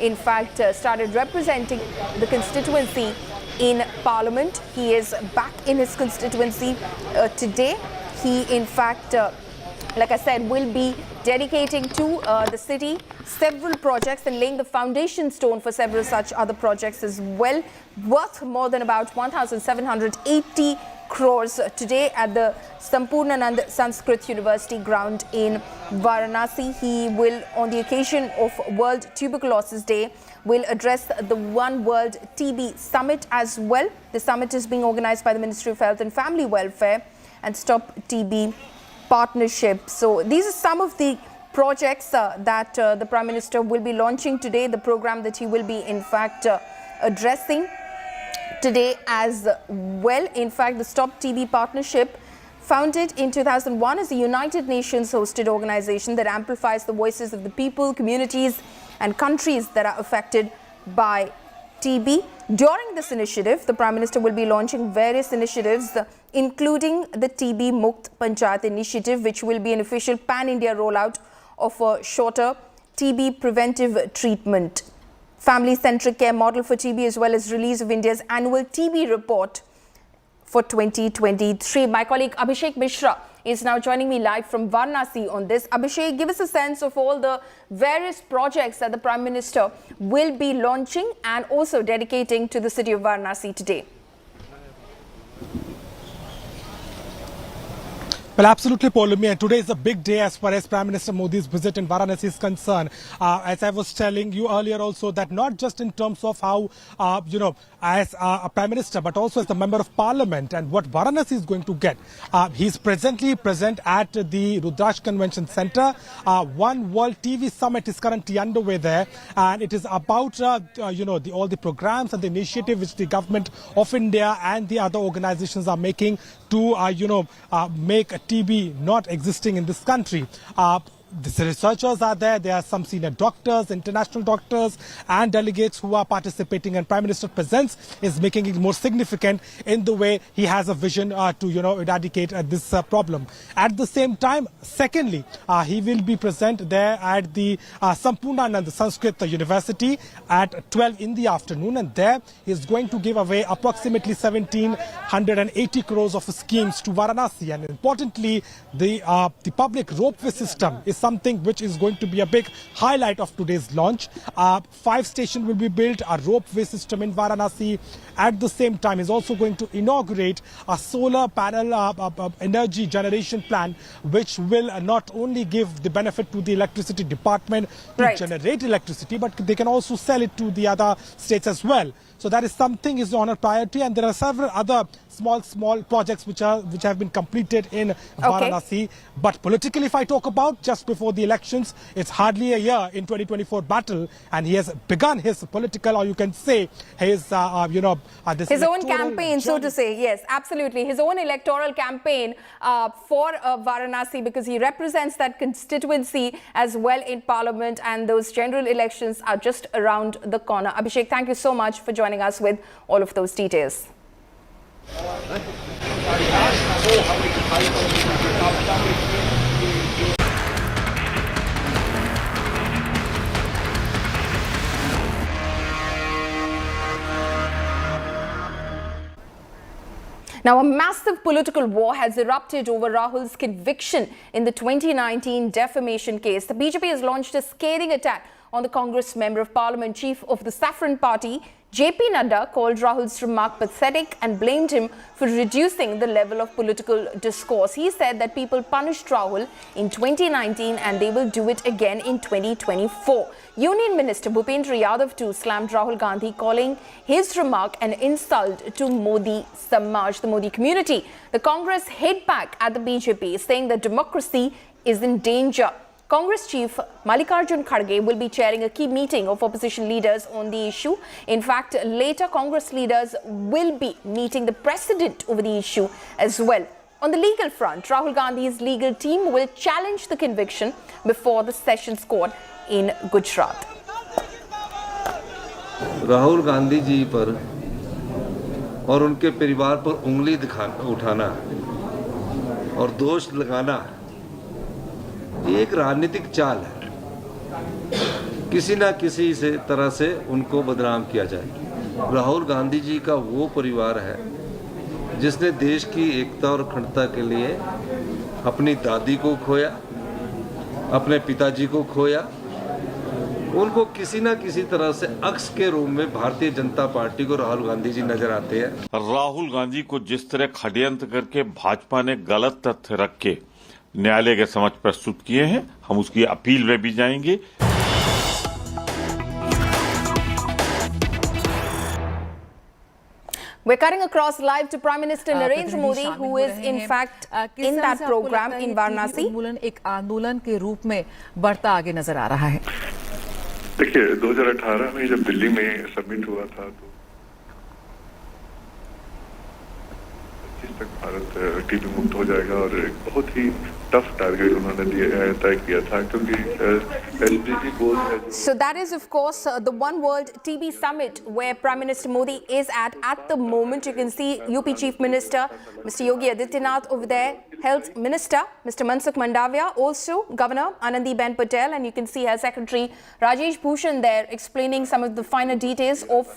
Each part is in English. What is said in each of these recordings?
in fact, started representing the constituency in Parliament. He is back in his constituency today. He, in fact, like I said, will be dedicating to the city several projects and laying the foundation stone for several such other projects as well, worth more than about 1,780 crores today at the Sampurnanand Sanskrit University ground in Varanasi. He will, on the occasion of World Tuberculosis Day, will address the One World TB Summit as well. The summit is being organized by the Ministry of Health and Family Welfare and Stop TB Partnership. So these are some of the projects that the Prime Minister will be launching today, the program that he will be in fact addressing today as well. In fact, the Stop TB Partnership, founded in 2001 as a United Nations hosted organization that amplifies the voices of the people, communities and countries that are affected by TB. During this initiative, the Prime Minister will be launching various initiatives, including the TB Mukt Panchayat initiative, which will be an official pan-India rollout of a shorter TB preventive treatment, family-centric care model for TB, as well as release of India's annual TB report for 2023. My colleague Abhishek Mishra is now joining me live from Varanasi on this. Abhishek, give us a sense of all the various projects that the Prime Minister will be launching and also dedicating to the city of Varanasi today. Well, absolutely, Paulumi, and today is a big day as far as Prime Minister Modi's visit in Varanasi is concerned. As I was telling you earlier also, that not just in terms of how, as a Prime Minister, but also as the Member of Parliament and what Varanasi is going to get. He's presently present at the Rudrakash Convention Centre. One World TV Summit is currently underway there, and it is about, all the programs and the initiative which the government of India and the other organizations are making to, make TB not existing in this country. The researchers are there. There are some senior doctors, international doctors and delegates who are participating, and Prime Minister's presence is making it more significant in the way he has a vision to eradicate this problem. At the same time, secondly, he will be present there at the Sampurnanand Sanskrit University at 12 in the afternoon, and there he is going to give away approximately 1,780 crores of schemes to Varanasi. And importantly, the public ropeway system is something which is going to be a big highlight of today's launch. 5 stations will be built, a ropeway system in Varanasi. At the same time, is also going to inaugurate a solar panel energy generation plant, which will not only give the benefit to the electricity department to generate electricity, but they can also sell it to the other states as well. So that is something is on a priority, and there are several other small projects which have been completed in Varanasi. But politically, if I talk about, just before the elections, it's hardly a year in 2024 battle, and he has begun his political, or you can say his his own campaign, so to say. Yes, absolutely, his own electoral campaign for Varanasi, because he represents that constituency as well in Parliament, and those general elections are just around the corner. Abhishek, thank you so much for joining us with all of those details. Now, a massive political war has erupted over Rahul's conviction in the 2019 defamation case. The BJP has launched a scathing attack on the Congress Member of Parliament, Chief of the Saffron Party. JP Nadda called Rahul's remark pathetic and blamed him for reducing the level of political discourse. He said that people punished Rahul in 2019 and they will do it again in 2024. Union Minister Bhupendra Yadav too slammed Rahul Gandhi, calling his remark an insult to Modi Samaj, the Modi community. The Congress hit back at the BJP, saying that democracy is in danger. Congress Chief Mallikarjun Kharge will be chairing a key meeting of opposition leaders on the issue. In fact, later Congress leaders will be meeting the president over the issue as well. On the legal front, Rahul Gandhi's legal team will challenge the conviction before the Sessions Court in Gujarat. Rahul Gandhi ji पर और उनके परिवार पर उंगली उठाना और दोष लगाना ये एक राजनीतिक चाल है किसी ना किसी से तरह से उनको बदनाम किया जाए। राहुल गांधी जी का वो परिवार है जिसने देश की एकता और अखंडता के लिए अपनी दादी को खोया, अपने पिताजी को खोया। उनको किसी ना किसी तरह से अक्स के रूप में भारतीय जनता पार्टी को राहुल गांधी जी नजर आते हैं। राहुल गांधी को जिस तरह षड्यंत्र करके भाजपा ने गलत तथ्य रख के न्यायालय के समक्ष प्रस्तुत किए हैं, हम उसकी अपील में भी जाएंगे। We're cutting across live to Prime Minister Narendra Modi, who is in fact in that program in Varanasi. एक आंदोलन के रूप में बढ़ता आगे नजर आ रहा है। देखिए 2018 में जब दिल्ली में समिट हुआ था तो 25 तक भारत टीबी मुक्त हो जाएगा और एक बहुत ही टफ टारगेट उन्होंने तय किया था क्योंकि एसडीजी गोल है। So that is of course the One World TB Summit where Prime Minister Modi is at the moment. You can see UP Chief Minister Mr. Yogi Adityanath over there, Health Minister Mr. Mansukh Mandavia, also Governor Anandiben Patel, and you can see Health Secretary Rajesh Bhushan there explaining some of the finer details of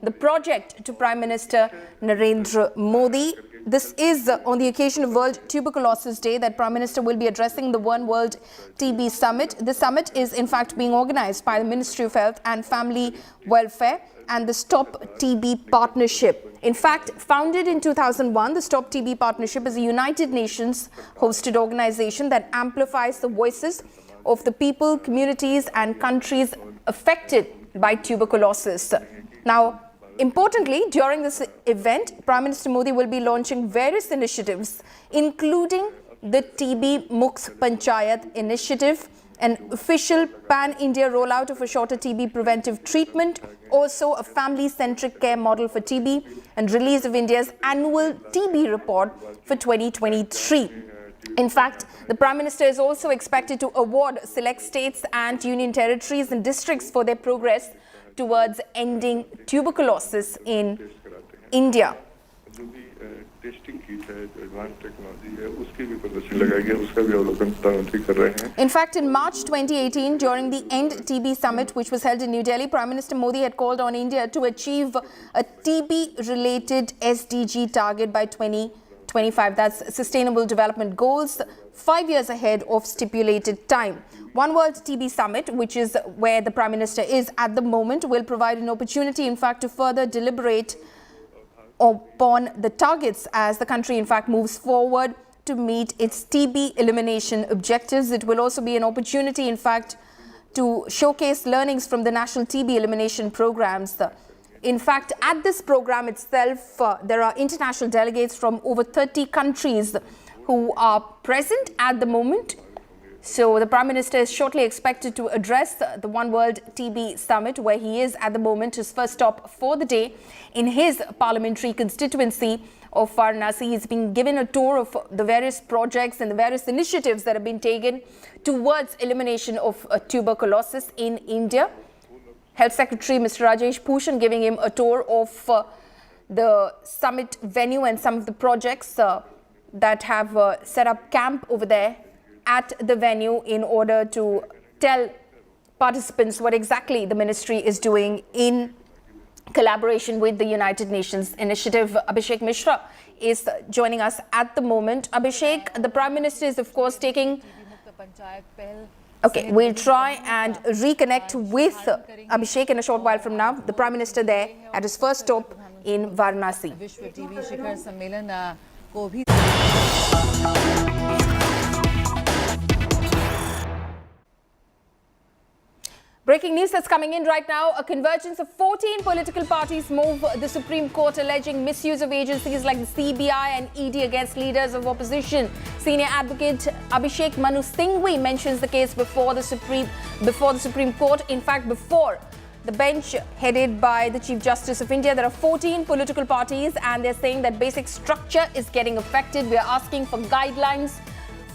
the project to Prime Minister Narendra Modi. This is on the occasion of World Tuberculosis Day that Prime Minister will be addressing the One World TB Summit. The summit is in fact being organized by the Ministry of Health and Family Welfare and the Stop TB Partnership. In fact, founded in 2001, the Stop TB Partnership is a United Nations hosted organization that amplifies the voices of the people, communities and countries affected by tuberculosis. Now, importantly, during this event, Prime Minister Modi will be launching various initiatives, including the TB Mukt Panchayat initiative, an official pan-India rollout of a shorter TB preventive treatment, also a family-centric care model for TB, and release of India's annual TB report for 2023. In fact, the Prime Minister is also expected to award select states and union territories and districts for their progress towards ending tuberculosis in India. In fact, in March 2018, during the End TB Summit, which was held in New Delhi, Prime Minister Modi had called on India to achieve a TB-related SDG target by 2025. That's Sustainable Development Goals, 5 years ahead of stipulated time. One World TB Summit, which is where the Prime Minister is at the moment, will provide an opportunity, in fact, to further deliberate upon the targets as the country, in fact, moves forward to meet its TB elimination objectives. It will also be an opportunity, in fact, to showcase learnings from the national TB elimination programs. In fact, at this program itself, there are international delegates from over 30 countries who are present at the moment. So the Prime Minister is shortly expected to address the One World TB Summit, where he is at the moment. His first stop for the day in his parliamentary constituency of Varanasi. He's been given a tour of the various projects and the various initiatives that have been taken towards elimination of tuberculosis in India. Health Secretary Mr. Rajesh Bhushan giving him a tour of the summit venue and some of the projects that have set up camp over there at the venue in order to tell participants what exactly the ministry is doing in collaboration with the United Nations initiative. Abhishek Mishra is joining us at the moment. Abhishek, the Prime Minister is of course taking... Okay, we'll try and reconnect with Abhishek in a short while from now. The Prime Minister there at his first stop in Varanasi. Breaking news that's coming in right now. A convergence of 14 political parties move the Supreme Court alleging misuse of agencies like the CBI and ED against leaders of opposition. Senior advocate Abhishek Manu Singhvi mentions the case before the Supreme Court. In fact, before the bench headed by the Chief Justice of India, there are 14 political parties and they're saying that basic structure is getting affected. We are asking for guidelines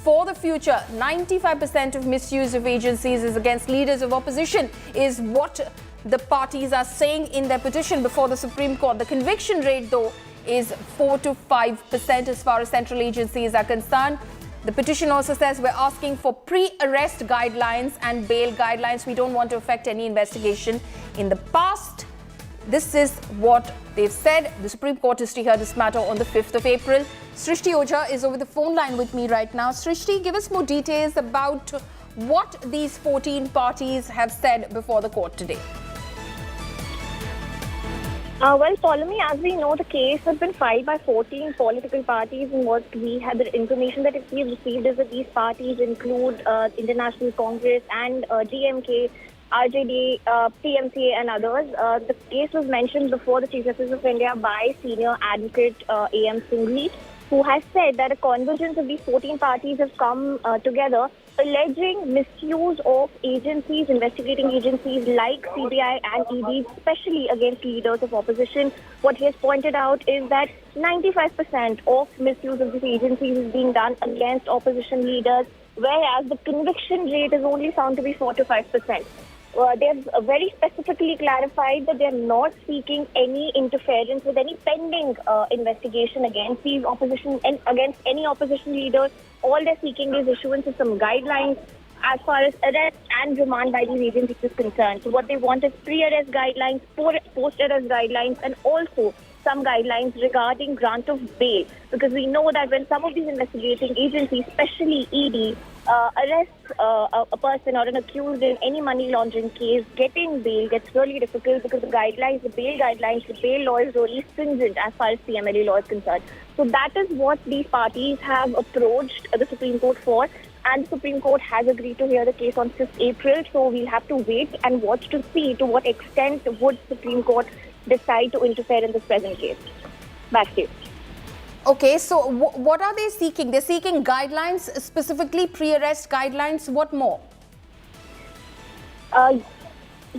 for the future. 95% of misuse of agencies is against leaders of opposition is what the parties are saying in their petition before the Supreme Court. The conviction rate, though, is 4 to 5% as far as central agencies are concerned. The petition also says we're asking for pre-arrest guidelines and bail guidelines. We don't want to affect any investigation in the past. This is what they've said. The Supreme Court is to hear this matter on the 5th of April. Srishti Ojha is over the phone line with me right now. Srishti, give us more details about what these 14 parties have said before the court today. Well, Pauline, as we know, the case has been filed by 14 political parties, and what we had the information that we received is that these parties include International Congress and DMK, RJD, PMCA and others. The case was mentioned before the Chief Justice of India by senior advocate A.M. Singhvi, who has said that a convergence of these 14 parties has come together, alleging misuse of agencies, investigating agencies like CBI and ED, especially against leaders of opposition. What he has pointed out is that 95% of misuse of these agencies is being done against opposition leaders, whereas the conviction rate is only found to be 4 to 5%. They've very specifically clarified that they're not seeking any interference with any pending investigation against these opposition and against any opposition leaders. All they're seeking is issuance of some guidelines as far as arrest and remand by these agencies is concerned. So what they want is pre-arrest guidelines, post-arrest guidelines, and also some guidelines regarding grant of bail, because we know that when some of these investigating agencies, especially ED, arrests a person or an accused in any money laundering case, getting bail gets really difficult because the bail law is really stringent as far as PMLA law is concerned. So that is what these parties have approached the Supreme Court for, and the Supreme Court has agreed to hear the case on 5th April. So we'll have to wait and watch to see to what extent would Supreme Court decide to interfere in this present case. Back to you. Okay, so what are they seeking? They're seeking guidelines, specifically pre-arrest guidelines. What more?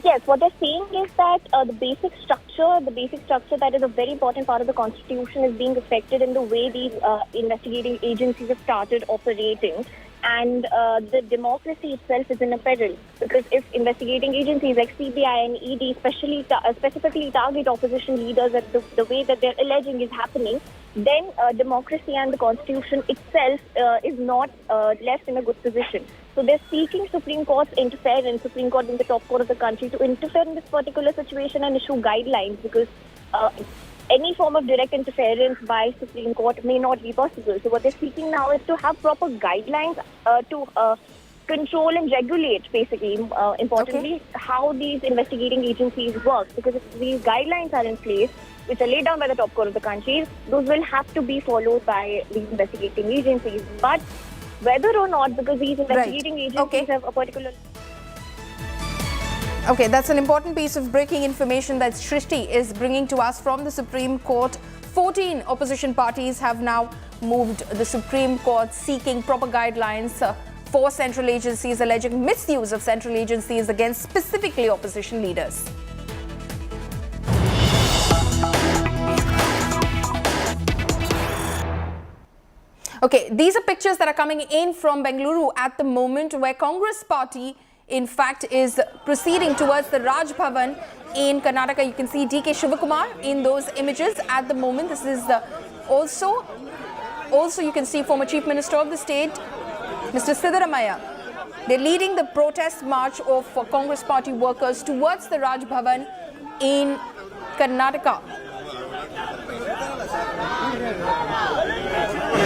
Yes, what they're saying is that the basic structure that is a very important part of the Constitution is being affected in the way these investigating agencies have started operating. And the democracy itself is in a peril, because if investigating agencies like CBI and ED specifically target opposition leaders at the way that they're alleging is happening, then democracy and the Constitution itself is not left in a good position. So they're seeking Supreme Court's interference, Supreme Court being the top court of the country, to interfere in this particular situation and issue guidelines, because any form of direct interference by Supreme Court may not be possible. So what they're seeking now is to have proper guidelines to control and regulate, basically, importantly, how these investigating agencies work. Because if these guidelines are in place, which are laid down by the top court of the country, those will have to be followed by these investigating agencies. But whether or not, because these investigating agencies have a particular... Okay, that's an important piece of breaking information that Srishti is bringing to us from the Supreme Court. 14 opposition parties have now moved the Supreme Court seeking proper guidelines for central agencies, alleging misuse of central agencies against specifically opposition leaders. Okay, these are pictures that are coming in from Bengaluru at the moment, where Congress party in fact is proceeding towards the Raj Bhavan in Karnataka. You can see DK Shivakumar in those images at the moment. This is also you can see former Chief Minister of the state, Mr. Siddaramaiah. They're leading the protest march of Congress party workers towards the Raj Bhavan in Karnataka.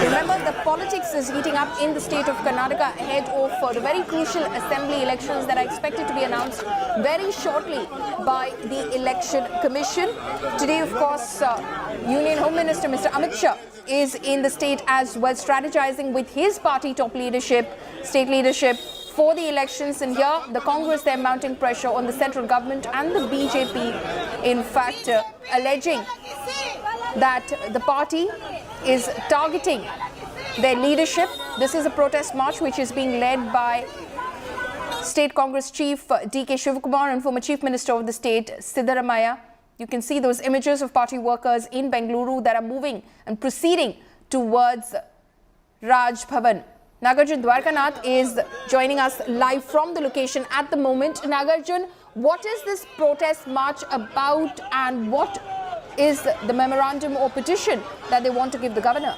Remember, the politics is heating up in the state of Karnataka ahead of the very crucial assembly elections that are expected to be announced very shortly by the Election Commission. Today, of course, Union Home Minister Mr. Amit Shah is in the state as well, strategizing with his party top leadership, state leadership, for the elections. And here, the Congress, they're mounting pressure on the central government and the BJP, in fact, alleging that the party is targeting their leadership. This is a protest march which is being led by State Congress Chief DK Shivakumar and former Chief Minister of the state Siddaramaiah. You can see those images of party workers in Bengaluru that are moving and proceeding towards Raj Bhavan. Nagarjun Dwarkanath is joining us live from the location at the moment. Nagarjun, what is this protest march about, and what is the memorandum or petition that they want to give the governor?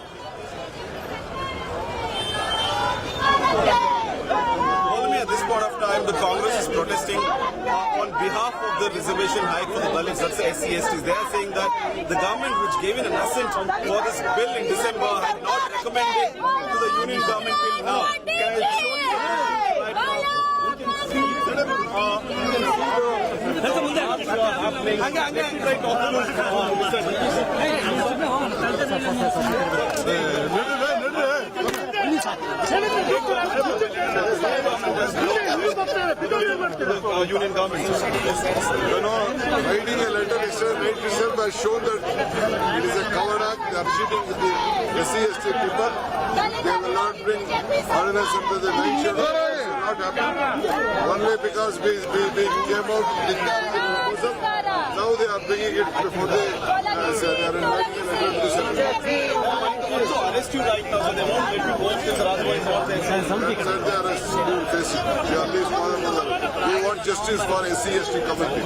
At this point of time, the Congress is protesting on behalf of the reservation hike for the Dalits, that's the SC/STs. They are saying that the government, which gave in an assent for this bill in December, had not recommended to the union government till now. Can I show you right now? You can see union government. You know, writing a letter itself has shown that it is a cover act. They are cheating with the SC/ST people. They will not bring ordinance under the 9th schedule. It will not happen. Only because we came out with the proposal. Now they are bringing it before they are writing a letter to the Senate. Also arrest you right now, so they won't let you go because otherwise what they say. We want justice for SC/ST community.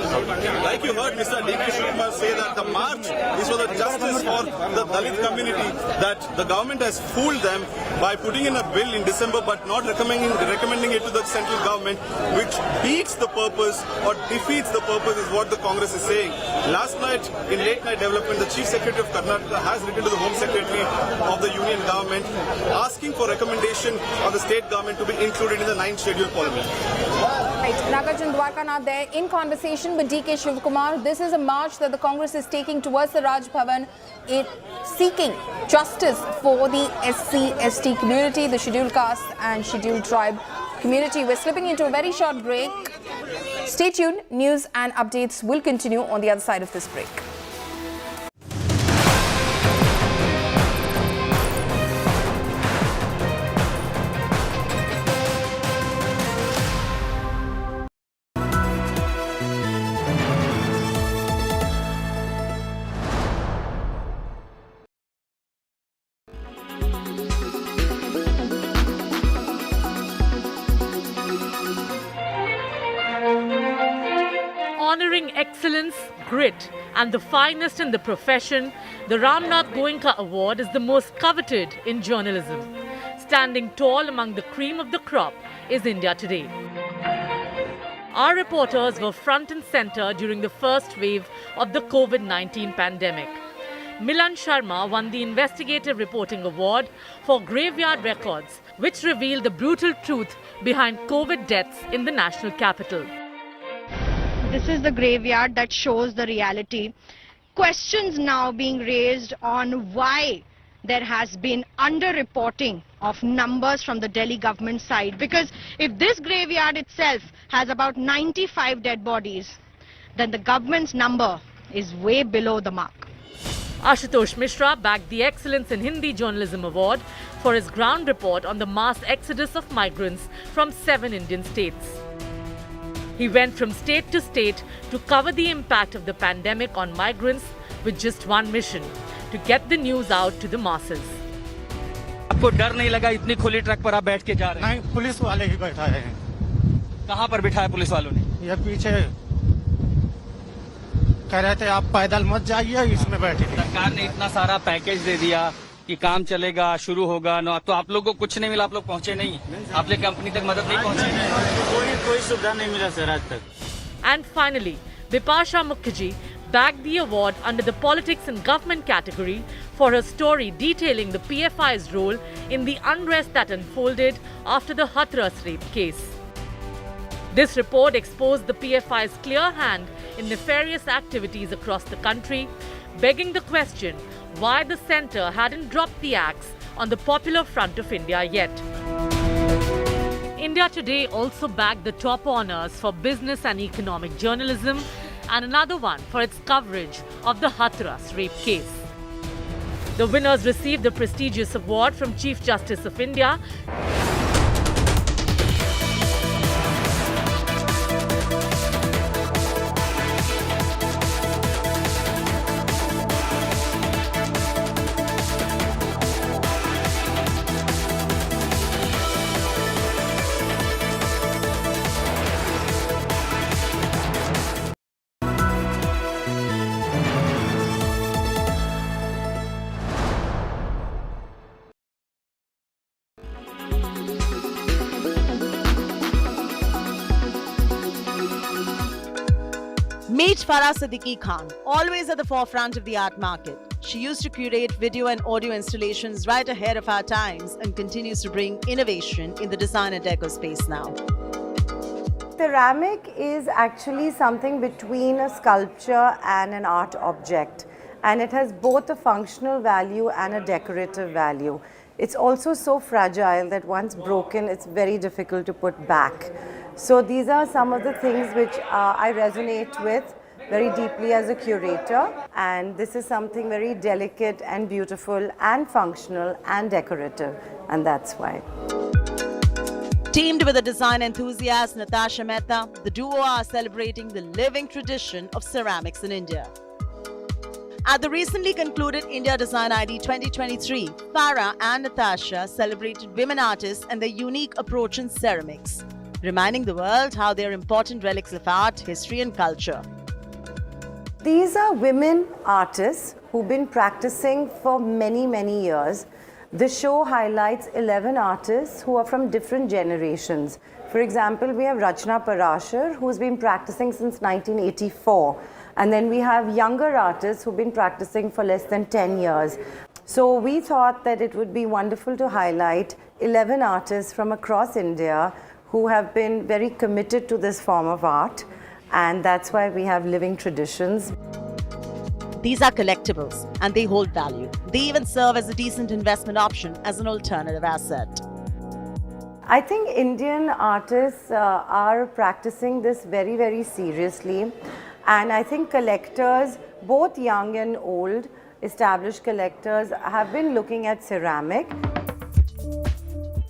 Like you heard Mr. D.K. Shivkumar say that the march is for the justice for the Dalit community, that the government has fooled them by putting in a bill in December but not recommending it to the central government, which beats the purpose or defeats the purpose is what the Congress is saying. Last night, in late night development, the Chief Secretary of Karnataka has written to the Home Secretary of the Union government asking for recommendation of the state government to be included in the 9th schedule parliament. Right, Nagarjun Dwarkanath there in conversation with D.K. Shivkumar. This is a march that the Congress is taking towards the Raj Bhavan, seeking justice for the SC/ST community, the scheduled caste and scheduled tribe community. We're slipping into a very short break. Stay tuned. News and updates will continue on the other side of this break. Honoring excellence, grit and the finest in the profession, the Ramnath Goenka Award is the most coveted in journalism. Standing tall among the cream of the crop is India Today. Our reporters were front and center during the first wave of the COVID-19 pandemic. Milan Sharma won the Investigative Reporting Award for Graveyard Records, which revealed the brutal truth behind COVID deaths in the national capital. This is the graveyard that shows the reality. Questions now being raised on why there has been underreporting of numbers from the Delhi government side. Because if this graveyard itself has about 95 dead bodies, then the government's number is way below the mark. Ashutosh Mishra bagged the Excellence in Hindi Journalism Award for his ground report on the mass exodus of migrants from 7 Indian states. He went from state to state to cover the impact of the pandemic on migrants with just one mission: to get the news out to the masses. आपको डर नहीं लगा इतनी खुली truck पर आप बैठ के जा रहे हैं? नहीं, पुलिस वाले ही बैठाए हैं। कहाँ पर बिठाया पुलिस वालों ने? ये पीछे कह रहे थे आप पैदल मत जाइए, इसमें बैठे। सरकार ने इतना सारा पैकेज दे दिया कि काम चलेगा, शुरू होगा, तो आप लोगों को कुछ नहीं मिला, आप लोग पहुँचे नहीं, आपने कंपनी तक मदद नहीं पहुँची? कोई सुविधा नहीं मिला सर आज तक। And finally, Bipasha Mukherjee bagged the award under the Politics and Government category for her story detailing the PFI's role in the unrest that unfolded after the Hathras rape case. This report exposed the PFI's clear hand in nefarious activities across the country, begging the question why the centre hadn't dropped the axe on the Popular Front of India yet. India Today also bagged the top honours for business and economic journalism and another one for its coverage of the Hathras rape case. The winners received the prestigious award from Chief Justice of India. Meet Farah Siddiqui Khan, always at the forefront of the art market. She used to curate video and audio installations right ahead of our times and continues to bring innovation in the design and deco space now. Ceramic is actually something between a sculpture and an art object, and it has both a functional value and a decorative value. It's also so fragile that once broken, it's very difficult to put back. So these are some of the things which I resonate with very deeply as a curator, and this is something very delicate and beautiful and functional and decorative, and that's why. Teamed with a design enthusiast, Natasha Mehta, the duo are celebrating the living tradition of ceramics in India. At the recently concluded India Design ID 2023, Farah and Natasha celebrated women artists and their unique approach in ceramics, reminding the world how they are important relics of art, history and culture. These are women artists who've been practicing for many, many years. The show highlights 11 artists who are from different generations. For example, we have Rachna Parashar, who's been practicing since 1984. And then we have younger artists who've been practicing for less than 10 years. So we thought that it would be wonderful to highlight 11 artists from across India who have been very committed to this form of art. And that's why we have living traditions. These are collectibles and they hold value. They even serve as a decent investment option as an alternative asset. I think Indian artists are practicing this very, very seriously. And I think collectors, both young and old, established collectors, have been looking at ceramic.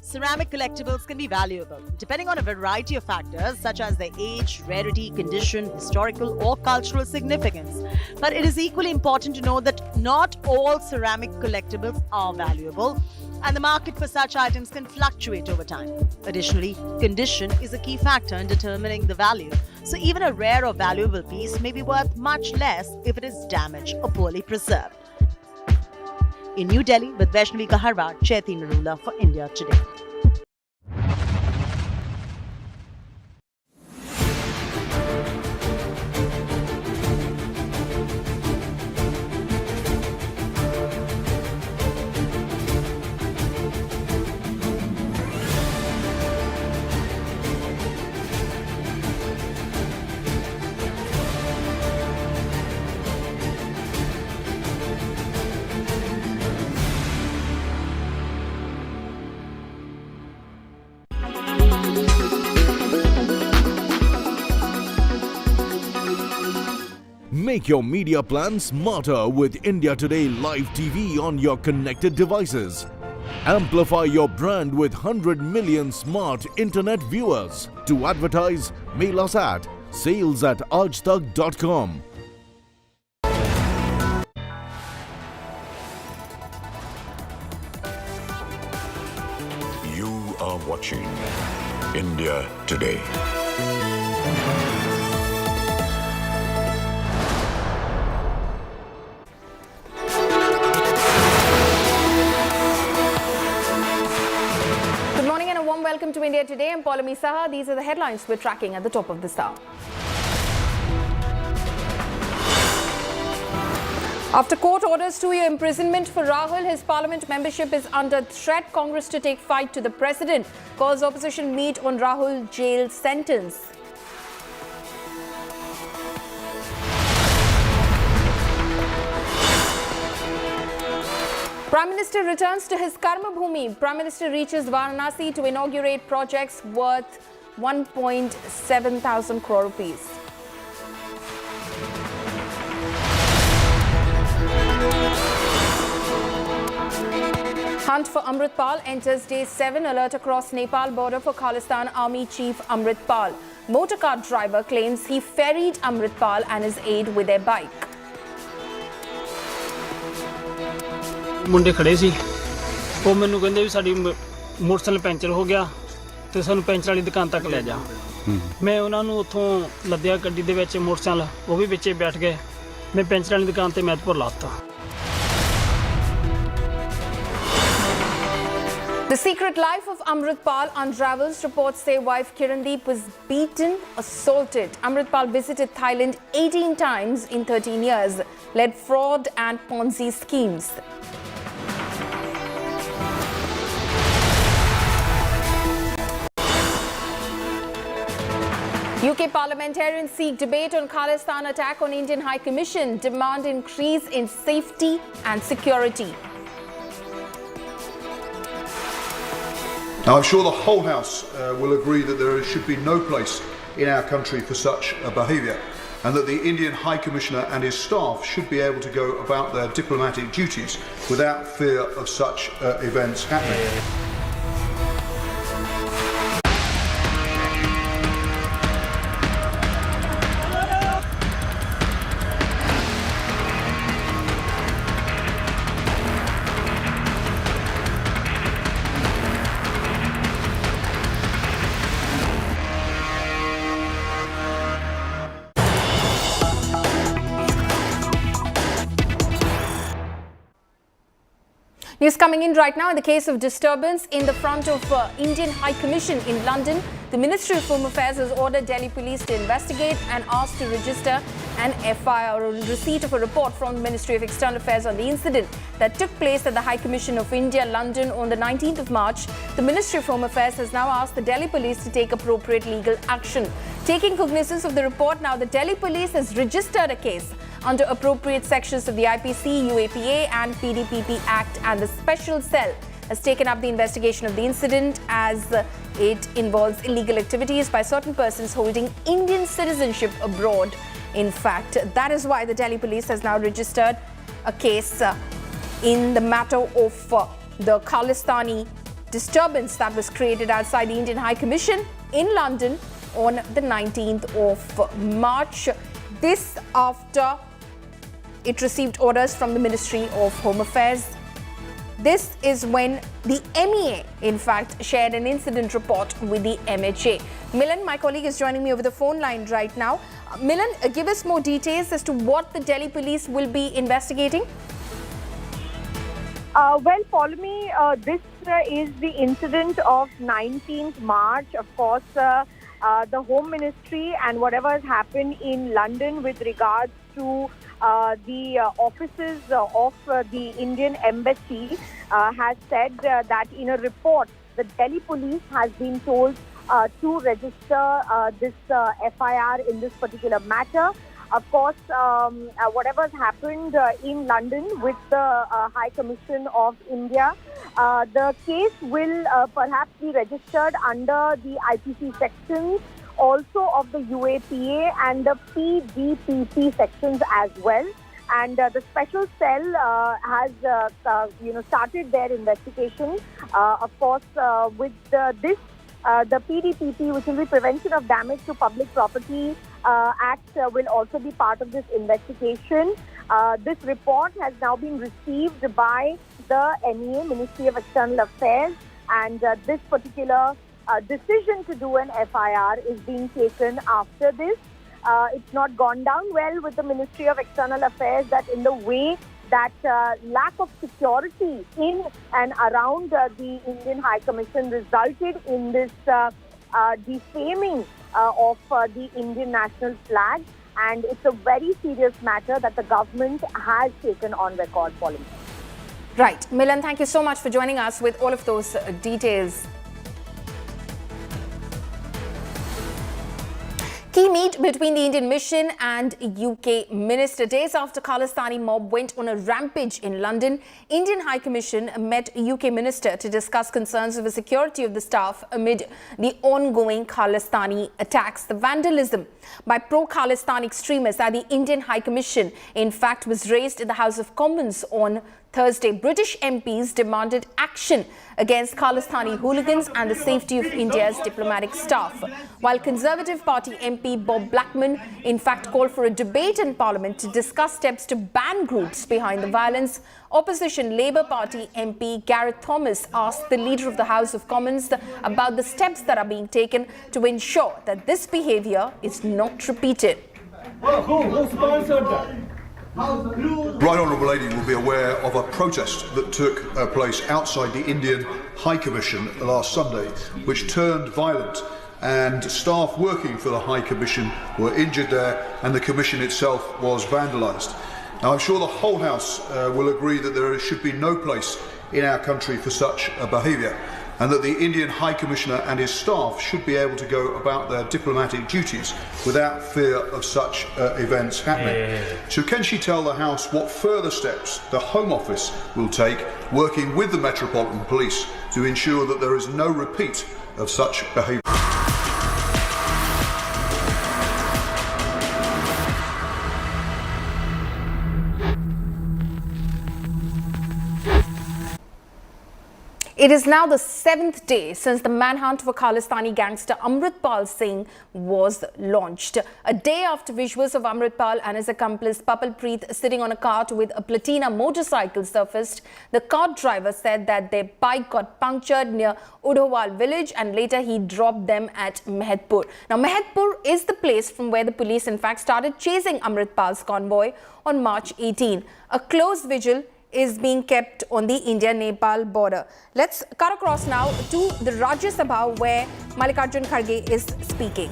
Ceramic collectibles can be valuable, depending on a variety of factors such as their age, rarity, condition, historical or cultural significance. But it is equally important to know that not all ceramic collectibles are valuable, and the market for such items can fluctuate over time. Additionally, condition is a key factor in determining the value. So even a rare or valuable piece may be worth much less if it is damaged or poorly preserved. In New Delhi, with Vaishnavi Kaharwar, Chaiti Narula for India Today. Make your media plan smarter with India Today Live TV on your connected devices. Amplify your brand with 100 million smart internet viewers. To advertise, mail us at sales@aajtak.com. You are watching India Today. Welcome to India Today. I'm Paulami Saha. These are the headlines we're tracking at the top of the hour. After court orders 2-year imprisonment for Rahul, his parliament membership is under threat. Congress to take fight to the president. Calls opposition meet on Rahul jail sentence. Prime Minister returns to his Karma Bhumi. Prime Minister reaches Varanasi to inaugurate projects worth 1.7 crore rupees. Hunt for Amarpal enters day 7. Alert across Nepal border for Khalistan Army Chief Amarpal. Motorcar driver claims he ferried Amarpal and his aide with their bike. ਮੁੰਡੇ ਖੜੇ ਸੀ ਉਹ ਮੈਨੂੰ ਕਹਿੰਦੇ ਵੀ ਸਾਡੀ motorcycle puncture ਹੋ ਗਿਆ ਤੇ ਸਾਨੂੰ ਪੈਂਚਰ ਵਾਲੀ ਦੁਕਾਨ ਤੱਕ ਲੈ ਜਾ ਮੈਂ ਉਹਨਾਂ ਨੂੰ ਉੱਥੋਂ ਲੱਦਿਆ ਗੱਡੀ ਦੇ ਵਿੱਚ ਮੋਟਰਸਾਈਕਲ ਉਹ ਵੀ ਵਿੱਚੇ ਬੈਠ ਗਏ ਮੈਂ ਪੈਂਚਰ ਵਾਲੀ ਦੁਕਾਨ ਤੇ ਮਹਿਤਪੁਰ ਲਾਤਾ The secret life of Amarpal unravels. Reports say wife Kirandeep was beaten, assaulted. Amarpal visited Thailand 18 times in 13 years, led fraud and Ponzi schemes. UK parliamentarians seek debate on Khalistan attack on Indian High Commission, demand increase in safety and security. Now, I'm sure the whole House will agree that there should be no place in our country for such a behaviour, and that the Indian High Commissioner and his staff should be able to go about their diplomatic duties without fear of such events happening. News coming in right now. In the case of disturbance in the front of Indian High Commission in London, the Ministry of Home Affairs has ordered Delhi Police to investigate and asked to register an FIR on receipt of a report from the Ministry of External Affairs on the incident that took place at the High Commission of India, London on the 19th of March. The Ministry of Home Affairs has now asked the Delhi Police to take appropriate legal action. Taking cognizance of the report, now the Delhi Police has registered a case under appropriate sections of the IPC, UAPA and PDPP Act, and the Special Cell has taken up the investigation of the incident as it involves illegal activities by certain persons holding Indian citizenship abroad. In fact, that is why the Delhi Police has now registered a case in the matter of the Khalistani disturbance that was created outside the Indian High Commission in London on the 19th of March. This after it received orders from the Ministry of Home Affairs. This is when the MEA, in fact, shared an incident report with the MHA. Milan, my colleague, is joining me over the phone line right now. Milan, give us more details as to what the Delhi Police will be investigating. Well, follow me. This is the incident of 19th March. Of course, the Home Ministry and whatever has happened in London with regards to the offices of the Indian Embassy has said that in a report, the Delhi Police has been told to register this FIR in this particular matter. Of course, whatever has happened in London with the High Commission of India, the case will perhaps be registered under the IPC sections, also of the UAPA and the PDPP sections as well. And the special cell has started their investigation. Of course, with this, the PDPP, which will be Prevention of Damage to Public Property Act, will also be part of this investigation. This report has now been received by the MEA, Ministry of External Affairs, and this particular decision to do an FIR is being taken after this. It's not gone down well with the Ministry of External Affairs, that in the way that lack of security in and around the Indian High Commission resulted in this defaming of the Indian national flag. And it's a very serious matter that the government has taken on record, following. Right. Milan, thank you so much for joining us with all of those details. Key meet between the Indian mission and UK minister. Days after Khalistani mob went on a rampage in London, Indian High Commission met UK minister to discuss concerns over security of the staff amid the ongoing Khalistani attacks. The vandalism by pro-Khalistani extremists at the Indian High Commission, in fact, was raised in the House of Commons on Thursday. British MPs demanded action against Khalistani hooligans and the safety of India's diplomatic staff, while Conservative Party MP Bob Blackman in fact called for a debate in Parliament to discuss steps to ban groups behind the violence. Opposition Labour Party MP Gareth Thomas asked the Leader of the House of Commons about the steps that are being taken to ensure that this behaviour is not repeated. Who sponsored that? Right Honourable Lady will be aware of a protest that took place outside the Indian High Commission last Sunday, which turned violent, and staff working for the High Commission were injured there, and the Commission itself was vandalised. Now, I'm sure the whole House will agree that there should be no place in our country for such behaviour, and that the Indian High Commissioner and his staff should be able to go about their diplomatic duties without fear of such events happening. So can she tell the House what further steps the Home Office will take, working with the Metropolitan Police, to ensure that there is no repeat of such behaviour? It is now the 7th day since the manhunt for Pakistani gangster Amarpal Singh was launched. A day after visuals of Amarpal and his accomplice Papalpreet sitting on a cart with a Platina motorcycle surfaced, the cart driver said that their bike got punctured near Udhowal village and later he dropped them at Mehetpur. Now, Mehetpur is the place from where the police in fact started chasing Amarpal's convoy on March 18. A close vigil is being kept on the India-Nepal border. Let's cut across now to the Rajya Sabha where Mallikarjun Kharge is speaking.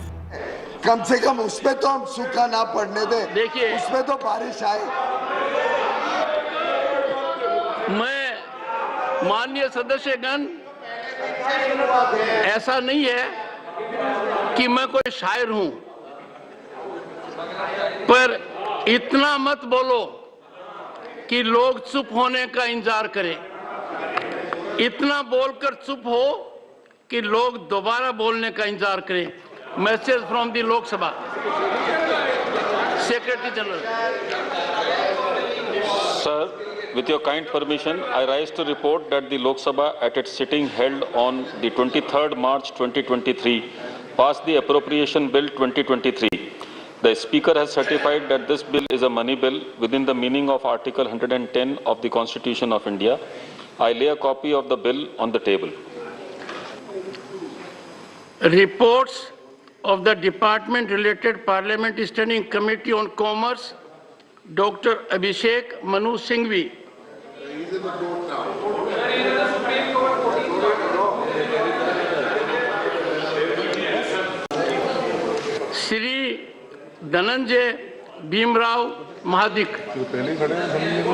कम से कम उसमें तो हम सूखा ना पड़ने दें, देखिए उसमें तो बारिश आए। मैं माननीय सदस्यगण, ऐसा नहीं है कि मैं कोई शायर हूं, पर इतना मत बोलो कि लोग चुप होने का इंतजार करें। इतना बोलकर चुप हो कि लोग दोबारा बोलने का इंतजार करें। Message from the Lok Sabha secretary general. Sir, with your kind permission, I rise to report that the Lok Sabha at its sitting held on the 23rd March 2023 passed the Appropriation Bill 2023. The Speaker has certified that this bill is a money bill within the meaning of Article 110 of the Constitution of India. I lay a copy of the bill on the table. Reports of the Department-related Parliamentary Standing Committee on Commerce, Dr. Abhishek Manu Singhvi. Shri Dhananjay Bhimrao Mahadik.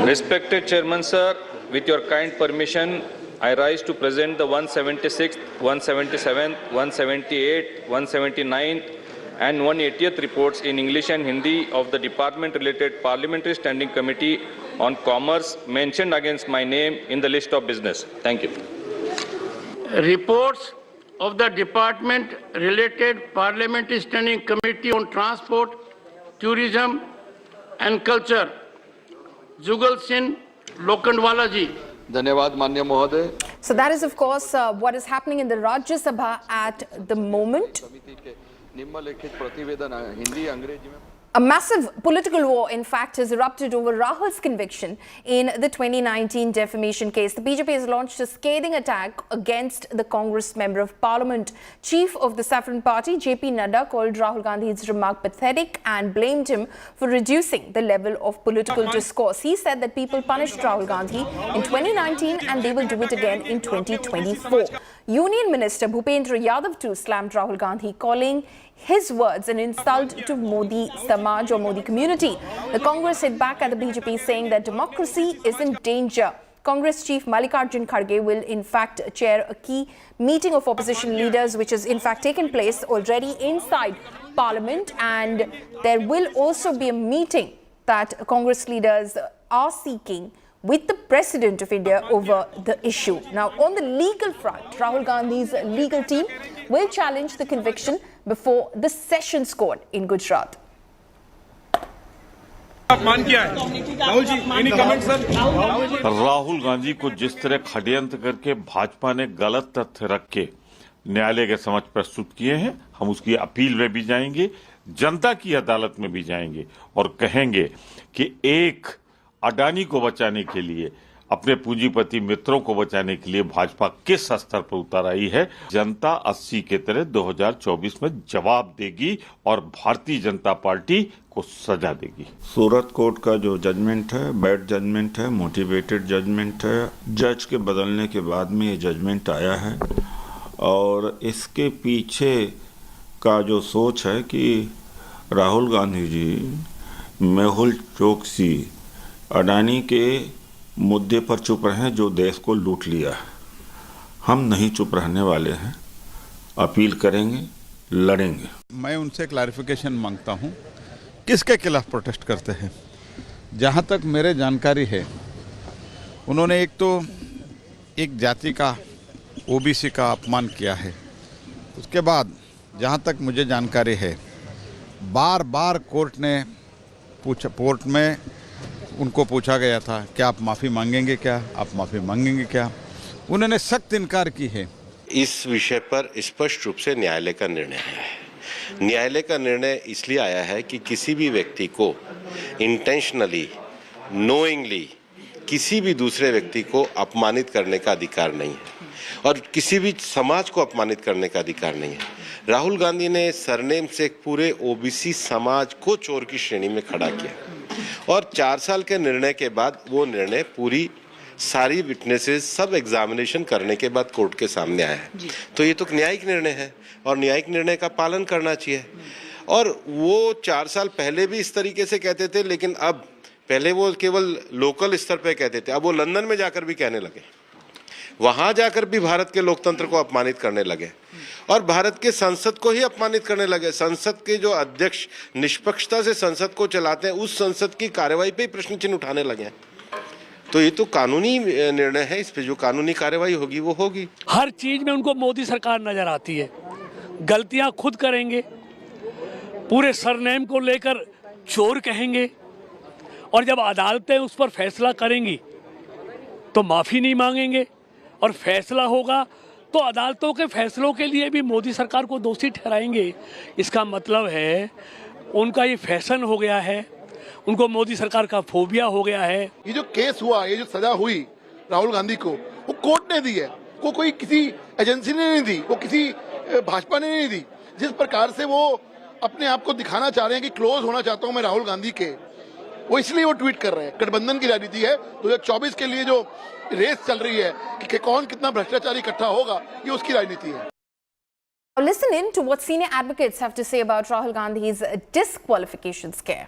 Respected Chairman, sir, with your kind permission, I rise to present the 176th, 177th, 178th, 179th and 180th reports in English and Hindi of the Department-related Parliamentary Standing Committee on Commerce mentioned against my name in the list of business. Thank you. Reports of the Department-related Parliamentary Standing Committee on Transport, Tourism and Culture, Jugal Singh Lokhandwala ji. धन्यवाद माननीय महोदय। So that is of course what is happening in the Rajya Sabha at the moment. निम्नलिखित प्रतिवेदन हिंदी अंग्रेजी में A massive political war, in fact, has erupted over Rahul's conviction in the 2019 defamation case. The BJP has launched a scathing attack against the Congress Member of Parliament. Chief of the Saffron Party, JP Nadda, called Rahul Gandhi's remark pathetic and blamed him for reducing the level of political discourse. He said that people punished Rahul Gandhi in 2019 and they will do it again in 2024. Union Minister Bhupendra Yadav too slammed Rahul Gandhi, calling his words an insult to Modi Samaj or Modi community. The Congress hit back at the BJP saying that democracy is in danger. Congress Chief Mallikarjun Kharge will in fact chair a key meeting of opposition leaders which has in fact taken place already inside Parliament, and there will also be a meeting that Congress leaders are seeking with the President of India over the issue. Now, on the legal front, Rahul Gandhi's legal team will challenge the conviction before the Sessions Court in Gujarat. Rahul Gandhi को जिस तरह षड्यंत्र करके भाजपा ने गलत तथ्य रख के न्यायालय के समक्ष प्रस्तुत किए हैं, हम उसकी अपील में भी जाएंगे, जनता की अदालत में भी जाएंगे और कहेंगे कि एक अडानी को बचाने के लिए अपने पूंजीपति मित्रों को बचाने के लिए भाजपा किस स्तर पर उतर आई है, जनता 80 के तरह 2024 में जवाब देगी और भारतीय जनता पार्टी को सजा देगी। सूरत कोर्ट का जो जजमेंट है, बैड जजमेंट है, मोटिवेटेड जजमेंट है। जज के बदलने के बाद में ये जजमेंट आया है और इसके पीछे का जो सोच है कि राहुल गांधी जी मेहुल चोकसी अडानी के मुद्दे पर चुप रहे, जो देश को लूट लिया है। हम नहीं चुप रहने वाले हैं, अपील करेंगे, लड़ेंगे। मैं उनसे क्लैरिफिकेशन मांगता हूं, किसके खिलाफ प्रोटेस्ट करते हैं। जहां तक मेरे जानकारी है, उन्होंने एक जाति का, ओबीसी का अपमान किया है। उसके बाद जहां तक मुझे जानकारी है, बार बार कोर्ट में उनको पूछा गया था कि आप माफ़ी मांगेंगे क्या, आप माफ़ी मांगेंगे क्या। उन्होंने सख्त इनकार की है। इस विषय पर स्पष्ट रूप से न्यायालय का निर्णय है। न्यायालय का निर्णय इसलिए आया है कि किसी भी व्यक्ति को इंटेंशनली, नोइंगली किसी भी दूसरे व्यक्ति को अपमानित करने का अधिकार नहीं है और किसी भी समाज को अपमानित करने का अधिकार नहीं है। राहुल गांधी ने सरनेम से पूरे ओबीसी समाज को चोर की श्रेणी में खड़ा किया और 4 साल के निर्णय के बाद वो निर्णय पूरी सारी विटनेसेस सब एग्जामिनेशन करने के बाद कोर्ट के सामने आया है। तो ये तो न्यायिक निर्णय है और न्यायिक निर्णय का पालन करना चाहिए। और वो 4 साल पहले भी इस तरीके से कहते थे, लेकिन अब पहले वो केवल लोकल स्तर पे कहते थे, अब वो लंदन में जाकर भी कहने लगे, वहां जाकर भी भारत के लोकतंत्र को अपमानित करने लगे और भारत के संसद को ही अपमानित करने लगे। संसद के जो अध्यक्ष निष्पक्षता से संसद को चलाते हैं, उस संसद की कार्यवाही पे ही प्रश्न चिन्ह उठाने लगे। तो ये तो कानूनी निर्णय है, इस पे जो कानूनी कार्यवाही होगी वो होगी। हर चीज में उनको मोदी सरकार नजर आती है, गलतियां खुद करेंगे, पूरे सरनेम को लेकर चोर कहेंगे और जब अदालतें उस पर फैसला करेंगी तो माफी नहीं मांगेंगे और फैसला होगा तो अदालतों के फैसलों के लिए भी मोदी सरकार को दोषी ठहराएंगे। इसका मतलब है उनका ये फैशन हो गया है, उनको मोदी सरकार का फोबिया हो गया है। ये जो केस हुआ, ये जो सजा हुई राहुल गांधी को, वो कोर्ट ने दी है, वो कोई किसी एजेंसी ने नहीं दी, वो किसी भाजपा ने नहीं दी। जिस प्रकार से वो अपने आप को दिखाना चाह रहे हैं कि क्लोज होना चाहता हूं मैं राहुल गांधी के, वो इसलिए वो ट्वीट कर रहे हैं। गठबंधन की राजनीति है, 2024 के लिए जो रेस चल रही है कि कौन कितना भ्रष्टाचारी इकट्ठा होगा, ये उसकी राजनीति है। Listen in to what senior advocates have to say about Rahul Gandhi's disqualification scare.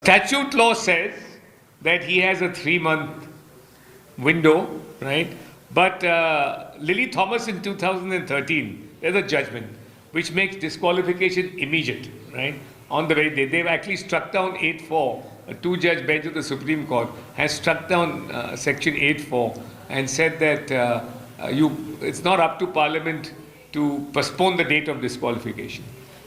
Statute law says that he has a 3-month window, right? But Lily Thomas in 2013, there's a judgment which makes disqualification immediate, right? On the very day, they've actually struck down 8(4). A 2-judge bench of the Supreme Court has struck down Section 8(4) and said that it's not up to Parliament to postpone the date of disqualification,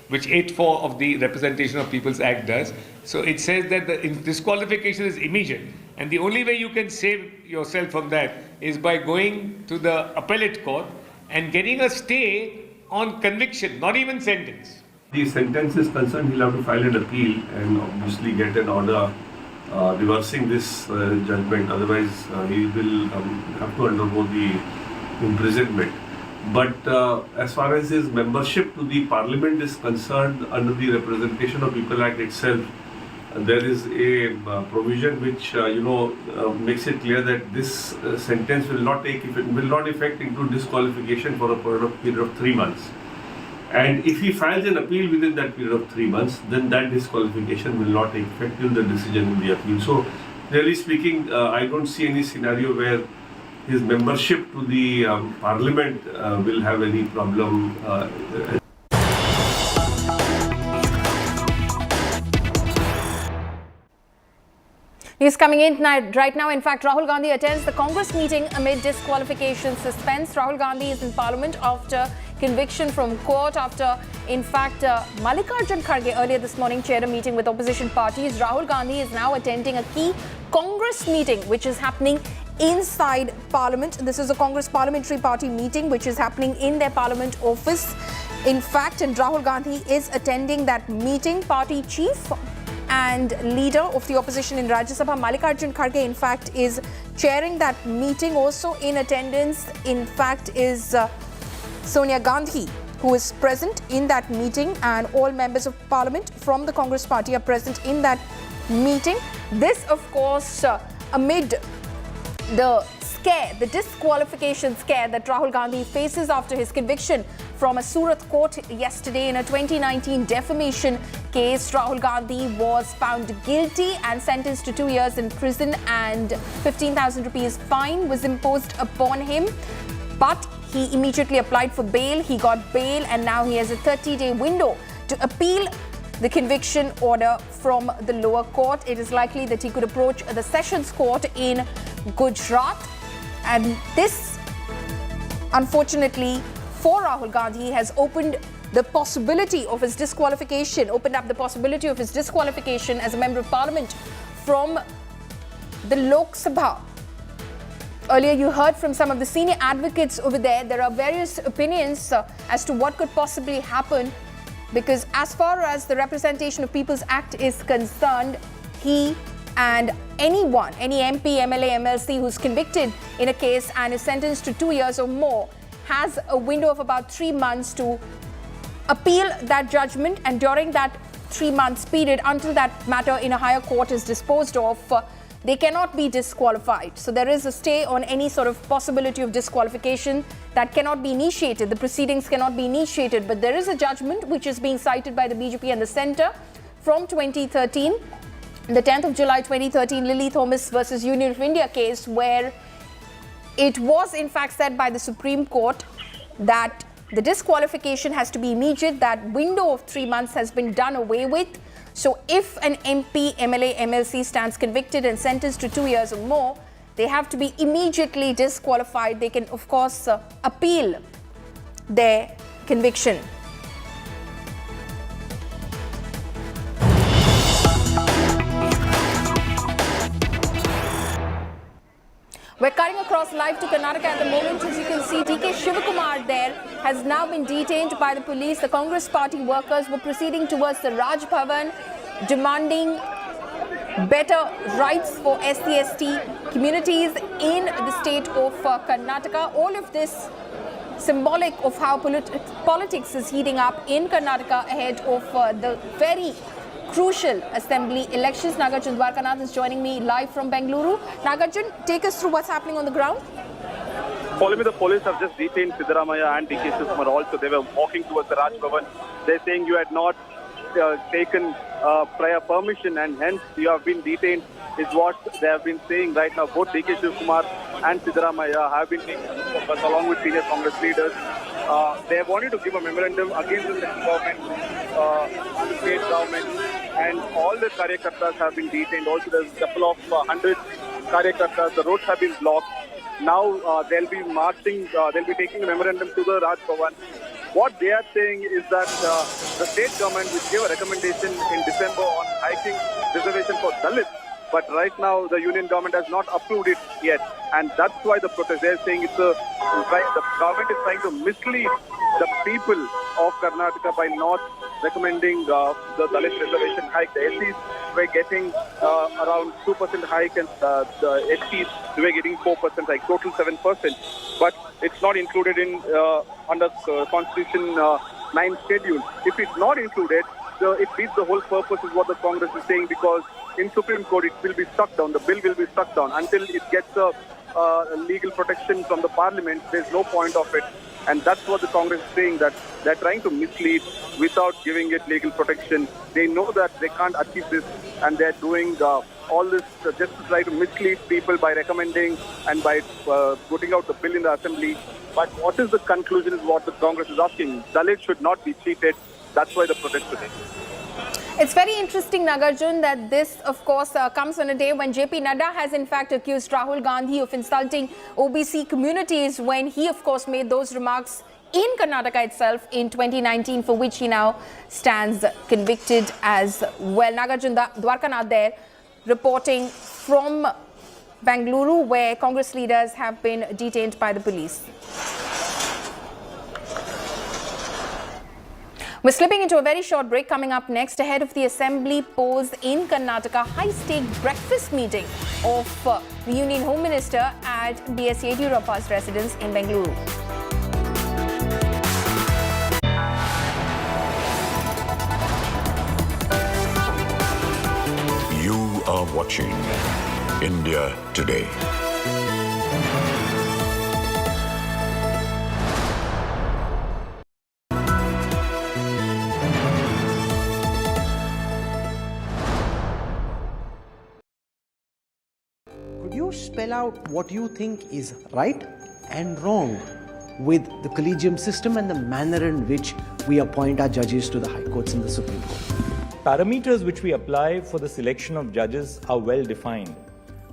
which 8(4) of the Representation of People's Act does. So it says that the disqualification is immediate, and the only way you can save yourself from that is by going to the appellate court and getting a stay on conviction, not even sentence. The sentence is concerned, he'll have to file an appeal and obviously get an order reversing this judgment. Otherwise, he will have to undergo the imprisonment. But as far as his membership to the parliament is concerned, under the Representation of People Act itself, there is a provision which makes it clear that this sentence will not affect into disqualification for a period of 3 months. And if he files an appeal within that period of 3 months, then that disqualification will not take effect till the decision in the appeal. So, really speaking, I don't see any scenario where his membership to the parliament will have any problem. News coming in right now. In fact, Rahul Gandhi attends the Congress meeting amid disqualification suspense. Rahul Gandhi is in Parliament after conviction from court. After, in fact, Mallikarjun Kharge earlier this morning chaired a meeting with opposition parties. Rahul Gandhi is now attending a key Congress meeting which is happening inside Parliament. This is a Congress Parliamentary Party meeting which is happening in their Parliament office. In fact, and Rahul Gandhi is attending that meeting. Party chief and leader of the opposition in Rajya Sabha, Mallikarjun Kharge, in fact, is chairing that meeting. Also in attendance, in fact, is Sonia Gandhi, who is present in that meeting, and all members of parliament from the Congress party are present in that meeting. This, of course, amid the scare, the disqualification scare that Rahul Gandhi faces after his conviction from a Surat court yesterday in a 2019 defamation case. Rahul Gandhi was found guilty and sentenced to 2 years in prison, and 15,000 rupees fine was imposed upon him. But he immediately applied for bail. He got bail, and now he has a 30-day window to appeal the conviction order from the lower court. It is likely that he could approach the Sessions Court in Gujarat. And this, unfortunately, for Rahul Gandhi, has opened the possibility of his disqualification, opened up the possibility of his disqualification as a member of parliament from the Lok Sabha. Earlier, you heard from some of the senior advocates over there. There are various opinions as to what could possibly happen, because as far as the Representation of People's Act is concerned, he and anyone, any MP, MLA, MLC who's convicted in a case and is sentenced to 2 years or more has a window of about 3 months to appeal that judgment, and during that 3 months period, until that matter in a higher court is disposed of, they cannot be disqualified. So there is a stay on any sort of possibility of disqualification that cannot be initiated. The proceedings cannot be initiated, but there is a judgment which is being cited by the BJP and the centre from 2013, the 10th of July 2013, Lily Thomas versus Union of India case, where it was in fact said by the Supreme Court that the disqualification has to be immediate. That window of 3 months has been done away with. So if an MP, MLA, MLC stands convicted and sentenced to 2 years or more, they have to be immediately disqualified. They can, of course, appeal their conviction. We're cutting across live to Karnataka at the moment. As you can see, DK Shivakumar there has now been detained by the police. The Congress party workers were proceeding towards the Raj Bhavan, demanding better rights for SC/ST communities in the state of Karnataka. All of this symbolic of how politics is heating up in Karnataka ahead of the very crucial assembly elections. Nagarjun Dwarkanath is joining me live from Bengaluru. Nagarjun, take us through what's happening on the ground. Following the police have just detained Siddaramaiah and DK Shivakumar also. They were walking towards the Raj Bhavan. They're saying you had not taken prior permission and hence you have been detained, is what they have been saying right now. Both DK Shivakumar and Siddaramaiah have been taken along with senior Congress leaders. They have wanted to give a memorandum against the central government, the state government, and all the Karyakartas have been detained. Also, there's a couple of 100 Karyakartas. The roads have been blocked. Now they'll be marching, they'll be taking a memorandum to the Raj Bhavan. What they are saying is that the state government, which gave a recommendation in December on hiking reservation for Dalits, but right now the union government has not approved it yet, and that's why the protest. They're saying the government is trying to mislead the people of Karnataka by not recommending the Dalit reservation hike. The SCs were getting around 2% hike, and the STs were getting 4% hike, total 7%. But it's not included in under Constitution 9 schedule. If it's not included, it beats the whole purpose, is what the Congress is saying, because in Supreme Court it will be struck down. The bill will be struck down until it gets a legal protection from the Parliament. There's no point of it, and that's what the Congress is saying, that they're trying to mislead without giving it legal protection. They know that they can't achieve this, and they're doing all this just to try to mislead people by recommending and by putting out the bill in the assembly. But what is the conclusion is what the Congress is asking. Dalits should not be cheated. That's why the protest today. It's very interesting, Nagarjun, that this, of course, comes on a day when JP Nadda has in fact accused Rahul Gandhi of insulting OBC communities when he, of course, made those remarks in Karnataka itself in 2019, for which he now stands convicted as well. Nagarjun Dwarkanath there reporting from Bengaluru, where Congress leaders have been detained by the police. We're slipping into a very short break. Coming up next, ahead of the assembly polls in Karnataka, high-stake breakfast meeting of the Union Home Minister at BS Yeddyurappa's residence in Bengaluru. You are watching India Today. Could you spell out what you think is right and wrong with the collegium system and the manner in which we appoint our judges to the high courts and the Supreme Court? Parameters which we apply for the selection of judges are well defined.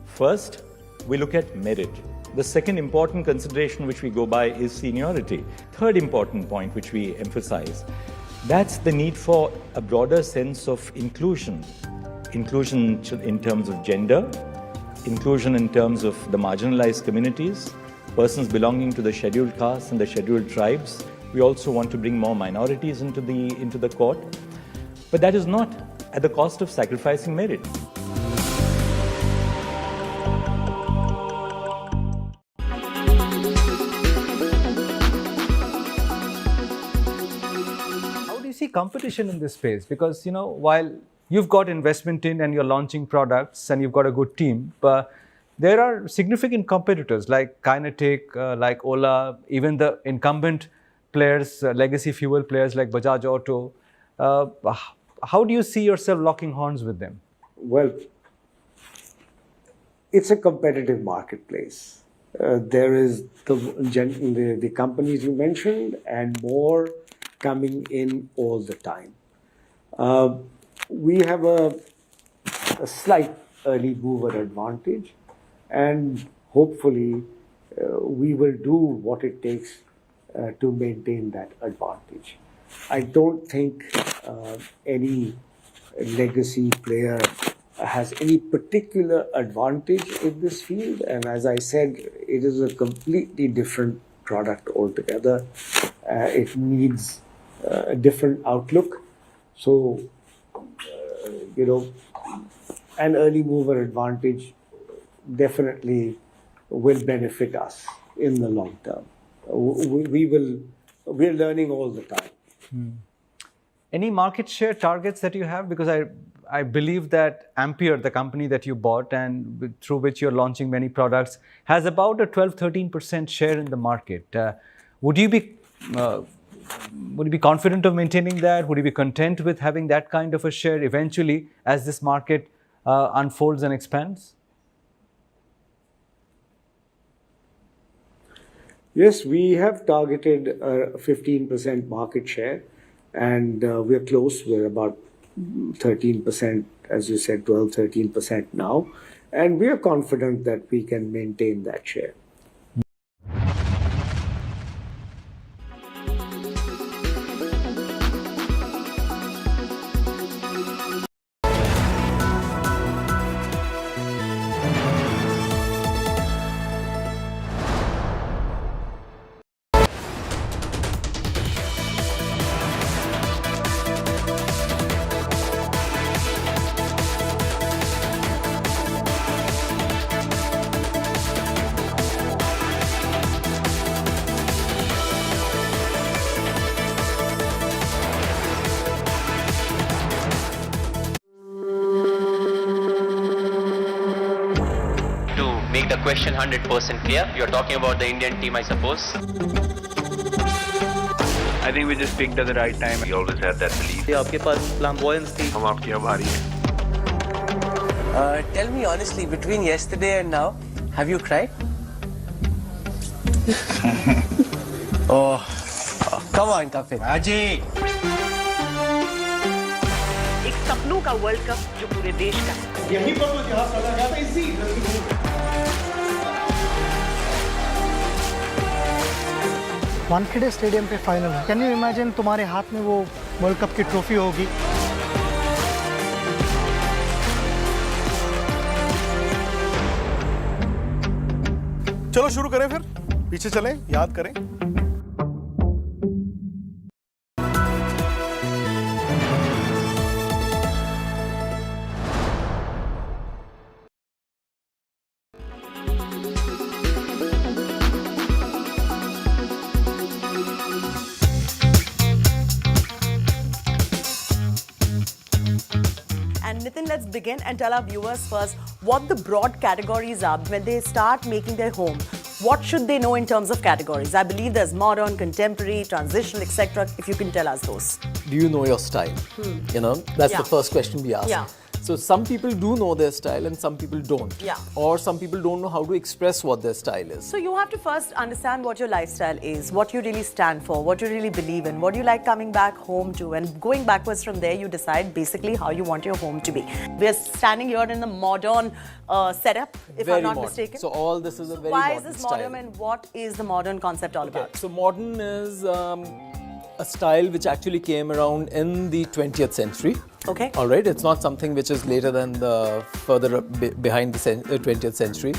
First, we look at merit. The second important consideration which we go by is seniority. Third important point which we emphasize, that's the need for a broader sense of inclusion. Inclusion in terms of gender, inclusion in terms of the marginalized communities, persons belonging to the scheduled castes and the scheduled tribes. We also want to bring more minorities into the court. But that is not at the cost of sacrificing merit. How do you see competition in this space? Because, while you've got investment in and you're launching products and you've got a good team, but there are significant competitors like Kinetic, like Ola, even the incumbent players, legacy fuel players like Bajaj Auto. How do you see yourself locking horns with them? Well, it's a competitive marketplace. There is the companies you mentioned and more coming in all the time. We have a slight early mover advantage, and hopefully we will do what it takes to maintain that advantage. I don't think any legacy player has any particular advantage in this field, and as I said, it is a completely different product altogether. It needs a different outlook. So, an early mover advantage definitely will benefit us in the long term. We're learning all the time. Any market share targets that you have? Because I believe that Ampere, the company that you bought and through which you're launching many products, has about a 12-13% share in the market. Would you be confident of maintaining that? Would you be content with having that kind of a share eventually as this market unfolds and expands? Yes, we have targeted a 15% market share, and we're close. We're about 13%, as you said, 12-13% now, and we are confident that we can maintain that share. Make the question 100% clear. You're talking about the Indian team, I suppose. I think we just picked at the right time. We always had that belief. आपके पास flamboyance थी. हम आपके आभारी हैं. Tell me honestly, between yesterday and now, have you cried? Oh, come on, Kapil. Aji. एक सपनों का world cup जो पूरे देश का है. यही पर तो इतिहास रचा गया था इसी. वानखेड़े स्टेडियम पे फाइनल है. कैन यू इमेजिन तुम्हारे हाथ में वो वर्ल्ड कप की ट्रॉफी होगी. चलो शुरू करें फिर. पीछे चलें, याद करें. begin and tell our viewers first what the broad categories are when they start making their home. What should they know in terms of categories? I believe there's modern, contemporary, transitional, etc. If you can tell us those. Do you know your style? You know, that's the first question we ask. Yeah. So some people do know their style and some people don't. Yeah. Or some people don't know how to express what their style is. So you have to first understand what your lifestyle is, what you really stand for, what you really believe in, what you like coming back home to, and going backwards from there, you decide basically how you want your home to be. We're standing here in the modern setup, if Very I'm not modern. mistaken. So all this is a very why modern is this style. modern and what is the modern concept all about? So modern is a style which actually came around in the 20th century. Okay. All right. It's not something which is later than the further behind the 20th century.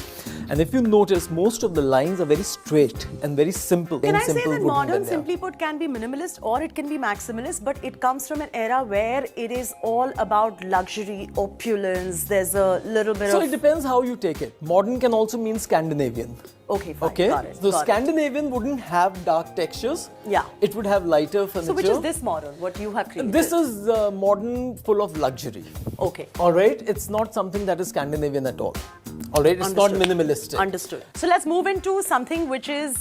And if you notice, most of the lines are very straight and very simple. Can I say simple that wooden modern, veneer. simply put, can be minimalist or it can be maximalist, but it comes from an era where it is all about luxury, opulence, there's a little bit So of... it depends how you take it. Modern can also mean Scandinavian. Okay, fine. Okay, Got it. so got it. Scandinavian wouldn't have dark textures. Yeah. It would have lighter furniture. So which is this modern, what you have created? This is modern, full of luxury. Okay. All right, it's not something that is Scandinavian at all. All right, it's not minimalistic. Understood. So let's move into something which is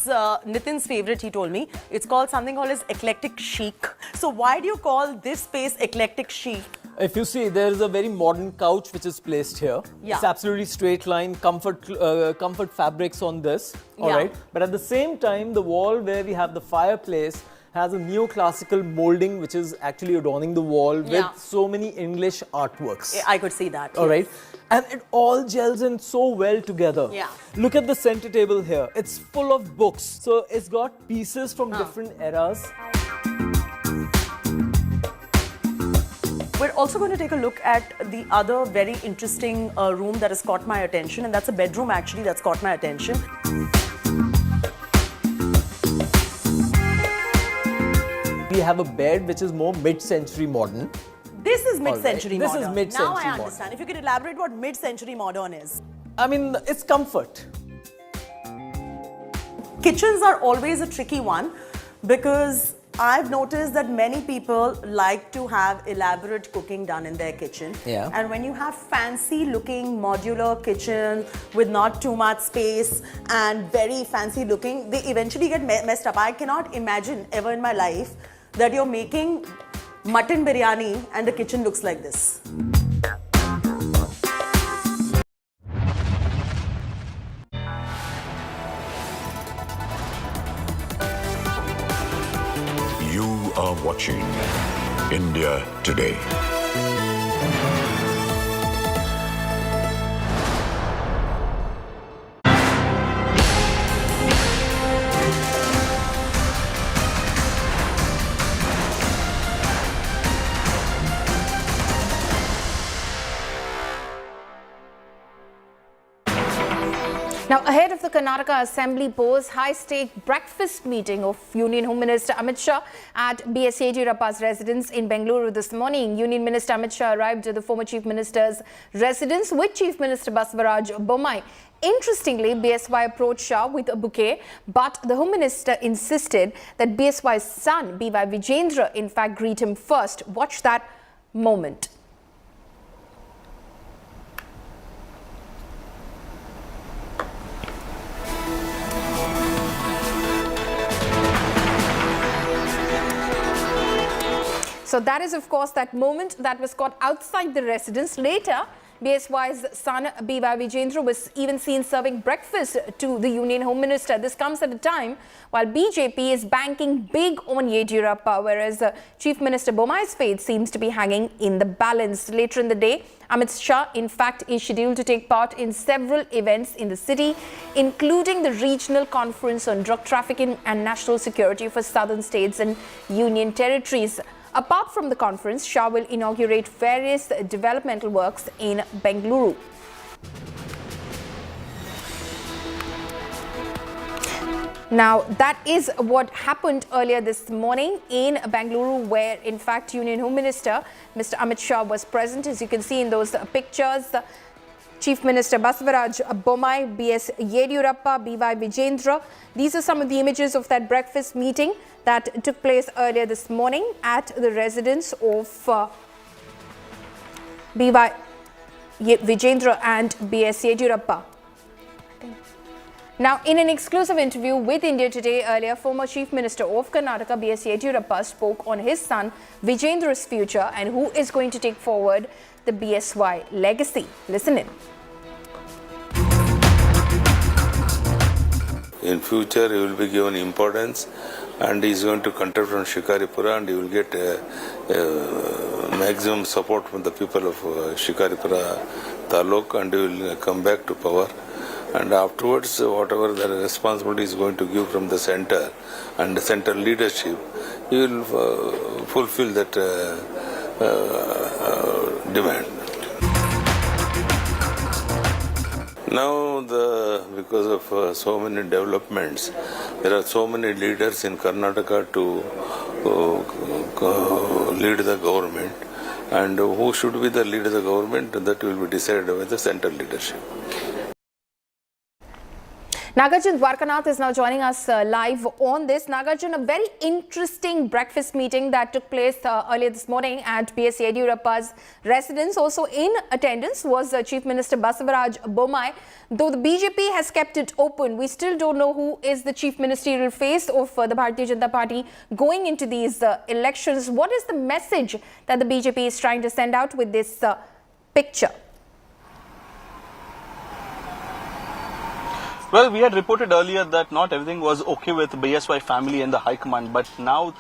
Nitin's favorite, he told me. It's called something called as eclectic chic. So why do you call this space eclectic chic? If you see, there is a very modern couch which is placed here. Yeah. It's absolutely straight line, comfort fabrics on this. All Yeah. right, but at the same time, the wall where we have the fireplace has a neoclassical molding which is actually adorning the wall with so many English artworks. I could see that. All right, and it all gels in so well together. Yeah. Look at the center table here. It's full of books. So it's got pieces from different eras. We're also going to take a look at the other very interesting room that has caught my attention, and that's a bedroom actually that's caught my attention. We have a bed which is more mid-century modern. This is mid-century This modern. is mid-century Now I modern. understand. If you could elaborate what mid-century modern is. I mean, it's comfort. Kitchens are always a tricky one because I've noticed that many people like to have elaborate cooking done in their kitchen. Yeah. And when you have fancy looking modular kitchen with not too much space and very fancy looking, they eventually get messed up. I cannot imagine ever in my life that you're making mutton biryani and the kitchen looks like this. You are watching India Today. Now, ahead of the Karnataka Assembly post high-stake breakfast meeting of Union Home Minister Amit Shah at BS Yeddyurappa's residence in Bengaluru this morning, Union Minister Amit Shah arrived at the former Chief Minister's residence with Chief Minister Basavaraj Bommai. Interestingly, BSY approached Shah with a bouquet, but the Home Minister insisted that BSY's son, BY Vijendra, in fact greet him first. Watch that moment. So that is, of course, that moment that was caught outside the residence. Later, BSY's son, BY Vijendra, was even seen serving breakfast to the Union Home Minister. This comes at a time while BJP is banking big on Yeddyurappa, whereas Chief Minister Bommai's fate seems to be hanging in the balance. Later in the day, Amit Shah, in fact, is scheduled to take part in several events in the city, including the regional conference on drug trafficking and national security for southern states and union territories. Apart from the conference, Shah will inaugurate various developmental works in Bengaluru. Now, that is what happened earlier this morning in Bengaluru, where, in fact, Union Home Minister Mr. Amit Shah was present. As you can see in those pictures, Chief Minister Basavaraj Bommai, BS Yeddyurappa, BY Vijendra. These are some of the images of that breakfast meeting that took place earlier this morning at the residence of BY Vijendra and BS Yeddyurappa. Now, in an exclusive interview with India Today earlier, former Chief Minister of Karnataka BS Yeddyurappa spoke on his son Vijendra's future and who is going to take forward the BSY legacy. Listen in. In future, he will be given importance and he is going to contest from Shikaripura and he will get maximum support from the people of Shikaripura Taluk and he will come back to power. And afterwards, whatever the responsibility is going to give from the center and the center leadership, he will fulfill that demand. Now, because of so many developments, there are so many leaders in Karnataka to lead the government, and who should be the leader of the government, that will be decided by the central leadership. Nagarjun Dwarkanath is now joining us live on this. Nagarjun, a very interesting breakfast meeting that took place earlier this morning at BS Yeddyurappa's residence. Also in attendance was Chief Minister Basavaraj Bommai. Though the BJP has kept it open, we still don't know who is the chief ministerial face of the Bharatiya Janata Party going into these elections. What is the message that the BJP is trying to send out with this picture? Well, we had reported earlier that not everything was okay with BSY family and the High Command, but now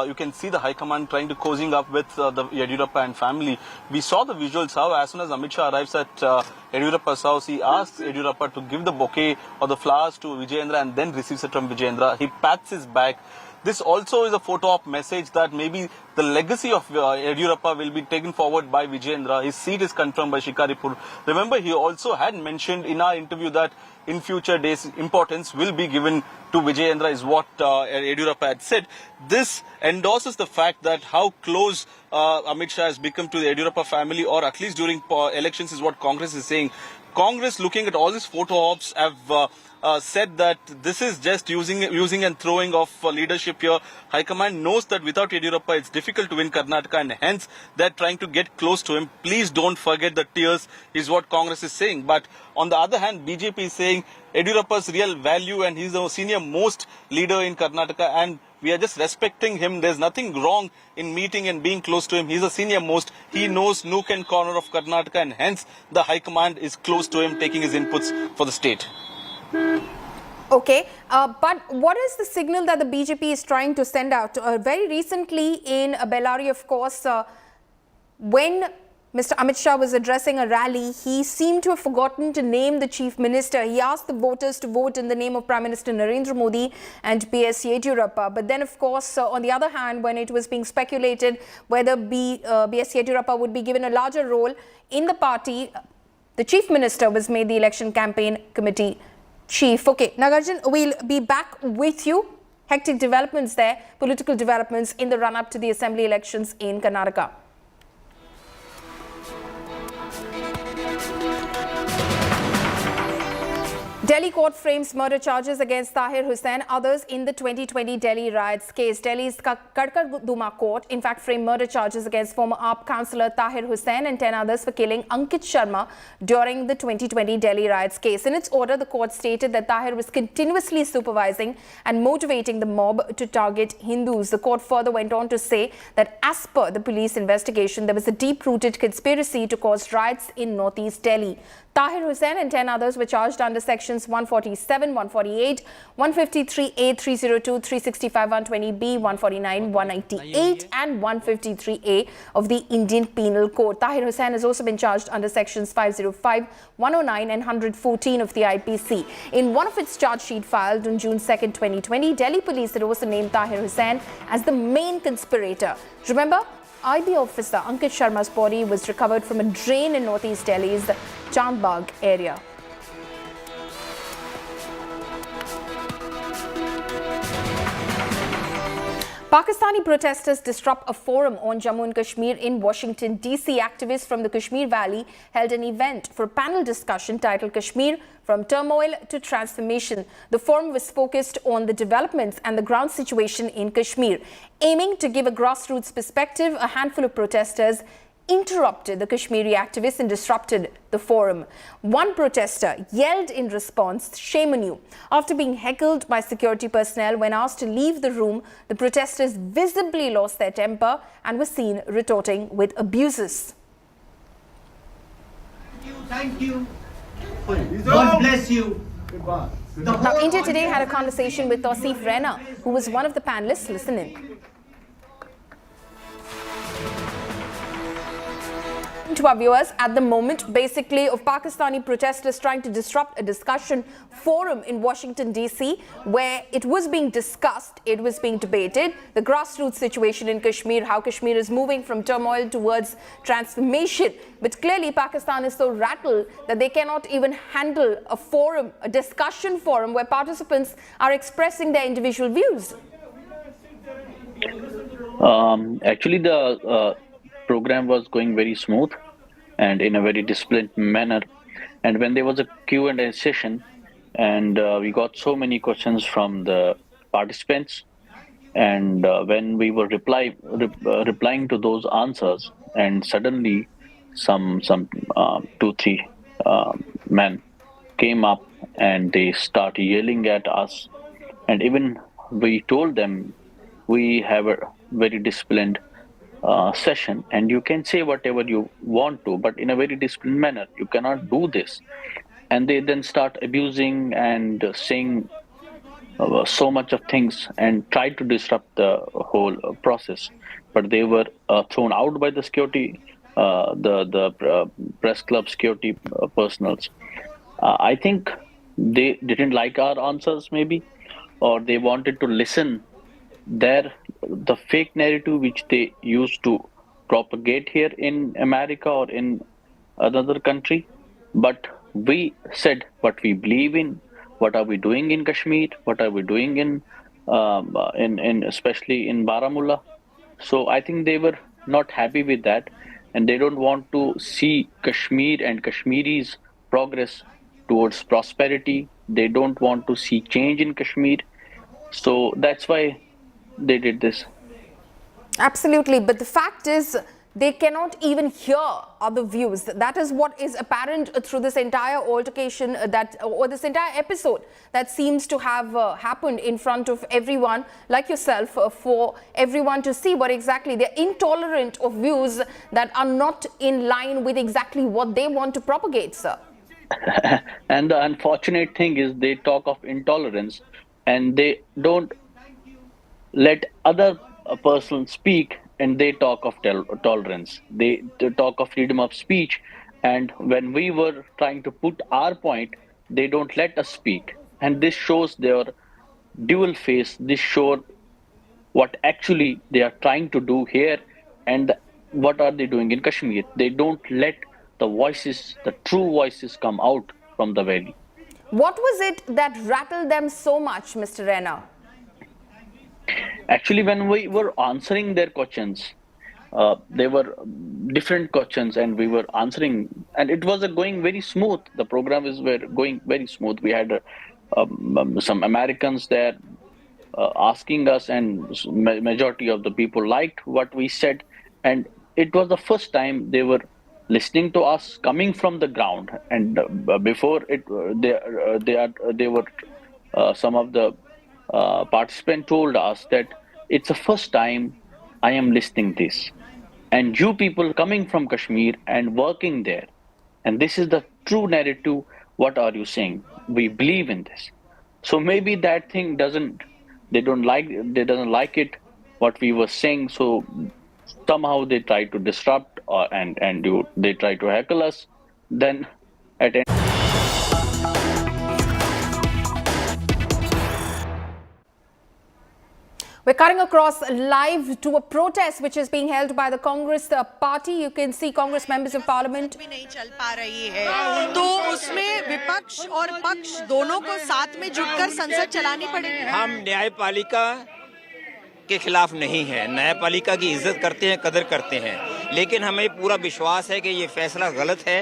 you can see the High Command trying to cozying up with the Yeddyurappa and family. We saw the visuals how as soon as Amit Shah arrives at Yeddyurappa's house, he asks Yeddyurappa to give the bouquet or the flowers to Vijendra and then receives it from Vijendra. He pats his back. This also is a photo op message that maybe the legacy of Yeddyurappa will be taken forward by Vijendra. His seat is confirmed by Shikaripur. Remember, he also had mentioned in our interview that in future days, importance will be given to Vijendra is what Yeddyurappa had said. This endorses the fact that how close Amit Shah has become to the Yeddyurappa family, or at least during elections, is what Congress is saying. Congress, looking at all these photo ops, have said that this is just using and throwing of leadership here. High Command knows that without Yeddyurappa it's difficult to win Karnataka, and hence they're trying to get close to him. Please don't forget the tears is what Congress is saying. But on the other hand, BJP is saying Yeddyurappa's real value and he's the senior most leader in Karnataka and we are just respecting him. There's nothing wrong in meeting and being close to him. He's a senior most. He knows nook and corner of Karnataka and hence the High Command is close to him, taking his inputs for the state. Okay, but what is the signal that the BJP is trying to send out? Very recently in Bellary, of course, when Mr. Amit Shah was addressing a rally, he seemed to have forgotten to name the chief minister. He asked the voters to vote in the name of Prime Minister Narendra Modi and BS Yeddyurappa. But then, of course, on the other hand, when it was being speculated whether BS Yeddyurappa would be given a larger role in the party, the chief minister was made the election campaign committee chief. Okay, Nagarjun, we'll be back with you. Hectic developments there, political developments in the run-up to the assembly elections in Karnataka. Delhi court frames murder charges against Tahir Hussain, others in the 2020 Delhi riots case. Delhi's Kadkarduma court, in fact, framed murder charges against former AAP councillor Tahir Hussain and 10 others for killing Ankit Sharma during the 2020 Delhi riots case. In its order, the court stated that Tahir was continuously supervising and motivating the mob to target Hindus. The court further went on to say that as per the police investigation, there was a deep-rooted conspiracy to cause riots in northeast Delhi. Tahir Hussain and 10 others were charged under sections 147, 148, 153A, 302, 365, 120B, 149, 198 and 153A of the Indian Penal Code. Tahir Hussain has also been charged under sections 505, 109 and 114 of the IPC. In one of its charge sheet filed on June 2nd, 2020, Delhi police had also named Tahir Hussain as the main conspirator. Remember, IB officer Ankit Sharma's body was recovered from a drain in northeast Delhi's Chandbagh area. Pakistani protesters disrupt a forum on Jammu and Kashmir in Washington, D.C. Activists from the Kashmir Valley held an event for a panel discussion titled Kashmir From Turmoil to Transformation. The forum was focused on the developments and the ground situation in Kashmir. Aiming to give a grassroots perspective, a handful of protesters interrupted the Kashmiri activists and disrupted the forum. One protester yelled in response, "Shame on you." After being heckled by security personnel when asked to leave the room, the protesters visibly lost their temper and were seen retorting with abuses. Thank you. God bless you. Now, India Today had a conversation with Tausif Raina, who was one of the panelists. Listen in. To our viewers, at the moment, basically, of Pakistani protesters trying to disrupt a discussion forum in Washington, D.C., where it was being discussed, it was being debated, the grassroots situation in Kashmir, how Kashmir is moving from turmoil towards transformation. But clearly, Pakistan is so rattled that they cannot even handle a forum, a discussion forum, where participants are expressing their individual views. Actually, the program was going very smooth and in a very disciplined manner. And when there was a Q&A session, and we got so many questions from the participants, and when we were replying to those answers, and suddenly some 2-3 men came up and they started yelling at us, and even we told them we have a very disciplined session and you can say whatever you want to, but in a very disciplined manner. You cannot do this. And they then start abusing and saying so much of things and try to disrupt the whole process. But they were thrown out by the security, the press club security personals. I think they didn't like our answers maybe, or they wanted to listen the fake narrative which they used to propagate here in America or in another country. But we said what we believe in, what are we doing in Kashmir, what are we doing in especially in Baramulla. So I think they were not happy with that, and they don't want to see Kashmir and Kashmiris progress towards prosperity. They don't want to see change in Kashmir. So that's why they did this. Absolutely, but the fact is they cannot even hear other views. That is what is apparent through this entire altercation or this entire episode that seems to have happened in front of everyone like yourself, for everyone to see what exactly they're intolerant of views that are not in line with exactly what they want to propagate, sir. And the unfortunate thing is they talk of intolerance and they don't let other person speak, and they talk of tolerance. They talk of freedom of speech, and when we were trying to put our point, they don't let us speak. And this shows their dual face. This shows what actually they are trying to do here and what are they doing in Kashmir. They don't let the voices, the true voices, come out from the valley. What was it that rattled them so much, Mr. Raina? Actually, when we were answering their questions, they were different questions and we were answering, and it was going very smooth. The program were going very smooth. We had some Americans there asking us, and majority of the people liked what we said. And it was the first time they were listening to us coming from the ground. And before it, they were some of the participant told us that it's the first time I am listening this, and you people coming from Kashmir and working there, and this is the true narrative. What are you saying? We believe in this. So maybe that thing they don't like it what we were saying. So somehow they try to disrupt they try to heckle us. Then at end. We're cutting across live to a protest which is being held by the Congress party. You can see Congress members of Parliament. नहीं चल पा रही है, तो उसमें विपक्ष और पक्ष दोनों को साथ में जुटकर संसद चलानी पड़ेगी। हम न्यायपालिका के खिलाफ नहीं है, न्यायपालिका की इज्जत करते हैं, कदर करते हैं, लेकिन हमें पूरा विश्वास है कि ये फैसला गलत है,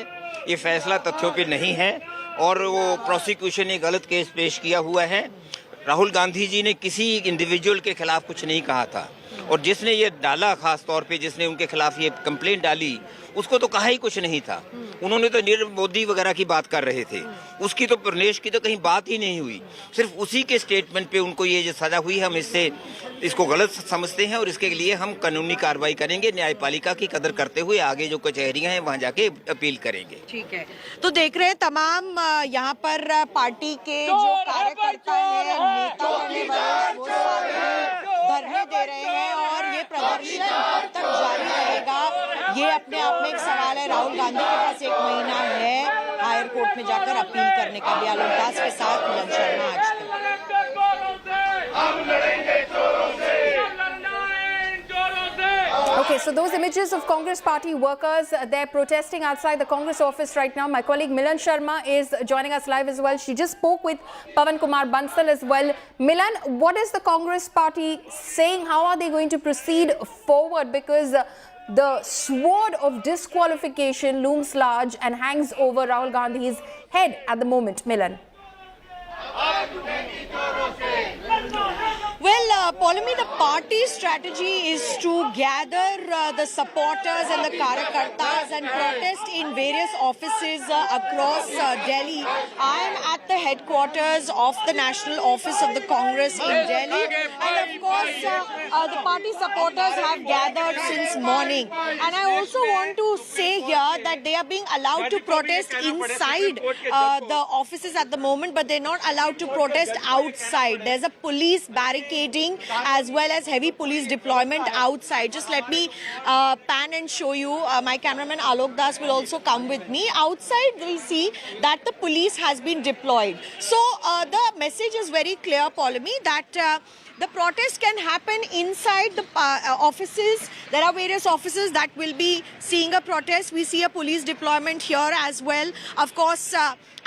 ये फैसला तथ्यों पे नहीं है और वो प्रोसिक्यूशन ने गलत केस पेश किया हुआ है। राहुल गांधी जी ने किसी इंडिविजुअल के खिलाफ कुछ नहीं कहा था और जिसने ये डाला, खास तौर पे जिसने उनके खिलाफ ये कंप्लेंट डाली, उसको तो कहा ही कुछ नहीं था। उन्होंने तो नरेंद्र मोदी वगैरह की बात कर रहे थे, उसकी तो प्रदेश की तो कहीं बात ही नहीं हुई। सिर्फ उसी के स्टेटमेंट पे उनको ये जो सजा हुई, हम इसको गलत समझते हैं और इसके लिए हम कानूनी कार्रवाई करेंगे। न्यायपालिका की कदर करते हुए आगे जो कचहरियां हैं वहां जाके अपील करेंगे। ठीक है, तो देख रहे हैं तमाम यहाँ पर पार्टी के जो कार्यकर्ता हैं, नेता धरने दे रहे हैं और ये प्रदर्शन कब तक जारी रहेगा, ये अपने आप में एक सवाल है। राहुल गांधी के पास 1 महीना है हायर कोर्ट में जाकर अपील करने का भी। आलोक दास के साथ मिलन शर्मा आज तक। Okay, so those images of Congress party workers, they're protesting outside the Congress office right now. My colleague Milan Sharma is joining us live as well. She just spoke with Pawan Kumar Bansal as well. Milan, what is the Congress party saying? How are they going to proceed forward? Because the sword of disqualification looms large and hangs over Rahul Gandhi's head at the moment. Milan. Well, Polami, the party's strategy is to gather the supporters and the Karyakartas and protest in various offices across Delhi. I am at the headquarters of the National Office of the Congress in Delhi. And of course, the party supporters have gathered since morning. And I also want to say here that they are being allowed to protest inside the offices at the moment, but they're not allowed to protest outside. There's a police barricading as well as heavy police deployment outside. Just let me pan and show you. My cameraman Alok Das will also come with me. Outside we see that the police has been deployed. So the message is very clear, Polami, that the protest can happen inside the offices. There are various offices that will be seeing a protest. We see a police deployment here as well, of course,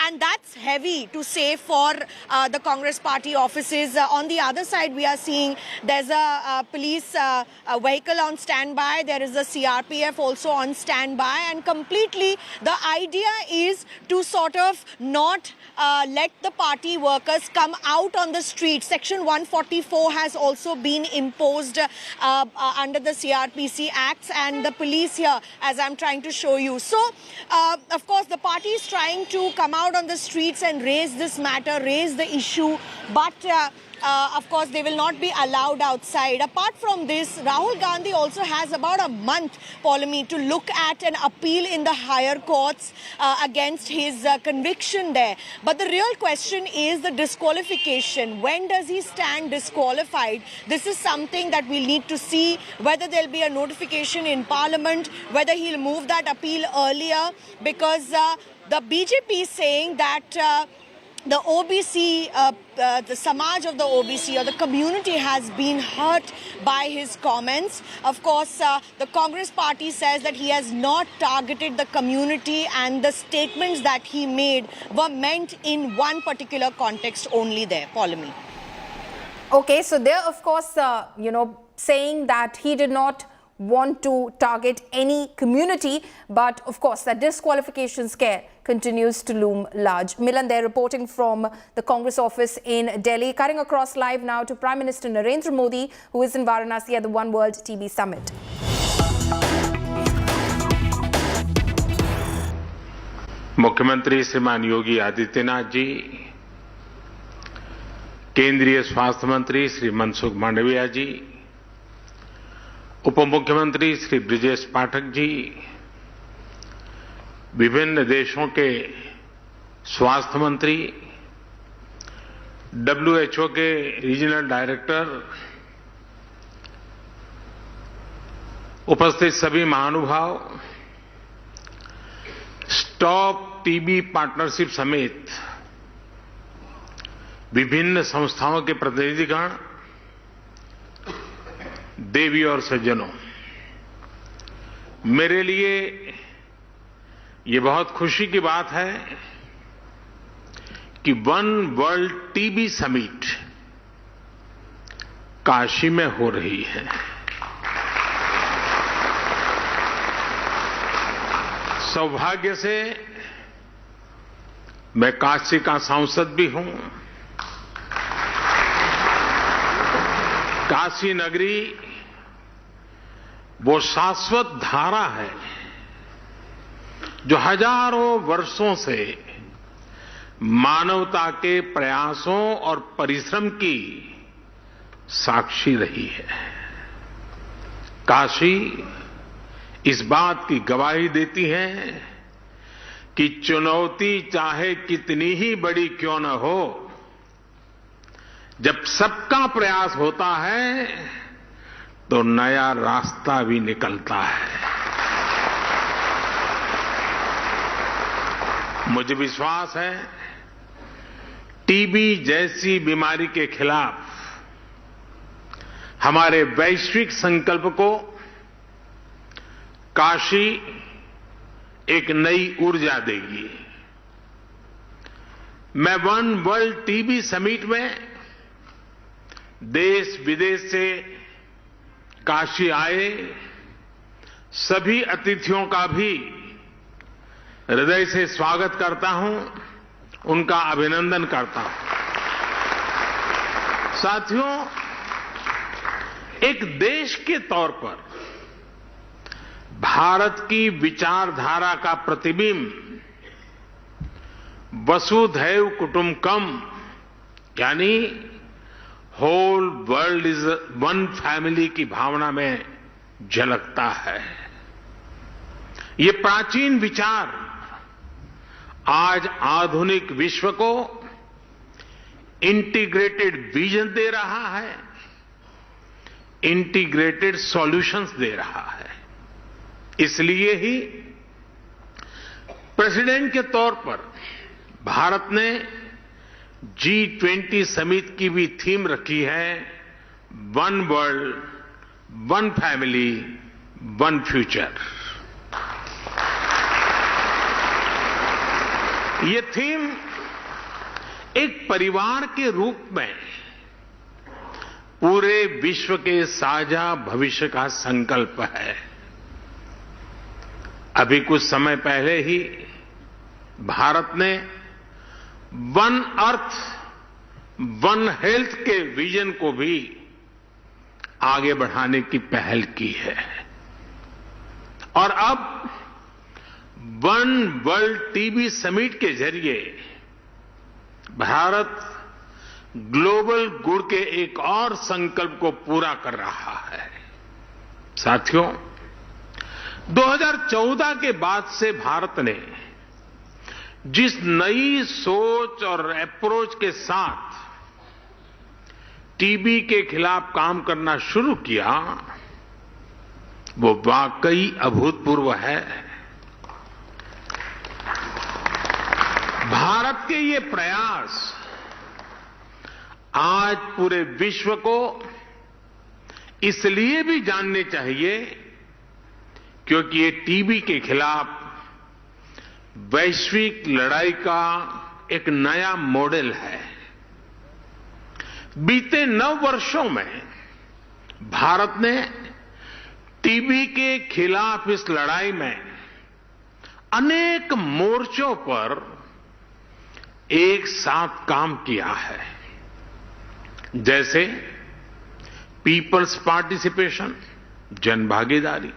and that's heavy to say for the Congress party offices. On the other side, we are seeing there's a police vehicle on standby. There is a CRPF also on standby, and completely the idea is to sort of not let the party workers come out on the street. Section 144 has also been imposed under the CRPC Acts, and the police here, as I'm trying to show you. So, of course, the party is trying to come out on the streets and raise this matter, raise the issue, but of course, they will not be allowed outside. Apart from this, Rahul Gandhi also has about a month, Polami, to look at an appeal in the higher courts against his conviction there. But the real question is the disqualification. When does he stand disqualified? This is something that we'll need to see, whether there'll be a notification in Parliament, whether he'll move that appeal earlier, because the BJP is saying that the OBC, the Samaj of the OBC or the community has been hurt by his comments. Of course, the Congress party says that he has not targeted the community and the statements that he made were meant in one particular context only there. Polami. Okay, so they're of course, saying that he did not want to target any community, but of course that disqualification scare continues to loom large. Milan there reporting from the Congress office in Delhi. Cutting across live now to Prime Minister Narendra Modi, who is in Varanasi at the One World TB Summit. मुख्यमंत्री श्रीमान योगी आदित्यनाथ जी, केंद्रीय स्वास्थ्य मंत्री श्री मनसुख मांडविया जी, उप मुख्यमंत्री श्री ब्रिजेश पाठक जी, विभिन्न देशों के स्वास्थ्य मंत्री, WHO के रीजनल डायरेक्टर, उपस्थित सभी महानुभाव, स्टॉप टीबी पार्टनरशिप समेत विभिन्न संस्थाओं के प्रतिनिधिगण, देवी और सज्जनों, मेरे लिए ये बहुत खुशी की बात है कि one world TB summit Kashi में हो रही है। सौभाग्य से मैं काशी का सांसद भी हूं। काशी नगरी वो शाश्वत धारा है जो हजारों वर्षों से मानवता के प्रयासों और परिश्रम की साक्षी रही है। काशी इस बात की गवाही देती है कि चुनौती चाहे कितनी ही बड़ी क्यों न हो, जब सबका प्रयास होता है तो नया रास्ता भी निकलता है। मुझे विश्वास है टीबी जैसी बीमारी के खिलाफ हमारे वैश्विक संकल्प को काशी एक नई ऊर्जा देगी। मैं वन वर्ल्ड टीबी समिट में देश विदेश से काशी आए सभी अतिथियों का भी हृदय से स्वागत करता हूं, उनका अभिनंदन करता हूं। साथियों, एक देश के तौर पर भारत की विचारधारा का प्रतिबिंब वसुधैव कुटुंबकम यानी whole world is one family की भावना में झलकता है। ये प्राचीन विचार आज आधुनिक विश्व को इंटीग्रेटेड विजन दे रहा है, इंटीग्रेटेड सॉल्यूशंस दे रहा है। इसलिए ही प्रेसिडेंट के तौर पर भारत ने G20 समिट की भी थीम रखी है, one world, one family, one future. ये थीम एक परिवार के रूप में पूरे विश्व के साझा भविष्य का संकल्प है। अभी कुछ समय पहले ही भारत ने वन अर्थ, वन हेल्थ के विजन को भी आगे बढ़ाने की पहल की है और अब वन वर्ल्ड टीबी समिट के जरिए भारत ग्लोबल गुड के एक और संकल्प को पूरा कर रहा है। साथियों, 2014 के बाद से भारत ने जिस नई सोच और अप्रोच के साथ टीबी के खिलाफ काम करना शुरू किया, वो वाकई अभूतपूर्व है। भारत के ये प्रयास आज पूरे विश्व को इसलिए भी जानने चाहिए क्योंकि ये टीबी के खिलाफ वैश्विक लड़ाई का एक नया मॉडल है। बीते 9 वर्षों में भारत ने टीबी के खिलाफ इस लड़ाई में अनेक मोर्चों पर एक साथ काम किया है, जैसे पीपल्स पार्टिसिपेशन, जन भागीदारी,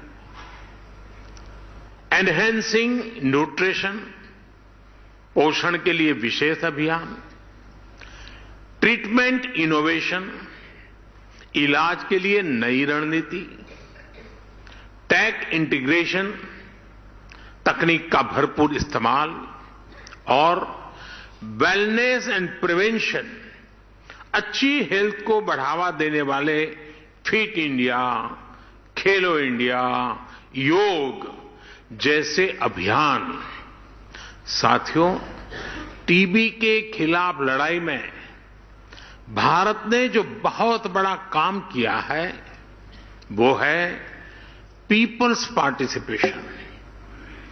एनहेंसिंग न्यूट्रिशन, पोषण के लिए विशेष अभियान, ट्रीटमेंट इनोवेशन, इलाज के लिए नई रणनीति, टेक इंटीग्रेशन, तकनीक का भरपूर इस्तेमाल और वेलनेस एंड प्रिवेंशन, अच्छी हेल्थ को बढ़ावा देने वाले फिट इंडिया, खेलो इंडिया, योग जैसे अभियान। साथियों, टीबी के खिलाफ लड़ाई में भारत ने जो बहुत बड़ा काम किया है वो है पीपल्स पार्टिसिपेशन,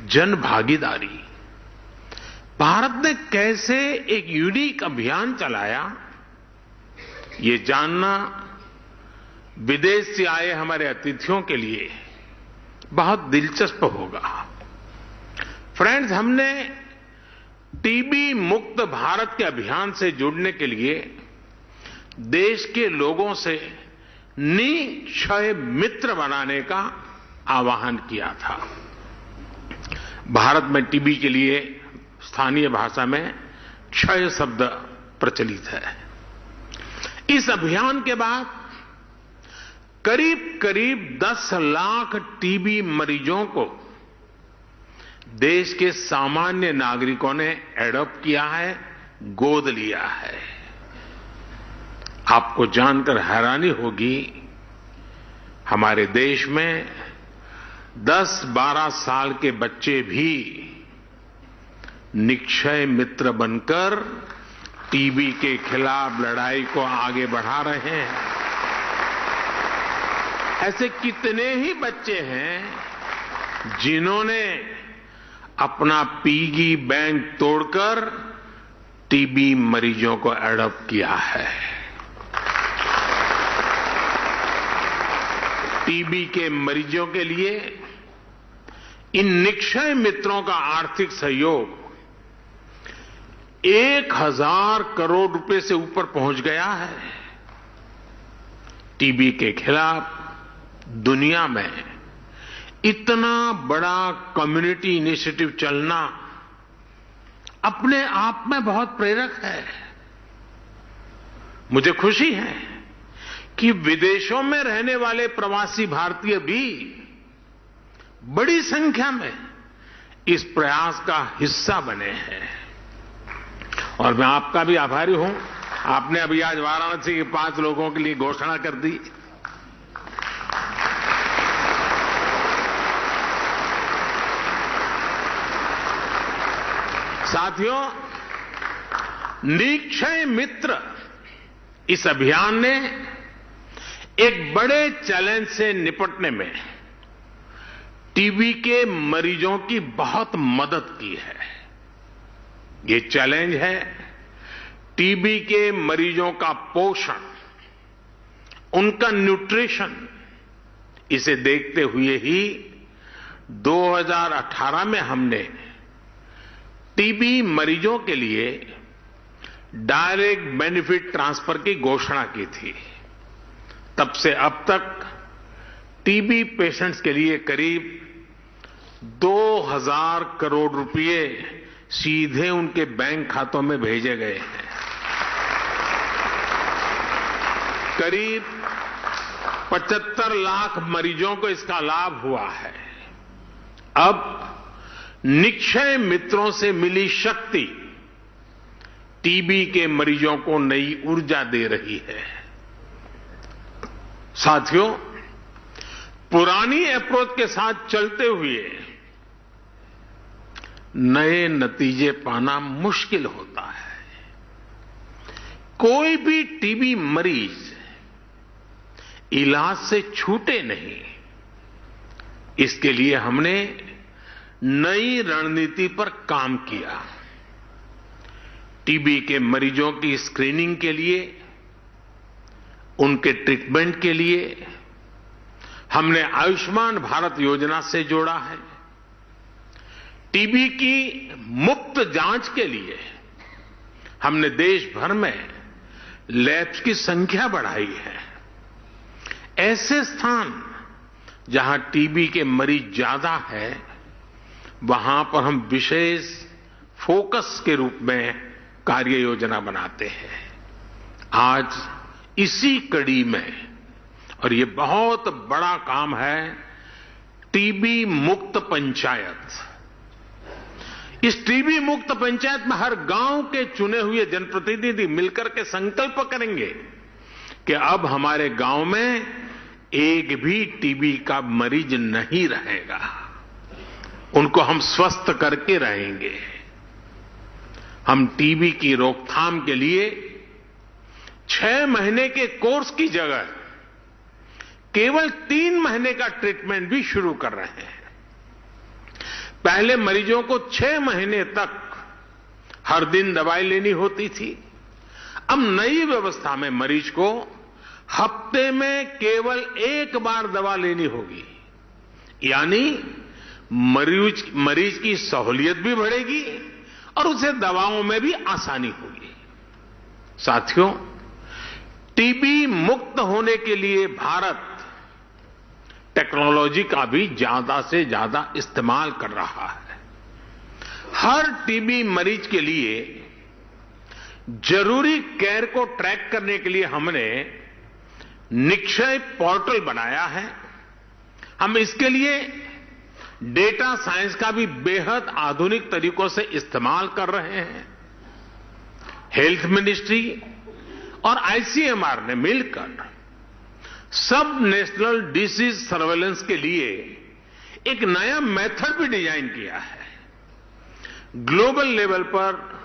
जन भागीदारी। भारत ने कैसे एक यूनिक अभियान चलाया, ये जानना विदेश से आए हमारे अतिथियों के लिए बहुत दिलचस्प होगा। फ्रेंड्स, हमने टीबी मुक्त भारत के अभियान से जुड़ने के लिए देश के लोगों से निक्षय मित्र बनाने का आह्वान किया था। भारत में टीबी के लिए स्थानीय भाषा में क्षय शब्द प्रचलित है। इस अभियान के बाद करीब 10 लाख टीबी मरीजों को देश के सामान्य नागरिकों ने एडॉप्ट किया है, गोद लिया है। आपको जानकर हैरानी होगी, हमारे देश में 10-12 साल के बच्चे भी निक्षय मित्र बनकर टीबी के खिलाफ लड़ाई को आगे बढ़ा रहे हैं। ऐसे कितने ही बच्चे हैं जिन्होंने अपना पिगी बैंक तोड़कर टीबी मरीजों को एडॉप्ट किया है। टीबी के मरीजों के लिए इन निक्षय मित्रों का आर्थिक सहयोग 1000 करोड़ रुपए से ऊपर पहुंच गया है। टीबी के खिलाफ दुनिया में इतना बड़ा कम्युनिटी इनिशिएटिव चलना अपने आप में बहुत प्रेरक है। मुझे खुशी है कि विदेशों में रहने वाले प्रवासी भारतीय भी बड़ी संख्या में इस प्रयास का हिस्सा बने हैं और मैं आपका भी आभारी हूं। आपने अभी आज वाराणसी के 5 लोगों के लिए घोषणा कर दी। साथियों, निक्षय मित्र इस अभियान ने एक बड़े चैलेंज से निपटने में टीबी के मरीजों की बहुत मदद की है। ये चैलेंज है टीबी के मरीजों का पोषण, उनका न्यूट्रिशन। इसे देखते हुए ही 2018 में हमने टीबी मरीजों के लिए डायरेक्ट बेनिफिट ट्रांसफर की घोषणा की थी। तब से अब तक टीबी पेशेंट्स के लिए करीब 2000 करोड़ रुपए सीधे उनके बैंक खातों में भेजे गए हैं। करीब 75 लाख मरीजों को इसका लाभ हुआ है। अब निक्षय मित्रों से मिली शक्ति टीबी के मरीजों को नई ऊर्जा दे रही है। साथियों, पुरानी अप्रोच के साथ चलते हुए नए नतीजे पाना मुश्किल होता है। कोई भी टीबी मरीज इलाज से छूटे नहीं, इसके लिए हमने नई रणनीति पर काम किया। टीबी के मरीजों की स्क्रीनिंग के लिए, उनके ट्रीटमेंट के लिए हमने आयुष्मान भारत योजना से जोड़ा है। टीबी की मुफ्त जांच के लिए हमने देश भर में लैब्स की संख्या बढ़ाई है। ऐसे स्थान जहां टीबी के मरीज ज्यादा है, वहां पर हम विशेष फोकस के रूप में कार्य योजना बनाते हैं। आज इसी कड़ी में, और ये बहुत बड़ा काम है, टीबी मुक्त पंचायत। इस टीबी मुक्त पंचायत में हर गांव के चुने हुए जनप्रतिनिधि मिलकर के संकल्प करेंगे कि अब हमारे गांव में एक भी टीबी का मरीज नहीं रहेगा, उनको हम स्वस्थ करके रहेंगे। हम टीबी की रोकथाम के लिए 6 महीने के कोर्स की जगह केवल 3 महीने का ट्रीटमेंट भी शुरू कर रहे हैं। पहले मरीजों को 6 महीने तक हर दिन दवाई लेनी होती थी। अब नई व्यवस्था में मरीज को हफ्ते में केवल 1 बार दवा लेनी होगी, यानी मरीज की सहूलियत भी बढ़ेगी और उसे दवाओं में भी आसानी होगी। साथियों, टीबी मुक्त होने के लिए भारत टेक्नोलॉजी का भी ज्यादा से ज्यादा इस्तेमाल कर रहा है। हर टीबी मरीज के लिए जरूरी केयर को ट्रैक करने के लिए हमने निक्षय पोर्टल बनाया है। हम इसके लिए डेटा साइंस का भी बेहद आधुनिक तरीकों से इस्तेमाल कर रहे हैं। हेल्थ मिनिस्ट्री और आईसीएमआर ने मिलकर सब नेशनल डिसीज सर्वेलेंस के लिए एक नया मेथड भी डिजाइन किया है। ग्लोबल लेवल पर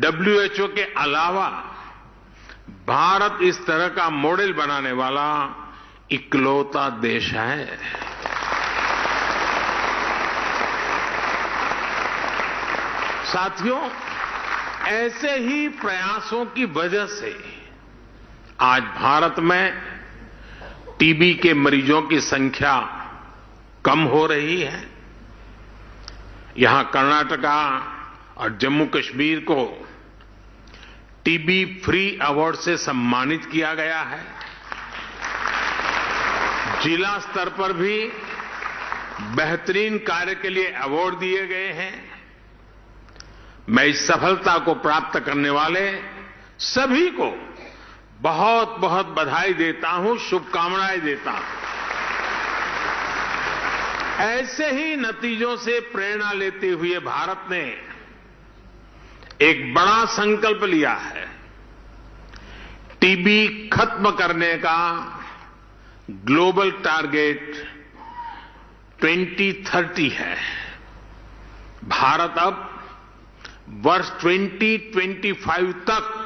WHO के अलावा भारत इस तरह का मॉडल बनाने वाला इकलौता देश है। साथियों, ऐसे ही प्रयासों की वजह से आज भारत में टीबी के मरीजों की संख्या कम हो रही है। यहां कर्नाटका और जम्मू कश्मीर को टीबी फ्री अवार्ड से सम्मानित किया गया है। जिला स्तर पर भी बेहतरीन कार्य के लिए अवार्ड दिए गए हैं। मैं इस सफलता को प्राप्त करने वाले सभी को बहुत बहुत बधाई देता हूं, शुभकामनाएं देता हूं। ऐसे ही नतीजों से प्रेरणा लेते हुए भारत ने एक बड़ा संकल्प लिया है। टीबी खत्म करने का ग्लोबल टारगेट 2030 है। भारत अब वर्ष 2025 तक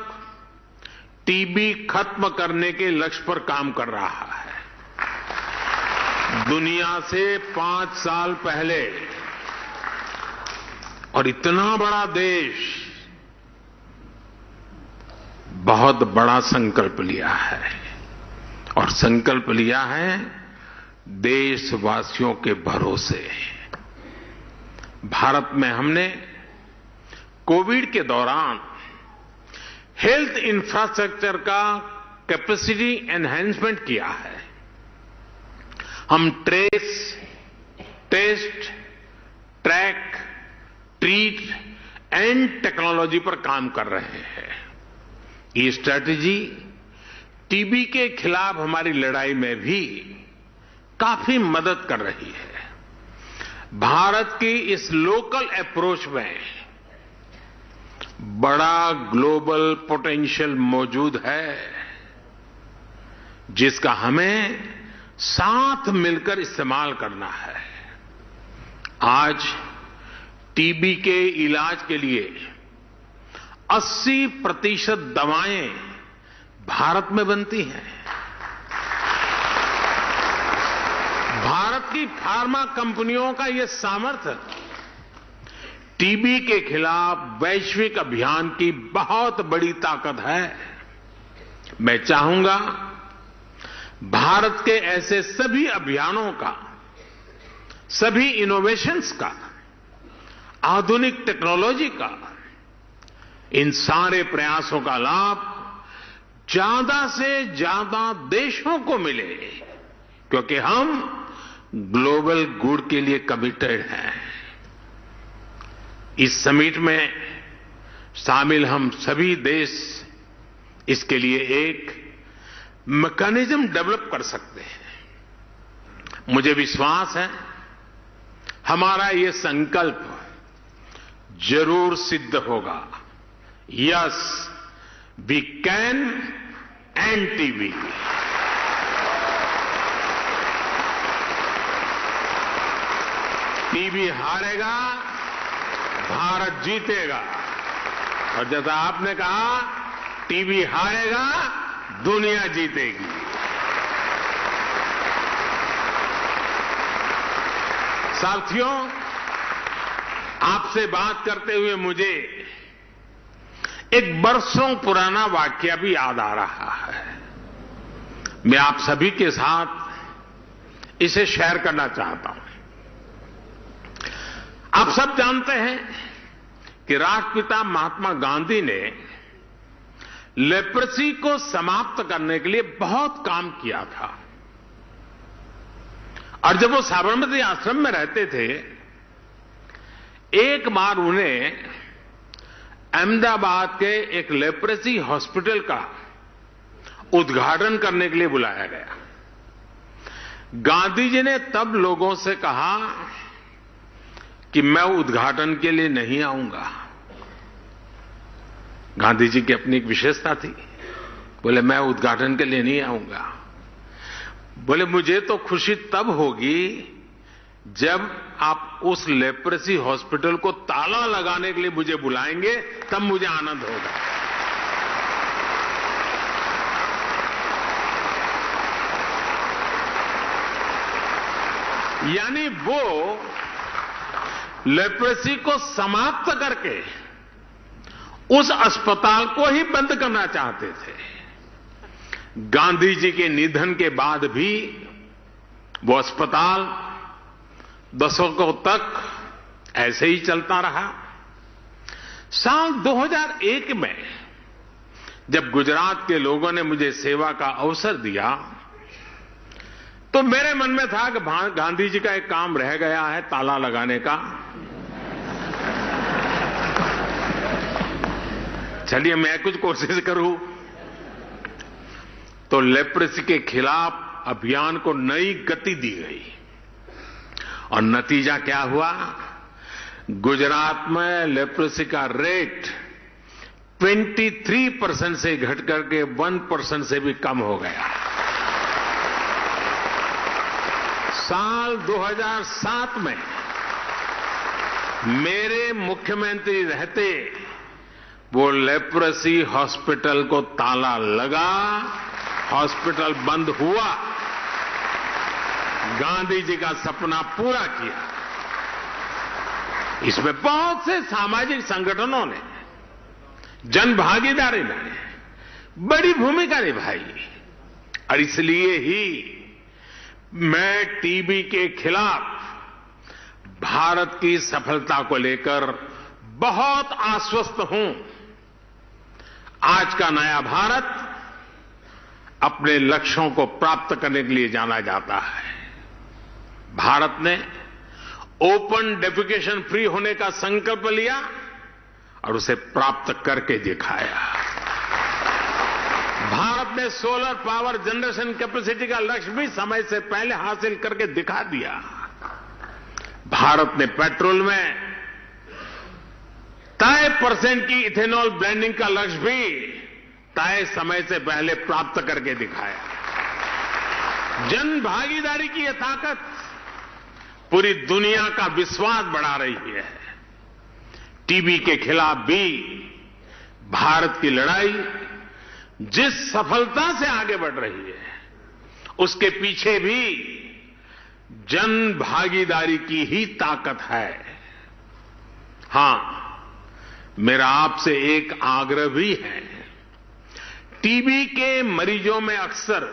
टीबी खत्म करने के लक्ष्य पर काम कर रहा है। दुनिया से 5 साल पहले, और इतना बड़ा देश बहुत बड़ा संकल्प लिया है, और संकल्प लिया है देशवासियों के भरोसे। भारत में हमने कोविड के दौरान हेल्थ इंफ्रास्ट्रक्चर का कैपेसिटी एनहांसमेंट किया है। हम trace, test, track, treat and technology पर काम कर रहे हैं। ये स्ट्रैटेजी टीबी के खिलाफ हमारी लड़ाई में भी काफी मदद कर रही है। भारत की इस लोकल अप्रोच में बड़ा ग्लोबल पोटेंशियल मौजूद है, जिसका हमें साथ मिलकर इस्तेमाल करना है। आज टीबी के इलाज के लिए 80% दवाएं भारत में बनती हैं। भारत की फार्मा कंपनियों का यह सामर्थ्य टीबी के खिलाफ वैश्विक अभियान की बहुत बड़ी ताकत है। मैं चाहूंगा भारत के ऐसे सभी अभियानों का, सभी इनोवेशंस का, आधुनिक टेक्नोलॉजी का, इन सारे प्रयासों का लाभ ज्यादा से ज्यादा देशों को मिले, क्योंकि हम ग्लोबल गुड के लिए कमिटेड हैं। इस समिट में शामिल हम सभी देश इसके लिए एक मैकेनिज्म डेवलप कर सकते हैं। मुझे विश्वास है हमारा ये संकल्प जरूर सिद्ध होगा। Yes, we can end TB. TB हारेगा, भारत जीतेगा। और जैसा आपने कहा, टीबी हारेगा, दुनिया जीतेगी। साथियों, आपसे बात करते हुए मुझे एक बरसों पुराना वाकया भी याद आ रहा है। मैं आप सभी के साथ इसे शेयर करना चाहता हूं। आप सब जानते हैं कि राष्ट्रपिता महात्मा गांधी ने लेप्रेसी को समाप्त करने के लिए बहुत काम किया था। और जब वो साबरमती आश्रम में रहते थे, एक बार उन्हें अहमदाबाद के एक लेप्रेसी हॉस्पिटल का उद्घाटन करने के लिए बुलाया गया। गांधी जी ने तब लोगों से कहा कि मैं उद्घाटन के लिए नहीं आऊंगा। गांधी जी की अपनी एक विशेषता थी, बोले मैं उद्घाटन के लिए नहीं आऊंगा। बोले मुझे तो खुशी तब होगी जब आप उस लेप्रेसी हॉस्पिटल को ताला लगाने के लिए मुझे बुलाएंगे, तब मुझे आनंद होगा। यानी वो लेप्रेसी को समाप्त करके उस अस्पताल को ही बंद करना चाहते थे। गांधी जी के निधन के बाद भी वो अस्पताल दशकों तक ऐसे ही चलता रहा। साल 2001 में जब गुजरात के लोगों ने मुझे सेवा का अवसर दिया, तो मेरे मन में था कि गांधी जी का एक काम रह गया है, ताला लगाने का। चलिए मैं कुछ कोशिश करूं। तो लेप्रेसी के खिलाफ अभियान को नई गति दी गई और नतीजा क्या हुआ? गुजरात में लेप्रेसी का रेट 23% से घट करके 1% से भी कम हो गया। साल 2007 में मेरे मुख्यमंत्री रहते वो लेप्रेसी हॉस्पिटल को ताला लगा, हॉस्पिटल बंद हुआ। गांधी जी का सपना पूरा किया। इसमें बहुत से सामाजिक संगठनों ने, जन भागीदारी ने बड़ी भूमिका निभाई और इसलिए ही मैं टीबी के खिलाफ भारत की सफलता को लेकर बहुत आश्वस्त हूं। आज का नया भारत अपने लक्ष्यों को प्राप्त करने के लिए जाना जाता है। भारत ने ओपन डेफिकेशन फ्री होने का संकल्प लिया और उसे प्राप्त करके दिखाया। भारत ने सोलर पावर जनरेशन कैपेसिटी का लक्ष्य भी समय से पहले हासिल करके दिखा दिया। भारत ने पेट्रोल में तय % की इथेनॉल ब्लेंडिंग का लक्ष्य भी तय समय से पहले प्राप्त करके दिखाया। जन भागीदारी की यह ताकत पूरी दुनिया का विश्वास बढ़ा रही है। टीबी के खिलाफ भी भारत की लड़ाई जिस सफलता से आगे बढ़ रही है, उसके पीछे भी जन भागीदारी की ही ताकत है। हां, मेरा आपसे एक आग्रह भी है। टीबी के मरीजों में अक्सर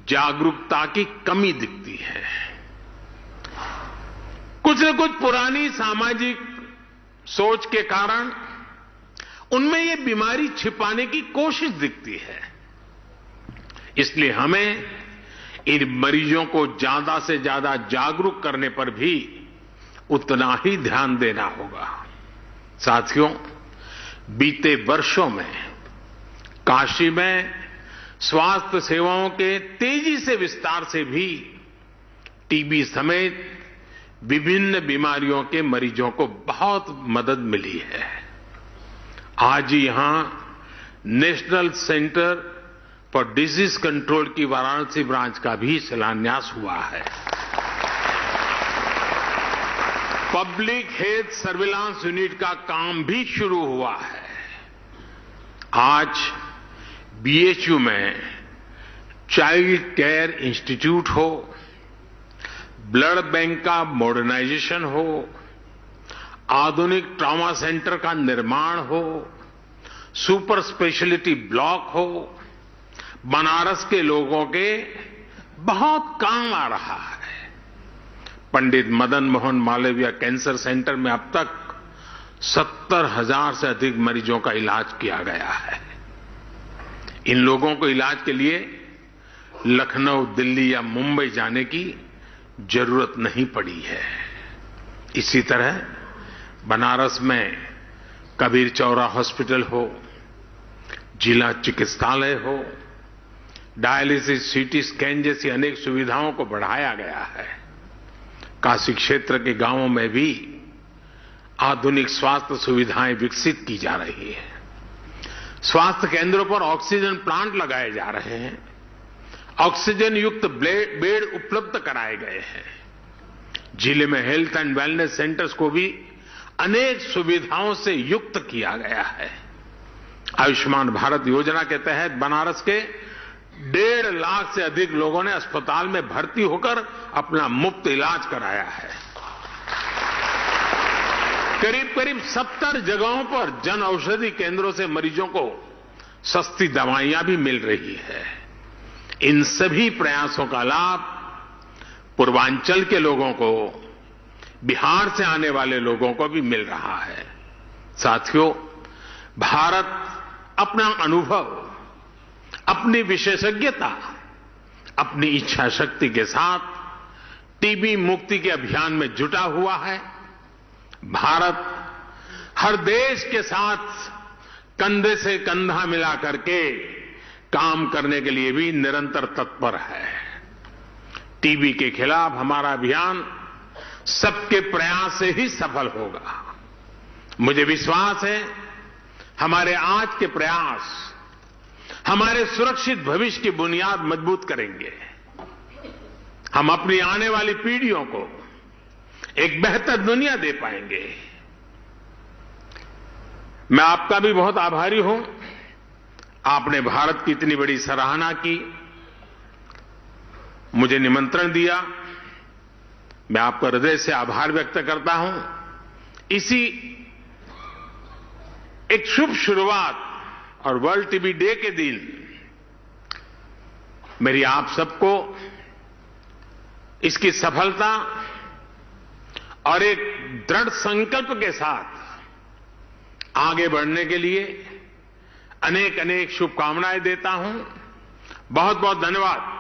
जागरूकता की कमी दिखती है। कुछ न कुछ पुरानी सामाजिक सोच के कारण उनमें ये बीमारी छिपाने की कोशिश दिखती है। इसलिए हमें इन मरीजों को ज्यादा से ज्यादा जागरूक करने पर भी उतना ही ध्यान देना होगा। साथियों, बीते वर्षों में काशी में स्वास्थ्य सेवाओं के तेजी से विस्तार से भी टीबी समेत विभिन्न बीमारियों के मरीजों को बहुत मदद मिली है। आज यहां national centre for disease control की वाराणसी ब्रांच का भी शिलान्यास हुआ है। पब्लिक हेल्थ सर्विलांस यूनिट का काम भी शुरू हुआ है। आज बीएचयू में चाइल्ड केयर इंस्टीट्यूट हो, ब्लड बैंक का मॉडर्नाइजेशन हो, आधुनिक ट्रॉमा सेंटर का निर्माण हो, सुपर स्पेशलिटी ब्लॉक हो, बनारस के लोगों के बहुत काम आ रहा है। पंडित मदन मोहन मालवीय कैंसर सेंटर में अब तक 70,000 से अधिक मरीजों का इलाज किया गया है। इन लोगों को इलाज के लिए लखनऊ, दिल्ली या मुंबई जाने की जरूरत नहीं पड़ी है। इसी तरह बनारस में कबीर चौरा हॉस्पिटल हो, जिला चिकित्सालय हो, डायलिसिस, सीटी स्कैन जैसी अनेक सुविधाओं को बढ़ाया गया है। काशी क्षेत्र के गांवों में भी आधुनिक स्वास्थ्य सुविधाएं विकसित की जा रही है। स्वास्थ्य केंद्रों पर ऑक्सीजन प्लांट लगाए जा रहे हैं। ऑक्सीजन युक्त बेड उपलब्ध कराए गए हैं। जिले में हेल्थ एंड वेलनेस सेंटर्स को भी अनेक सुविधाओं से युक्त किया गया है। आयुष्मान भारत योजना के तहत बनारस के 1.5 लाख से अधिक लोगों ने अस्पताल में भर्ती होकर अपना मुफ्त इलाज कराया है। करीब 70 जगहों पर जन औषधि केंद्रों से मरीजों को सस्ती दवाइयां भी मिल रही है। इन सभी प्रयासों का लाभ पूर्वांचल के लोगों को, बिहार से आने वाले लोगों को भी मिल रहा है। साथियों, भारत अपना अनुभव, अपनी विशेषज्ञता, अपनी इच्छा शक्ति के साथ टीबी मुक्ति के अभियान में जुटा हुआ है। भारत हर देश के साथ कंधे से कंधा मिला करके काम करने के लिए भी निरंतर तत्पर है। टीबी के खिलाफ हमारा अभियान सबके प्रयास से ही सफल होगा। मुझे विश्वास है हमारे आज के प्रयास हमारे सुरक्षित भविष्य की बुनियाद मजबूत करेंगे। हम अपनी आने वाली पीढ़ियों को एक बेहतर दुनिया दे पाएंगे। मैं आपका भी बहुत आभारी हूं। आपने भारत की इतनी बड़ी सराहना की, मुझे निमंत्रण दिया। मैं आपका हृदय से आभार व्यक्त करता हूं। इसी एक शुभ शुरुआत और वर्ल्ड टीबी डे के दिन मेरी आप सबको इसकी सफलता और एक दृढ़ संकल्प के साथ आगे बढ़ने के लिए अनेक शुभकामनाएं देता हूं। बहुत बहुत धन्यवाद।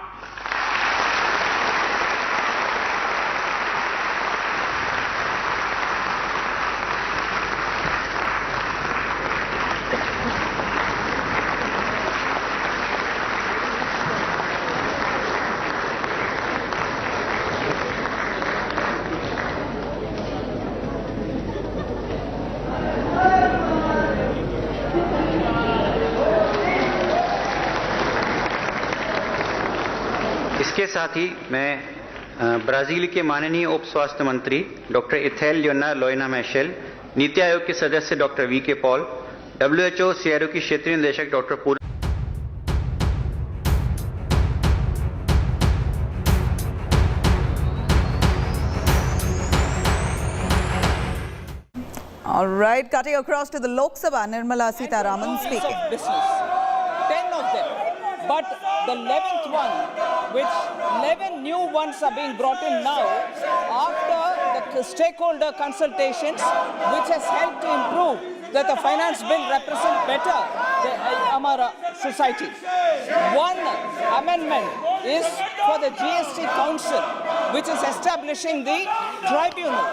इसके साथ ही मैं ब्राजील के माननीय उप स्वास्थ्य मंत्री डॉक्टर इथेल लियोना लोइना मैशेल, नीति आयोग के सदस्य डॉक्टर वी के पॉल, WHO सीआरओ की क्षेत्रीय निदेशक डॉक्टर पूर्व। All right, cutting across to the Lok Sabha, Nirmala Sitharaman speaking. Business, 10 of them, but the 11th one, which 11 new ones are being brought in now after the stakeholder consultations, which has helped to improve that the finance bill represent better our society. One amendment is for the GST Council, which is establishing the tribunal.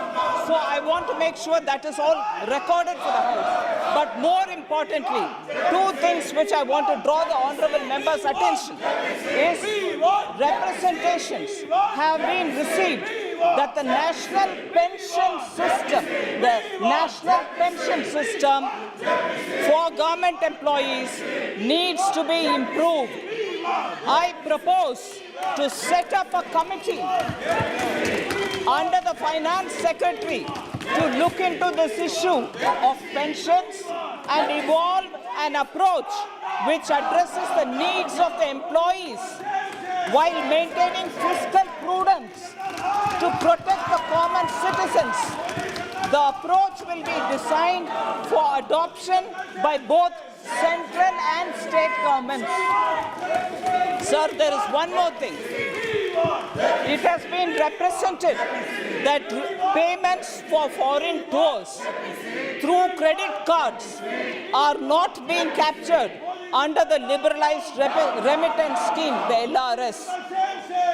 So I want to make sure that is all recorded for the House. But more importantly, two things which I want to draw the honourable members' attention is representations have been received that the national pension system for government employees needs to be improved. I propose to set up a committee under the Finance Secretary to look into this issue of pensions and evolve an approach which addresses the needs of the employees while maintaining fiscal prudence to protect the common citizens. The approach will be designed for adoption by both central and state governments. Sir, there is one more thing. It has been represented that payments for foreign tours through credit cards are not being captured under the liberalized remittance scheme, the LRS,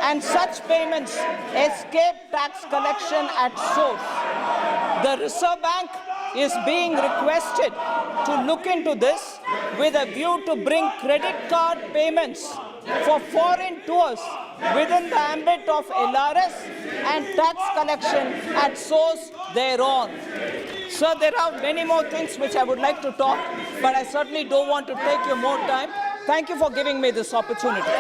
and such payments escape tax collection at source. The Reserve Bank is being requested to look into this with a view to bring credit card payments for foreign tours within the ambit of LRS and tax collection at source thereon. So there are many more things which I would like to talk, but I certainly don't want to take your more time. Thank you for giving me this opportunity.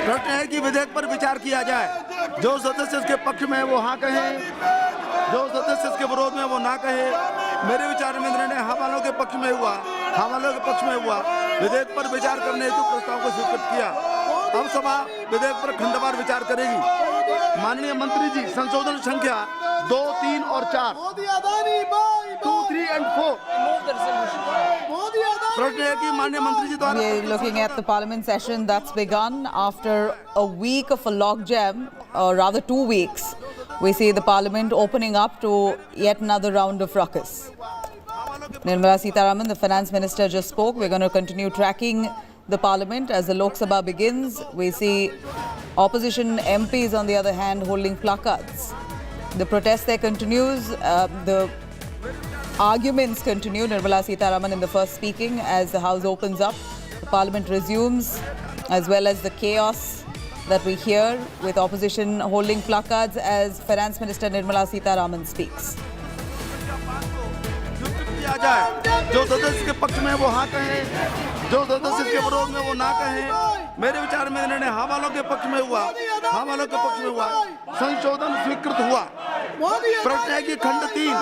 प्रश्न है कि विधेयक पर विचार किया जाए। जो सदस्य इसके पक्ष में है वो हाँ कहें, जो सदस्य इसके विरोध में वो ना कहे। मेरे विचार में निर्णय हाँ वालों के पक्ष में हुआ, हाँ वालों के पक्ष में हुआ। विधेयक पर विचार करने हेतु प्रस्ताव को स्वीकृत किया। अब सभा विधेयक पर खंडवार विचार करेगी। माननीय मंत्री जी, संशोधन संख्या 2, 3 और 4, 2, 3 and 4। We're looking at the parliament session that's begun after a week of a logjam, or rather 2 weeks. We see the parliament opening up to yet another round of ruckus. Nirmala Sitharaman, the finance minister, just spoke. We're going to continue tracking the parliament as the Lok Sabha begins. We see opposition MPs, on the other hand, holding placards. The protest there continues. The arguments continue. Nirmala Sitharaman in the first speaking as the House opens up. The Parliament resumes, as well as the chaos that we hear with opposition holding placards as Finance Minister Nirmala Sitharaman speaks. जो सदस्य के पक्ष में वो हाँ कहें, जो सदस्य के विरोध में वो ना कहें। मेरे विचार में निर्णय हाँ वालों के पक्ष में हुआ, हाँ वालों के पक्ष में हुआ। संशोधन स्वीकृत हुआ। प्रश्न है कि खंड 3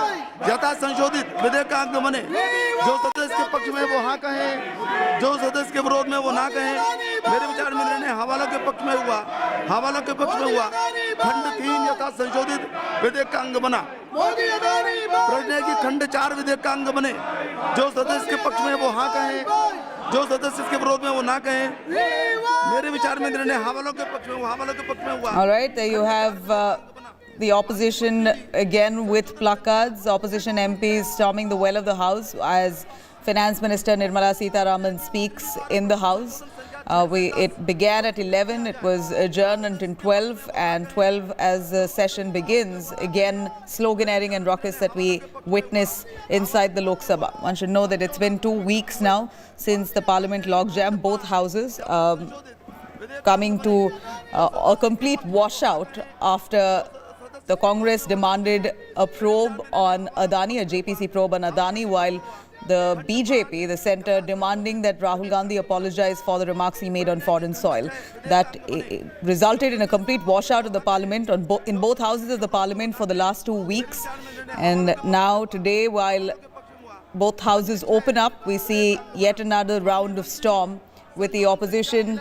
यथा संशोधित विधेयक का अंग बने। जो सदस्य के पक्ष में वो हाँ कहें, जो सदस्य के विरोध में वो ना कहें। मेरे विचार में निर्णय हाँ वालों के पक्ष में हुआ, हाँ वालों के पक्ष में हुआ। खंड 3 यथा संशोधित विधेयक का अंग बना। प्रश्न है कि खंड 4 विधेयक का अंग बने। जो सदस्य के पक्ष में वो हाँ कहें, जो सदस्य इसके विरोध में वो ना कहें। मेरे विचार में निर्णय हाँ वालों के पक्ष में हुआ, हाँ वालों के पक्ष में हुआ। All right, there you have the opposition again with placards. Opposition MPs storming the well of the House as Finance Minister Nirmala Sitharaman speaks in the House. It began at 11, it was adjourned until 12, and 12 as the session begins, again sloganeering and ruckus that we witness inside the Lok Sabha. One should know that it's been 2 weeks now since the Parliament logjam, both houses coming to a complete washout after the Congress demanded a probe on Adani, a JPC probe on Adani, while the BJP, the centre, demanding that Rahul Gandhi apologize for the remarks he made on foreign soil. That resulted in a complete washout of the parliament in both houses of the parliament for the last 2 weeks. And now today, while both houses open up, we see yet another round of storm with the opposition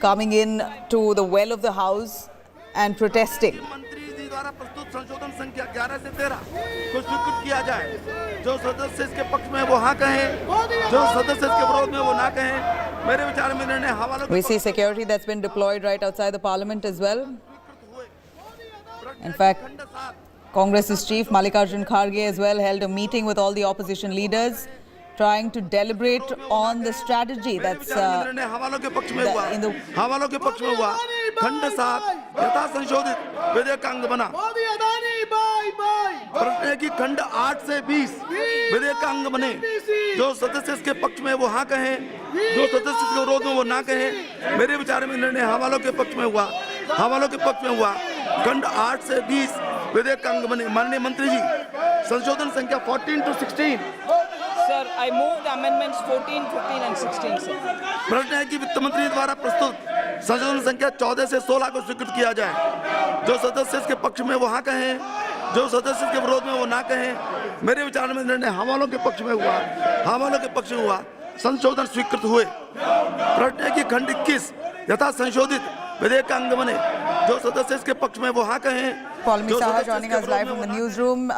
coming in to the well of the House and protesting. द्वारा प्रस्तुत संशोधन संख्या 11 से 13 को स्वीकृत किया जाए। जो सदस्य इसके पक्ष में वो हाँ कहें, जो सदस्य इसके विरोध में वो ना कहें। मेरे विचार में निर्णय हवालों। We see security that's been deployed right outside the parliament as well. In fact, Congress's chief Mallikarjun Kharge as well held a meeting with all the opposition leaders, trying to deliberate on the strategy that's in the हवालों के पक्ष में हुआ। खंड 7 यथा संशोधित विधेयक का अंग बना। प्रश्न है कि खंड 8 से 20 विधेयक का अंग बने। जो सदस्य इसके पक्ष में वो हाँ कहें, जो सदस्य इसके विरोध में वो ना कहें। मेरे विचार में निर्णय हवालों के पक्ष में हुआ, हवालों के पक्ष में हुआ। खंड 8 से 20 विधेयक का अंग बने। माननीय मंत्री जी, संशोधन संख्या 14 to 16। Sir, I move the amendments 14, 15 and 16, sir. प्रश्न है कि वित्त मंत्री द्वारा प्रस्तुत संशोधन संख्या 14 से 16 को स्वीकृत किया जाए। जो सदस्य इसके पक्ष में वो हाँ कहें, जो सदस्य इसके विरोध में वो ना कहें। मेरे विचार में निर्णय हवालों के पक्ष में हुआ, हवालों के पक्ष में हुआ। संशोधन स्वीकृत हुए। प्रश्न है कि खंड 21 यथा संशोधित विधेयक का अंग बने। जो सदस्य इसके पक्ष में वो हाँ कहें। Paulami Saha joining us live from the newsroom.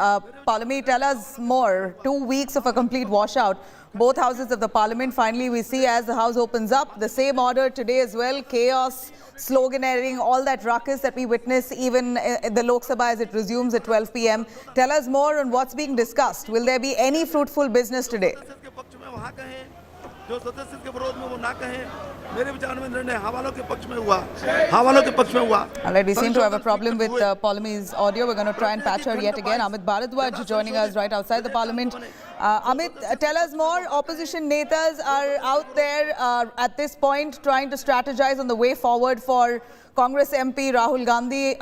Paulami, tell us more. 2 weeks of a complete washout. Both houses of the parliament, finally we see as the house opens up, the same order today as well. Chaos, sloganeering, all that ruckus that we witness even in the Lok Sabha as it resumes at 12 p.m. Tell us more on what's being discussed. Will there be any fruitful business today? जो सदस्य इसके विरोध में वो ना कहें, मेरे विचार में निर्णय हवालों के पक्ष में हुआ, हवालों के पक्ष में हुआ। Alright, we seem to have a problem with Paulomi's audio. We're going to try and patch her yet again. Amit Bharadwaj joining us right outside the parliament. Amit, tell us more. Opposition netas are out there at this point trying to strategize on the way forward for Congress MP Rahul Gandhi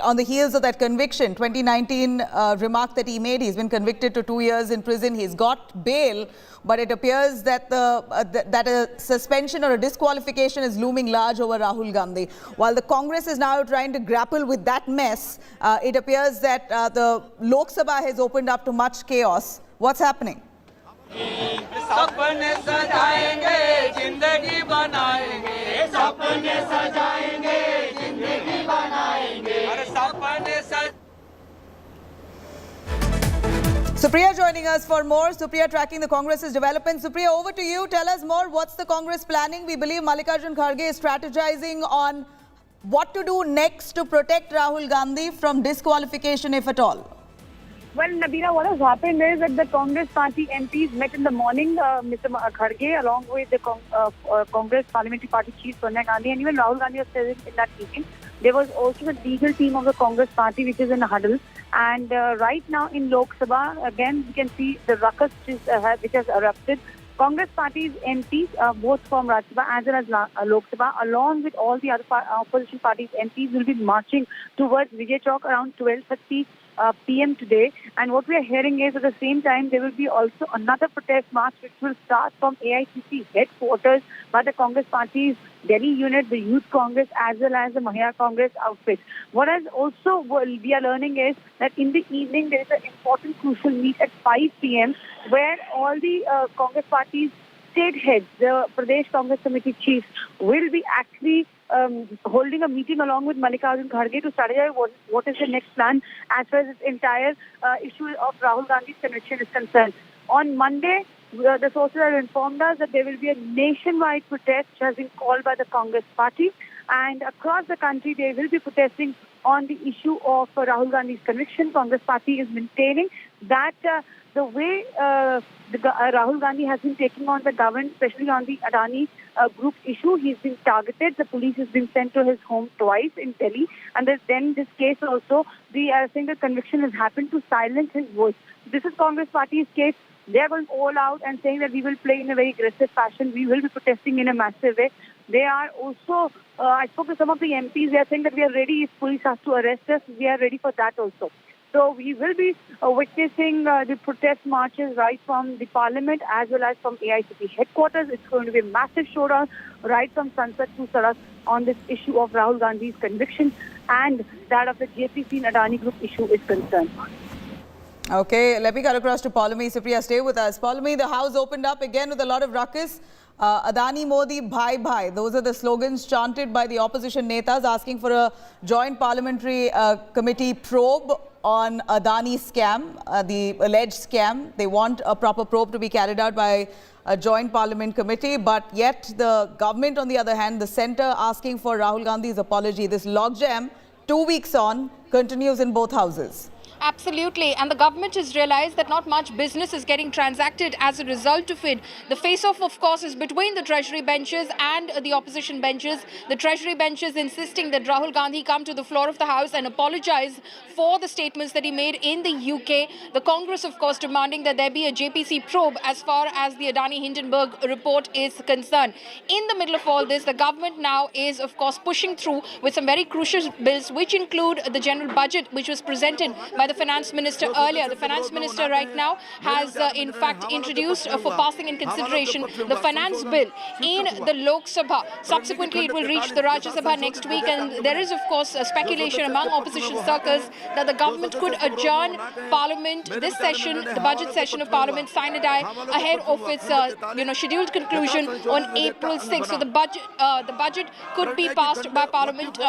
on the heels of that conviction, 2019 remark that he made. He's been convicted to 2 years in prison. He's got bail, but it appears that that a suspension or a disqualification is looming large over Rahul Gandhi. While the Congress is now trying to grapple with that mess, it appears that the Lok Sabha has opened up to much chaos. What's happening? सपने सजाएंगे जिंदगी बनाएंगे सपने सजाएंगे जिंदगी बनाएंगे अरे सपने Supriya joining us for more. Supriya tracking the Congress's developments. Supriya, over to you. Tell us more. What's the Congress planning? We believe Mallikarjun Kharge is strategizing on what to do next to protect Rahul Gandhi from disqualification, if at all. Well, Nabila, what has happened is that the Congress party MPs met in the morning, Mr. Kharge, along with the Congress parliamentary party chief Sonia Gandhi, and even Rahul Gandhi was present in that meeting. There was also the legal team of the Congress party, which is in a huddle. And right now in Lok Sabha, again, we can see the ruckus which has erupted. Congress party's MPs, both from Rajya Sabha as well as Lok Sabha, along with all the other opposition parties' MPs, will be marching towards Vijay Chowk around 12:30 p.m. today. And what we are hearing is at the same time there will be also another protest march which will start from AICC headquarters by the Congress party's Delhi unit, the Youth Congress as well as the Mahila Congress outfit. What else also we are learning is that in the evening there is an important crucial meet at 5 p.m. where all the Congress party's state heads, the Pradesh Congress Committee chiefs, will be actually holding a meeting along with Mallikarjun Kharge to strategize what is the next plan as far as this entire issue of Rahul Gandhi's conviction is concerned. On Monday, the sources have informed us that there will be a nationwide protest which has been called by the Congress party, and across the country they will be protesting on the issue of Rahul Gandhi's conviction. Congress party is maintaining that the way Rahul Gandhi has been taking on the government, especially on the Adani group issue, he's been targeted. The police has been sent to his home twice in Delhi. And then this case also, they are saying the conviction has happened to silence his voice. This is Congress party's case. They are going all out and saying that we will play in a very aggressive fashion. We will be protesting in a massive way. They are also, I spoke to some of the MPs, they are saying that we are ready if police has to arrest us. We are ready for that also. So we will be witnessing the protest marches right from the parliament as well as from AICC headquarters. It's going to be a massive showdown right from Sansad to Sadak on this issue of Rahul Gandhi's conviction and that of the JPC and Adani group issue is concerned. Okay, let me cut across to Paulomi. Supriya, stay with us. Paulomi, the House opened up again with a lot of ruckus. Adani Modi, bhai bhai. Those are the slogans chanted by the opposition netas asking for a joint parliamentary committee probe on Adani scam, the alleged scam. They want a proper probe to be carried out by a joint parliament committee, but yet the government, on the other hand, the centre asking for Rahul Gandhi's apology. This logjam, 2 weeks on, continues in both houses. Absolutely, and the government has realized that not much business is getting transacted as a result of it. The face-off, of course, is between the Treasury benches and the opposition benches. The Treasury benches insisting that Rahul Gandhi come to the floor of the House and apologise for the statements that he made in the UK. The Congress, of course, demanding that there be a JPC probe as far as the Adani Hindenburg report is concerned. In the middle of all this, the government now is, of course, pushing through with some very crucial bills, which include the general budget, which was presented by the Finance Minister earlier. The Finance Minister right now has in fact introduced for passing in consideration the finance bill in the Lok Sabha. Subsequently, it will reach the Rajya Sabha next week, and there is of course a speculation among opposition circles that the government could adjourn Parliament this session, the budget session of Parliament, sine die, ahead of its scheduled conclusion on April 6th. So the budget could be passed by Parliament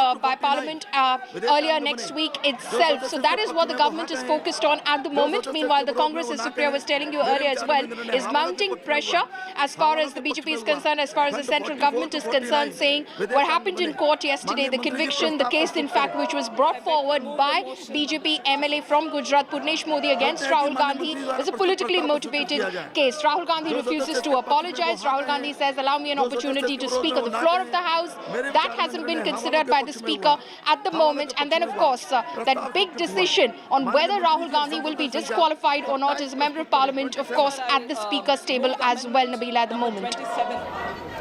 earlier next week itself. So that is what the government government is focused on at the moment. Meanwhile, the Congress, as Supriya was telling you earlier as well, is mounting pressure as far as the BJP is concerned, as far as the central government is concerned, saying what happened in court yesterday, the conviction, the case in fact which was brought forward by BJP MLA from Gujarat, Purnesh Modi, against Rahul Gandhi, was a politically motivated case. Rahul Gandhi refuses to apologize. Rahul Gandhi says, allow me an opportunity to speak on the floor of the House. That hasn't been considered by the Speaker at the moment. And then, of course, that big decision on whether Rahul Gandhi will be disqualified or not as a Member of Parliament, of course, at the Speaker's table as well, Nabila, at the moment.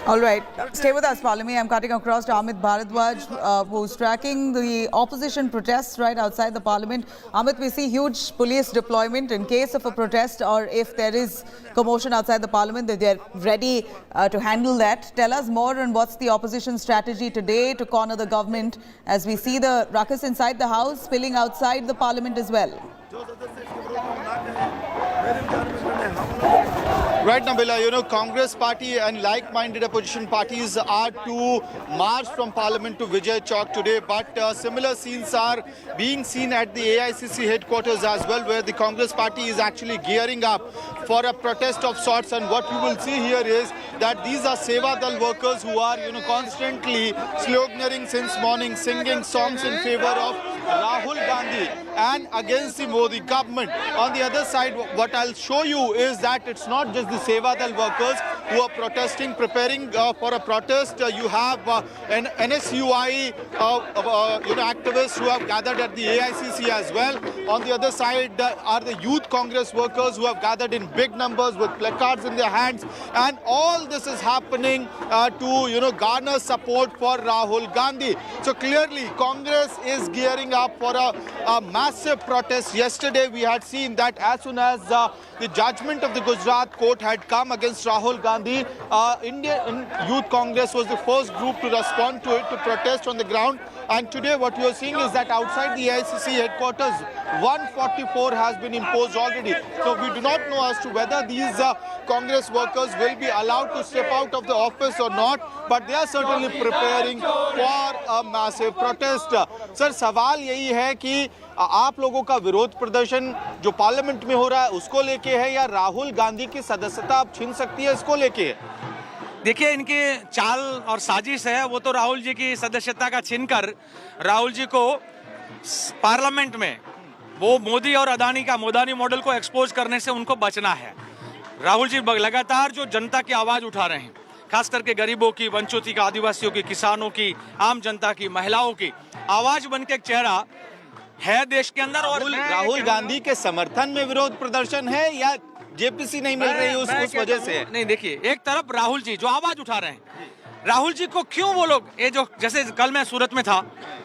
All right. Stay with us, Palami. I'm cutting across to Amit Bharadwaj, who's tracking the opposition protests right outside the Parliament. Amit, we see huge police deployment in case of a protest or if there is commotion outside the Parliament, that they're ready to handle that. Tell us more on what's the opposition strategy today to corner the government as we see the ruckus inside the House spilling outside the Parliament as well. Right, Nabila, you know, Congress party and like-minded opposition parties are to march from Parliament to Vijay Chowk today, but similar scenes are being seen at the AICC headquarters as well, where the Congress party is actually gearing up for a protest of sorts. And what you will see here is that these are Seva Dal workers who are, you know, constantly sloganeering since morning, singing songs in favor of Rahul Gandhi and against the Modi government. On the other side, what I'll show you is that it's not just the Seva Dal workers who are protesting, preparing for a protest. You have an NSUI activists who have gathered at the AICC as well. On the other side are the Youth Congress workers who have gathered in big numbers with placards in their hands. And all this is happening to, you know, garner support for Rahul Gandhi. So clearly, Congress is gearing up for a massive protest. Yesterday, we had seen that as soon as the judgment of the Gujarat court had come against Rahul Gandhi, Indian Youth Congress was the first group to respond to it, to protest on the ground. And today what you are seeing is that outside the AICC headquarters, 144 has been imposed already. So we do not know as to whether these Congress workers will be allowed to step out of the office or not, but they are certainly preparing for a massive protest. Sir, सवाल यही है कि आप लोगों का विरोध प्रदर्शन जो पार्लियामेंट में हो रहा है उसको लेके है या राहुल गांधी की सदस्यता आप छीन सकती है इसको लेके? देखिए, इनकी चाल और साजिश है वो तो राहुल जी की सदस्यता का छीनकर राहुल जी को पार्लियामेंट में वो मोदी और अदानी का मोदानी मॉडल को एक्सपोज करने से उनको बचना है। राहुल जी लगातार जो जनता की आवाज उठा रहे हैं, खास करके गरीबों की, वंचितों की, आदिवासियों की, किसानों की, आम जनता की, महिलाओं की आवाज बन के एक चेहरा है देश के अंदर। और राहुल गांधी के समर्थन में विरोध प्रदर्शन है या जेपीसी नहीं मिल रही उस वजह से? नहीं, देखिए, एक तरफ राहुल जी जो आवाज उठा रहे हैं, राहुल जी को क्यों वो लोग, ये जो जैसे कल मैं सूरत में था,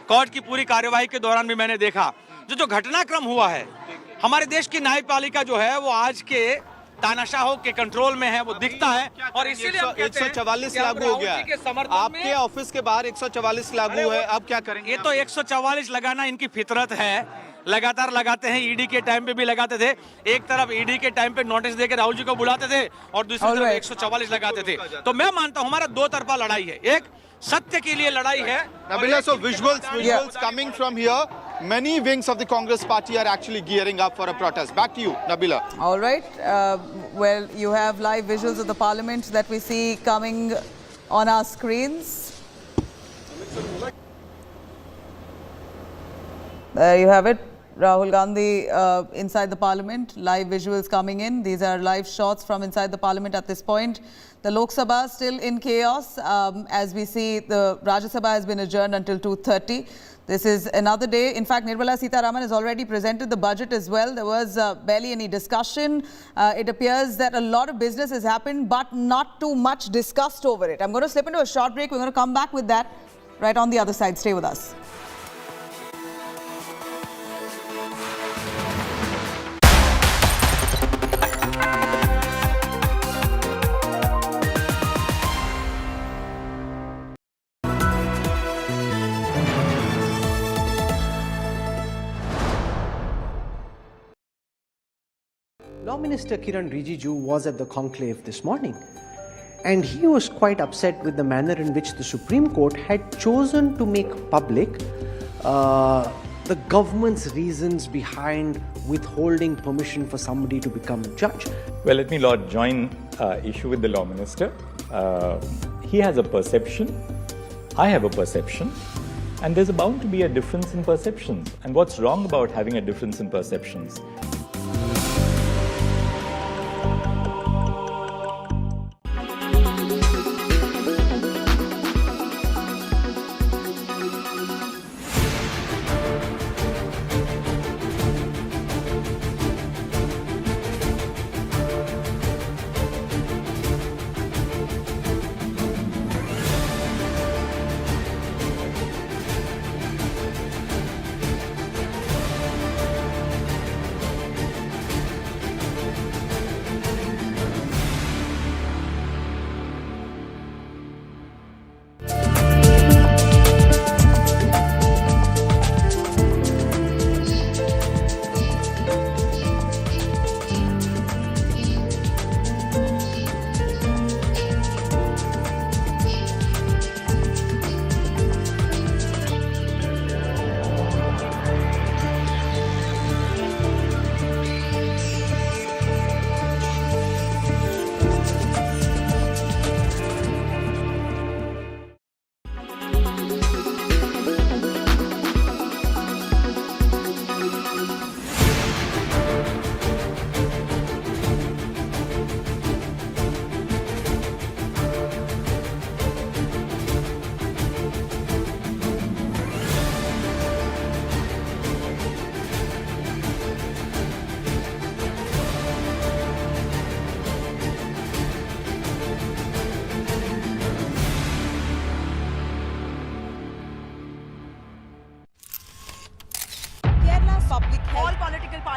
कोर्ट की पूरी कार्यवाही के दौरान भी मैंने देखा जो घटनाक्रम हुआ है, हमारे देश की न्यायपालिका जो है वो आज के तानाशाहों के कंट्रोल में है, वो दिखता है। और इसीलिए 144 लागू हो गया है। आपके ऑफिस के बाहर 144 लागू है, अब क्या करेंगे? ये तो 144 लगाना इनकी फितरत है, लगातार लगाते हैं। ईडी के टाइम पे भी लगाते थे, एक तरफ ईडी के टाइम पे नोटिस देकर राहुल जी को बुलाते थे और दूसरी तरफ 144 लगाते थे। तो मैं मानता हूँ हमारा दो तरफा लड़ाई है, एक सत्य के लिए लड़ाई है। Nabila, so visuals coming from here. Many wings of the Congress party are actually gearing up for a protest. Back to you, Nabila. All right. Well, you have live visuals of the Parliament that we see coming on our screens. There you have it. Rahul Gandhi inside the Parliament. Live visuals coming in. These are live shots from inside the Parliament at this point. The Lok Sabha still in chaos. As we see, the Rajya Sabha has been adjourned until 2:30. This is another day. In fact, Nirmala Sitharaman has already presented the budget as well. There was barely any discussion. It appears that a lot of business has happened, but not too much discussed over it. I'm going to slip into a short break. We're going to come back with that right on the other side. Stay with us. Law Minister Kiran Rijiju was at the conclave this morning, and he was quite upset with the manner in which the Supreme Court had chosen to make public the government's reasons behind withholding permission for somebody to become a judge? Well, let me join issue with the Law Minister. He has a perception, I have a perception, and there's bound to be a difference in perceptions. And what's wrong about having a difference in perceptions?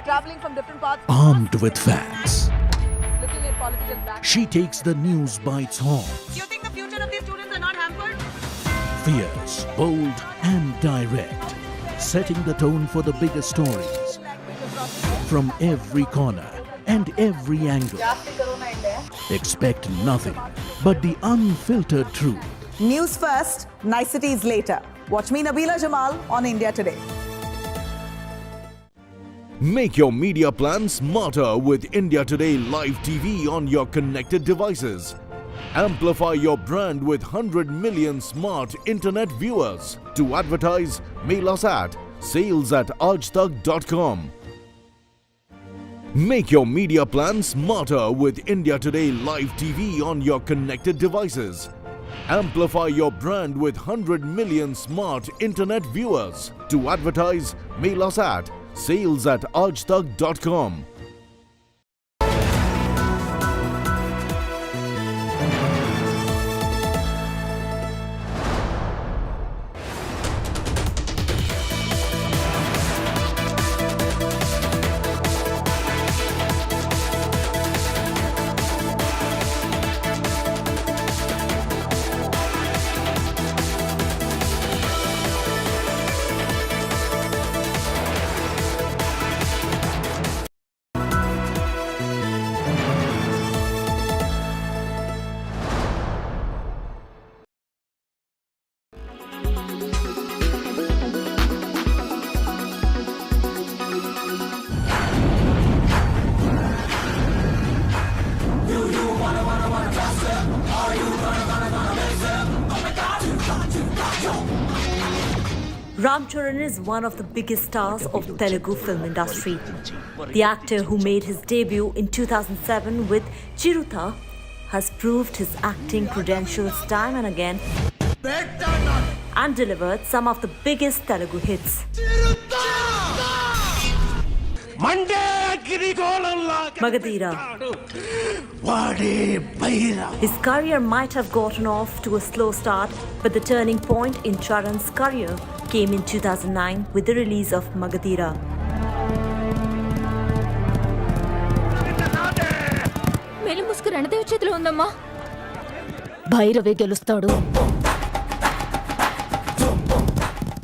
Traveling from different parts. Armed with facts, Looking at political black. she takes the news by its horns. Do you think the future of these students are not hampered? Fierce, bold, and direct, setting the tone for the biggest stories from every corner and every angle. Expect nothing but the unfiltered truth. News first, niceties later. Watch me, Nabila Jamal, on India Today. Make your media plan smarter with India Today Live TV on your connected devices. Amplify your brand with 100 million smart internet viewers. To advertise, mail us at sales@aajtak.com. Make your media plan smarter with India Today Live TV on your connected devices. Amplify your brand with 100 million smart internet viewers. To advertise, mail us at sales@aajtak.com. Ram Charan is one of the biggest stars of the Telugu film industry. The actor who made his debut in 2007 with Chiruta has proved his acting credentials time and again and delivered some of the biggest Telugu hits. Magadira. His career might have gotten off to a slow start, but the turning point in Charan's career came in 2009 with the release of Magadira.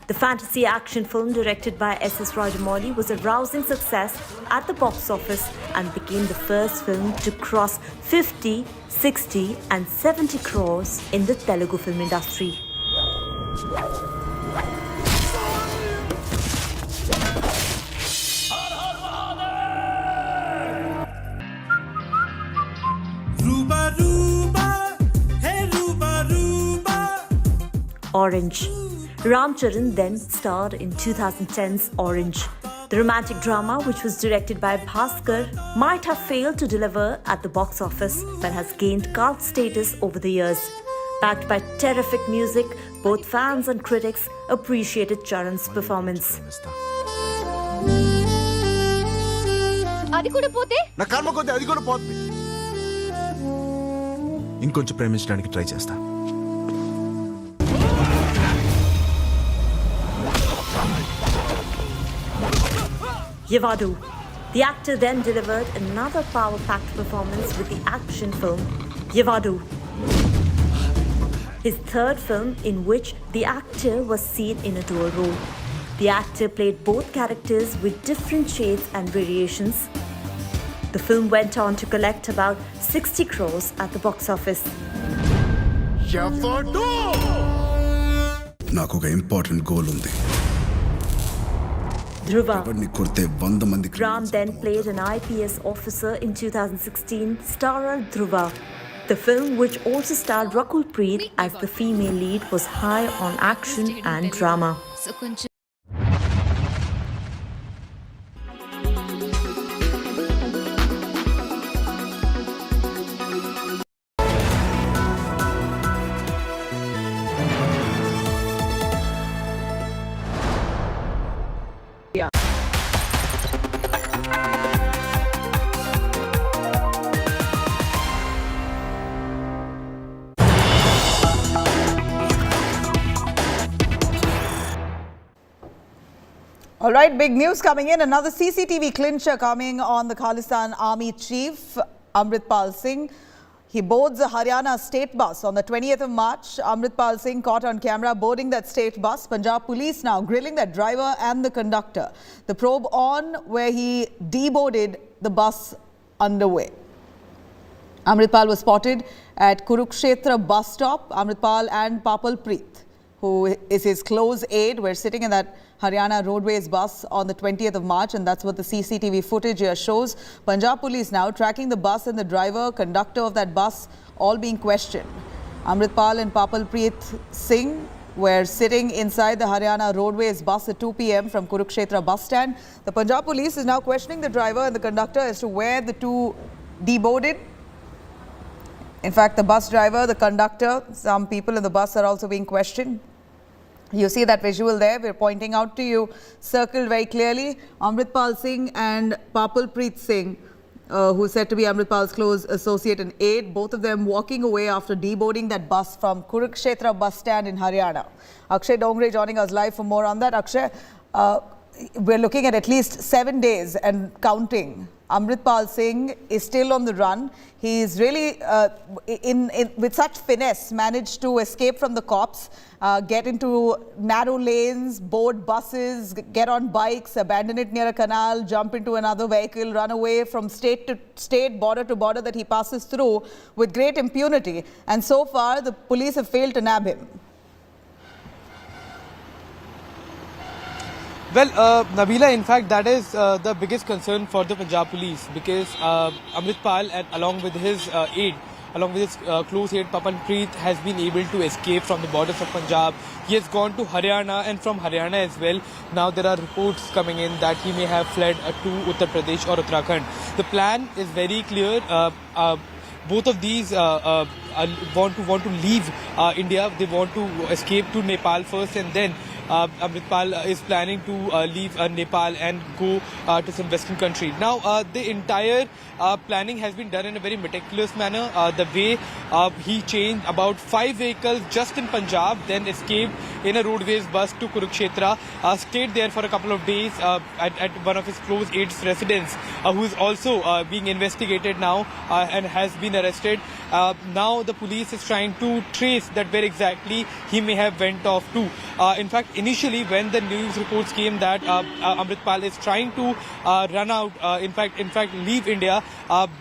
The fantasy action film directed by S.S. Rajamouli was a rousing success at the box office and became the first film to cross 50, 60 and 70 crores in the Telugu film industry. Orange. Ram Charan then starred in 2010's Orange. The romantic drama, which was directed by Bhaskar, might have failed to deliver at the box office but has gained cult status over the years. Backed by terrific music, both fans and critics appreciated Charan's performance. నా కర్మ కొద్ది అది కూడా పోతుంది. ఇంకొంచెం ప్రేమించడానికి try చేస్తా. Yevadu. The actor then delivered another power-packed performance with the action film Yevadu, his third film in which the actor was seen in a dual role. The actor played both characters with different shades and variations. The film went on to collect about 60 crores at the box office. Yevadu! నాకు ఒక important goal ఉంది. Dhruva. Ram then played an IPS officer in 2016, starrer Dhruva. The film, which also starred Rakul Preet as the female lead, was high on action and drama. All right, big news coming in. Another CCTV clincher coming on the Khalistan Army Chief, Amarpal Singh. He boards a Haryana state bus on the 20th of March. Amarpal Singh caught on camera boarding that state bus. Punjab police now grilling that driver and the conductor. The probe on where he deboarded the bus underway. Amarpal was spotted at Kurukshetra bus stop. Amarpal and Papal Preet, who is his close aide, were sitting in that Haryana Roadways bus on the 20th of March, and that's what the CCTV footage here shows. Punjab police now tracking the bus and the driver, conductor of that bus, all being questioned. Amarpal and Papal Preet Singh were sitting inside the Haryana Roadways bus at 2 p.m. from Kurukshetra bus stand. The Punjab police is now questioning the driver and the conductor as to where the two deboarded. In fact, the bus driver, the conductor, some people in the bus are also being questioned. You see that visual there, we're pointing out to you, circled very clearly, Amarpal Singh and Papal Preet Singh, who is said to be Amarpal's close associate and aide, both of them walking away after deboarding that bus from Kurukshetra bus stand in Haryana. Akshay Dongre joining us live for more on that. Akshay, we're looking at least 7 days and counting. Amarpal Singh is still on the run. He's really, with such finesse, managed to escape from the cops, get into narrow lanes, board buses, get on bikes, abandon it near a canal, jump into another vehicle, run away from state to state, border to border that he passes through with great impunity. And so far, the police have failed to nab him. Well, Nabila, in fact, that is the biggest concern for the Punjab police, because Amarpal, along with his aide, along with his close aide Papal Preet, has been able to escape from the borders of Punjab. He has gone to Haryana, and from Haryana as well, now there are reports coming in that he may have fled to Uttar Pradesh or Uttarakhand. The plan is very clear. Both of these want to leave India. They want to escape to Nepal first, and then Amarpal is planning to leave Nepal and go to some western country. Now, the entire planning has been done in a very meticulous manner. The way he changed about 5 vehicles just in Punjab, then escaped in a roadways bus to Kurukshetra, stayed there for a couple of days at one of his close aides' residence, who is also being investigated now and has been arrested. Now now the police is trying to trace that where exactly he may have went off to. In fact, initially when the news reports came that Amritpal is trying to run out, in fact leave India,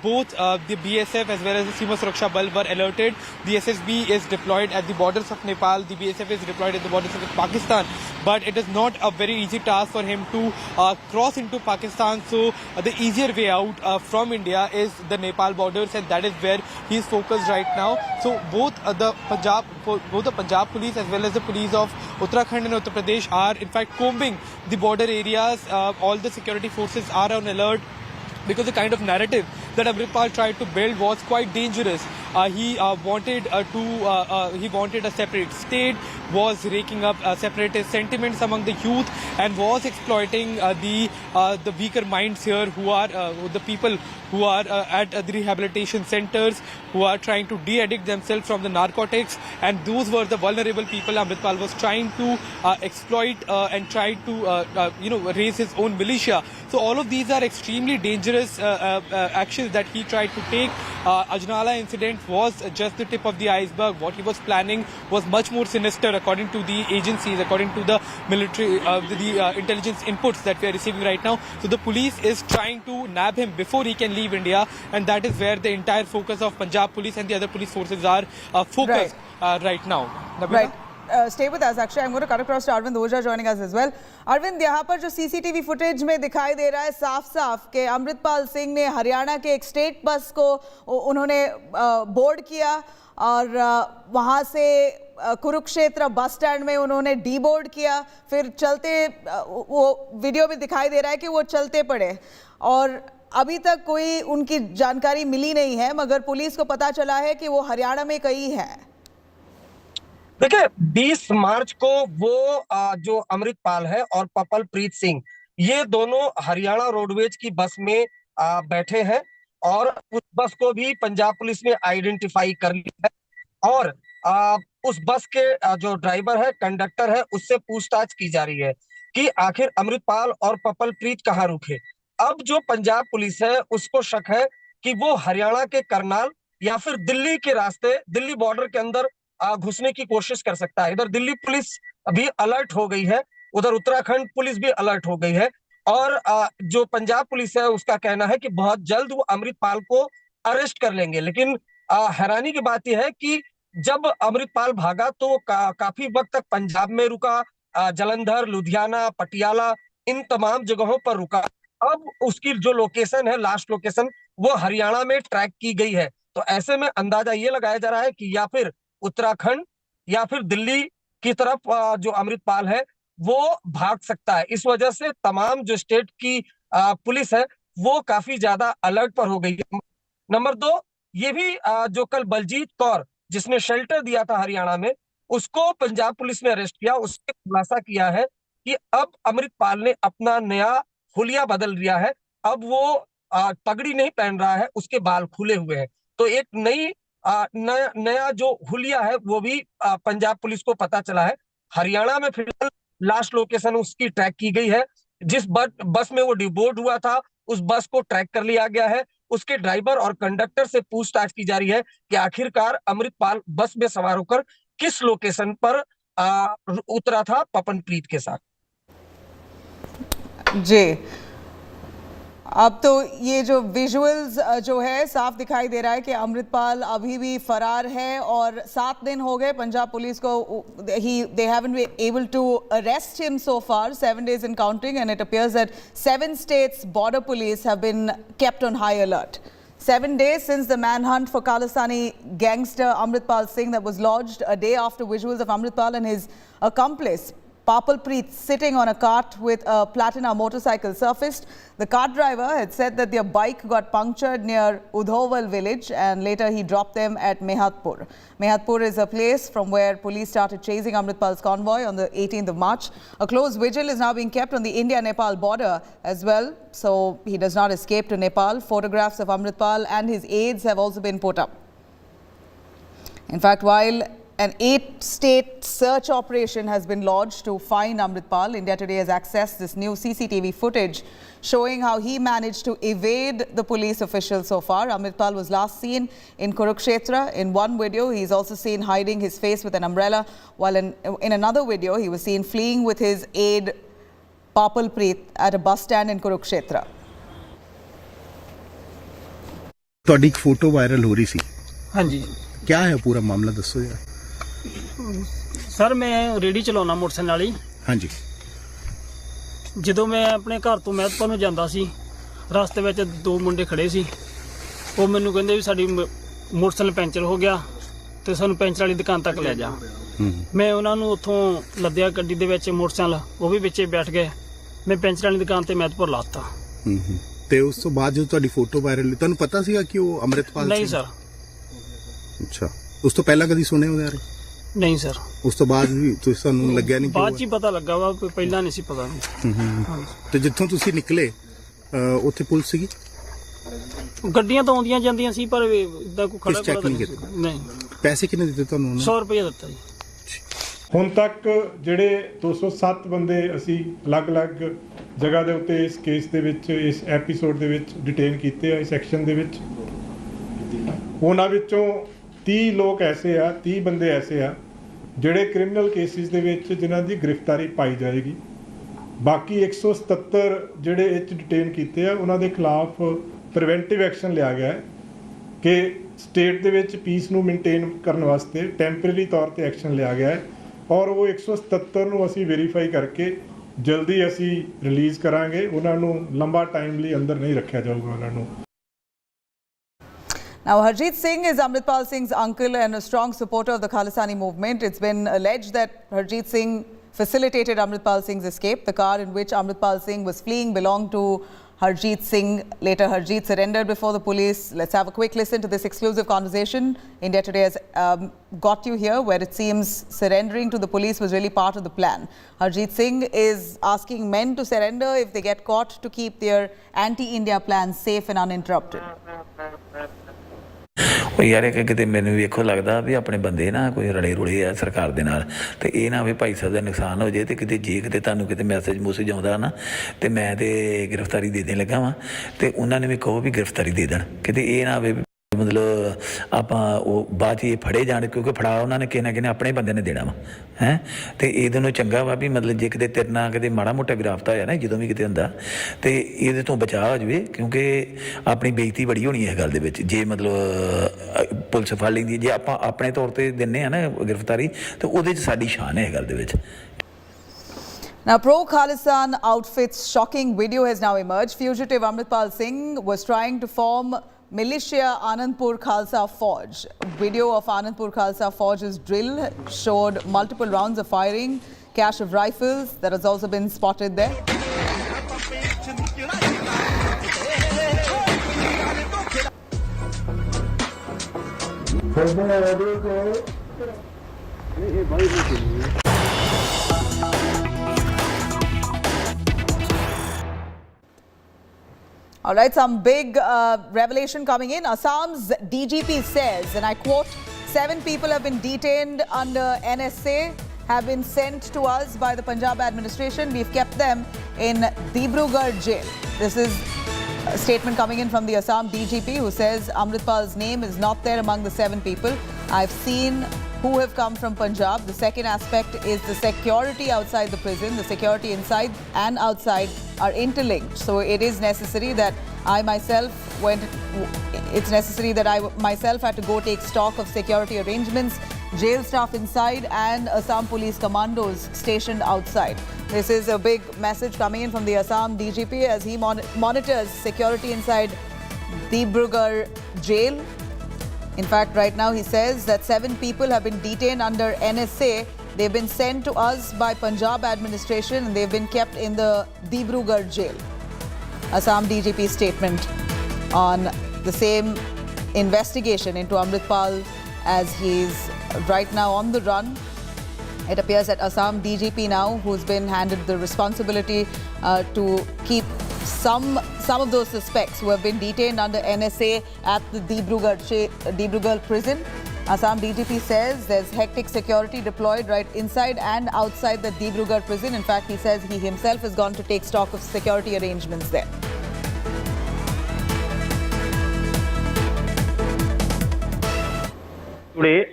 both the BSF as well as the Seema Suraksha Bal were alerted. The SSB is deployed at the borders of Nepal. The BSF is deployed at the borders of Pakistan. But it is not a very easy task for him to cross into Pakistan. So the easier way out from India is the Nepal borders, and that is where he is focused right now. So both the Punjab police as well as the police of Uttarakhand and Uttar Pradesh are in fact combing the border areas. All the security forces are on alert, because the kind of narrative that Amritpal tried to build was quite dangerous. He wanted a separate state, was raking up separatist sentiments among the youth, and was exploiting the weaker minds here, who are the people who are at the rehabilitation centers, who are trying to de-addict themselves from the narcotics, and those were the vulnerable people Amritpal was trying to exploit and try to raise his own militia. So all of these are extremely dangerous actions that he tried to take. Ajnala incident was just the tip of the iceberg. What he was planning was much more sinister, according to the agencies, according to the military, the intelligence inputs that we are receiving right now. So the police is trying to nab him before he can leave India, and that is where the entire focus of Punjab police and the other police forces are focused right now. Nabila? Right. Stay with us. Actually, I'm going to cut across to Arvind Oja joining us as well. Arvind, यहाँ पर जो CCTV footage में दिखाई दे रहा है साफ-साफ कि अमृतपाल सिंह ने हरियाणा के एक स्टेट बस को उन्होंने बोर्ड किया और वहाँ से कुरुक्षेत्र बस स्टैंड में उन्होंने डीबोर्ड किया, फिर चलते वो वीडियो में दिखाई दे रहा है कि वो चलते पड़े और अभी तक कोई उनकी जानकारी मिली नहीं है, मगर पुलिस को पता चला है कि वो हरियाणा में कहीं है। देखिए 20 मार्च को वो जो अमृतपाल है और पपल प्रीत सिंह, ये दोनों हरियाणा रोडवेज की बस में बैठे हैं और उस बस को भी पंजाब पुलिस ने आइडेंटिफाई कर लिया है और उस बस के जो ड्राइवर है, कंडक्टर है, उससे पूछताछ की जा रही है कि आखिर अमृतपाल और पपल प्रीत कहाँ रुके। अब जो पंजाब पुलिस है उसको शक है कि वो हरियाणा के करनाल या फिर दिल्ली के रास्ते, दिल्ली बॉर्डर के अंदर घुसने की कोशिश कर सकता है। इधर दिल्ली पुलिस भी अलर्ट हो गई है, उधर उत्तराखंड पुलिस भी अलर्ट हो गई है और जो पंजाब पुलिस है उसका कहना है कि बहुत जल्द वो अमृतपाल को अरेस्ट कर लेंगे। लेकिन हैरानी की बात यह है कि जब अमृतपाल भागा तो काफी वक्त तक पंजाब में रुका, जालंधर, लुधियाना, पटियाला, इन तमाम जगहों पर रुका। अब उसकी जो लोकेशन है, लास्ट लोकेशन, वो हरियाणा में ट्रैक की गई है। तो ऐसे में अंदाजा ये लगाया जा रहा है कि या फिर उत्तराखंड या फिर दिल्ली की तरफ जो अमृतपाल है वो भाग सकता है। इस वजह से तमाम जो स्टेट की पुलिस है वो काफी ज्यादा अलर्ट पर हो गई है। नंबर 2, ये भी जो कल बलजीत कौर जिसने शेल्टर दिया था हरियाणा में, उसको पंजाब पुलिस ने अरेस्ट किया। उसने खुलासा किया है कि अब अमृतपाल ने अपना नया हुलिया बदल लिया है। अब वो पगड़ी नहीं पहन रहा है, उसके बाल खुले हुए हैं। तो एक नया जो हुलिया है वो भी पंजाब पुलिस को पता चला है। हरियाणा में फिलहाल लास्ट लोकेशन उसकी ट्रैक की गई है। जिस बस में वो डिबोर्ड हुआ था उस बस को ट्रैक कर लिया गया है। उसके ड्राइवर और कंडक्टर से पूछताछ की जा रही है कि आखिरकार अमृतपाल बस में सवार होकर किस लोकेशन पर उतरा था पपनप्रीत के साथ। जी, अब तो ये जो विजुअल्स जो है साफ दिखाई दे रहा है कि अमृतपाल अभी भी फरार है और 7 दिन हो गए पंजाब पुलिस को, they haven't been able to arrest him so far, 7 days in counting, and it appears that 7 states border police have been kept on high alert. 7 days since the manhunt for Pakistani gangster Amarpal Singh that was lodged a day after visuals of Amritpal and his accomplice Papal Preet sitting on a cart with a Platina motorcycle surfaced. The cart driver had said that their bike got punctured near Udhoval village and later he dropped them at Mehatpur. Mehatpur is a place from where police started chasing Amritpal's convoy on the 18th of March. A close vigil is now being kept on the India-Nepal border as well, so he does not escape to Nepal. Photographs of Amritpal and his aides have also been put up. In fact, while an 8-state search operation has been launched to find Amritpal, India Today has accessed this new CCTV footage showing how he managed to evade the police officials so far. Amarpal was last seen in Kurukshetra. In one video, he's also seen hiding his face with an umbrella, while in another video, he was seen fleeing with his aide, Papal Preet, at a bus stand in Kurukshetra. ਤੁਹਾਡੀ ਇੱਕ photo viral ਹੋ ਰਹੀ ਸੀ ਹਾਂਜੀ ਕੀ ਹੈ ਪੂਰਾ ਮਾਮਲਾ ਦੱਸੋ ਯਾਰ ਸਰ ਮੈਂ ਰੇੜੀ ਚਲਾਉਣਾ ਮੋਟਰਸਾਈਕਲ ਨਾਲ ਹੀ ਹਾਂਜੀ ਜਦੋਂ ਮੈਂ ਆਪਣੇ ਘਰ ਤੋਂ ਮਹਿਤਪੁਰ ਨੂੰ ਜਾਂਦਾ ਸੀ ਰਸਤੇ ਵਿੱਚ ਦੋ ਮੁੰਡੇ ਖੜੇ ਸੀ ਉਹ ਮੈਨੂੰ ਕਹਿੰਦੇ ਵੀ ਸਾਡੀ ਮੋਟਰਸਾਈਕਲ ਪੈਂਚਰ ਹੋ ਗਿਆ ਤੇ ਸਾਨੂੰ ਪੈਂਚਰ ਵਾਲੀ ਦੁਕਾਨ ਤੱਕ ਲੈ ਜਾ ਮੈਂ ਉਹਨਾਂ ਨੂੰ ਉੱਥੋਂ ਲੱਦਿਆ ਗੱਡੀ ਦੇ ਵਿੱਚ ਮੋਟਰਸਾਈਕਲ ਉਹ ਵੀ ਵਿੱਚੇ ਬੈਠ ਗਏ ਮੈਂ ਪੈਂਚਰ ਵਾਲੀ ਦੁਕਾਨ ਤੇ ਮਹਿਤਪੁਰ ਲਾਤਾ ਤੇ ਉਸ ਤੋਂ ਬਾਅਦ ਜਦੋਂ ਤੁਹਾਡੀ ਫੋਟੋ ਵਾਇਰਲ ਹੋਈ ਤੁਹਾਨੂੰ ਪਤਾ ਸੀਗਾ ਕਿ ਉਹ ਅੰਮ੍ਰਿਤਪਾਲ ਨਹੀਂ ਸਰ ਅੱਛਾ ਉਸ ਤੋਂ ਪਹਿਲਾਂ ਕਦੀ ਸੁਣੇ ਉਹਦੇ ਬਾਰੇ ਨਹੀਂ ਸਰ ਉਸ ਤੋਂ ਬਾਅਦ ਵੀ ਤੁਹਾਨੂੰ ਲੱਗਿਆ ਨਹੀਂ ਬਾਅਦ ਚ ਹੀ ਪਤਾ ਲੱਗਾ ਵਾ ਪਹਿਲਾਂ ਨਹੀਂ ਸੀ ਪਤਾ ਤੇ ਜਿੱਥੋਂ ਤੁਸੀਂ ਨਿਕਲੇ ਉੱਥੇ ਪੁਲਿਸ ਸੀਗੀ ਗੱਡੀਆਂ ਤਾਂ ਆਉਂਦੀਆਂ ਜਾਂਦੀਆਂ ਸੀ ਪਰ ਇਦਾਂ ਕੋਈ ਖੜਾ ਚੈੱਕ ਨਹੀਂ ਕੀਤਾ ਨਹੀਂ ਪੈਸੇ ਕਿੰਨੇ ਦਿੱਤੇ ਤੁਹਾਨੂੰ 100 ਰੁਪਏ ਦਿੱਤਾ ਜੀ ਹੁਣ ਤੱਕ ਜਿਹੜੇ 207 ਬੰਦੇ ਅਸੀਂ ਅਲੱਗ-ਅਲੱਗ ਜਗ੍ਹਾ ਦੇ ਉੱਤੇ ਇਸ ਕੇਸ ਦੇ ਵਿੱਚ ਇਸ ਐਪੀਸੋਡ ਦੇ ਵਿੱਚ ਡਿਟੇਨ ਕੀਤੇ ਆ ਇਸ ਐਕਸ਼ਨ ਦੇ ਵਿੱਚ ਉਹਨਾਂ ਵਿੱਚੋਂ 30 ਲੋਕ ਐਸੇ ਆ 30 ਬੰਦੇ ਐਸੇ ਆ ਜਿਹੜੇ ਕ੍ਰਿਮੀਨਲ ਕੇਸਿਸ ਦੇ ਵਿੱਚ ਜਿਨ੍ਹਾਂ ਦੀ ਗ੍ਰਿਫਤਾਰੀ ਪਾਈ ਜਾਏਗੀ ਬਾਕੀ 177 ਜਿਹੜੇ ਇਹ 'ਚ ਡਿਟੇਨ ਕੀਤੇ ਆ ਉਹਨਾਂ ਦੇ ਖਿਲਾਫ ਪ੍ਰੀਵੈਂਟਿਵ ਐਕਸ਼ਨ ਲਿਆ ਗਿਆ ਹੈ ਕਿ ਸਟੇਟ ਦੇ ਵਿੱਚ ਪੀਸ ਨੂੰ ਮੇਨਟੇਨ ਕਰਨ ਵਾਸਤੇ ਟੈਂਪਰੇਰੀ ਤੌਰ ਤੇ ਐਕਸ਼ਨ ਲਿਆ ਗਿਆ ਹੈ ਔਰ ਉਹ 177 ਨੂੰ ਅਸੀਂ ਵੈਰੀਫਾਈ ਕਰਕੇ ਜਲਦੀ ਅਸੀਂ ਰਿਲੀਜ਼ ਕਰਾਂਗੇ ਉਹਨਾਂ ਨੂੰ ਲੰਬਾ ਟਾਈਮ ਲਈ ਅੰਦਰ ਨਹੀਂ ਰੱਖਿਆ ਜਾਊਗਾ ਉਹਨਾਂ ਨੂੰ Now, Harjeet Singh is Amarpal Singh's uncle and a strong supporter of the Khalistani movement. It's been alleged that Harjeet Singh facilitated Amarpal Singh's escape. The car in which Amarpal Singh was fleeing belonged to Harjeet Singh. Later, Harjeet surrendered before the police. Let's have a quick listen to this exclusive conversation. India Today has got you here, where it seems surrendering to the police was really part of the plan. Harjeet Singh is asking men to surrender if they get caught to keep their anti-India plan safe and uninterrupted. ਉਹ ਯਾਰ ਇੱਕ ਕਿਤੇ ਮੈਨੂੰ ਵੇਖੋ ਲੱਗਦਾ ਵੀ ਆਪਣੇ ਬੰਦੇ ਨਾ ਕੋਈ ਰਲੇ ਰੁਲੇ ਆ ਸਰਕਾਰ ਦੇ ਨਾਲ ਤੇ ਇਹ ਨਾ ਵੀ ਭਾਈ ਸਾਹਿਬ ਦਾ ਨੁਕਸਾਨ ਹੋ ਜੇ ਤੇ ਕਿਤੇ ਜੇ ਕਿਤੇ ਤੁਹਾਨੂੰ ਕਿਤੇ ਮੈਸੇਜ ਆਉਂਦਾ ਨਾ ਤੇ ਮੈਂ ਤੇ ਗ੍ਰਿਫਤਾਰੀ ਦੇ ਦੇਣ ਲੱਗਾ ਵਾਂ ਤੇ ਉਹਨਾਂ ਨੇ ਵੀ ਕਹੋ ਵੀ ਗ੍ਰਿਫਤਾਰੀ ਦੇ ਦੇਣ ਕਿਤੇ ਇਹ ਨਾ ਹੋਵੇ ਮਤਲਬ ਆਪਾਂ ਉਹ ਬਾਅਦ 'ਚ ਇਹ ਫੜੇ ਜਾਣ ਕਿਉਂਕਿ ਫੜਾ ਉਹਨਾਂ ਨੇ ਕਿਸੇ ਨਾ ਕਿਸੇ ਆਪਣੇ ਬੰਦੇ ਨੇ ਦੇਣਾ ਵਾ ਹੈ ਤੇ ਇਹਦੇ ਨੂੰ ਚੰਗਾ ਵਾ ਵੀ ਮਤਲਬ ਜੇ ਕਿਤੇ ਤੇਰੇ ਨਾਲ ਕਿਤੇ ਮਾੜਾ ਮੋਟਾ ਵੀ ਰਾਬਤਾ ਹੋਇਆ ਨਾ ਜਦੋਂ ਵੀ ਕਿਤੇ ਹੁੰਦਾ ਤੇ ਇਹਦੇ ਤੋਂ ਬਚਾਅ ਹੋ ਜਾਵੇ ਕਿਉਂਕਿ ਆਪਣੀ ਬੇਇੱਜ਼ਤੀ ਬੜੀ ਹੋਣੀ ਹੈ ਗੱਲ ਦੇ ਵਿੱਚ ਜੇ ਮਤਲਬ ਪੁਲਿਸ ਫੜ ਲੈਂਦੀ ਜੇ ਆਪਾਂ ਆਪਣੇ ਤੌਰ ਤੇ ਦਿੰਦੇ ਆ ਨਾ ਗ੍ਰਿਫਤਾਰੀ ਤੇ ਉਹਦੇ 'ਚ ਸਾਡੀ ਸ਼ਾਨ ਹੈ ਗੱਲ ਦੇ ਵਿੱਚ Now, pro-Khalistan outfits' shocking video has now emerged. Fugitive Amarpal Singh was trying to form militia Anandpur Khalsa Fauj. Video of Anandpur Khalsa Fauj's drill showed multiple rounds of firing, cache of rifles that has also been spotted there. All right, some big revelation coming in. Assam's DGP says, and I quote, 7 people have been detained under NSA, have been sent to us by the Punjab administration. We've kept them in Dibrugarh jail. This is a statement coming in from the Assam DGP who says Amarpal's name is not there among the 7 people. I've seen who have come from Punjab. The second aspect is the security outside the prison. The security inside and outside are interlinked. So it is necessary that I myself had to go take stock of security arrangements, jail staff inside and Assam police commandos stationed outside. This is a big message coming in from the Assam DGP as he monitors security inside Dibrugarh jail. In fact, right now he says that 7 people have been detained under NSA. They've been sent to us by Punjab administration and they've been kept in the Dibrugarh jail. Assam DGP statement on the same investigation into Amarpal as he's right now on the run. It appears that Assam DGP now, who's been handed the responsibility to keep some of those suspects who have been detained under NSA at the Dibrugarh prison. Assam DGP says there's hectic security deployed right inside and outside the Dibrugarh prison. In fact, he says he himself has gone to take stock of security arrangements there.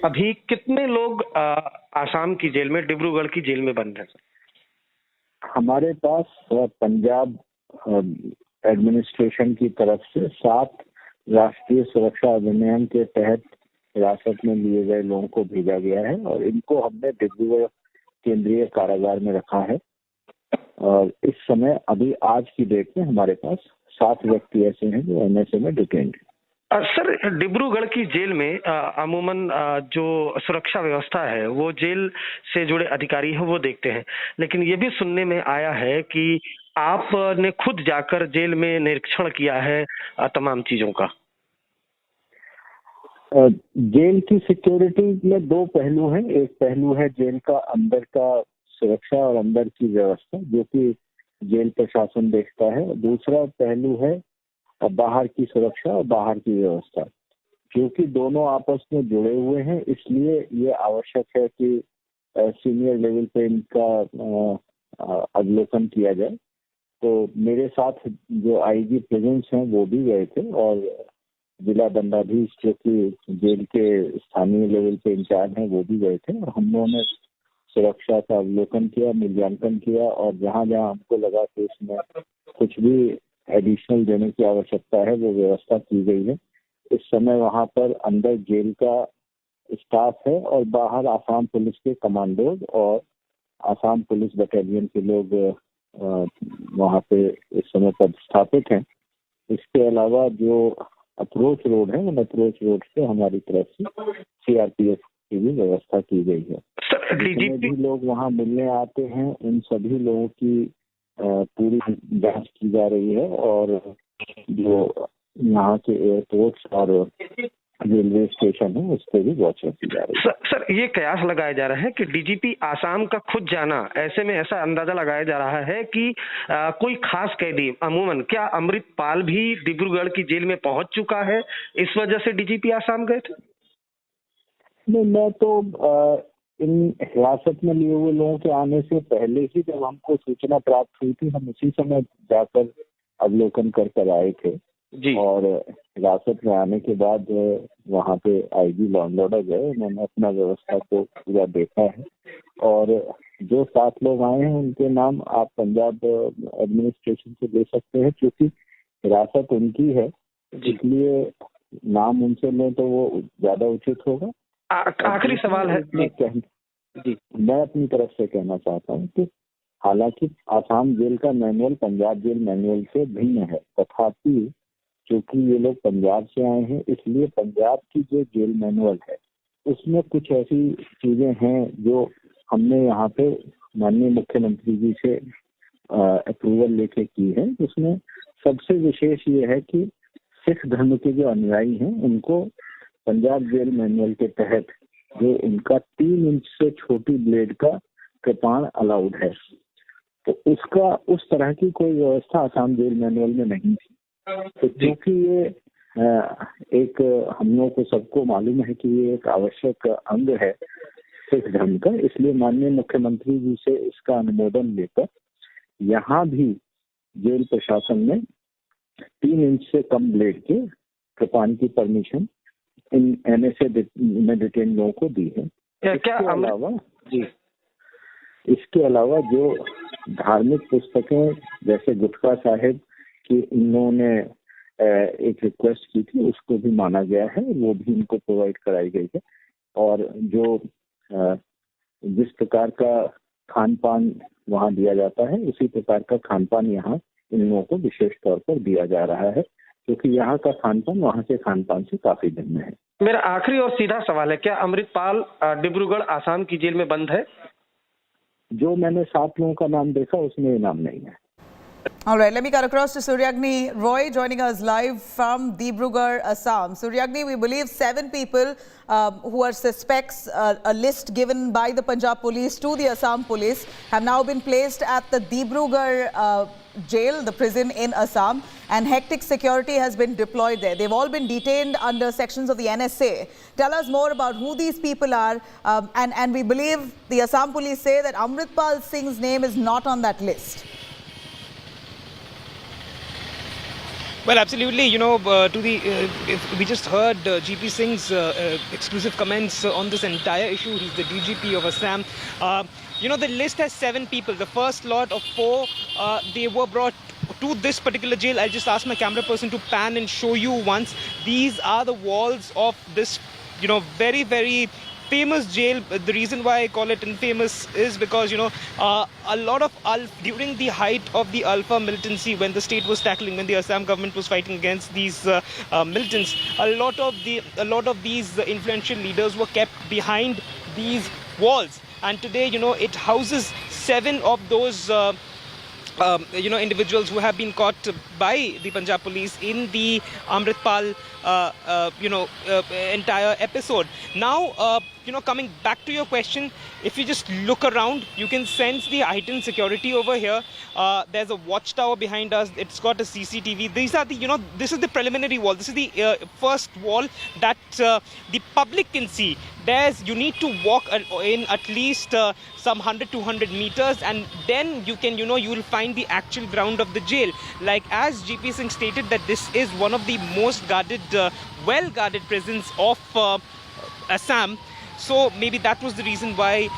अभी कितने लोग आसाम की jail में, डिब्रूगढ़ की jail में बंद हैं? हमारे पास पंजाब एडमिनिस्ट्रेशन की तरफ से 7 राष्ट्रीय सुरक्षा अधिनियम के तहत हिरासत में लिए गए लोगों को भेजा गया है और इनको हमने डिब्रूगढ़ केंद्रीय कारागार में रखा है। और इस समय अभी आज की डेट में हमारे पास 7 व्यक्ति ऐसे हैं जो एनएसए में डिटेन्ड हैं। सर, डिब्रूगढ़ की जेल में अमूमन जो सुरक्षा व्यवस्था है वो जेल से जुड़े अधिकारी हैं वो देखते हैं, लेकिन ये भी सुनने में आया है कि आपने खुद जाकर जेल में निरीक्षण किया है तमाम चीजों का। जेल की सिक्योरिटी में 2 पहलू हैं। एक पहलू है जेल का अंदर का सुरक्षा और अंदर की व्यवस्था जो कि जेल प्रशासन देखता है। दूसरा पहलू है बाहर की सुरक्षा और बाहर की व्यवस्था, क्योंकि दोनों आपस में जुड़े हुए हैं। इसलिए ये आवश्यक है कि सीनियर लेवल पे इनका अवलोकन किया जाए। तो मेरे साथ जो आईजी प्रेजेंस हैं वो भी गए थे और जिला दंडाधीश जो कि जेल के स्थानीय लेवल पे इंचार्ज हैं वो भी गए थे और हम लोगों ने सुरक्षा का अवलोकन किया, मूल्यांकन किया और जहाँ जहाँ हमको लगा कि इसमें कुछ भी एडिशनल देने की आवश्यकता है वो व्यवस्था की गई है। इस समय वहाँ पर अंदर जेल का स्टाफ है और बाहर आसाम पुलिस के कमांडोज और आसाम पुलिस बटालियन के लोग वहाँ पे इस समय पदस्थापित हैं। इसके अलावा जो अप्रोच रोड है उन अप्रोच रोड से हमारी तरफ से सीआरपीएफ की भी व्यवस्था की गई है। जितने भी लोग वहाँ मिलने आते हैं उन सभी लोगों की पूरी जांच की जा रही है और जो यहाँ के एयरपोर्ट्स और रेलवे स्टेशन है उस पर भी वॉच रखी जा रही है। सर, ये कयास लगाया जा रहा है कि डीजीपी आसाम का खुद जाना, ऐसे में ऐसा अंदाजा लगाया जा रहा है कि कोई खास कैदी अमूमन, क्या अमृतपाल भी डिब्रूगढ़ की जेल में पहुंच चुका है, इस वजह से डीजीपी आसाम गए थे? नहीं, मैं तो इन हिरासत में लिए हुए लोगों के आने से पहले ही जब हमको सूचना प्राप्त हुई थी हम उसी समय जाकर अवलोकन कर आए थे जी। और हिरासत में आने के बाद वहाँ पे आईजी लॉ एंड ऑर्डर गए, उन्होंने अपना व्यवस्था को पूरा देखा है और जो 7 लोग आए हैं उनके नाम आप पंजाब एडमिनिस्ट्रेशन से ले सकते हैं क्योंकि हिरासत उनकी है, इसलिए नाम उनसे लें तो वो ज्यादा उचित होगा। आखिरी सवाल है जी, मैं अपनी तरफ से कहना चाहता हूँ कि हालांकि आसाम जेल का मैनुअल पंजाब जेल मैनुअल से भिन्न है, तथापि क्योंकि ये लोग पंजाब से आए हैं इसलिए पंजाब की जो जेल मैनुअल है उसमें कुछ ऐसी चीजें हैं जो हमने यहाँ पे माननीय मुख्यमंत्री जी से अप्रूवल लेके की है। उसमें सबसे विशेष ये है कि सिख धर्म के जो अनुयायी हैं उनको पंजाब जेल मैनुअल के तहत जो उनका 3 इंच से छोटी ब्लेड का कृपाण अलाउड है, तो उसका उस तरह की कोई व्यवस्था आसाम जेल मैनुअल में नहीं थी। तो क्योंकि ये एक हम लोगों को सबको मालूम है कि ये एक आवश्यक अंग है सिख धर्म का, इसलिए माननीय मुख्यमंत्री जी से इसका अनुमोदन लेकर यहाँ भी जेल प्रशासन ने 3 इंच से कम ब्लेड के कृपाण की परमिशन इन एनएसए में डिटेन लोगों को दी है। इसके अलावा जो धार्मिक पुस्तकें जैसे गुटका साहिब की इन लोगों ने एक रिक्वेस्ट की थी उसको भी माना गया है, वो भी इनको प्रोवाइड कराई गई है और जो जिस प्रकार का खान पान वहाँ दिया जाता है उसी प्रकार का खान पान यहाँ इन लोगों को विशेष तौर पर दिया जा रहा है क्योंकि यहाँ का खान पान वहाँ के खान पान से काफी भिन्न है। मेरा आखिरी और सीधा सवाल है, क्या अमृतपाल डिब्रूगढ़ आसाम की जेल में बंद है? जो मैंने 7 लोगों का नाम देखा उसमें ये नाम नहीं है। All right, let me cut across to Suryagni Roy joining us live from Dibrugarh, Assam. Suryagni, we believe 7 people who are suspects, a list given by the Punjab police to the Assam police, have now been placed at the Dibrugarh jail, the prison in Assam, and hectic security has been deployed there. They've all been detained under sections of the NSA. Tell us more about who these people are, and we believe the Assam police say that Amarpal Singh's name is not on that list. Well, absolutely. You know, we just heard GP Singh's exclusive comments on this entire issue. He's the DGP of Assam. You know, the list has 7 people. The first lot of 4, they were brought to this particular jail. I'll just ask my camera person to pan and show you once. These are the walls of this, you know, very, very famous jail. The reason why I call it infamous is because, you know, a lot of during the height of the Alpha militancy, when the state was tackling, when the Assam government was fighting against these militants, a lot of these influential leaders were kept behind these walls. And today, you know, it houses 7 of those you know, individuals who have been caught by the Punjab police in the Amarpal you know, entire episode. Now, you know, coming back to your question, if you just look around, you can sense the heightened security over here. There's a watchtower behind us. It's got a CCTV. These are the, you know, this is the preliminary wall. This is the first wall that the public can see. You need to walk in at least some 100-200 meters, and then you can, you know, you will find the actual ground of the jail. Like as GP Singh stated, that this is one of the most guarded, well-guarded prisons of Assam. So maybe that was the reason why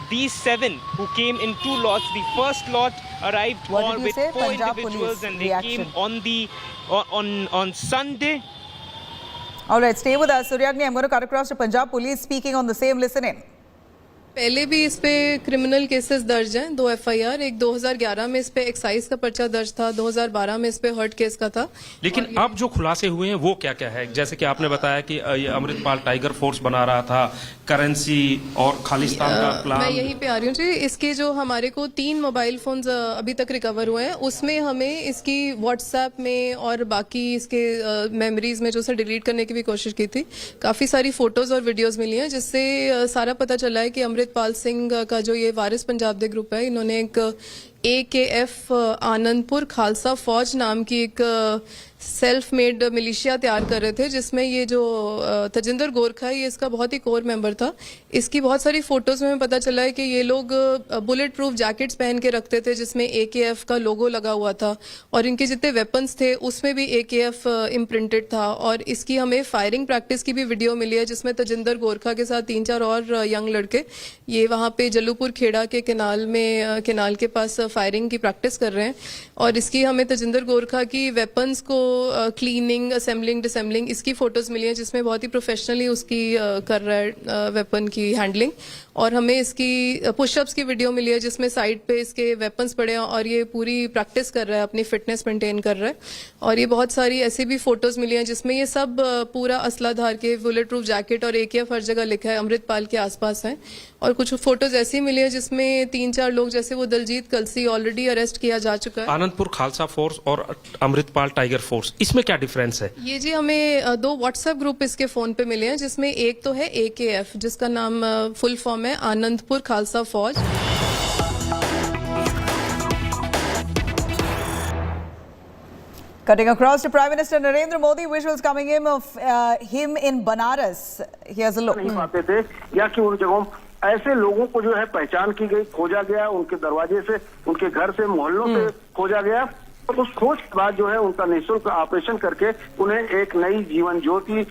these 7 who came in 2 lots, the first lot arrived with 4 Punjab individuals, and they reaction. came on Sunday. All right, stay with us, Suryagni. I'm going to cut across to Punjab police speaking on the same. Listen in. पहले भी इस पे criminal cases दर्ज हैं, 2 FIR, एक 2011 में इस पे एक्साइज का पर्चा दर्ज था, 2012 में इस पे हर्ट केस का था। लेकिन अब जो खुलासे हुए हैं वो क्या क्या है? जैसे कि आपने बताया कि अमृतपाल टाइगर फोर्स बना रहा था, करेंसी और खालिस्तान का प्लान। मैं यहीं पे आ रही हूँ जी। इसके जो हमारे को 3 मोबाइल फोन्स अभी तक रिकवर हुए हैं, उसमें हमें इसकी व्हाट्सएप में और बाकी इसके मेमोरीज में जो से डिलीट करने की भी कोशिश की थी। काफी सारी फोटोज और वीडियोज मिली हैं, जिससे सारा पता चला है कि अमृतपाल सिंह का जो ये वारिस पंजाब दे ग्रुप है, इन्होंने एक AKF आनंदपुर खालसा फौज नाम की एक सेल्फ मेड मिलिशिया तैयार कर रहे थे, जिसमें ये जो तजिंदर गोरखा है, ये इसका बहुत ही कोर मेंबर था। इसकी बहुत सारी फोटोज में पता चला है कि ये लोग बुलेट प्रूफ जैकेट्स पहन के रखते थे, जिसमें AKF का लोगो लगा हुआ था, और इनके जितने वेपन्स थे उसमें भी AKF इम्प्रिंटेड था। और इसकी हमें फायरिंग प्रैक्टिस की भी वीडियो मिली है, जिसमें तजिंदर गोरखा के साथ 3-4 और यंग लड़के ये वहाँ पे जल्लूपुर खेड़ा के केनाल के पास फायरिंग की प्रैक्टिस कर रहे हैं। और इसकी हमें तजिंदर गोरखा की वेपन्स को क्लीनिंग, असेंबलिंग, डिसेंबलिंग, इसकी फोटोज मिली हैं, जिसमें बहुत ही प्रोफेशनली उसकी कर रहा है वेपन की हैंडलिंग। और हमें इसकी पुशअप्स की वीडियो मिली है, जिसमें साइड पे इसके वेपन्स पड़े हैं और ये पूरी प्रैक्टिस कर रहा है, अपनी फिटनेस मेंटेन कर रहा है। और ये बहुत सारी ऐसी भी फोटोज मिली हैं, जिसमें ये सब पूरा असलाधार के बुलेट प्रूफ जैकेट और AKF हर जगह लिखा है, अमृतपाल के आसपास हैं। और कुछ फोटोज ऐसी मिली है जिसमें 3-4 लोग, जैसे वो दलजीत कलसी ऑलरेडी अरेस्ट किया जा चुका है। आनंदपुर खालसा फोर्स और अमृतपाल टाइगर फोर्स, इसमें क्या डिफरेंस है? ये जी हमें 2 व्हाट्सएप ग्रुप इसके फोन पे मिले हैं, जिसमें एक तो है AKF, जिसका नाम फुल फॉर्म है आनंदपुर खालसा फौज। Cutting across to Prime Minister Narendra Modi, visuals coming in of him in Banaras. Here's a look. नहीं पाते थे, या कि उन जगहों ऐसे लोगों को जो है पहचान की गई, खोजा गया, उनके दरवाजे से, उनके घर से, मोहल्लों से खोजा गया। और उस खोज के बाद जो है उनका निःशुल्क ऑपरेशन करके उन्हें एक नई जीवन ज्योति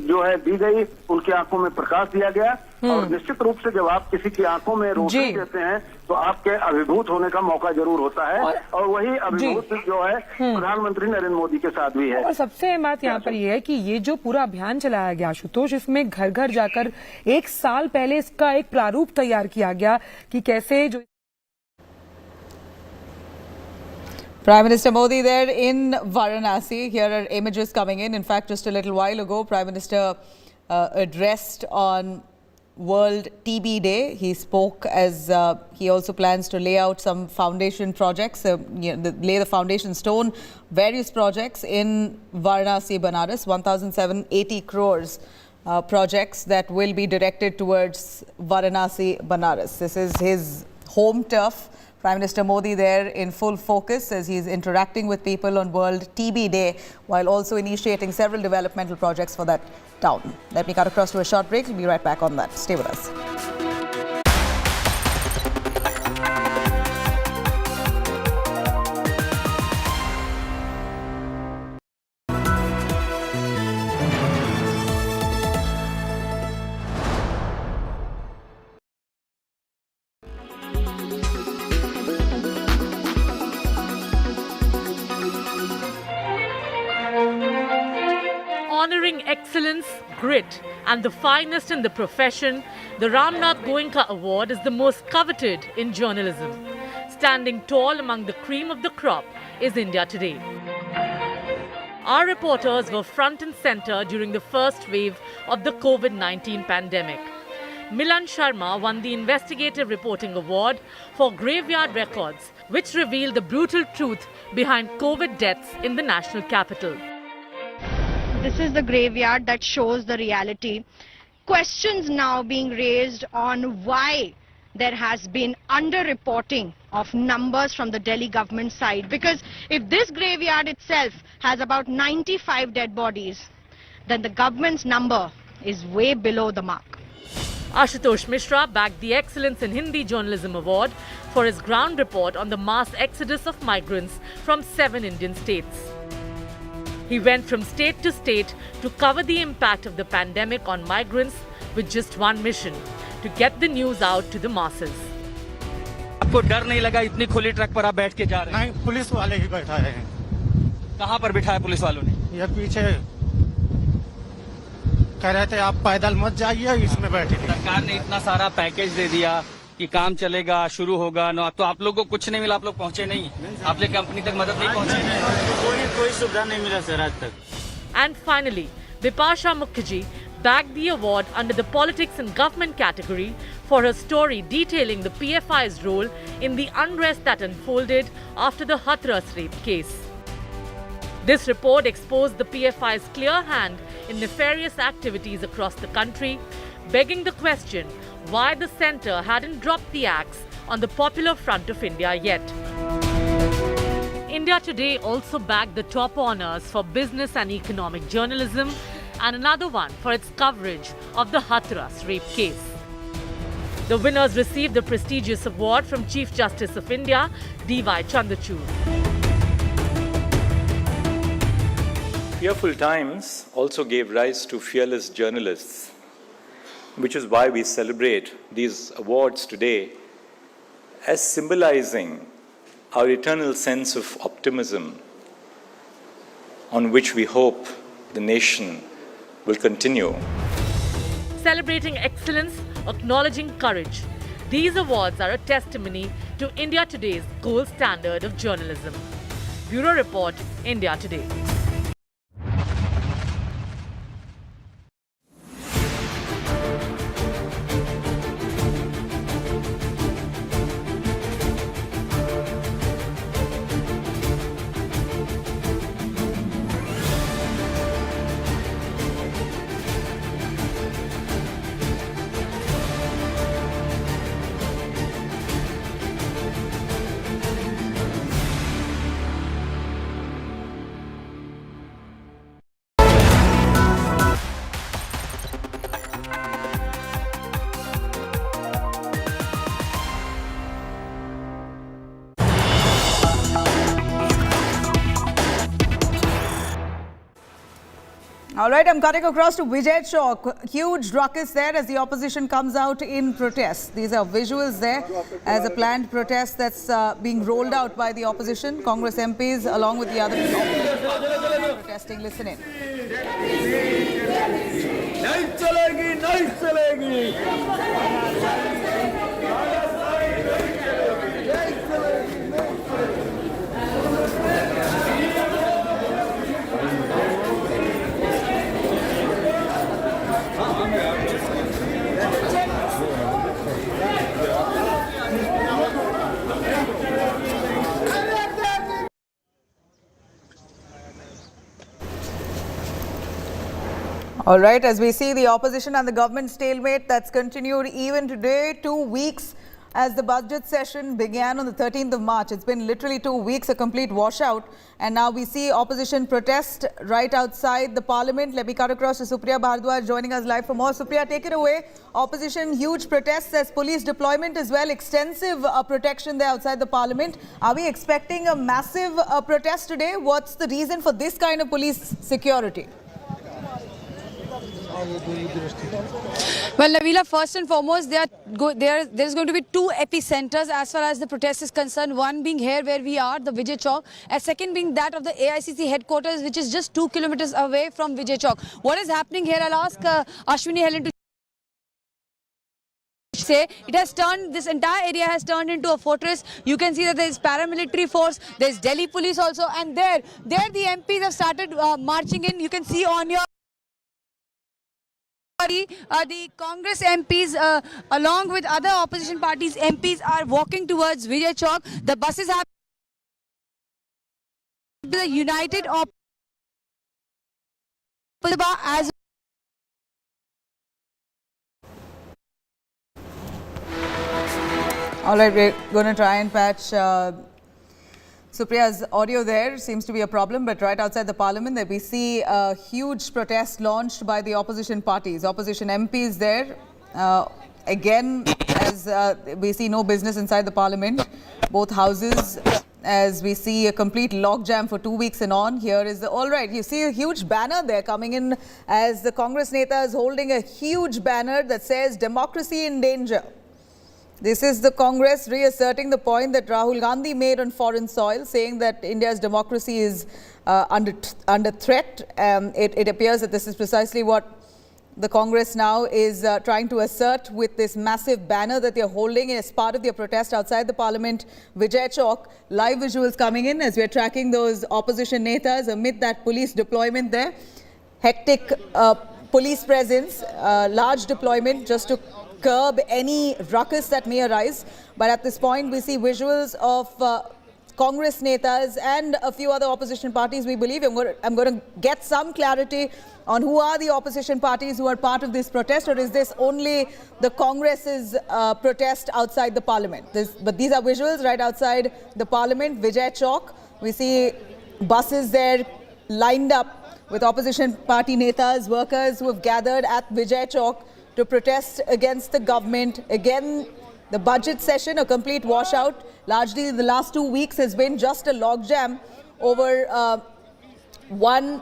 जो है दी गई, उनकी आंखों में प्रकाश दिया गया। और निश्चित रूप से जब आप किसी की आंखों में रोशनी देते हैं तो आपके अभिभूत होने का मौका जरूर होता है, और वही अभिभूत जो है प्रधानमंत्री नरेंद्र मोदी के साथ भी है। और सबसे अहम बात यहाँ पर यह है कि ये जो पूरा अभियान चलाया गया आशुतोष, इसमें घर घर जाकर 1 साल पहले इसका एक प्रारूप तैयार किया गया कि कैसे जो Prime Minister Modi there in Varanasi. Here are images coming in. In fact, just a little while ago, Prime Minister addressed on World TB Day. He spoke as he also plans to lay out some foundation projects, lay the foundation stone, various projects in Varanasi, Banaras, 1,780 crores projects that will be directed towards Varanasi, Banaras. This is his home turf. Prime Minister Modi there in full focus as he's interacting with people on World TB Day while also initiating several developmental projects for that town. Let me cut across to a short break. We'll be right back on that. Stay with us. Honoring excellence, grit and the finest in the profession, the Ramnath Goenka Award is the most coveted in journalism. Standing tall among the cream of the crop is India Today. Our reporters were front and center during the first wave of the COVID-19 pandemic. Milan Sharma won the Investigative Reporting Award for Graveyard Records, which revealed the brutal truth behind COVID deaths in the national capital. This is the graveyard that shows the reality. Questions now being raised on why there has been underreporting of numbers from the Delhi government side. Because if this graveyard itself has about 95 dead bodies, then the government's number is way below the mark. Ashutosh Mishra bagged the Excellence in Hindi Journalism Award for his ground report on the mass exodus of migrants from 7 Indian states. He went from state to state to cover the impact of the pandemic on migrants with just one mission: to get the news out to the masses. आपको डर नहीं लगा इतनी खुली truck पर आप बैठ के जा रहे हैं? नहीं, पुलिस वाले ही बैठाए हैं। कहाँ पर बिठाया पुलिस वालों ने? ये पीछे कह रहे थे आप पैदल मत जाइए, इसमें बैठे। सरकार ने इतना सारा पैकेज दे दिया कि काम चलेगा, शुरू होगा, ना तो आप लोगों को कुछ नहीं मिला, आप लोग पहुंचे नहीं, आपने कंपनी तक मदद नहीं पहुंची, कोई सुविधा नहीं मिला सर आज तक। And finally, Bipasha Mukherjee bagged the award under the Politics and Government category for her story detailing the PFI's role in the unrest that unfolded after the Hathras rape case. This report exposed the PFI's clear hand in nefarious activities across the country, begging the question why the centre hadn't dropped the axe on the Popular Front of India yet. India Today also bagged the top honours for business and economic journalism and another one for its coverage of the Hathras rape case. The winners received the prestigious award from Chief Justice of India, D.Y. Chandrachud. Fearful times also gave rise to fearless journalists, which is why we celebrate these awards today as symbolizing our eternal sense of optimism on which we hope the nation will continue. Celebrating excellence, acknowledging courage. These awards are a testimony to India Today's gold standard of journalism. Bureau Report, India Today. All right, I'm cutting across to Vijay Chowk. Huge ruckus there as the opposition comes out in protest. These are visuals there as a planned protest that's being rolled out by the opposition. Congress MPs along with the other protesting. Listen in. नहीं चलेगी, नहीं चलेगी। All right, as we see the opposition and the government stalemate that's continued even today, 2 weeks as the budget session began on the 13th of March. It's been literally 2 weeks, a complete washout. And now we see opposition protest right outside the parliament. Let me cut across to Supriya Bharadwaj joining us live for more. Supriya, take it away. Opposition, huge protests as police deployment as well, extensive protection there outside the parliament. Are we expecting a massive protest today? What's the reason for this kind of police security? Well, Nabila, first and foremost, there's going to be two epicenters as far as the protest is concerned. One being here where we are, the Vijay Chowk, and second being that of the AICC headquarters, which is just 2 kilometers away from Vijay Chowk. What is happening here? I'll ask Ashwini Helen to say. It has turned, this entire area has turned into a fortress. You can see that there is paramilitary force, there is Delhi police also, and there the MPs have started marching in. You can see on your the Congress MPs along with other opposition parties MPs are walking towards Vijay Chowk. The buses have the united as all right, we're going to try and patch Supriya's audio there. Seems to be a problem, but right outside the parliament there we see a huge protest launched by the opposition parties, opposition MPs there. Again, as we see no business inside the parliament, both houses, as we see a complete logjam for 2 weeks and on. Here is the, all right, you see a huge banner there coming in as the Congress Neta is holding a huge banner that says democracy in danger. This is the Congress reasserting the point that Rahul Gandhi made on foreign soil, saying that India's democracy is under threat. It appears that this is precisely what the Congress now is trying to assert with this massive banner that they're holding as part of their protest outside the parliament, Vijay Chowk. Live visuals coming in as we're tracking those opposition netas amid that police deployment there. Hectic police presence, large deployment just to curb any ruckus that may arise. But at this point we see visuals of Congress netas and a few other opposition parties, we believe. I'm going to get some clarity on who are the opposition parties who are part of this protest, or is this only the Congress's protest outside the parliament? But these are visuals right outside the parliament, Vijay Chowk. We see buses there lined up with opposition party netas, workers who have gathered at Vijay Chowk to protest against the government. Again, the budget session, a complete washout. Largely the last 2 weeks has been just a logjam over one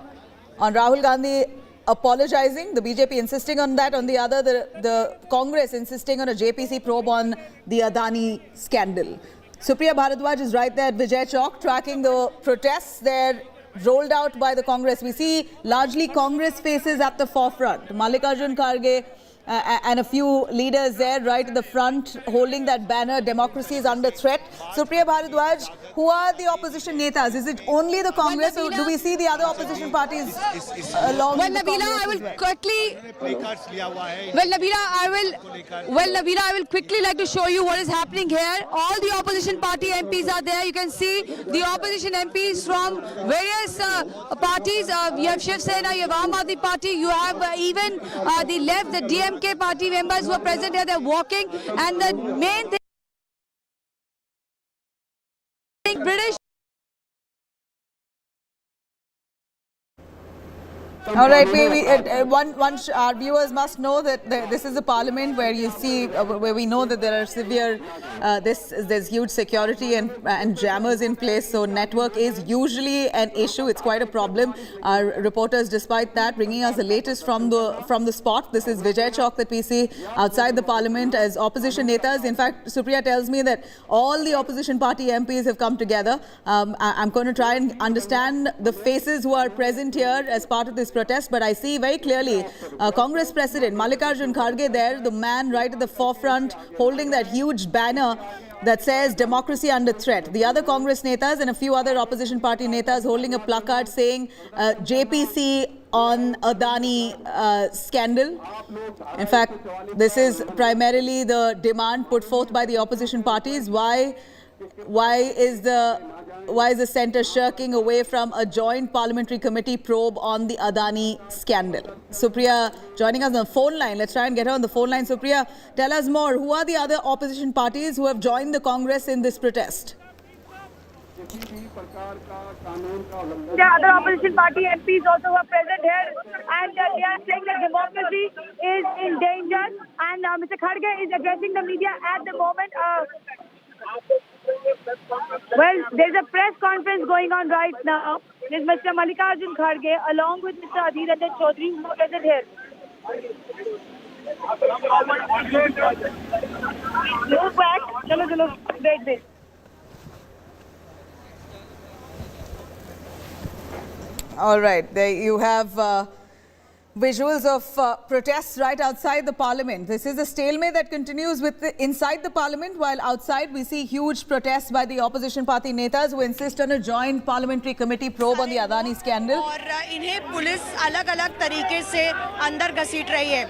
on Rahul Gandhi apologizing, the BJP insisting on that, on the other the Congress insisting on a JPC probe on the Adani scandal. Supriya Bharadwaj is right there at Vijay Chowk tracking the protests there rolled out by the Congress. We see largely Congress faces at the forefront. Mallikarjun Kharge and a few leaders there right at the front holding that banner, democracy is under threat. Supriya Bharadwaj, who are the opposition netas? Is it only the Congress, or do we see the other opposition parties along with the Congress? Nabila, I will quickly like to show you what is happening here. All the opposition party MPs are there. You can see the opposition MPs from various parties. You have Shiv Sena, you have Aam Aadmi Party, you have even the left, the DMK party members who are present here. They're walking, and the main thing, British. All right, our viewers must know that this is a parliament where you see, where we know that there are severe, there's huge security and jammers in place. So network is usually an issue. It's quite a problem. Our reporters, despite that, bringing us the latest from the spot. This is Vijay Chowk that we see outside the parliament as opposition netas. In fact, Supriya tells me that all the opposition party MPs have come together. I'm going to try and understand the faces who are present here as part of this protest, but I see very clearly Congress President Mallikarjun Kharge there, the man right at the forefront holding that huge banner that says democracy under threat. The other Congress netas and a few other opposition party netas holding a placard saying JPC on Adani scandal. In fact, this is primarily the demand put forth by the opposition parties. Why why is the centre shirking away from a joint parliamentary committee probe on the Adani scandal? Supriya joining us on the phone line. Let's try and get her on the phone line. Supriya, tell us more. Who are the other opposition parties who have joined the Congress in this protest? The other opposition party MPs also were present here, and they are saying that democracy is in danger. And Mr. Kharge is addressing the media at the moment. Well, there's a press conference going on right now. There's Mr. Mallikarjun Kharge along with Mr. Adhir Ranjan Chaudhary who are present here. Move back. Chalo. Wait. All right, there you have visuals of protests right outside the parliament. This is a stalemate that continues inside the parliament, while outside we see huge protests by the opposition party netas who insist on a joint parliamentary committee probe on the Adani scandal. और इन्हें police अलग-अलग तरीके से अंदर घसीट रही है।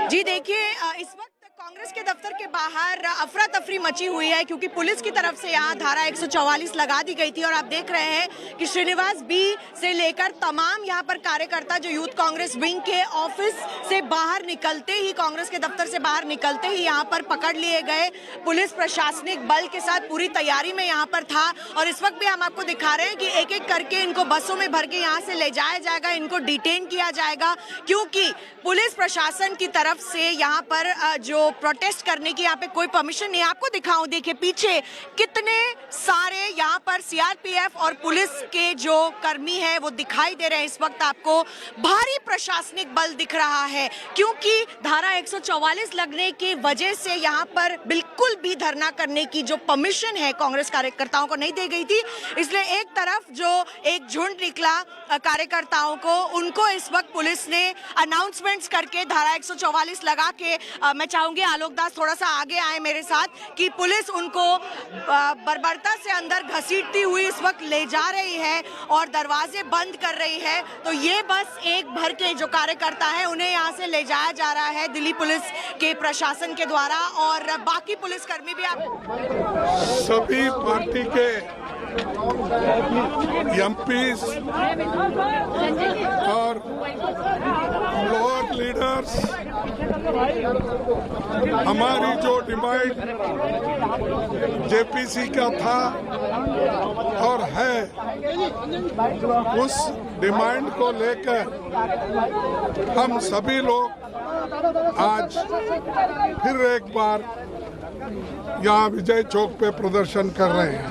जी देखिए, इस वक्त कांग्रेस के दफ्तर के बाहर अफरा तफरी मची हुई है क्योंकि पुलिस की तरफ से यहाँ धारा 144 लगा दी गई थी और आप देख रहे हैं कि श्रीनिवास बी से लेकर तमाम यहाँ पर कार्यकर्ता जो यूथ कांग्रेस विंग के ऑफिस से बाहर निकलते ही, कांग्रेस के दफ्तर से बाहर निकलते ही यहाँ पर पकड़ लिए गए। पुलिस प्रशासनिक बल के साथ पूरी तैयारी में यहाँ पर था और इस वक्त भी हम आपको दिखा रहे हैं कि एक एक करके इनको बसों में भर के यहाँ से ले जाया जाएगा, इनको डिटेन किया जाएगा क्योंकि पुलिस प्रशासन की तरफ से यहाँ पर जो प्रोटेस्ट करने की यहाँ पे कोई परमिशन नहीं। आपको दिखाऊं, देखिए पीछे कितने सारे यहाँ पर सीआरपीएफ और पुलिस के जो कर्मी हैं वो दिखाई दे रहे हैं। इस वक्त आपको भारी प्रशासनिक बल दिख रहा है क्योंकि धारा 144 लगने की वजह से यहाँ पर बिल्कुल भी धरना करने की जो परमिशन है कांग्रेस कार्यकर्ताओं को नहीं दी गई थी। इसलिए एक तरफ जो एक झुंड निकला कार्यकर्ताओं को, उनको इस वक्त पुलिस ने अनाउंसमेंट्स करके धारा 144 लगा के, मैं चाहूंगी आलोक दास थोड़ा सा आगे आए मेरे साथ, कि पुलिस उनको बर्बरता से अंदर घसीटती हुई इस वक्त ले जा रही है और दरवाजे बंद कर रही है। तो ये बस एक भर के जो कार्यकर्ता है उन्हें यहाँ से ले जाया जा रहा है दिल्ली पुलिस के प्रशासन के द्वारा और बाकी पुलिसकर्मी भी सभी पार्टी के एमपीज और फ्लोर लीडर्स हमारी जो डिमांड जेपीसी का था और है, उस डिमांड को लेकर हम सभी लोग आज फिर एक बार यहाँ विजय चौक पे प्रदर्शन कर रहे हैं।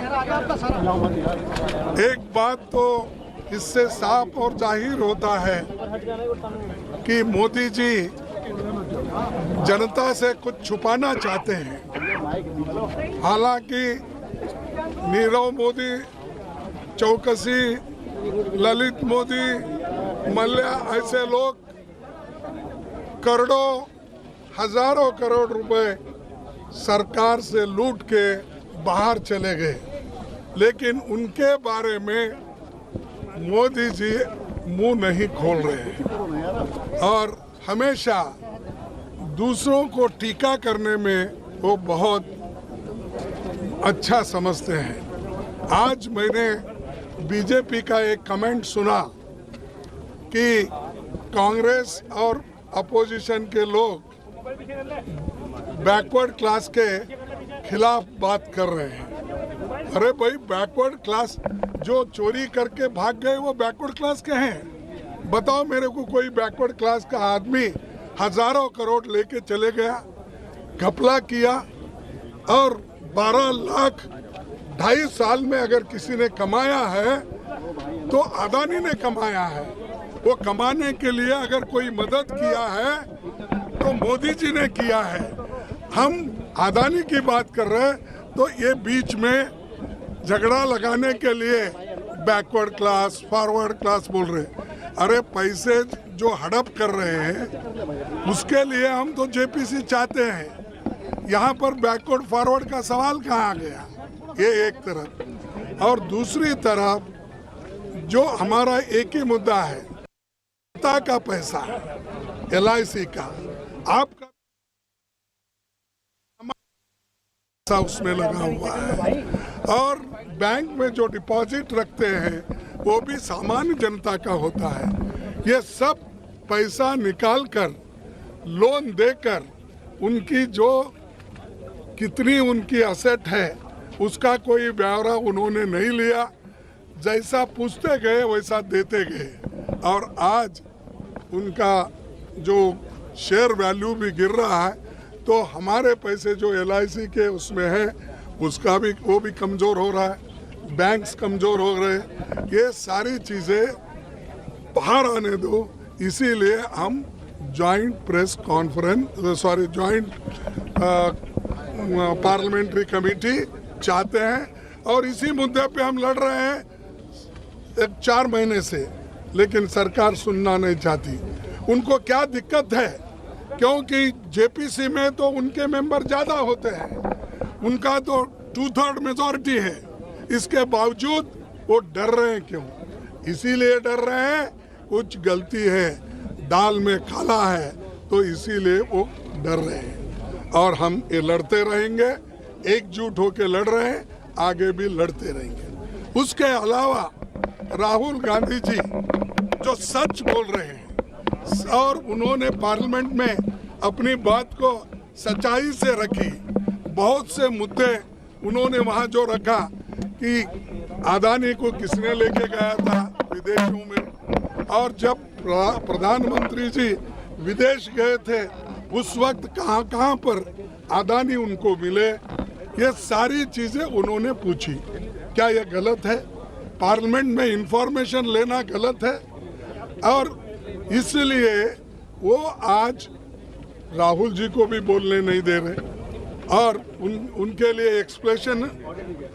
एक बात तो इससे साफ और जाहिर होता है कि मोदी जी जनता से कुछ छुपाना चाहते हैं। हालांकि नीरव मोदी, चौकसी, ललित मोदी, मल्ल्या ऐसे लोग करोड़ों, हजारों करोड़ रुपए सरकार से लूट के बाहर चले गए, लेकिन उनके बारे में मोदी जी मुंह नहीं खोल रहे हैं और हमेशा दूसरों को टीका करने में वो बहुत अच्छा समझते हैं। आज मैंने बीजेपी का एक कमेंट सुना कि कांग्रेस और अपोजिशन के लोग बैकवर्ड क्लास के खिलाफ बात कर रहे हैं। अरे भाई, बैकवर्ड क्लास जो चोरी करके भाग गए वो बैकवर्ड क्लास के हैं? बताओ मेरे को कोई बैकवर्ड क्लास का आदमी हजारों करोड़ लेके चले गया, घपला किया और 12 लाख 2.5 साल में अगर किसी ने कमाया है तो अदानी ने कमाया है। वो कमाने के लिए अगर कोई मदद किया है तो मोदी जी ने किया है। हम अदानी की बात कर रहे हैं तो ये बीच में झगड़ा लगाने के लिए बैकवर्ड क्लास, फॉरवर्ड क्लास बोल रहे हैं। अरे पैसे जो हड़प कर रहे हैं उसके लिए हम तो जेपीसी चाहते हैं। यहाँ पर बैकवर्ड फॉरवर्ड का सवाल कहाँ आ गया? ये एक तरफ, और दूसरी तरफ जो हमारा एक ही मुद्दा है, जनता का पैसा, LIC का, आपका उसमें लगा हुआ है और बैंक में जो डिपॉजिट रखते हैं वो भी सामान्य जनता का होता है। ये सब पैसा निकालकर लोन देकर उनकी जो कितनी उनकी असेट है उसका कोई ब्यौरा उन्होंने नहीं लिया। जैसा पूछते गए वैसा देते गए और आज उनका जो शेयर वैल्यू भी गिर रहा है तो हमारे पैसे जो LIC के उसमें है उसका भी वो भी कमज़ोर हो रहा है, बैंक्स कमज़ोर हो रहे हैं। ये सारी चीज़ें बाहर आने दो, इसीलिए हम joint press conference joint parliamentary committee चाहते हैं और इसी मुद्दे पे हम लड़ रहे हैं 4 महीने से, लेकिन सरकार सुनना नहीं चाहती। उनको क्या दिक्कत है? क्योंकि JPC में तो उनके मेंबर ज़्यादा होते हैं, उनका तो 2/3 मेजॉरिटी है, इसके बावजूद वो डर रहे हैं। क्यों? इसीलिए डर रहे हैं कुछ गलती है, दाल में काला है, तो इसीलिए वो डर रहे हैं और हम ये लड़ते रहेंगे, एकजुट होकर लड़ रहे हैं, आगे भी लड़ते रहेंगे। उसके अलावा राहुल गांधी जी जो सच बोल रहे हैं और उन्होंने पार्लियामेंट में अपनी बात को सच्चाई से रखी, बहुत से मुद्दे उन्होंने वहां जो रखा कि अदानी को किसने लेके गया था विदेशों में, और जब प्रधानमंत्री जी विदेश गए थे उस वक्त कहां पर अदानी उनको मिले, ये सारी चीजें उन्होंने पूछी। क्या ये गलत है? पार्लियामेंट में इंफॉर्मेशन लेना गलत है? और इसलिए वो आज राहुल जी को भी बोलने नहीं दे रहे और उनके लिए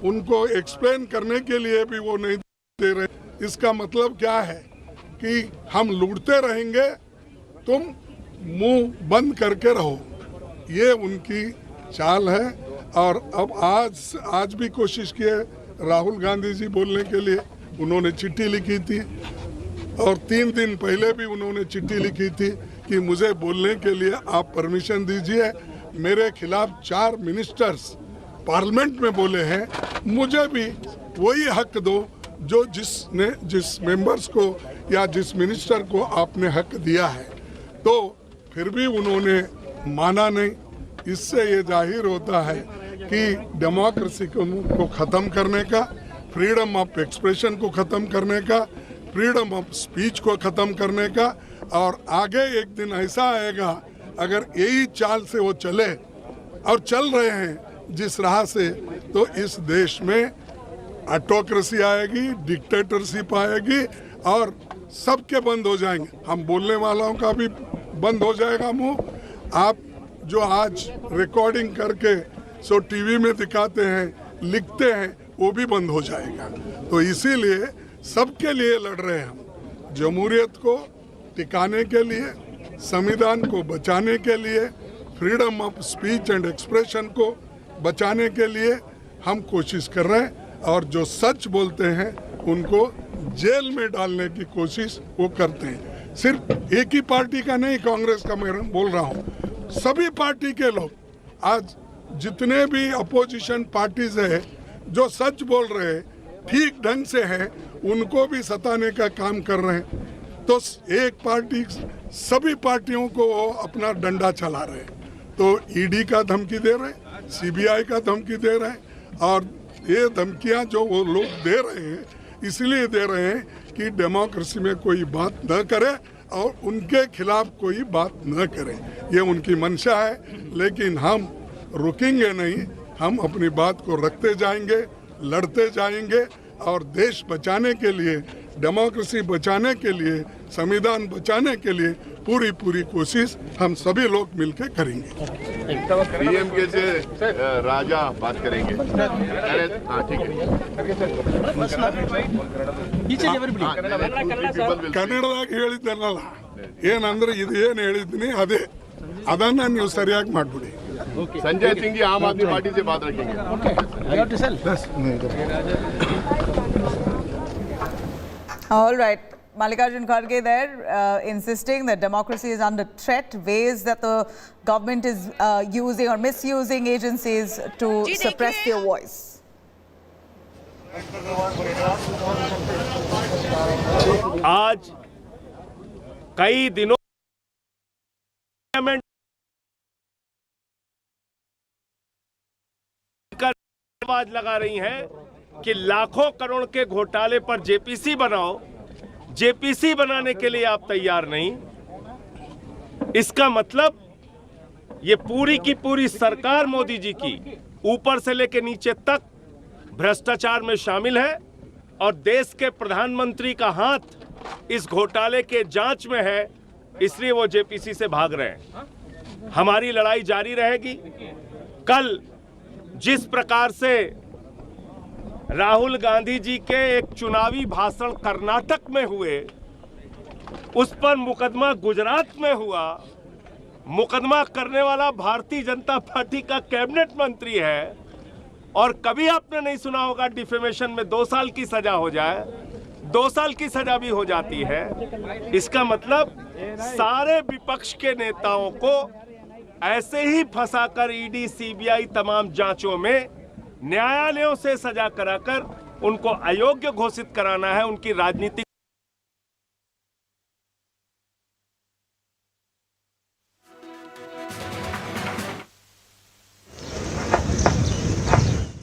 उनको एक्सप्लेन करने के लिए भी वो नहीं दे रहे। इसका मतलब क्या है कि हम लूटते रहेंगे, तुम मुंह बंद करके रहो, ये उनकी चाल है। और अब आज भी कोशिश की है राहुल गांधी जी बोलने के लिए, उन्होंने चिट्ठी लिखी थी और 3 दिन पहले भी उन्होंने चिट्ठी लिखी थी कि मुझे बोलने के लिए आप परमिशन दीजिए। मेरे खिलाफ 4 मिनिस्टर्स पार्लियामेंट में बोले हैं, मुझे भी वही हक दो जो जिस मेंबर्स को या जिस मिनिस्टर को आपने हक दिया है। तो फिर भी उन्होंने माना नहीं। इससे ये जाहिर होता है कि डेमोक्रेसी को ख़त्म करने का, फ्रीडम ऑफ एक्सप्रेशन को ख़त्म करने का, फ्रीडम ऑफ स्पीच को ख़त्म करने का, और आगे एक दिन ऐसा आएगा अगर यही चाल से वो चले और चल रहे हैं जिस राह से, तो इस देश में ऑटोक्रेसी आएगी, डिक्टेटरशिप आएगी और सबके बंद हो जाएंगे। हम बोलने वालों का भी बंद हो जाएगा मुंह। आप जो आज रिकॉर्डिंग करके सो टीवी में दिखाते हैं, लिखते हैं, वो भी बंद हो जाएगा। तो इसीलिए सबके लिए लड़ रहे हैं हम, जमहूरियत को टिकाने के लिए, संविधान को बचाने के लिए, freedom of speech and expression को बचाने के लिए हम कोशिश कर रहे हैं। और जो सच बोलते हैं उनको जेल में डालने की कोशिश वो करते हैं। सिर्फ एक ही पार्टी का नहीं, कांग्रेस का मैं बोल रहा हूँ, सभी पार्टी के लोग आज जितने भी अपोजिशन पार्टीज है जो सच बोल रहे हैं, ठीक ढंग से है, उनको भी सताने का काम कर रहे हैं। तो एक पार्टी सभी पार्टियों को अपना डंडा चला रहे हैं। तो ईडी का धमकी दे रहे हैं, सीबीआई का धमकी दे रहे हैं, और ये धमकियां जो वो लोग दे रहे हैं इसलिए दे रहे हैं कि डेमोक्रेसी में कोई बात न करे और उनके खिलाफ कोई बात न करे। ये उनकी मंशा है, लेकिन हम रुकेंगे नहीं, हम अपनी बात को रखते जाएंगे, लड़ते जाएंगे और देश बचाने के लिए, डेमोक्रेसी बचाने के लिए, संविधान बचाने के लिए पूरी कोशिश हम सभी लोग मिलकर करेंगे। पीएम के से राजा बात करेंगे। हाँ ठीक है। ಕನ್ನಡದಾಗ ಹೇಳಿದ್ದಲ್ಲ, ಏನಂದ್ರೆ ಇದು ಏನು ಹೇಳಿದ್ದೀನಿ ಅದೇ, ಅದನ್ನ ನೀವು ಸರಿಯಾಗಿ ಮಾಡ್ಬಿಡಿ। संजय सिंह जी आम आदमी पार्टी से बात रखेंगे। All right. Mallikarjun Kharge there insisting that democracy is under threat, ways that the government is using or misusing agencies to suppress their voice. आज कई दिनों आवाज लगा रही हैं कि लाखों करोड़ के घोटाले पर जेपीसी बनाओ, जेपीसी बनाने के लिए आप तैयार नहीं। इसका मतलब ये पूरी की पूरी सरकार मोदी जी की ऊपर से लेकर नीचे तक भ्रष्टाचार में शामिल है और देश के प्रधानमंत्री का हाथ इस घोटाले के जांच में है, इसलिए वो जेपीसी से भाग रहे हैं। हमारी लड़ाई जारी रहेगी। कल जिस प्रकार से राहुल गांधी जी के एक चुनावी भाषण कर्नाटक में हुए, उस पर मुकदमा गुजरात में हुआ, मुकदमा करने वाला भारतीय जनता पार्टी का कैबिनेट मंत्री है, और कभी आपने नहीं सुना होगा डिफेमेशन में 2 साल की सजा हो जाए, 2 साल की सजा भी हो जाती है। इसका मतलब सारे विपक्ष के नेताओं को ऐसे ही फंसाकर ईडी, सीबीआई तमाम जांचों में न्यायालयों से सजा कराकर उनको अयोग्य घोषित कराना है। उनकी राजनीतिक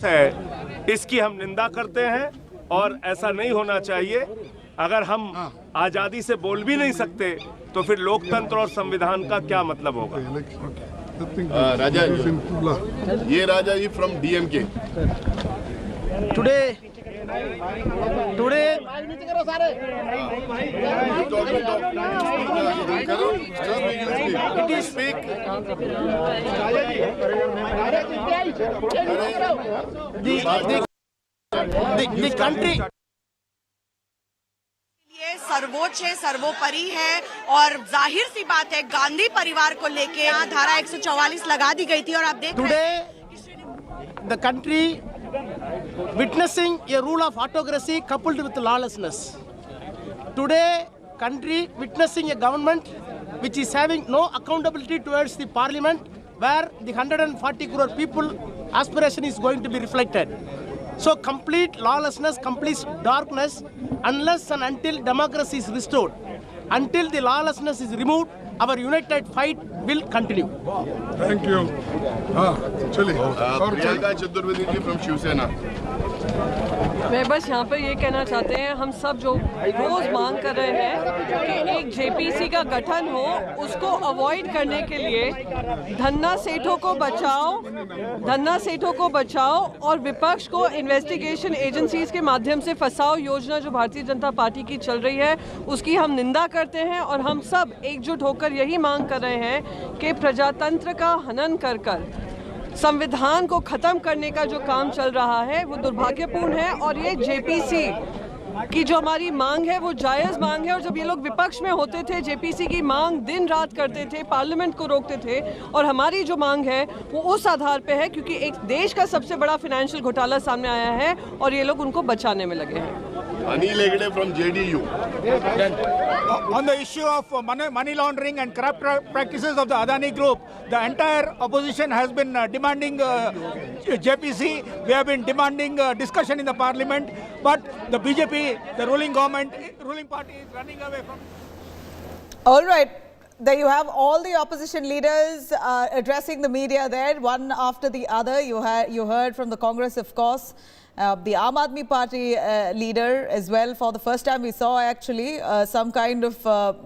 है, इसकी हम निंदा करते हैं और ऐसा नहीं होना चाहिए। अगर हम आजादी से बोल भी नहीं सकते तो फिर लोकतंत्र और संविधान का क्या मतलब होगा? राजा, ये Raja ji from DMK. Today it is speak. The country ये सर्वोच्च है, सर्वोपरि है और जाहिर सी बात है गांधी परिवार को लेके यहाँ धारा 144 लगा दी गई थी और आप देख today the country witnessing a rule of autocracy coupled with lawlessness. Today country witnessing a government which is having no accountability towards the parliament, where the 140 crore people aspiration is going to be reflected. So complete lawlessness, complete darkness, unless and until democracy is restored, until the lawlessness is removed, our united fight will continue. Thank you. चलिए। Priyanka Chaturvedi ji from Shiv Sena. मैं बस यहाँ पर ये कहना चाहते हैं, हम सब जो रोज मांग कर रहे हैं कि एक जेपीसी का गठन हो, उसको अवॉइड करने के लिए धन्ना सेठों को बचाओ और विपक्ष को इन्वेस्टिगेशन एजेंसीज के माध्यम से फंसाओ योजना जो भारतीय जनता पार्टी की चल रही है, उसकी हम निंदा करते हैं और हम सब एकजुट होकर यही मांग कर रहे हैं कि प्रजातंत्र का हनन कर संविधान को खत्म करने का जो काम चल रहा है वो दुर्भाग्यपूर्ण है और ये जेपीसी की जो हमारी मांग है वो जायज़ मांग है। और जब ये लोग विपक्ष में होते थे, जेपीसी की मांग दिन रात करते थे, पार्लियामेंट को रोकते थे, और हमारी जो मांग है वो उस आधार पे है क्योंकि एक देश का सबसे बड़ा फाइनेंशियल घोटाला सामने आया है और ये लोग उनको बचाने में लगे हैं। Anil Hegde from JDU. On the issue of money laundering and corrupt practices of the Adani Group, the entire opposition has been demanding JPC. We have been demanding discussion in the parliament, but the BJP, the ruling government, ruling party is running away from. All right. There you have all the opposition leaders addressing the media there, one after the other. You heard from the Congress, of course. The Aam Aadmi Party leader as well. For the first time we saw actually some kind of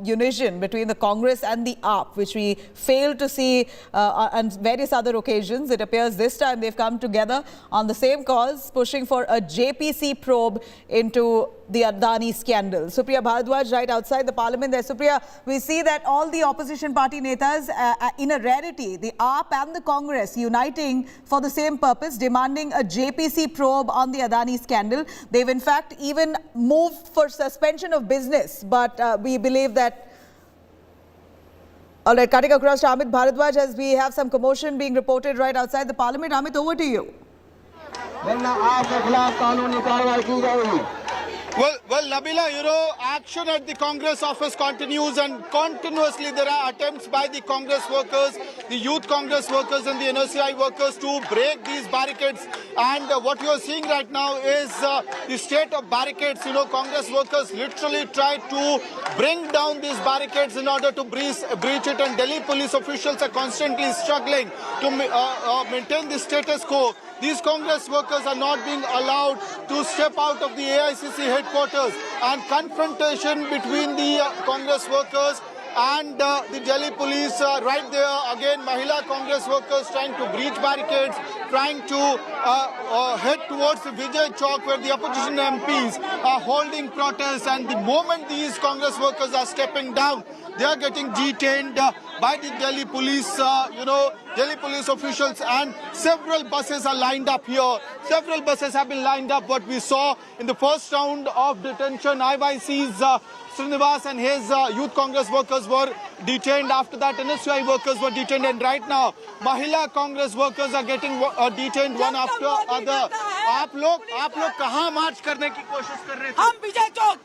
unison between the Congress and the AAP, which we failed to see on various other occasions. It appears this time they've come together on the same cause, pushing for a JPC probe into the Adani scandal. Supriya Bharadwaj right outside the parliament there. Supriya, we see that all the opposition party netas in a rarity, the AAP and the Congress uniting for the same purpose, demanding a JPC probe on the Adani scandal. They've in fact even moved for suspension of business, but we believe that. All right, cutting across to Amit Bharadwaj as we have some commotion being reported right outside the parliament. Amit, over to you. Well, Nabila, you know, action at the Congress office continues, and continuously there are attempts by the Congress workers, the youth Congress workers and the NSCI workers to break these barricades. And what you are seeing right now is the state of barricades. You know, Congress workers literally tried to bring down these barricades in order to breach it, and Delhi police officials are constantly struggling to maintain the status quo. These Congress workers are not being allowed to step out of the AICC headquarters, and confrontation between the Congress workers and the Delhi police right there. Again, Mahila Congress workers trying to breach barricades, trying to head towards the Vijay Chowk where the opposition MPs are holding protests, and the moment these Congress workers are stepping down, they are getting detained by the Delhi police, Delhi police officials, and several buses are lined up here. Several buses have been lined up. What we saw in the first round of detention, IYC's Srinivas and his youth Congress workers were detained. After that, NSCI workers were detained, and right now, Mahila Congress workers are getting detained one after other. आप लोग कहाँ मार्च करने की कोशिश कर रहे थे? हम विजय चौक,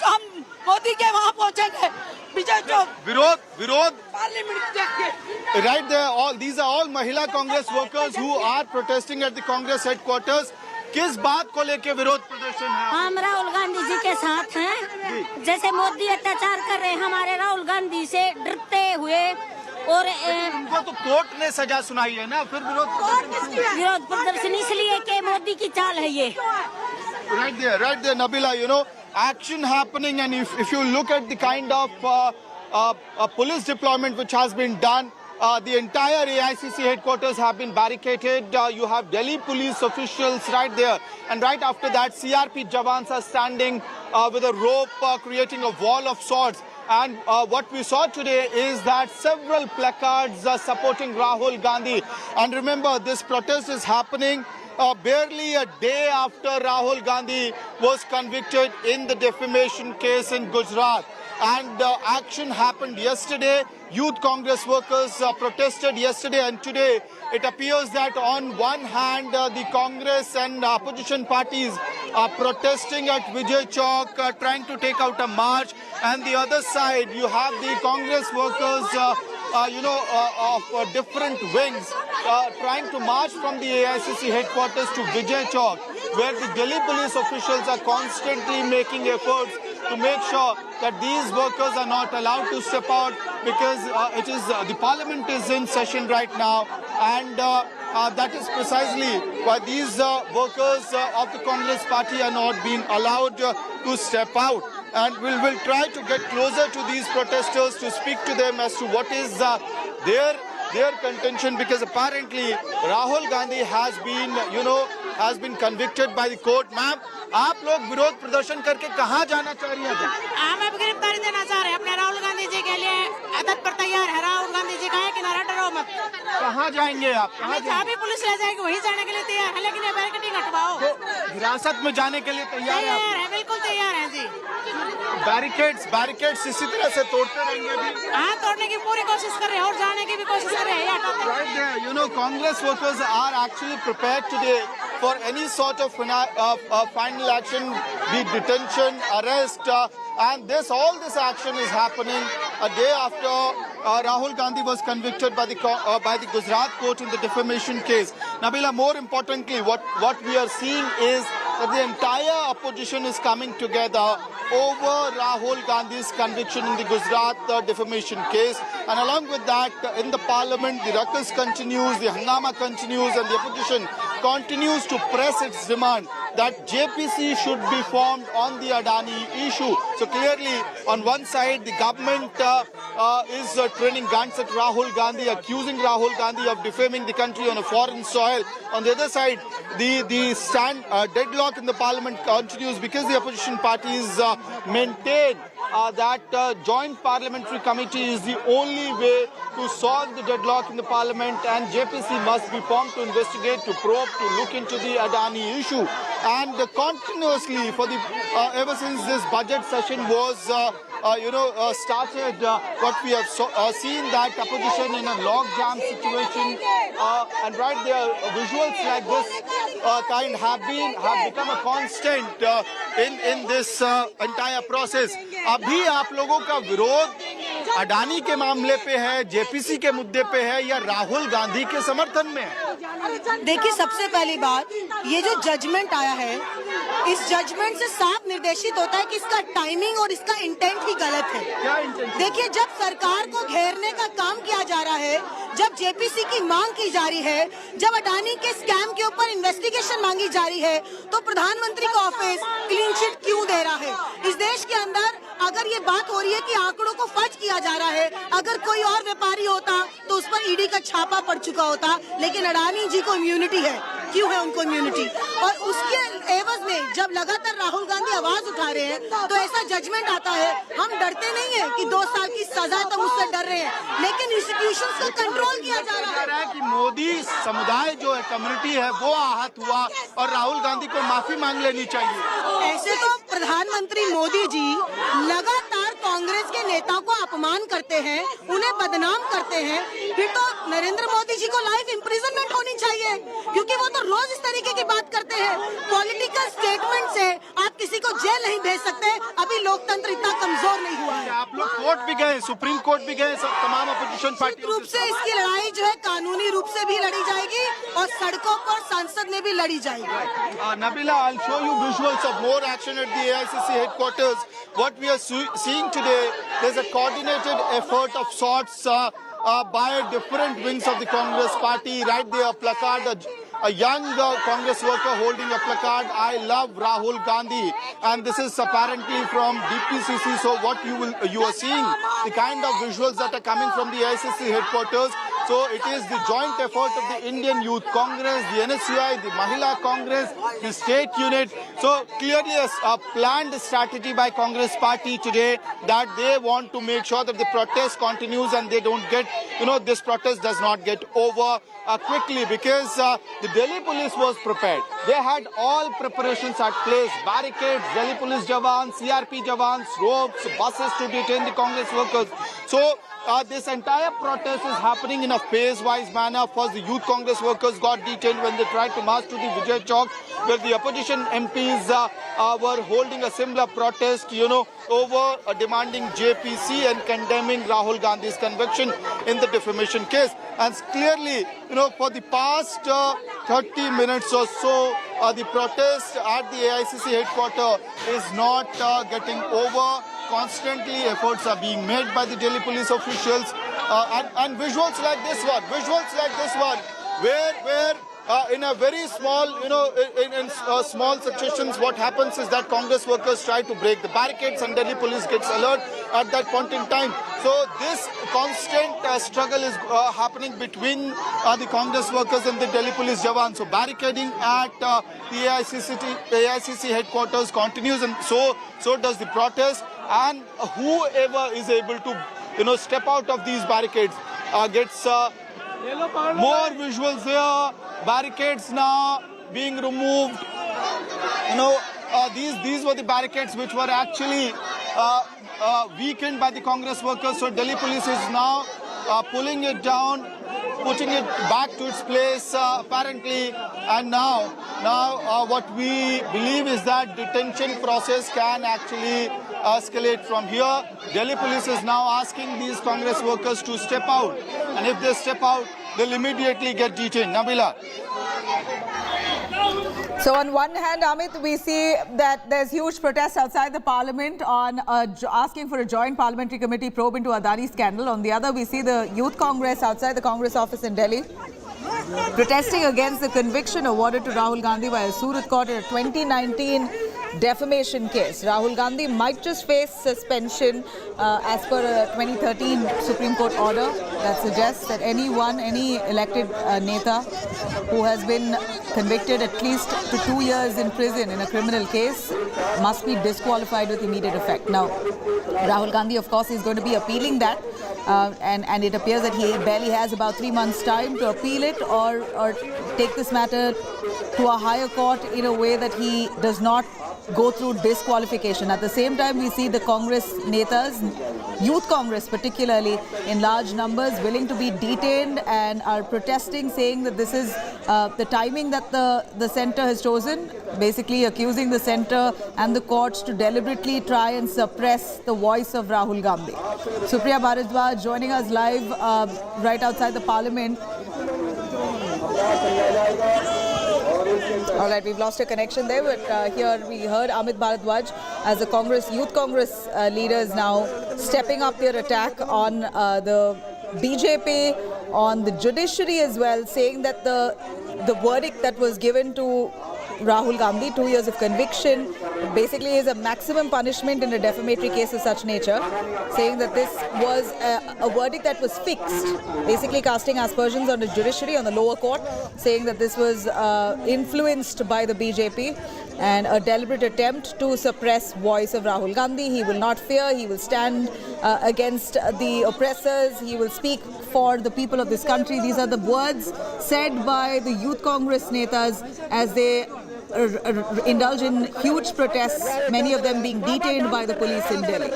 हम मोदी के वहाँ पहुँचेंगे. विजय चौक. विरोध. Parliament. Right there, these are all Mahila Congress workers who are protesting at the Congress headquarters. किस बात को लेके विरोध प्रदर्शन है? हम राहुल गांधी जी के साथ हैं. जैसे मोदी अत्याचार कर रहे हैं हमारे राहुल गांधी से डरते हुए, और उनको तो कोर्ट ने सजा सुनाई है ना, फिर विरोध प्रदर्शन इसलिए कि मोदी की चाल है ये. Right there, Nabila, you know, action happening, and if you look at the kind of police deployment which has been done, the entire AICC headquarters have been barricaded. You have Delhi police officials right there, and right after that, CRP jawans are standing with a rope, creating a wall of sorts. And what we saw today is that several placards are supporting Rahul Gandhi. And remember, this protest is happening barely a day after Rahul Gandhi was convicted in the defamation case in Gujarat. And action happened yesterday. Youth Congress workers protested yesterday and today. It appears that on one hand, the Congress and opposition parties are protesting at Vijay Chowk, trying to take out a march. And the other side, you have the Congress workers, of different wings, trying to march from the AICC headquarters to Vijay Chowk, where the Delhi police officials are constantly making efforts to make sure that these workers are not allowed to step out, because the parliament is in session right now, and that is precisely why these workers of the Congress party are not being allowed to step out. And we'll try to get closer to these protesters to speak to them as to what is their contention, because apparently Rahul Gandhi has been convicted by the court. Ma'am, आप लोग विरोध प्रदर्शन करके कहाँ जाना चाह रही हैं? हम गिरफ्तारी देना चाह रहे हैं अपने राहुल गांधी जी के लिए. अदद पर तैयार है. राहुल गांधी जी कहे किनारा डरो मत. कहाँ जाएंगे आप? जहाँ भी पुलिस ले जाएगी वहीं जाने के लिए तैयार है, लेकिन ये बैरिकेडिंग हटवाओ. तो हिरासत में जाने के लिए तैयार है? बिल्कुल तैयार है जी. बैरिकेड्स इसी तरह से तोड़ते रहेंगे अभी? हाँ, तोड़ने की पूरी कोशिश कर रहे हैं और जाने की भी कोशिश कर रहे हैं. Right there, you know, Congress workers are actually prepared today for any sort of final action, be it detention, arrest, and all this action is happening a day after Rahul Gandhi was convicted by the Gujarat court in the defamation case. Nabila, more importantly, what we are seeing is that the entire opposition is coming together over Rahul Gandhi's conviction in the Gujarat defamation case. And along with that, in the parliament, the ruckus continues, the hangama continues, and the opposition continues to press its demand that JPC should be formed on the Adani issue. So clearly, on one side, the government is training guns at Rahul Gandhi, accusing Rahul Gandhi of defaming the country on a foreign soil. On the other side, the deadlock in the parliament continues because the opposition parties maintain that joint parliamentary committee is the only way to solve the deadlock in the parliament, and JPC must be formed to investigate, to probe, to look into the Adani issue. And continuously, ever since this budget session was started, what we have seen that opposition in a log jam situation, and right there, visuals like this have become a constant in this entire process. अभी आप लोगों का विरोध अडानी के मामले पे है, JPC के मुद्दे पे है या राहुल गांधी के समर्थन में है? देखिए, सबसे पहली बात, ये जो जजमेंट आया है, इस जजमेंट से साफ निर्देशित होता है कि इसका टाइमिंग और इसका इंटेंट ही गलत है। क्या इंटेंट? देखिए, जब सरकार को घेरने का काम किया जा रहा है, जब जेपीसी की मांग की जा रही है, जब अडानी के स्कैम के ऊपर इन्वेस्टिगेशन मांगी जा रही है, तो प्रधानमंत्री का ऑफिस क्लीन चिट क्यों दे रहा है? इस देश के अंदर अगर ये बात हो रही है कि आंकड़ों को फर्ज किया जा रहा है, अगर कोई और व्यापारी होता तो उस पर ईडी का छापा पड़ चुका होता, लेकिन अडानी जी को इम्यूनिटी है। क्यों है उनको इम्यूनिटी? और उसके एवज में जब लगातार राहुल गांधी आवाज उठा रहे हैं तो ऐसा जजमेंट आता है। हम डरते नहीं है कि 2 साल की सजा तक उससे डर रहे हैं, लेकिन इंस्टीट्यूशंस को कंट्रोल किया जा रहा है कि मोदी समुदाय जो है, कम्युनिटी है, वो आहत हुआ और राहुल गांधी को माफी मांग लेनी चाहिए। ऐसे तो प्रधानमंत्री मोदी जी लगातार कांग्रेस के नेताओं को अपमान करते हैं, उन्हें बदनाम करते हैं। फिर तो नरेंद्र मोदी जी को लाइफ इम्प्रिजनमेंट होनी चाहिए, क्योंकि वो तो रोज इस तरीके की बात करते हैं। पॉलिटिकल स्टेटमेंट से आप किसी को जेल नहीं भेज सकते। अभी लोकतंत्र इतना कमजोर नहीं हुआ है। आप लोग कोर्ट भी गए, सुप्रीम कोर्ट भी गए, तमाम अपोजिशन पार्टी रूप से इसकी लड़ाई जो है कानूनी रूप से भी लड़ी जाएगी और सड़कों पर संसद में भी लड़ी जाएगी। Nabila, I'll show you visuals of more action at the AICC headquarters. What we are seeing today, there's a coordinated effort of sorts by different wings of the Congress party. Right there, a placard, a young Congress worker holding a placard, "I love Rahul Gandhi," and this is apparently from DPCC. So what you are seeing, the kind of visuals that are coming from the AICC headquarters. So it is the joint effort of the Indian Youth Congress, the NSUI, the Mahila Congress, the state unit. So clearly a planned strategy by Congress party today that they want to make sure that the protest continues and they don't get, this protest does not get over quickly, because the Delhi police was prepared. They had all preparations at place, barricades, Delhi police jawans, CRP jawans, ropes, buses to detain the Congress workers. So this entire protest is happening in a phase-wise manner. First, the youth Congress workers got detained when they tried to march to the Vijay Chowk, where the opposition MPs were holding a similar protest, over demanding JPC and condemning Rahul Gandhi's conviction in the defamation case. And clearly, for the past 30 minutes or so, the protest at the AICC headquarters is not getting over. Constantly efforts are being made by the Delhi police officials, and visuals like this one, where in a very small, in small situations, what happens is that Congress workers try to break the barricades and Delhi police gets alert at that point in time. So this constant struggle is happening between the Congress workers and the Delhi police jawans. So barricading at the AICC headquarters continues, and so does the protest. And whoever is able to, step out of these barricades gets more visuals here. Barricades now being removed. These were the barricades which were actually weakened by the Congress workers. So Delhi police is now pulling it down, putting it back to its place apparently. And now what we believe is that detention process can actually escalate from here. Delhi police is now asking these Congress workers to step out, and if they step out, they'll immediately get detained. Nabila. So on one hand, Amit, we see that there's huge protest outside the parliament on asking for a joint parliamentary committee probe into Adani scandal. On the other, we see the Youth Congress outside the Congress office in Delhi protesting against the conviction awarded to Rahul Gandhi by a Surat court in a 2019 defamation case. Rahul Gandhi might just face suspension as per a 2013 Supreme Court order that suggests that any elected neta who has been convicted at least to 2 years in prison in a criminal case must be disqualified with immediate effect. Now, Rahul Gandhi, of course, is going to be appealing that, and it appears that he barely has about 3 months' time to appeal it or take this matter to a higher court in a way that he does not go through disqualification. At the same time, we see the Congress netas, Youth Congress particularly, in large numbers willing to be detained and are protesting, saying that this is the timing that the centre has chosen, basically accusing the centre and the courts to deliberately try and suppress the voice of Rahul Gandhi. Supriya Bharadwaj joining us live right outside the parliament. All right, we've lost a connection there, but here we heard Amit Bharadwaj as the Youth Congress leaders now stepping up their attack on the BJP, on the judiciary as well, saying that the verdict that was given to Rahul Gandhi, 2 years of conviction, basically is a maximum punishment in a defamatory case of such nature, saying that this was a verdict that was fixed, basically casting aspersions on the judiciary, on the lower court, saying that this was influenced by the BJP and a deliberate attempt to suppress voice of Rahul Gandhi. He will not fear, he will stand against the oppressors, he will speak for the people of this country. These are the words said by the Youth Congress netas as they indulge in huge protests, many of them being detained by the police in Delhi.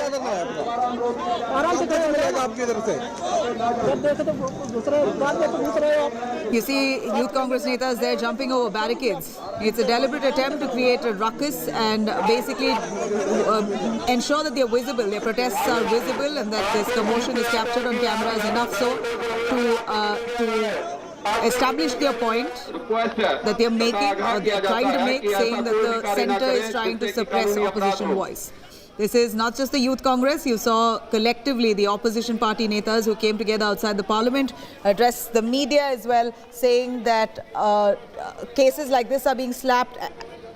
You see Youth Congress netas there jumping over barricades. It's a deliberate attempt to create a ruckus and basically ensure that they are visible, their protests are visible, and that this commotion is captured on cameras enough so to establish their point that they are making or they are trying to make, saying that the centre is trying to suppress opposition voice. This is not just the Youth Congress. You saw collectively the opposition party netas who came together outside the parliament address the media as well, saying that cases like this are being slapped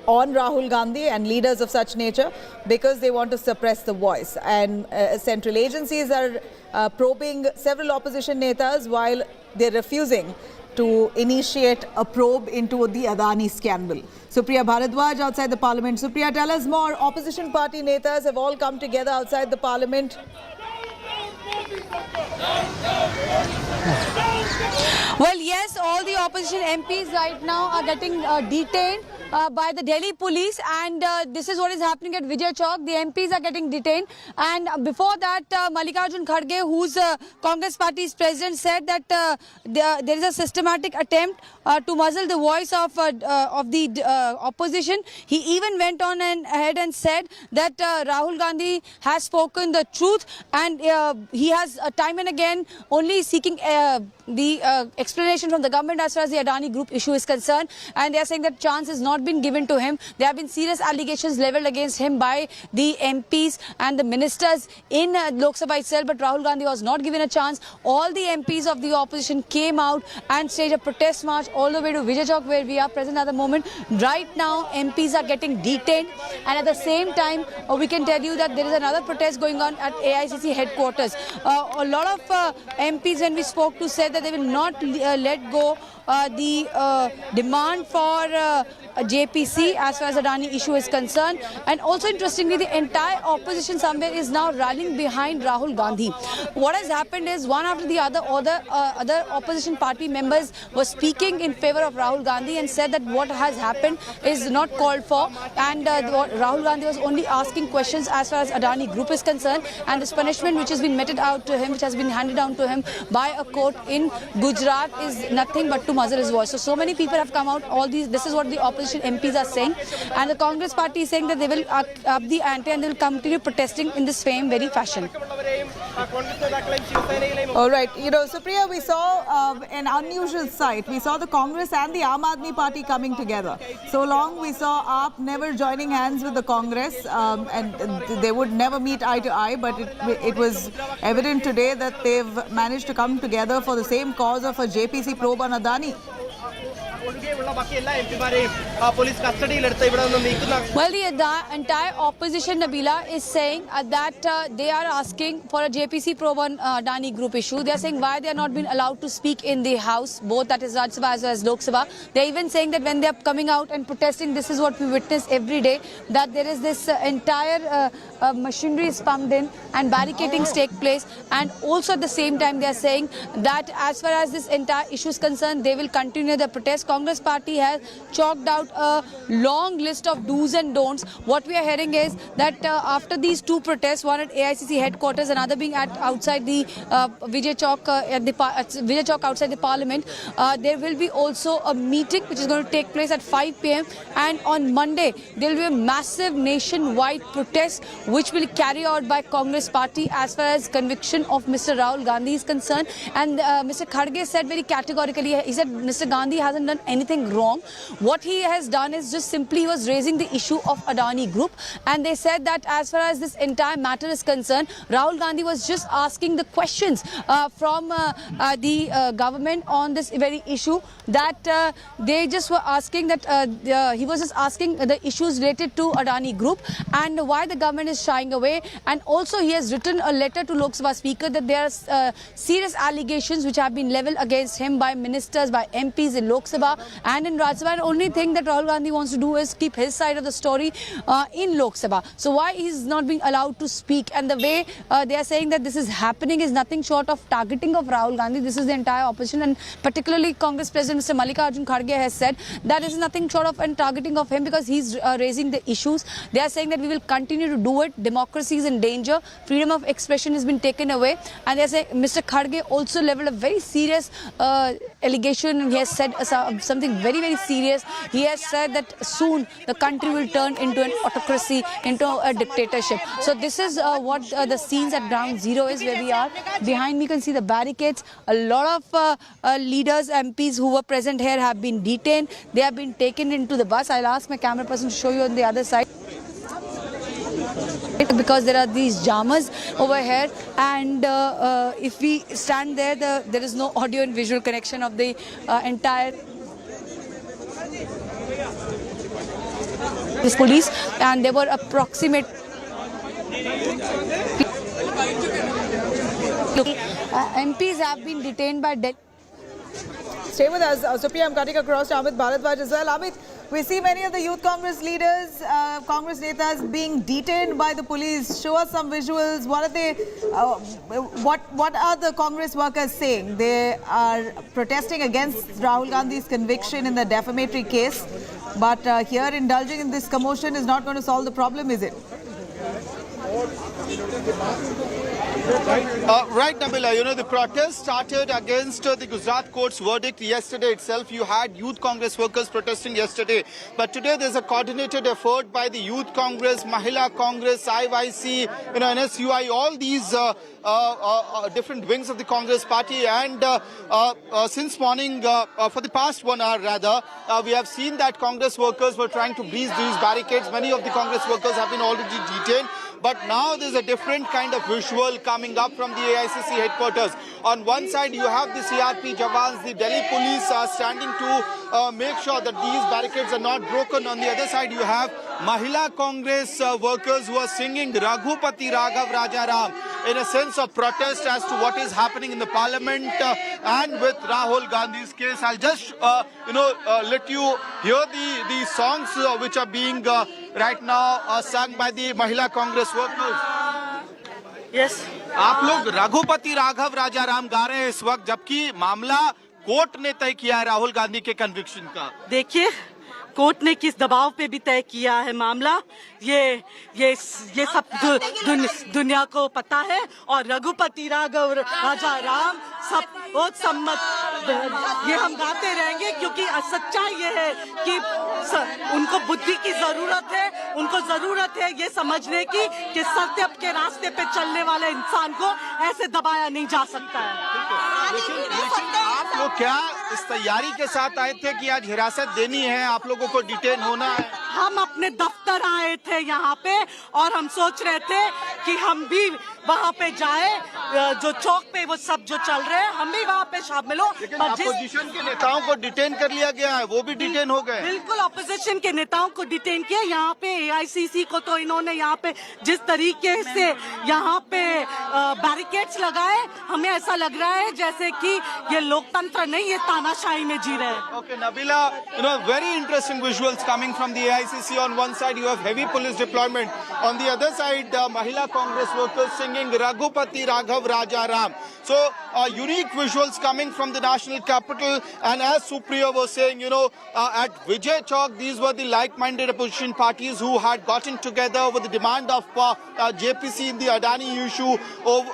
on Rahul Gandhi and leaders of such nature because they want to suppress the voice. And central agencies are probing several opposition netas while they're refusing to initiate a probe into the Adani scandal. Supriya Bharadwaj outside the parliament. Supriya, tell us more. Opposition party netas have all come together outside the parliament. Well, yes, all the opposition MPs right now are getting detained by the Delhi police, and this is what is happening at Vijay Chowk. The MPs are getting detained, and before that Mallikarjun Kharge, who's Congress party's president, said that there is a systematic attempt to muzzle the voice of the opposition. He even went on ahead and said that Rahul Gandhi has spoken the truth, and he has time and again only seeking the explanation from the government as far as the Adani Group issue is concerned, and they are saying that chance has not been given to him. There have been serious allegations leveled against him by the MPs and the ministers in Lok Sabha itself, but Rahul Gandhi was not given a chance. All the MPs of the opposition came out and staged a protest march all the way to Vijay Chowk, where we are present at the moment. Right now MPs are getting detained, and at the same time we can tell you that there is another protest going on at AICC headquarters. A lot of MPs, when we spoke to, said that they will not let go the demand for JPC as far as Adani issue is concerned. And also interestingly, the entire opposition somewhere is now rallying behind Rahul Gandhi. What has happened is one after the other opposition party members were speaking in favor of Rahul Gandhi and said that what has happened is not called for, and Rahul Gandhi was only asking questions as far as Adani Group is concerned, and this punishment which has been meted out to him, which has been handed down to him by a court in Gujarat, is nothing but to muzzle his voice. So many people have come out. This is what the opposition MPs are saying, and the Congress party is saying that they will up the ante and they will continue protesting in this same very fashion. All right, Supriya, we saw an unusual sight. We saw the Congress and the Aam Aadmi Party coming together. So long we saw AAP never joining hands with the Congress, and they would never meet eye to eye, but it was evident today that they've managed to come together for the same cause of a JPC probe on Adani. Well, the entire opposition, Nabila, is saying that they are asking for a JPC probe on Adani Group issue. They are saying why they are not being allowed to speak in the House, both that is Rajya Sabha as well as Lok Sabha. They are even saying that when they are coming out and protesting, this is what we witness every day, that there is this entire machinery is pumped in and barricadings take place. And also at the same time, they are saying that as far as this entire issue is concerned, they will continue the protest. Congress party has chalked out a long list of do's and don'ts. What we are hearing is that after these two protests, one at AICC headquarters, another being at outside the Vijay Chowk outside the Parliament, there will be also a meeting which is going to take place at 5 p.m. and on Monday there will be a massive nationwide protest which will carry out by Congress party as far as conviction of Mr. Rahul Gandhi is concerned. And Mr. Kharge said very categorically, he said Mr. Gandhi hasn't done anything wrong. What he has done is just simply he was raising the issue of Adani Group, and they said that as far as this entire matter is concerned, Rahul Gandhi was just asking the questions from the government on this very issue, that they just were asking that he was just asking the issues related to Adani Group and why the government is shying away. And also he has written a letter to Lok Sabha Speaker that there are serious allegations which have been leveled against him by ministers, by MPs in Lok Sabha and in Rajya Sabha. And only thing that Rahul Gandhi wants to do is keep his side of the story in Lok Sabha. So why he is not being allowed to speak? And the way they are saying that this is happening is nothing short of targeting of Rahul Gandhi. This is the entire opposition, and particularly Congress President Mr. Mallikarjun Kharge has said that this is nothing short of targeting of him because he's raising the issues. They are saying that we will continue to do it. Democracy is in danger. Freedom of expression has been taken away. And they say Mr. Kharge also leveled a very serious allegation. He has said something very, very serious. He has said that soon the country will turn into an autocracy, into a dictatorship. So this is what the scenes at ground zero is, where we are. Behind me you can see the barricades. A lot of leaders, MPs who were present here have been detained. They have been taken into the bus. I'll ask my camera person to show you on the other side, because there are these jammers over here, and if we stand there, there is no audio and visual connection of the entire police, and there were approximate MPs have been detained by Stay with us. Supriya, I'm cutting across to Amit Bharadwaj as well. Amit, we see many of the youth Congress leaders, Congress netas being detained by the police. Show us some visuals. What are they? What are the Congress workers saying? They are protesting against Rahul Gandhi's conviction in the defamatory case. But here, indulging in this commotion is not going to solve the problem, is it? Right, Nabila, you know, the protest started against the Gujarat court's verdict yesterday itself. You had youth Congress workers protesting yesterday. But today there's a coordinated effort by the Youth Congress, Mahila Congress, IYC, NSUI, all these different wings of the Congress party. And since morning, for the past 1 hour rather, we have seen that Congress workers were trying to breach these barricades. Many of the Congress workers have been already detained. But now there's a different kind of visual coming up from the AICC headquarters. On one side, you have the CRP Jawans, the Delhi police are standing to make sure that these barricades are not broken. On the other side, you have Mahila Congress workers who are singing Raghupati Raghav Rajaram in a sense of protest as to what is happening in the parliament and with Rahul Gandhi's case. I'll just, let you hear the songs which are being right now sung by the Mahila Congress workers. Yes. आप लोग रघुपति राघव राजा राम गा रहे हैं इस वक्त, जबकि मामला court ने तय किया है राहुल गांधी के कन्विक्शन का। देखिए, कोर्ट ने किस दबाव पे भी तय किया है मामला, ये सब दुनिया को पता है। और रघुपति राघव राजा राम सब बहुत सम्मत, ये हम गाते रहेंगे, क्योंकि सच्चाई ये है कि उनको बुद्धि की जरूरत है, उनको जरूरत है ये समझने की कि सत्य के रास्ते पे चलने वाले इंसान को ऐसे दबाया नहीं जा सकता है। लेकिन आप लोग क्या इस तैयारी के साथ आए थे कि आज हिरासत देनी है, आप लोगों को डिटेन होना है? हम अपने दफ्तर आए थे यहाँ पे और हम सोच रहे थे कि हम भी वहाँ पे जाए, जो चौक पे वो सब जो चल रहे हैं हम भी वहाँ पे शामिल हो। लेकिन अपोजिशन के नेताओं को डिटेन कर लिया गया है, वो भी डिटेन हो गए। बिल्कुल, अपोजिशन के नेताओं को डिटेन किया। यहाँ पे AICC को तो इन्होंने यहाँ पे जिस तरीके से यहाँ पे बैरिकेड्स लगाए, हमें ऐसा लग रहा है जैसे कि ये लोकतंत्र नहीं, ये तानाशाही में जी रहे हैं। Okay, Nabila, very interesting visuals coming from the AICC. On one side, you have heavy police deployment. On the other side, Mahila Congress workers singing singing Raghupati Raghav Raja Ram. So unique visuals coming from the national capital, and as Supriya was saying, you know, at Vijay Chowk, these were the like-minded opposition parties who had gotten together over the demand of JPC in the Adani issue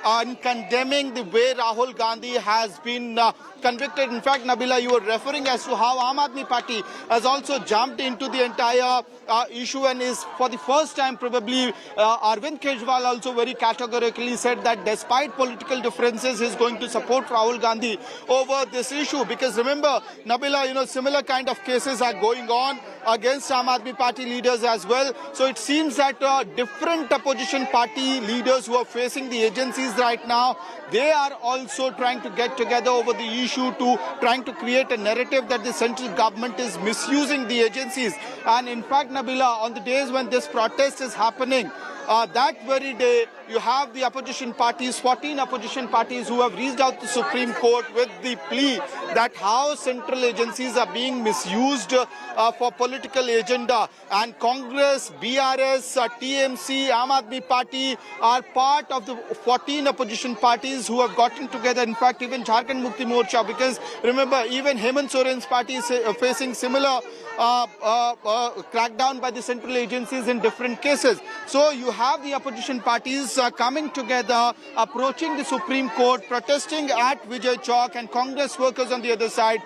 and condemning the way Rahul Gandhi has been convicted. In fact, Nabila, you were referring as to how Aam Aadmi Party has also jumped into the entire issue and is for the first time probably Arvind Kejriwal also very categorically said that despite political differences, he's going to support Rahul Gandhi over this issue. Because remember, Nabila, you know, similar kind of cases are going on against Aam Aadmi Party leaders as well. So it seems that different opposition party leaders who are facing the agencies right now, they are also trying to get together over the issue to trying to create a narrative that the central government is misusing the agencies. And in fact, Nabila, on the days when this protest is happening, that very day, you have the opposition parties, 14 opposition parties who have reached out to the Supreme Court with the plea that how central agencies are being misused for political agenda. And Congress, BRS, TMC, Aam Aadmi Party are part of the 14 opposition parties who have gotten together. In fact, even Jharkhand Mukti Morcha, because remember, even Hemant Soren's party is facing similar crackdown by the central agencies in different cases. So you have the opposition parties coming together, approaching the Supreme Court, protesting at Vijay Chowk, and Congress workers on the other side,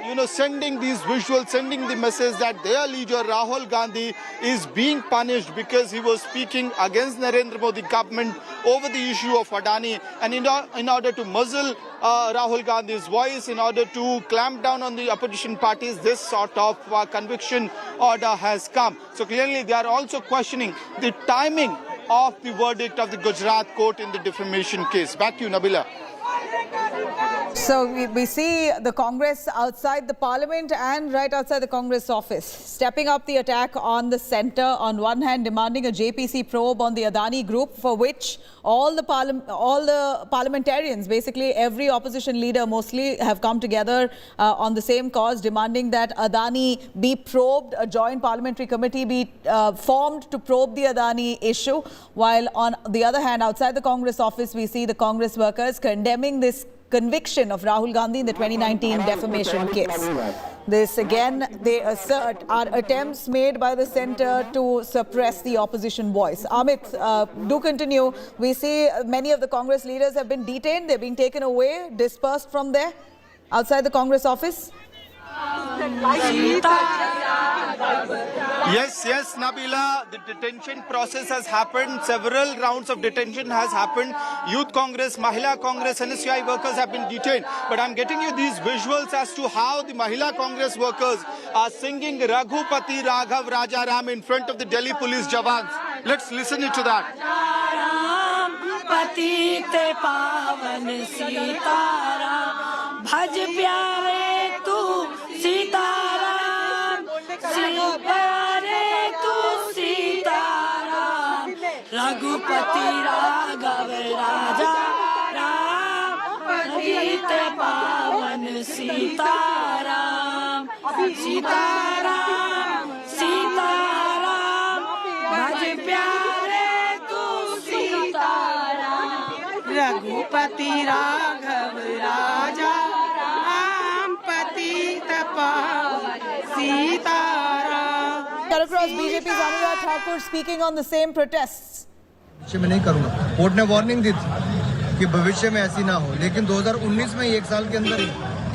you know, sending these visuals, sending the message that their leader Rahul Gandhi is being punished because he was speaking against Narendra Modi government over the issue of Adani. And in order to muzzle Rahul Gandhi's voice, in order to clamp down on the opposition parties, this sort of conviction order has come. So clearly they are also questioning the timing of the verdict of the Gujarat court in the defamation case. Back to you, Nabila. So we see the Congress outside the Parliament and right outside the Congress office, stepping up the attack on the centre. On one hand, demanding a JPC probe on the Adani group, for which all the parliamentarians, basically every opposition leader mostly, have come together on the same cause, demanding that Adani be probed, a joint parliamentary committee be formed to probe the Adani issue. While on the other hand, outside the Congress office, we see the Congress workers condemning this conviction of Rahul Gandhi in the 2019 defamation case. This again, they assert, are attempts made by the centre to suppress the opposition voice. Amit, do continue. We see many of the Congress leaders have been detained. They're being taken away, dispersed from there, outside the Congress office. Yes, Nabila, the detention process has happened. Several rounds of detention has happened. Youth Congress, Mahila Congress, NSCI workers have been detained. But I'm getting you these visuals as to how the Mahila Congress workers are singing Raghupati Raghav Raja Ram in front of the Delhi police jawans. Let's listen to that. पतिते पावन सीताराम भज प्यारे तू सीताराम प्यारे तू सीताराम रघुपति राघव राजा राम पतिते पावन सीताराम सीताराम सीताराम भज प्यारे तू सीताराम रघुपति राघव राजा राम पतित पावन Sitaram. Across BJP's Anurag Thakur speaking on the same protests. मैं नहीं करूंगा. कोर्ट ने वार्निंग दी थी कि भविष्य में ऐसी ना हो, लेकिन 2019 में एक साल के अंदर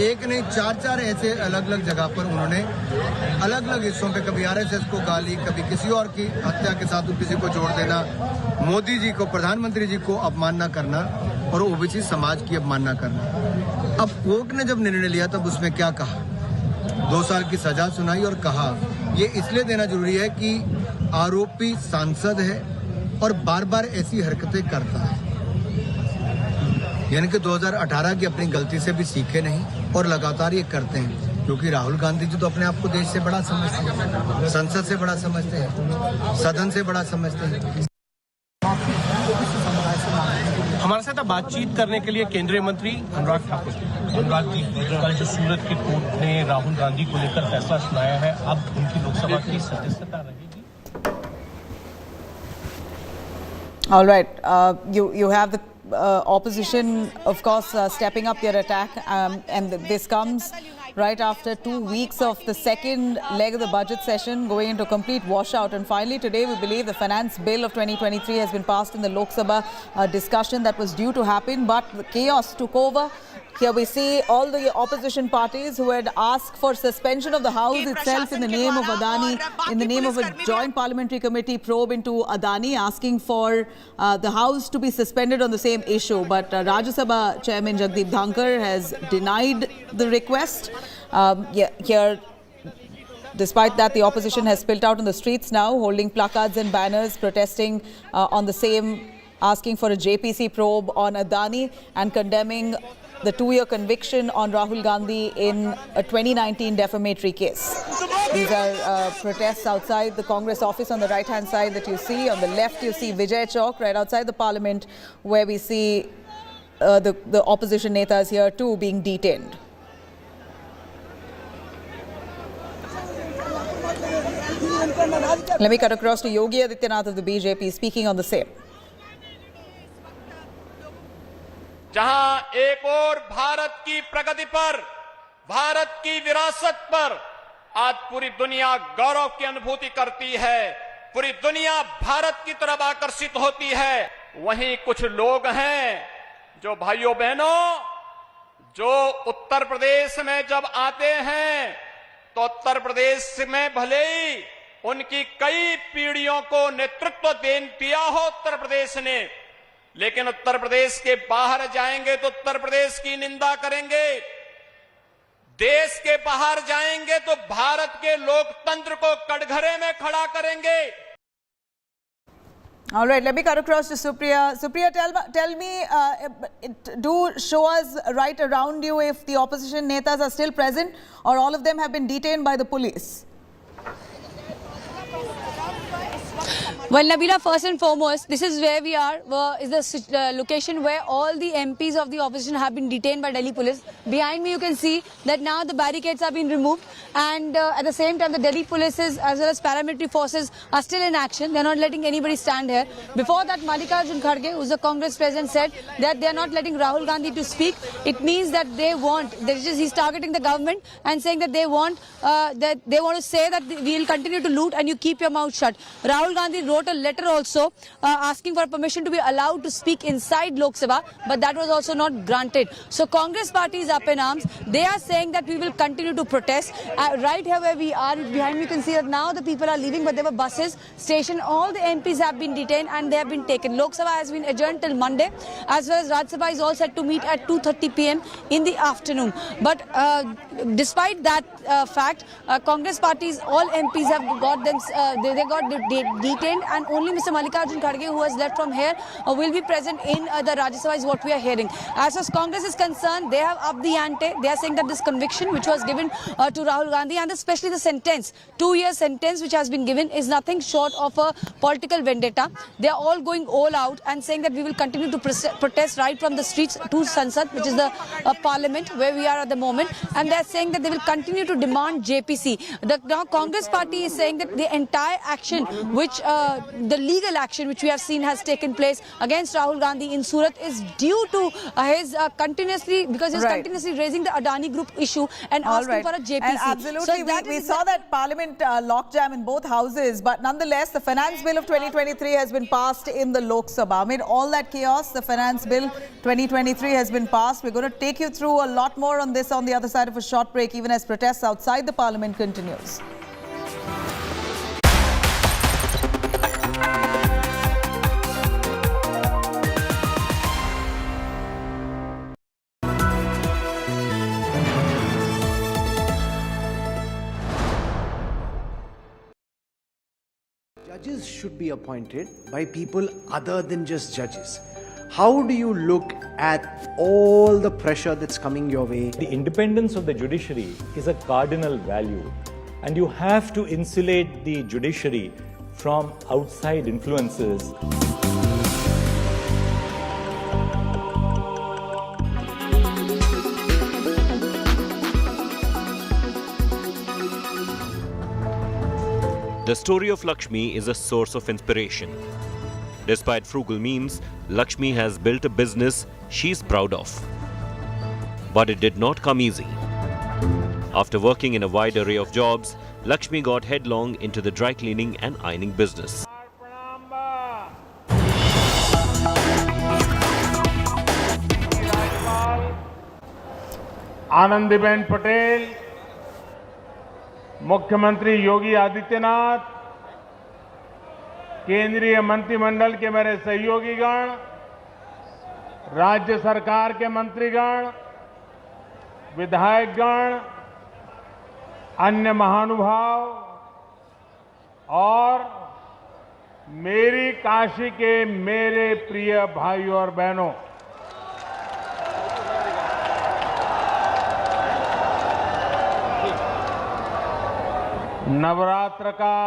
एक नहीं चार ऐसे अलग अलग जगह पर उन्होंने अलग अलग हिस्सों पे कभी आरएसएस को गाली, कभी किसी और की हत्या के साथ किसी को जोड़ देना, मोदी जी को, प्रधानमंत्री जी को अपमानना करना और ओबीसी समाज की अपमानना करना. अब कोर्ट ने जब निर्णय लिया तब उसमें क्या कहा, 2 साल की सजा सुनाई और कहा ये इसलिए देना जरूरी है कि आरोपी सांसद है और बार बार ऐसी हरकतें करता है, यानी कि 2018 की अपनी गलती से भी सीखे नहीं और लगातार ये करते हैं. क्योंकि राहुल गांधी जी तो अपने आप को देश से बड़ा समझते हैं, संसद से बड़ा समझते हैं, सदन से बड़ा समझते हैं. हमारे साथ बातचीत करने के लिए केंद्रीय मंत्री अनुराग ठाकुर. अनुराग जी, कल जो सूरत की कोर्ट ने राहुल गांधी को लेकर फैसला सुनाया है, अब उनकी लोकसभा की सदस्यता रहेगी? All right. You have the opposition, of course, stepping up their attack, and this comes right after 2 weeks of the second leg of the budget session going into complete washout. And finally, today, we believe the finance bill of 2023 has been passed in the Lok Sabha discussion that was due to happen, but the chaos took over. Here we see all the opposition parties who had asked for suspension of the House itself in the name of Adani, in the name of a joint parliamentary committee probe into Adani, asking for the House to be suspended on the same issue. But Rajya Sabha Chairman Jagdeep Dhankar has denied the request. Here, despite that, the opposition has spilled out on the streets now, holding placards and banners, protesting on the same, asking for a JPC probe on Adani and condemning the 2-year conviction on Rahul Gandhi in a 2019 defamatory case. These are protests outside the Congress office on the right-hand side that you see. On the left, you see Vijay Chowk, right outside the parliament, where we see the opposition netas here too being detained. Let me cut across to Yogi Adityanath of the BJP speaking on the same. जहां एक और भारत की प्रगति पर, भारत की विरासत पर आज पूरी दुनिया गौरव की अनुभूति करती है, पूरी दुनिया भारत की तरफ आकर्षित होती है, वहीं कुछ लोग हैं जो भाइयों बहनों, जो उत्तर प्रदेश में जब आते हैं तो उत्तर प्रदेश में भले ही उनकी कई पीढ़ियों को नेतृत्व दिया हो उत्तर प्रदेश ने, लेकिन उत्तर प्रदेश के बाहर जाएंगे तो उत्तर प्रदेश की निंदा करेंगे, देश के बाहर जाएंगे तो भारत के लोकतंत्र को कटघरे में खड़ा करेंगे. All right, let me cut across to Supriya. Supriya, tell me, do show us right around you if the opposition netas are still present or all of them have been detained by the police. Well, Nabila, first and foremost, this is where we are, is the location where all the MPs of the opposition have been detained by Delhi police. Behind me, you can see that now the barricades have been removed, and at the same time, the Delhi polices as well as paramilitary forces are still in action. They're not letting anybody stand here. Before that, Mallikarjun Kharge, who's the Congress president, said that they're not letting Rahul Gandhi to speak. It means that he's targeting the government and saying that they want to say that we'll continue to loot and you keep your mouth shut. Rahul Gandhi wrote a letter also asking for permission to be allowed to speak inside Lok Sabha, but that was also not granted. So Congress party is up in arms. They are saying that we will continue to protest. Right here where we are, behind me you can see that now the people are leaving, but there were buses stationed. All the MPs have been detained and they have been taken. Lok Sabha has been adjourned till Monday, as well as Rajya Sabha is all set to meet at 2:30 p.m. in the afternoon. But despite that fact, Congress parties, all MPs have got them, they got detained, and only Mr. Mallikarjun Kharge, who has left from here, will be present in the Rajya Sabha, is what we are hearing. As far as Congress is concerned, they have upped the ante. They are saying that this conviction which was given to Rahul Gandhi, and especially the sentence, 2-year sentence which has been given, is nothing short of a political vendetta. They are all going all out and saying that we will continue to protest right from the streets to Sansad, which is the parliament where we are at the moment, and they are saying that they will continue to demand JPC. The Congress party is saying that the entire action which the legal action which we have seen has taken place against Rahul Gandhi in Surat is due to his continuously raising the Adani group issue and asking for a JPC. And absolutely, so we saw that parliament lockjam in both houses, but nonetheless, the finance bill of 2023 has been passed in the Lok Sabha. Amid all that chaos, the finance bill 2023 has been passed. We're going to take you through a lot more on this on the other side of a short break, even as protests outside the parliament continues. Judges should be appointed by people other than just judges. How do you look at all the pressure that's coming your way? The independence of the judiciary is a cardinal value, and you have to insulate the judiciary from outside influences. The story of Lakshmi is a source of inspiration. Despite frugal means, Lakshmi has built a business she's proud of. But it did not come easy. After working in a wide array of jobs, Lakshmi got headlong into the dry cleaning and ironing business. Anandiben Patel, मुख्यमंत्री योगी आदित्यनाथ, केंद्रीय मंत्रिमंडल के मेरे सहयोगीगण, राज्य सरकार के मंत्रीगण, विधायकगण, अन्य महानुभाव और मेरी काशी के मेरे प्रिय भाइयों और बहनों, नवरात्र का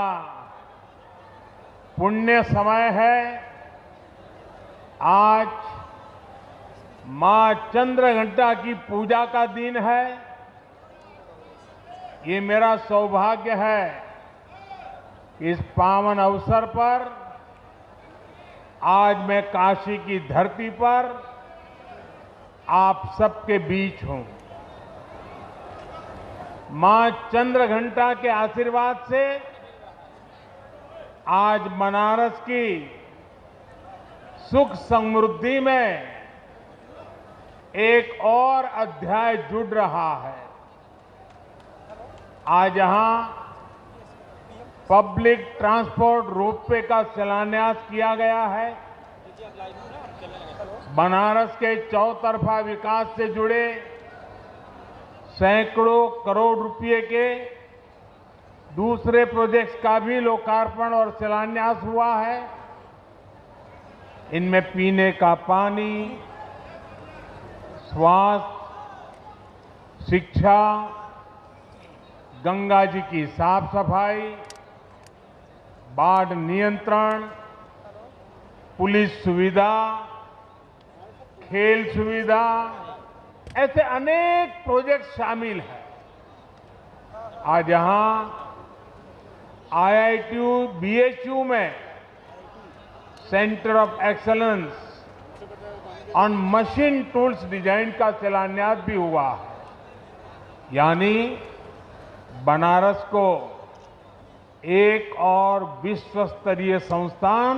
पुण्य समय है। आज मां चंद्रघंटा की पूजा का दिन है। ये मेरा सौभाग्य है कि इस पावन अवसर पर आज मैं काशी की धरती पर आप सबके बीच हूं। मां चंद्रघंटा के आशीर्वाद से आज बनारस की सुख समृद्धि में एक और अध्याय जुड़ रहा है। आज यहां पब्लिक ट्रांसपोर्ट रोपवे का शिलान्यास किया गया है। बनारस के चौतरफा विकास से जुड़े सैकड़ों करोड़ रुपए के दूसरे प्रोजेक्ट्स का भी लोकार्पण और शिलान्यास हुआ है। इनमें पीने का पानी, स्वास्थ्य, शिक्षा, गंगा जी की साफ सफाई, बाढ़ नियंत्रण, पुलिस सुविधा, खेल सुविधा, ऐसे अनेक प्रोजेक्ट शामिल हैं। आज यहां IITU BSU में centre of excellence on machine tools design का शिलान्यास भी हुआ है। यानी बनारस को एक और विश्व स्तरीय संस्थान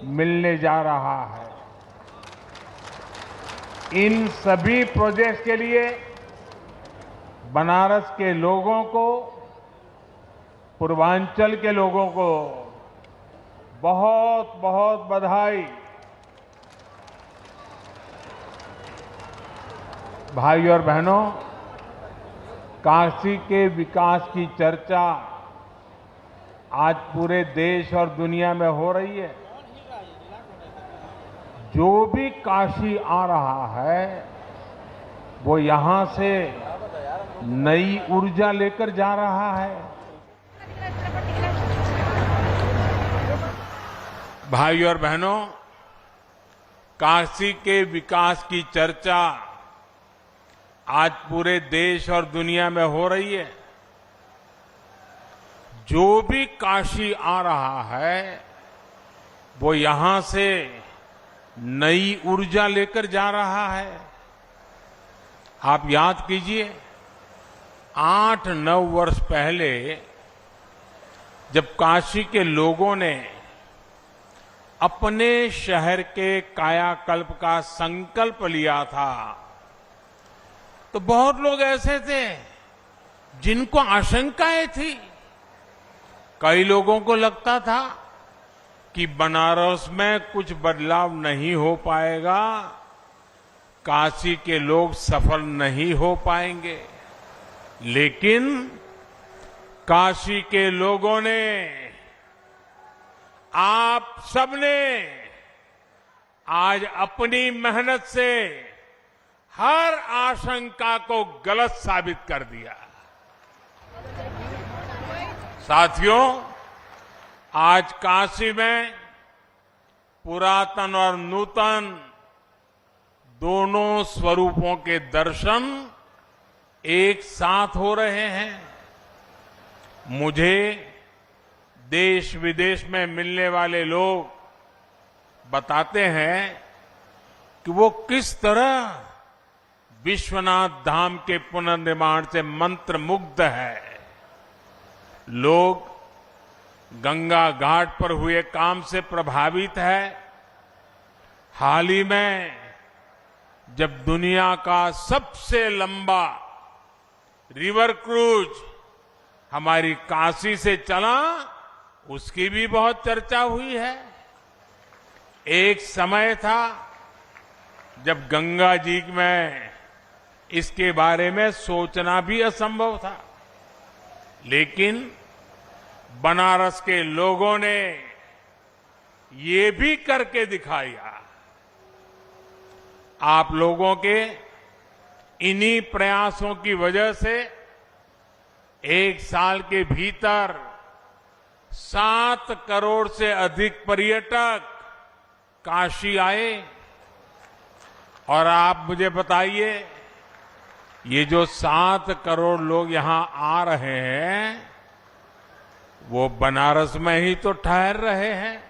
मिलने जा रहा है। इन सभी प्रोजेक्ट्स के लिए बनारस के लोगों को, पूर्वांचल के लोगों को बहुत बहुत बधाई। भाइयों और बहनों, काशी के विकास की चर्चा आज पूरे देश और दुनिया में हो रही है। जो भी काशी आ रहा है वो यहां से नई ऊर्जा लेकर जा रहा है। भाइयों और बहनों, काशी के विकास की चर्चा आज पूरे देश और दुनिया में हो रही है। जो भी काशी आ रहा है वो यहां से नई ऊर्जा लेकर जा रहा है। आप याद कीजिए, 8-9 वर्ष पहले जब काशी के लोगों ने अपने शहर के कायाकल्प का संकल्प लिया था तो बहुत लोग ऐसे थे जिनको आशंकाएं थी। कई लोगों को लगता था कि बनारस में कुछ बदलाव नहीं हो पाएगा, काशी के लोग सफल नहीं हो पाएंगे। लेकिन काशी के लोगों ने, आप सबने आज अपनी मेहनत से हर आशंका को गलत साबित कर दिया। साथियों, आज काशी में पुरातन और नूतन दोनों स्वरूपों के दर्शन एक साथ हो रहे हैं। मुझे देश विदेश में मिलने वाले लोग बताते हैं कि वो किस तरह विश्वनाथ धाम के पुनर्निर्माण से मंत्रमुग्ध है। लोग गंगा घाट पर हुए काम से प्रभावित है। हाल ही में जब दुनिया का सबसे लंबा रिवर क्रूज हमारी काशी से चला, उसकी भी बहुत चर्चा हुई है। एक समय था जब गंगा जी में इसके बारे में सोचना भी असंभव था, लेकिन बनारस के लोगों ने ये भी करके दिखाया। आप लोगों के इन्हीं प्रयासों की वजह से एक साल के भीतर 7 करोड़ से अधिक पर्यटक काशी आए। और आप मुझे बताइए, ये जो 7 करोड़ लोग यहां आ रहे हैं, वो बनारस में ही तो ठहर रहे हैं।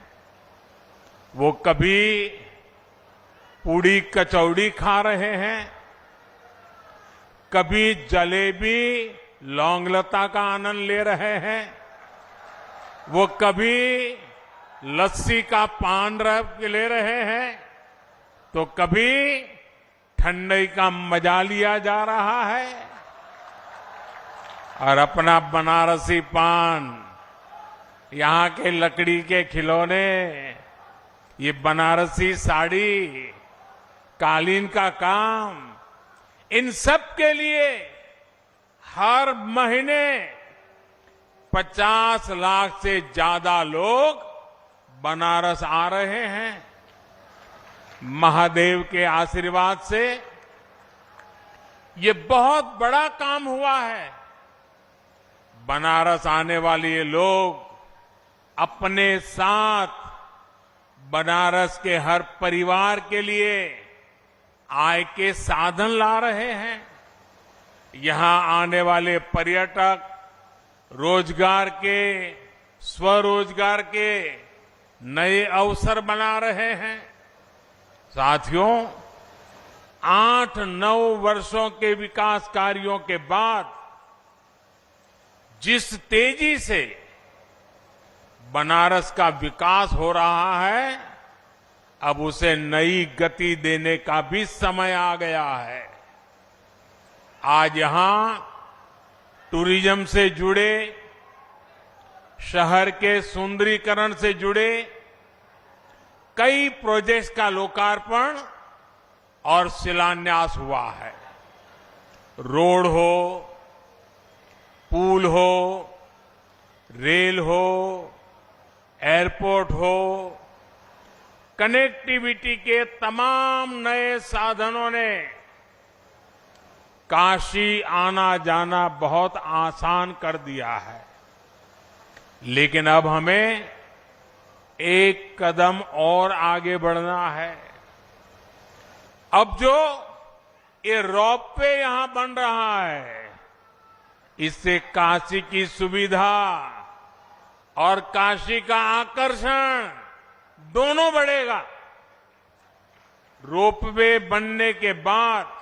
वो कभी पूड़ी कचौड़ी खा रहे हैं, कभी जलेबी लौंगलता का आनंद ले रहे हैं, वो कभी लस्सी का पान ले रहे हैं, तो कभी ठंडई का मजा लिया जा रहा है। और अपना बनारसी पान, यहाँ के लकड़ी के खिलौने, ये बनारसी साड़ी, कालीन का काम, इन सब के लिए हर महीने 50 लाख से ज्यादा लोग बनारस आ रहे हैं। महादेव के आशीर्वाद से ये बहुत बड़ा काम हुआ है। बनारस आने वाले ये लोग अपने साथ बनारस के हर परिवार के लिए आय के साधन ला रहे हैं। यहां आने वाले पर्यटक रोजगार के, स्वरोजगार के नए अवसर बना रहे हैं। साथियों, 8-9 वर्षों के विकास कार्यों के बाद जिस तेजी से बनारस का विकास हो रहा है, अब उसे नई गति देने का भी समय आ गया है। आज यहां टूरिज्म से जुड़े, शहर के सुंदरीकरण से जुड़े कई प्रोजेक्ट्स का लोकार्पण और शिलान्यास हुआ है। रोड हो, पुल हो, रेल हो, एयरपोर्ट हो, कनेक्टिविटी के तमाम नए साधनों ने काशी आना जाना बहुत आसान कर दिया है। लेकिन अब हमें एक कदम और आगे बढ़ना है। अब जो ये रोपवे यहां बन रहा है, इससे काशी की सुविधा और काशी का आकर्षण दोनों बढ़ेगा। रोपवे बनने के बाद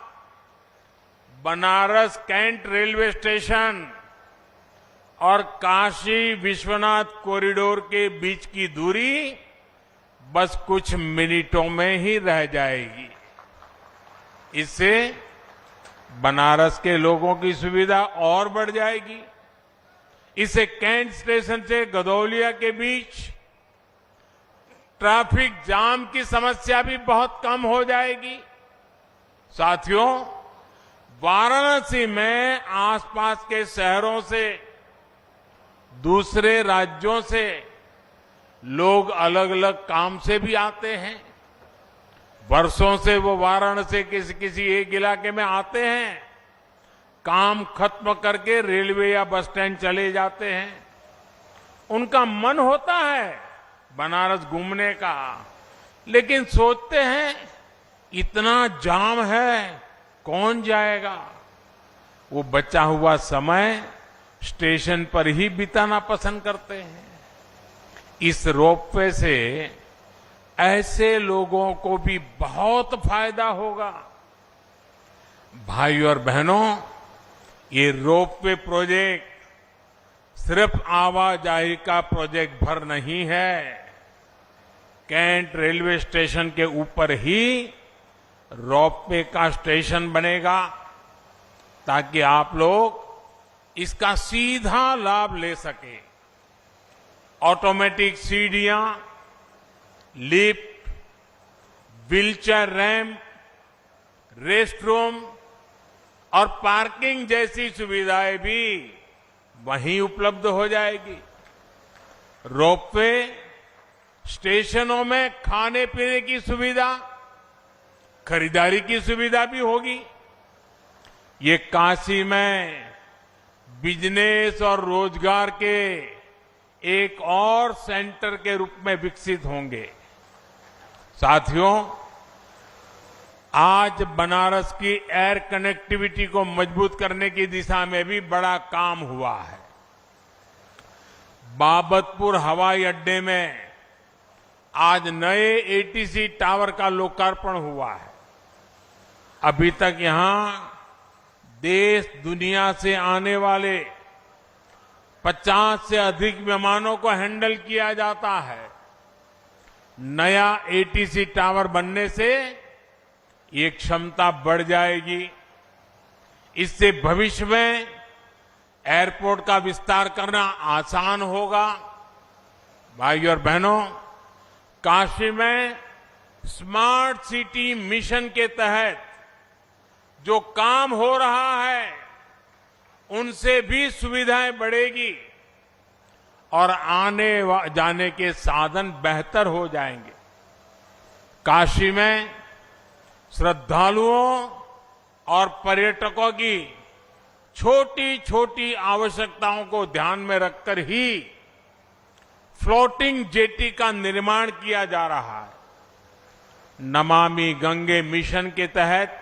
बनारस कैंट रेलवे स्टेशन और काशी विश्वनाथ कॉरिडोर के बीच की दूरी बस कुछ मिनटों में ही रह जाएगी। इससे बनारस के लोगों की सुविधा और बढ़ जाएगी। इससे कैंट स्टेशन से गदौलिया के बीच ट्रैफिक जाम की समस्या भी बहुत कम हो जाएगी। साथियों, वाराणसी में आसपास के शहरों से, दूसरे राज्यों से लोग अलग अलग काम से भी आते हैं। वर्षों से वो वाराणसी किसी एक इलाके में आते हैं, काम खत्म करके रेलवे या बस स्टैंड चले जाते हैं। उनका मन होता है बनारस घूमने का, लेकिन सोचते हैं इतना जाम है, कौन जाएगा। वो बचा हुआ समय स्टेशन पर ही बिताना पसंद करते हैं। इस रोपवे से ऐसे लोगों को भी बहुत फायदा होगा। भाइयों और बहनों, ये रोपवे प्रोजेक्ट सिर्फ आवाजाही का प्रोजेक्ट भर नहीं है। कैंट रेलवे स्टेशन के ऊपर ही रोपवे का स्टेशन बनेगा ताकि आप लोग इसका सीधा लाभ ले सके। ऑटोमेटिक सीढ़ियां, lift, wheelchair ramp, rest room और पार्किंग जैसी सुविधाएं भी वहीं उपलब्ध हो जाएगी। रोपवे स्टेशनों में खाने पीने की सुविधा, खरीदारी की सुविधा भी होगी। ये काशी में बिजनेस और रोजगार के एक और सेंटर के रूप में विकसित होंगे। साथियों, आज बनारस की एयर कनेक्टिविटी को मजबूत करने की दिशा में भी बड़ा काम हुआ है। बाबतपुर हवाई अड्डे में आज नए एटीसी टावर का लोकार्पण हुआ है। अभी तक यहां देश दुनिया से आने वाले 50 से अधिक विमानों को हैंडल किया जाता है। नया एटीसी टावर बनने से ये क्षमता बढ़ जाएगी। इससे भविष्य में एयरपोर्ट का विस्तार करना आसान होगा। भाइयों और बहनों, काशी में स्मार्ट सिटी मिशन के तहत जो काम हो रहा है उनसे भी सुविधाएं बढ़ेगी और आने जाने के साधन बेहतर हो जाएंगे। काशी में श्रद्धालुओं और पर्यटकों की छोटी छोटी आवश्यकताओं को ध्यान में रखकर ही फ्लोटिंग जेटी का निर्माण किया जा रहा है। नमामि गंगे मिशन के तहत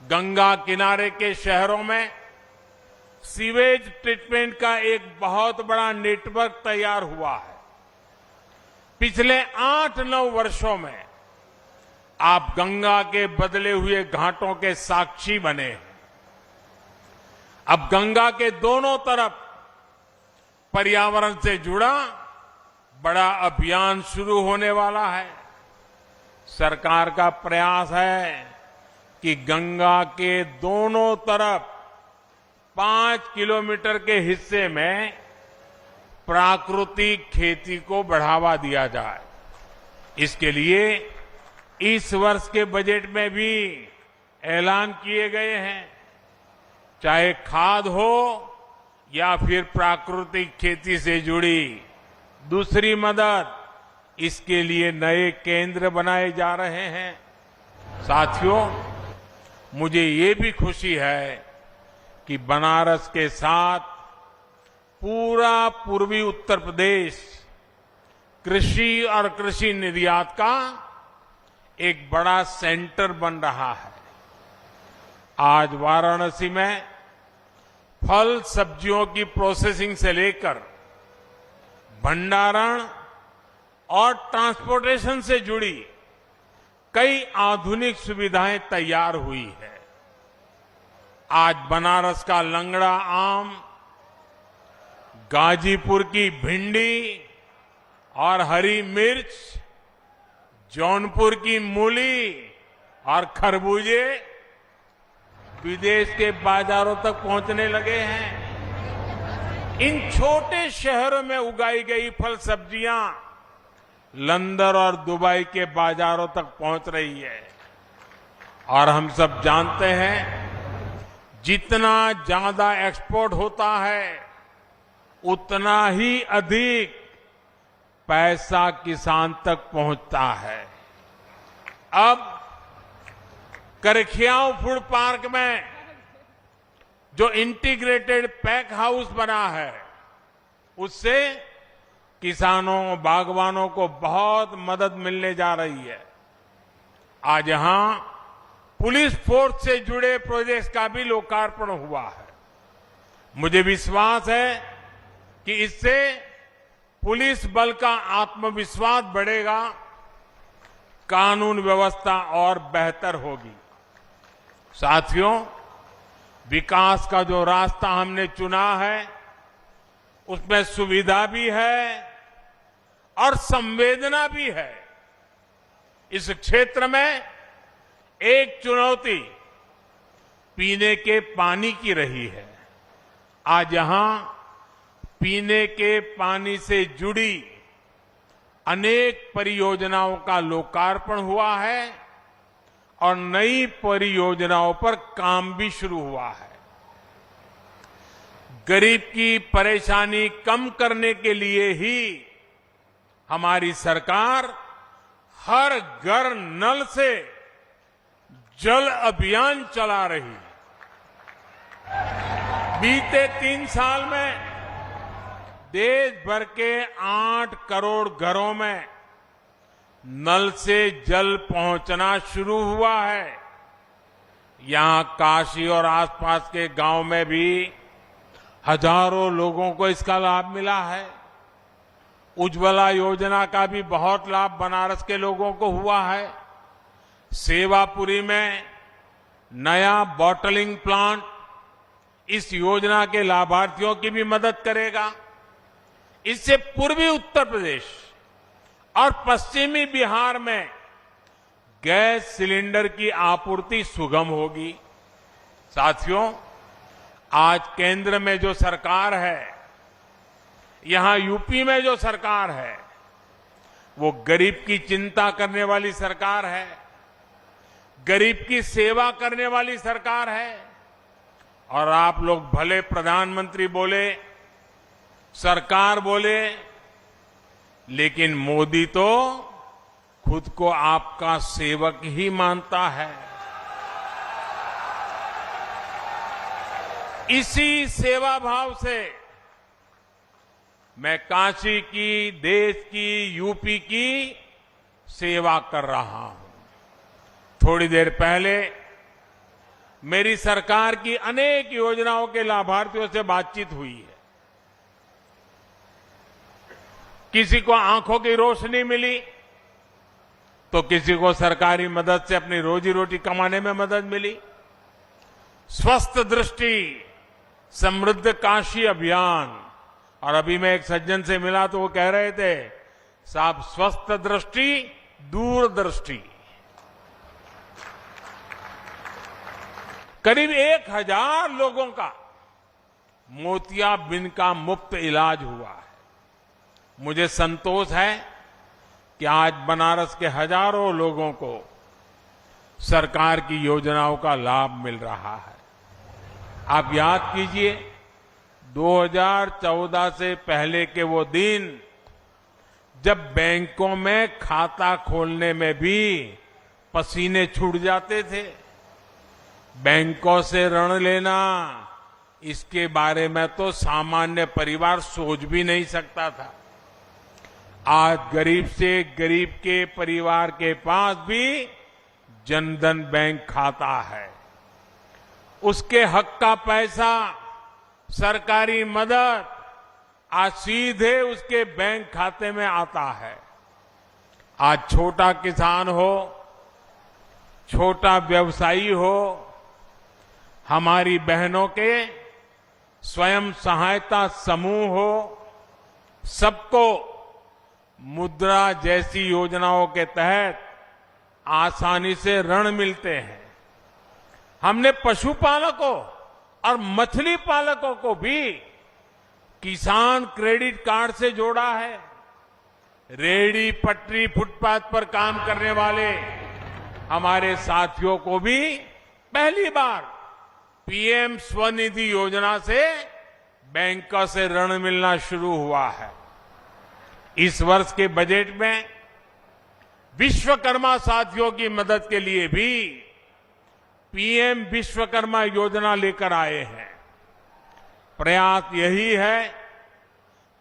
गंगा किनारे के शहरों में सीवेज ट्रीटमेंट का एक बहुत बड़ा नेटवर्क तैयार हुआ है। पिछले 8-9 वर्षों में आप गंगा के बदले हुए घाटों के साक्षी बने हैं। अब गंगा के दोनों तरफ पर्यावरण से जुड़ा बड़ा अभियान शुरू होने वाला है। सरकार का प्रयास है कि गंगा के दोनों तरफ 5 किलोमीटर के हिस्से में प्राकृतिक खेती को बढ़ावा दिया जाए। इसके लिए इस वर्ष के बजट में भी ऐलान किए गए हैं। चाहे खाद हो या फिर प्राकृतिक खेती से जुड़ी दूसरी मदद, इसके लिए नए केंद्र बनाए जा रहे हैं। साथियों, मुझे ये भी खुशी है कि बनारस के साथ पूरा पूर्वी उत्तर प्रदेश कृषि और कृषि निर्यात का एक बड़ा सेंटर बन रहा है। आज वाराणसी में फल सब्जियों की प्रोसेसिंग से लेकर भंडारण और ट्रांसपोर्टेशन से जुड़ी कई आधुनिक सुविधाएं तैयार हुई है। आज बनारस का लंगड़ा आम, गाजीपुर की भिंडी और हरी मिर्च, जौनपुर की मूली और खरबूजे विदेश के बाजारों तक पहुंचने लगे हैं। इन छोटे शहरों में उगाई गई फल सब्जियां लंदन और दुबई के बाजारों तक पहुंच रही है। और हम सब जानते हैं, जितना ज्यादा एक्सपोर्ट होता है उतना ही अधिक पैसा किसान तक पहुंचता है। अब करखियाओं फूड पार्क में जो इंटीग्रेटेड पैक हाउस बना है, उससे किसानों, बागवानों को बहुत मदद मिलने जा रही है। आज यहां पुलिस फोर्स से जुड़े प्रोजेक्ट्स का भी लोकार्पण हुआ है। मुझे विश्वास है कि इससे पुलिस बल का आत्मविश्वास बढ़ेगा कानून व्यवस्था और बेहतर होगी। साथियों, विकास का जो रास्ता हमने चुना है उसमें सुविधा भी है और संवेदना भी है। इस क्षेत्र में एक चुनौती पीने के पानी की रही है। आज यहां पीने के पानी से जुड़ी अनेक परियोजनाओं का लोकार्पण हुआ है और नई परियोजनाओं पर काम भी शुरू हुआ है। गरीब की परेशानी कम करने के लिए ही हमारी सरकार हर घर नल से जल अभियान चला रही है। बीते 3 साल में देश भर के 8 करोड़ घरों में नल से जल पहुंचना शुरू हुआ है। यहां काशी और आसपास के गांव में भी हजारों लोगों को इसका लाभ मिला है। उज्ज्वला योजना का भी बहुत लाभ बनारस के लोगों को हुआ है। सेवापुरी में नया बॉटलिंग प्लांट इस योजना के लाभार्थियों की भी मदद करेगा। इससे पूर्वी उत्तर प्रदेश और पश्चिमी बिहार में गैस सिलेंडर की आपूर्ति सुगम होगी। साथियों, आज केंद्र में जो सरकार है, यहां यूपी में जो सरकार है, वो गरीब की चिंता करने वाली सरकार है, गरीब की सेवा करने वाली सरकार है। और आप लोग भले प्रधानमंत्री बोले, सरकार बोले, लेकिन मोदी तो खुद को आपका सेवक ही मानता है। इसी सेवा भाव से मैं काशी की, देश की, यूपी की सेवा कर रहा हूं। थोड़ी देर पहले मेरी सरकार की अनेक योजनाओं के लाभार्थियों से बातचीत हुई है। किसी को आंखों की रोशनी मिली तो किसी को सरकारी मदद से अपनी रोजी रोटी कमाने में मदद मिली। स्वस्थ दृष्टि समृद्ध काशी अभियान, और अभी मैं एक सज्जन से मिला तो वो कह रहे थे, साहब स्वस्थ दृष्टि दूरदृष्टि। करीब 1000 लोगों का मोतियाबिंद का मुफ्त इलाज हुआ है। मुझे संतोष है कि आज बनारस के हजारों लोगों को सरकार की योजनाओं का लाभ मिल रहा है। आप याद कीजिए, 2014 से पहले के वो दिन जब बैंकों में खाता खोलने में भी पसीने छूट जाते थे। बैंकों से ऋण लेना, इसके बारे में तो सामान्य परिवार सोच भी नहीं सकता था। आज गरीब से गरीब के परिवार के पास भी जनधन बैंक खाता है। उसके हक का पैसा, सरकारी मदद आज सीधे उसके बैंक खाते में आता है। आज छोटा किसान हो, छोटा व्यवसायी हो, हमारी बहनों के स्वयं सहायता समूह हो, सबको मुद्रा जैसी योजनाओं के तहत आसानी से ऋण मिलते हैं। हमने पशुपालकों और मछली पालकों को भी किसान क्रेडिट कार्ड से जोड़ा है। रेहड़ी पटरी फुटपाथ पर काम करने वाले हमारे साथियों को भी पहली बार पीएम स्वनिधि योजना से बैंकों से ऋण मिलना शुरू हुआ है। इस वर्ष के बजट में विश्वकर्मा साथियों की मदद के लिए भी पीएम विश्वकर्मा योजना लेकर आए हैं। प्रयास यही है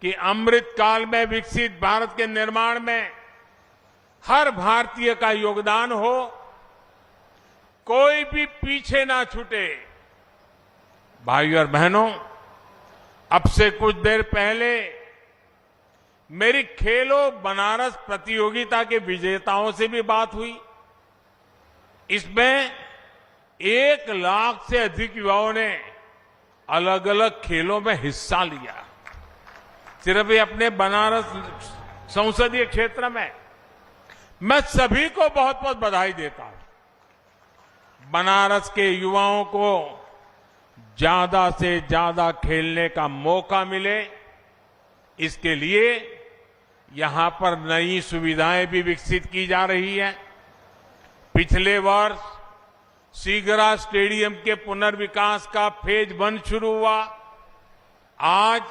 कि अमृत काल में विकसित भारत के निर्माण में हर भारतीय का योगदान हो, कोई भी पीछे ना छूटे। भाइयों और बहनों, अब से कुछ देर पहले मेरी खेलो बनारस प्रतियोगिता के विजेताओं से भी बात हुई। इसमें 1 लाख से अधिक युवाओं ने अलग अलग खेलों में हिस्सा लिया। सिर्फ ये अपने बनारस संसदीय क्षेत्र में। मैं सभी को बहुत बहुत बधाई देता हूं। बनारस के युवाओं को ज्यादा से ज्यादा खेलने का मौका मिले, इसके लिए यहां पर नई सुविधाएं भी विकसित की जा रही है। पिछले वर्ष सीगरा स्टेडियम के पुनर्विकास का फेज 1 शुरू हुआ। आज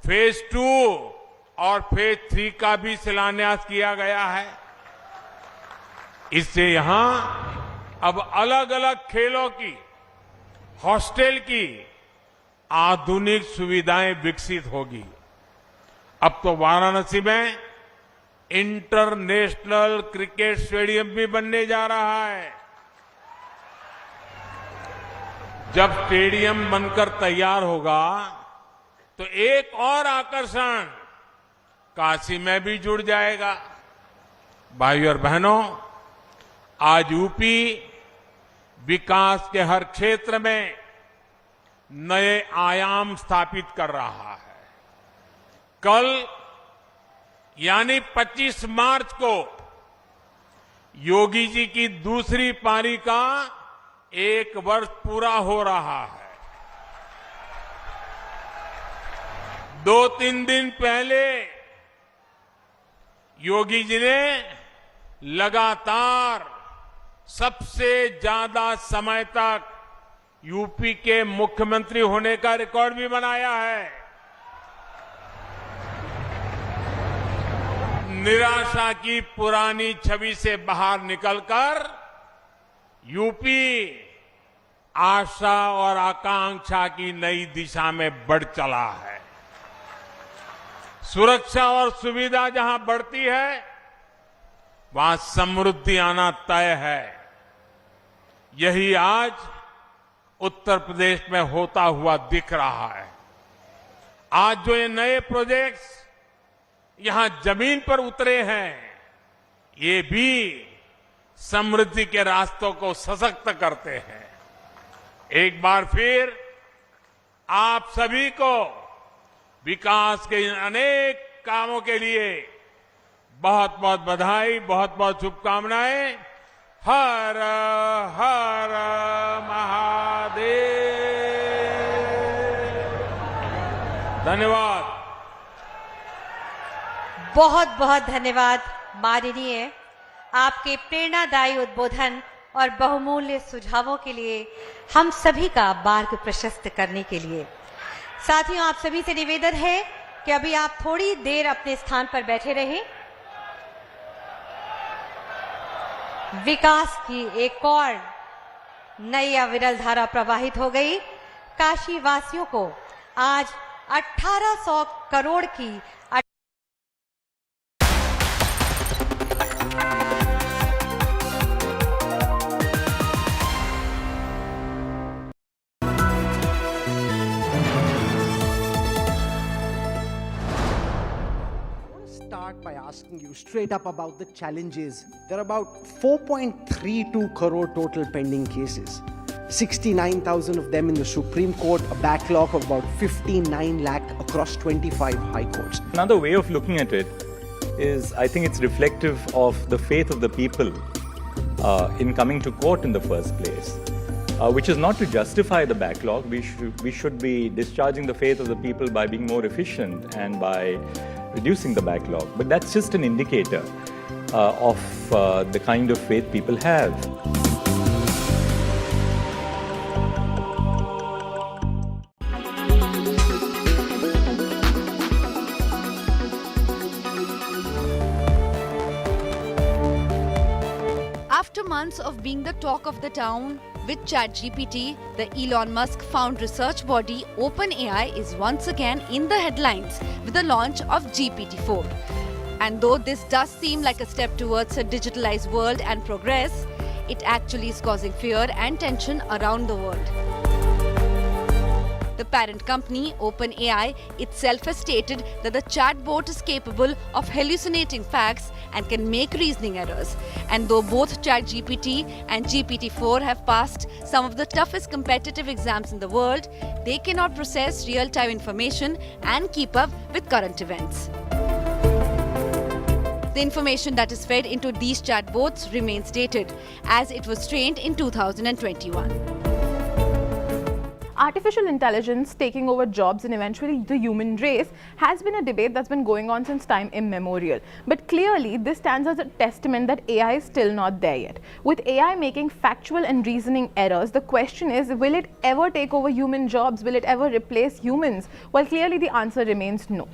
फेज 2 और फेज 3 का भी शिलान्यास किया गया है। इससे यहां अब अलग अलग खेलों की, हॉस्टल की आधुनिक सुविधाएं विकसित होगी। अब तो वाराणसी में इंटरनेशनल क्रिकेट स्टेडियम भी बनने जा रहा है। जब स्टेडियम बनकर तैयार होगा तो एक और आकर्षण काशी में भी जुड़ जाएगा। भाइयों और बहनों, आज यूपी विकास के हर क्षेत्र में नए आयाम स्थापित कर रहा है। कल यानी 25 मार्च को योगी जी की दूसरी पारी का 1 वर्ष पूरा हो रहा है। 2-3 दिन पहले योगी जी ने लगातार सबसे ज्यादा समय तक यूपी के मुख्यमंत्री होने का रिकॉर्ड भी बनाया है। निराशा की पुरानी छवि से बाहर निकलकर यूपी आशा और आकांक्षा की नई दिशा में बढ़ चला है। सुरक्षा और सुविधा जहां बढ़ती है, वहां समृद्धि आना तय है। यही आज उत्तर प्रदेश में होता हुआ दिख रहा है। आज जो ये नए प्रोजेक्ट्स यहां जमीन पर उतरे हैं, ये भी समृद्धि के रास्तों को सशक्त करते हैं। एक बार फिर आप सभी को विकास के इन अनेक कामों के लिए बहुत बहुत बधाई, बहुत बहुत शुभकामनाएं। हर हर महादेव। धन्यवाद। बहुत बहुत धन्यवाद माननीय, आपके प्रेरणादायी उद्बोधन और बहुमूल्य सुझावों के लिए, हम सभी का मार्ग प्रशस्त करने के लिए। साथियों, आप सभी से निवेदन है कि अभी आप थोड़ी देर अपने स्थान पर बैठे रहें। विकास की एक और नई अविरल धारा प्रवाहित हो गई। काशी वासियों को आज 1800 करोड़ की by asking you straight up about the challenges. There are about 4.32 crore total pending cases. 69,000 of them in the Supreme Court, a backlog of about 59 lakh across 25 high courts. Another way of looking at it is, I think it's reflective of the faith of the people in coming to court in the first place, which is not to justify the backlog. We should be discharging the faith of the people by being more efficient and by reducing the backlog. But that's just an indicator of the kind of faith people have. After months of being the talk of the town, with ChatGPT, the Elon Musk found research body OpenAI is once again in the headlines with the launch of GPT-4. And though this does seem like a step towards a digitalized world and progress, it actually is causing fear and tension around the world. The parent company, OpenAI, itself has stated that the chatbot is capable of hallucinating facts and can make reasoning errors. And though both ChatGPT and GPT-4 have passed some of the toughest competitive exams in the world, they cannot process real-time information and keep up with current events. The information that is fed into these chatbots remains dated, as it was trained in 2021. Artificial intelligence taking over jobs and eventually the human race has been a debate that's been going on since time immemorial. But clearly, this stands as a testament that AI is still not there yet. With AI making factual and reasoning errors, the question is, will it ever take over human jobs? Will it ever replace humans? Well, clearly the answer remains no.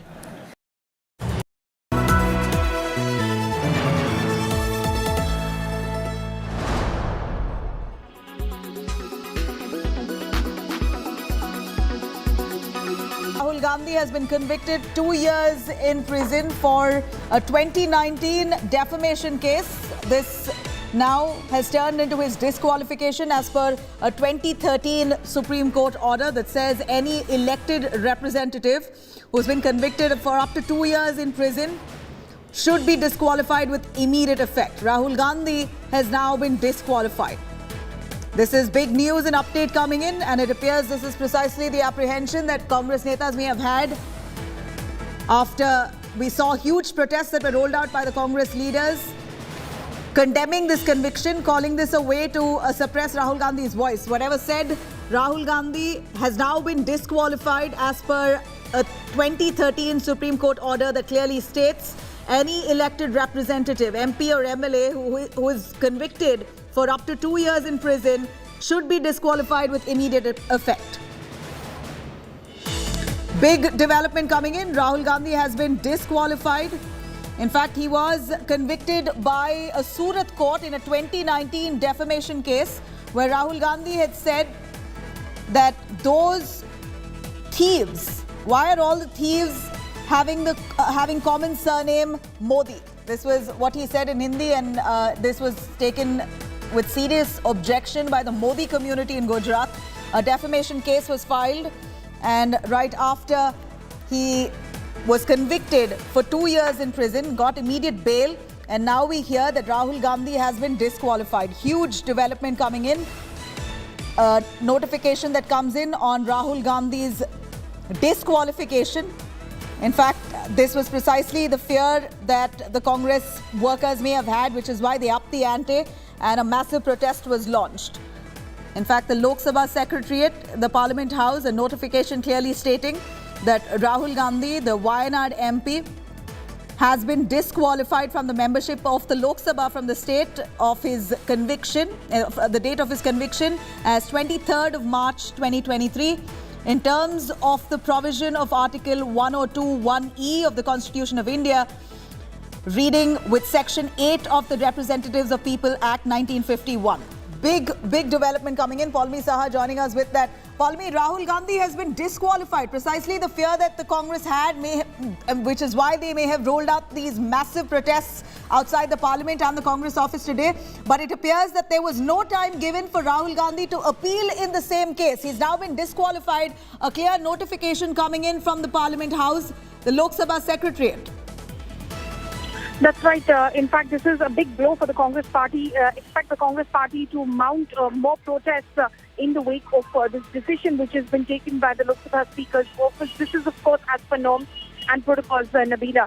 Rahul Gandhi has been convicted 2 years in prison for a 2019 defamation case. This now has turned into his disqualification as per a 2013 Supreme Court order that says any elected representative who's been convicted for up to 2 years in prison should be disqualified with immediate effect. Rahul Gandhi has now been disqualified. This is big news and update coming in, and it appears this is precisely the apprehension that Congress netas may have had after we saw huge protests that were rolled out by the Congress leaders condemning this conviction, calling this a way to suppress Rahul Gandhi's voice. Whatever said, Rahul Gandhi has now been disqualified as per a 2013 Supreme Court order that clearly states any elected representative, MP or MLA who is convicted for up to 2 years in prison should be disqualified with immediate effect. Big development coming in. Rahul Gandhi has been disqualified. In fact, he was convicted by a Surat court in a 2019 defamation case where Rahul Gandhi had said that those thieves, why are all the thieves having common surname Modi? This was what he said in Hindi, and this was taken with serious objection by the Modi community in Gujarat. A defamation case was filed, and right after he was convicted for 2 years in prison, got immediate bail, and now we hear that Rahul Gandhi has been disqualified. Huge development coming in. A notification that comes in on Rahul Gandhi's disqualification. In fact, this was precisely the fear that the Congress workers may have had, which is why they upped the ante and a massive protest was launched. In fact, the Lok Sabha Secretariat, the Parliament House, a notification clearly stating that Rahul Gandhi, the Wayanad MP, has been disqualified from the membership of the Lok Sabha from the state of his conviction, the date of his conviction as 23rd of March 2023. In terms of the provision of Article 102(1)(e) of the Constitution of India, reading with Section 8 of the Representatives of People Act 1951. Big development coming in. Palmi Saha joining us with that. Palmi, Rahul Gandhi has been disqualified. Precisely the fear that the Congress had, which is why they may have rolled out these massive protests outside the Parliament and the Congress office today. But it appears that there was no time given for Rahul Gandhi to appeal in the same case. He's now been disqualified. A clear notification coming in from the Parliament House, the Lok Sabha Secretariat. That's right. In fact, this is a big blow for the Congress party. Expect the Congress party to mount more protests in the wake of this decision which has been taken by the Lok Sabha Speaker's office. This is, of course, as per norms and protocols, Nabila.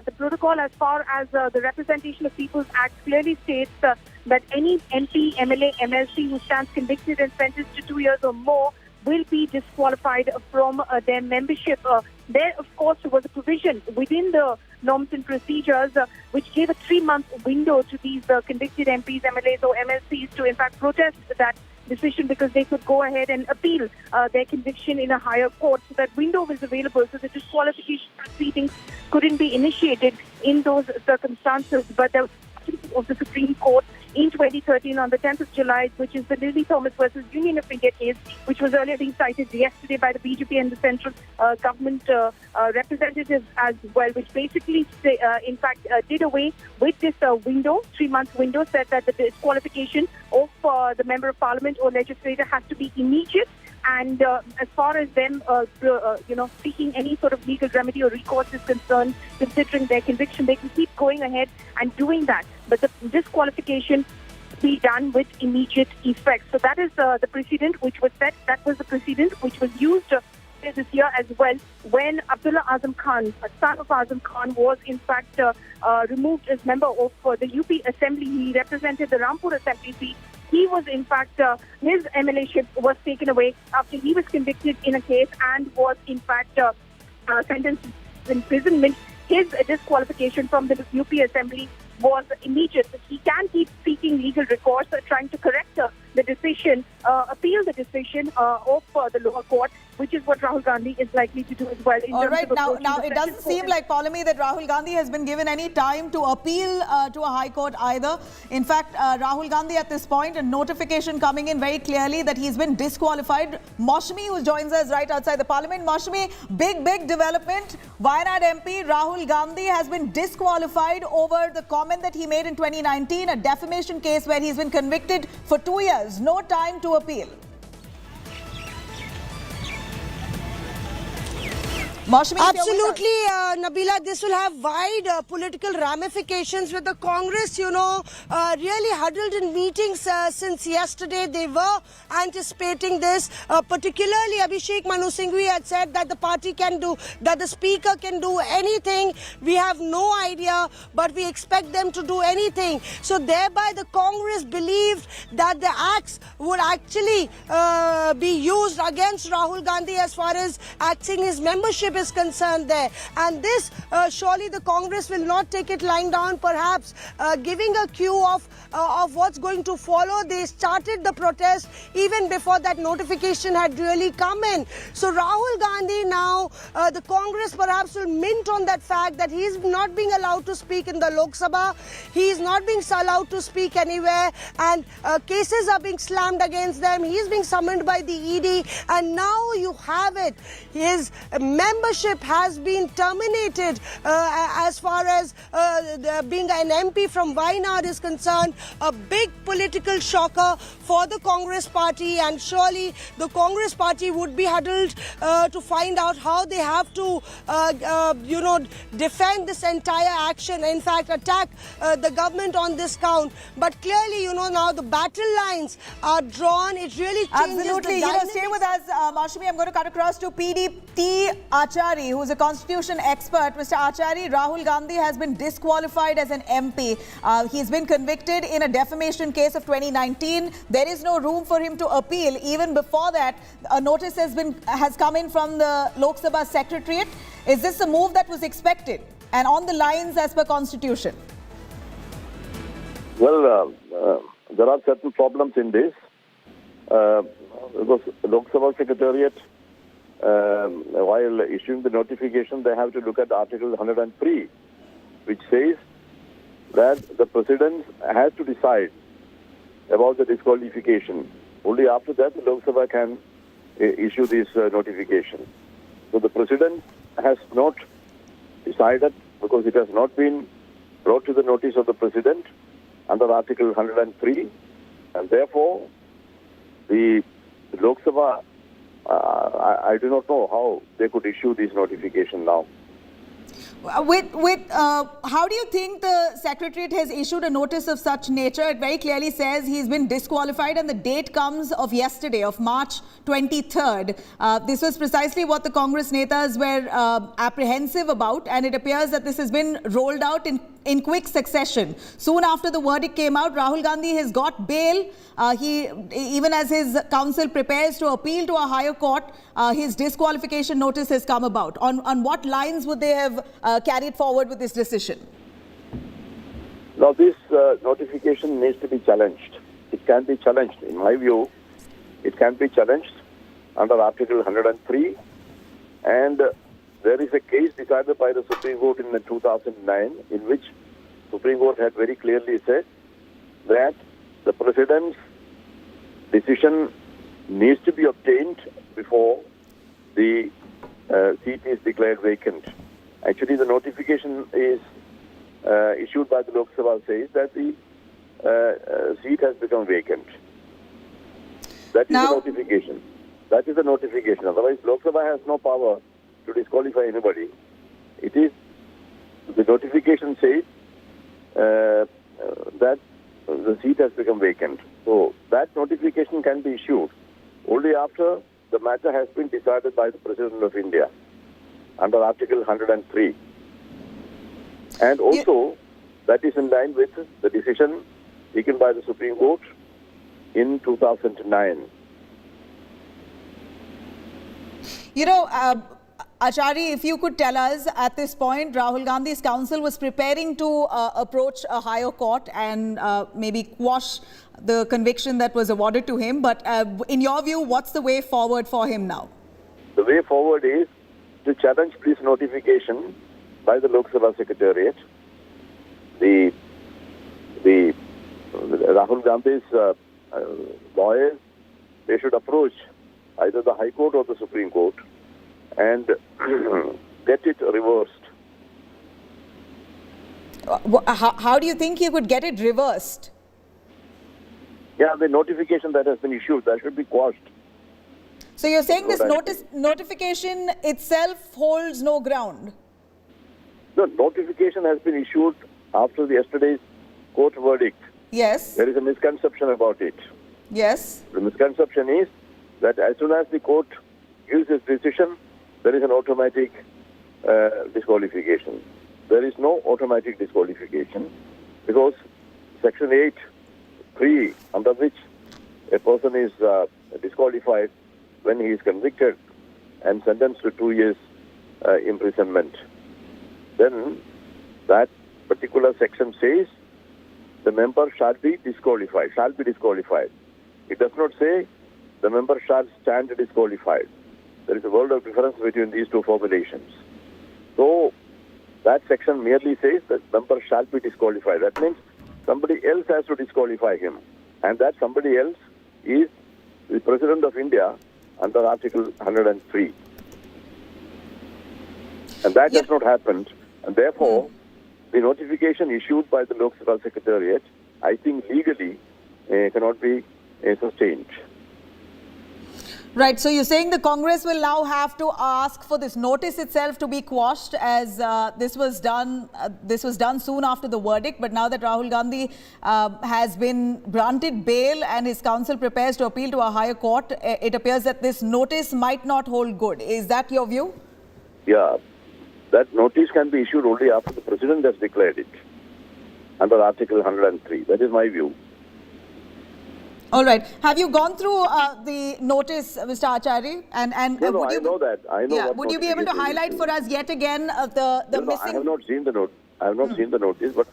The protocol as far as the Representation of People's Act clearly states that any MP, MLA, MLC who stands convicted and sentenced to 2 years or more will be disqualified from their membership. There, of course, was a provision within the norms and procedures which gave a 3-month window to these convicted MPs, MLAs or MLCs to in fact protest that decision because they could go ahead and appeal their conviction in a higher court. So that window was available, so the disqualification proceedings couldn't be initiated in those circumstances. But there was of the Supreme Court in 2013 on the 10th of July, which is the Lily Thomas versus Union of India case, which was earlier being cited yesterday by the BJP and the central government representatives as well, which basically, in fact, did away with this window, 3-month window, said that the disqualification of the Member of Parliament or legislator has to be immediate And as far as them, seeking any sort of legal remedy or recourse is concerned, considering their conviction, they can keep going ahead and doing that. But the disqualification be done with immediate effect. So that is the precedent which was set. That was the precedent which was used this year as well, when Abdullah Azam Khan, a son of Azam Khan, was in fact removed as member of the UP Assembly. He represented the Rampur Assembly seat. He was in fact, his MLA-ship was taken away after he was convicted in a case and was in fact sentenced to imprisonment. His disqualification from the UP Assembly was immediate. He can keep seeking legal recourse, trying to correct the decision, appeal the decision of the lower court, which is what Rahul Gandhi is likely to do as well. All right, now it doesn't seem like, Paulami, that Rahul Gandhi has been given any time to appeal to a high court either. In fact, Rahul Gandhi at this point, a notification coming in very clearly that he's been disqualified. Moshmi, who joins us right outside the parliament. Moshmi, big development. Wayanad MP Rahul Gandhi has been disqualified over the comment that he made in 2019, a defamation case where he's been convicted for 2 years. No time to appeal. Absolutely, Nabila, this will have wide political ramifications with the Congress, really huddled in meetings since yesterday. They were anticipating this, particularly Abhishek Manu Singhvi had said that the party can do, that the speaker can do anything. We have no idea, but we expect them to do anything. So thereby the Congress believed that the axe would actually be used against Rahul Gandhi as far as axing his membership is concerned there. And this, surely the Congress will not take it lying down, perhaps giving a cue of what's going to follow. They started the protest even before that notification had really come in. So Rahul Gandhi now, the Congress perhaps will mint on that fact that he is not being allowed to speak in the Lok Sabha. He is not being allowed to speak anywhere, and cases are being slammed against them. He is being summoned by the ED, and now you have it. His membership has been terminated as far as being an MP from Wayanad is concerned. A big political shocker for the Congress party, and surely the Congress party would be huddled to find out how they have to, defend this entire action. In fact, attack the government on this count. But clearly, now the battle lines are drawn. It really changes. Absolutely. Stay with us, Moshmi. I'm going to cut across to PDT Achari, who's a constitution expert. Mr. Achari, Rahul Gandhi has been disqualified as an MP. He's been convicted in a defamation case of 2019. There is no room for him to appeal. Even before that, a notice has come in from the Lok Sabha Secretariat. Is this a move that was expected and on the lines as per constitution? Well, there are certain problems in this. Because Lok Sabha Secretariat, while issuing the notification, they have to look at Article 103, which says that the President has to decide about the disqualification. Only after that, the Lok Sabha can issue this notification. So the President has not decided, because it has not been brought to the notice of the President under Article 103, and therefore the Lok Sabha, I do not know how they could issue this notification now. How do you think the Secretariat has issued a notice of such nature? It very clearly says he's been disqualified, and the date comes of yesterday, of March 23rd. This was precisely what the Congress netas were apprehensive about, and it appears that this has been rolled out in quick succession. Soon after the verdict came out, Rahul Gandhi has got bail. Even as his counsel prepares to appeal to a higher court, his disqualification notice has come about. On what lines would they have carried forward with this decision? Now, this notification needs to be challenged. It can be challenged. In my view, it can be challenged under Article 103. And there is a case decided by the Supreme Court in 2009 in which Supreme Court had very clearly said that the President's decision needs to be obtained before the seat is declared vacant. Actually, the notification is issued by the Lok Sabha says that the seat has become vacant. That is the notification. That is the notification. Otherwise, Lok Sabha has no power to disqualify anybody. It is, the notification says that the seat has become vacant. So that notification can be issued only after the matter has been decided by the President of India under Article 103. And also, that is in line with the decision taken by the Supreme Court in 2009. You know, Acharya, if you could tell us at this point, Rahul Gandhi's council was preparing to approach a higher court and maybe quash the conviction that was awarded to him. But in your view, what's the way forward for him now? The way forward is to challenge this notification by the Lok Sabha Secretariat. The Rahul Gandhi's lawyers, they should approach either the High Court or the Supreme Court and get it reversed. How do you think you could get it reversed? Yeah, the notification that has been issued, that should be quashed. So you're saying this notification itself holds no ground? The notification has been issued after yesterday's court verdict. Yes. There is a misconception about it. Yes. The misconception is that as soon as the court gives its decision, there is an automatic disqualification. There is no automatic disqualification because Section 8(3), under which a person is disqualified when he is convicted and sentenced to 2 years imprisonment. Then that particular section says the member shall be disqualified, It does not say the member shall stand disqualified. There is a world of difference between these two formulations. So that section merely says that member shall be disqualified. That means somebody else has to disqualify him. And that somebody else is the President of India under Article 103. And that has not happened. And therefore, the notification issued by the Lok Sabha Secretariat, I think legally cannot be sustained. Right. So you're saying the Congress will now have to ask for this notice itself to be quashed, as this was done soon after the verdict. But now that Rahul Gandhi has been granted bail and his counsel prepares to appeal to a higher court, it appears that this notice might not hold good. Is that your view? Yeah. That notice can be issued only after the President has declared it under Article 103. That is my view. All right. Have you gone through the notice, Mr. Acharya? And no, I know that. I know. Yeah. Would you be able to highlight for us yet again the missing? I have not seen the note. I have not seen the notice, but.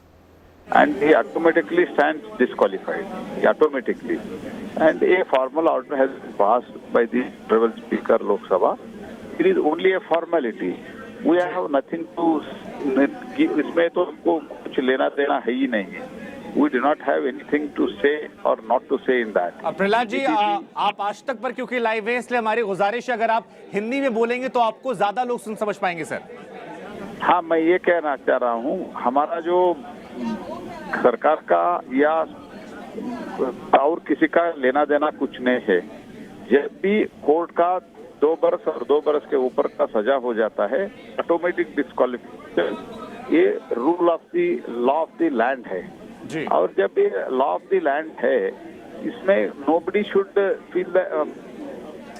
And he automatically stands disqualified. Automatically. And a formal order has been passed by the Honorable Speaker Lok Sabha. It is only a formality. We have nothing to. इसमें तो हमको कुछ लेना देना है ही नहीं. We do not have anything to say or not to say in that. Prahlad ji, आप आज तक पर क्योंकि लाइव है इसलिए हमारी गुजारिश है अगर आप हिंदी में बोलेंगे तो आपको ज्यादा लोग समझ पाएंगे सर. हाँ, मैं ये कहना चाह रहा हूँ, हमारा जो सरकार का या और किसी का लेना देना कुछ नहीं है. जब भी कोर्ट का 2 बरस और 2 बरस के ऊपर का सजा हो जाता है, ऑटोमेटिक डिस्क्वालिफिकेशन, ये rule of the law of the land है. और जब ये लॉ ऑफ द लैंड है, इसमें नोबडी शुड फील,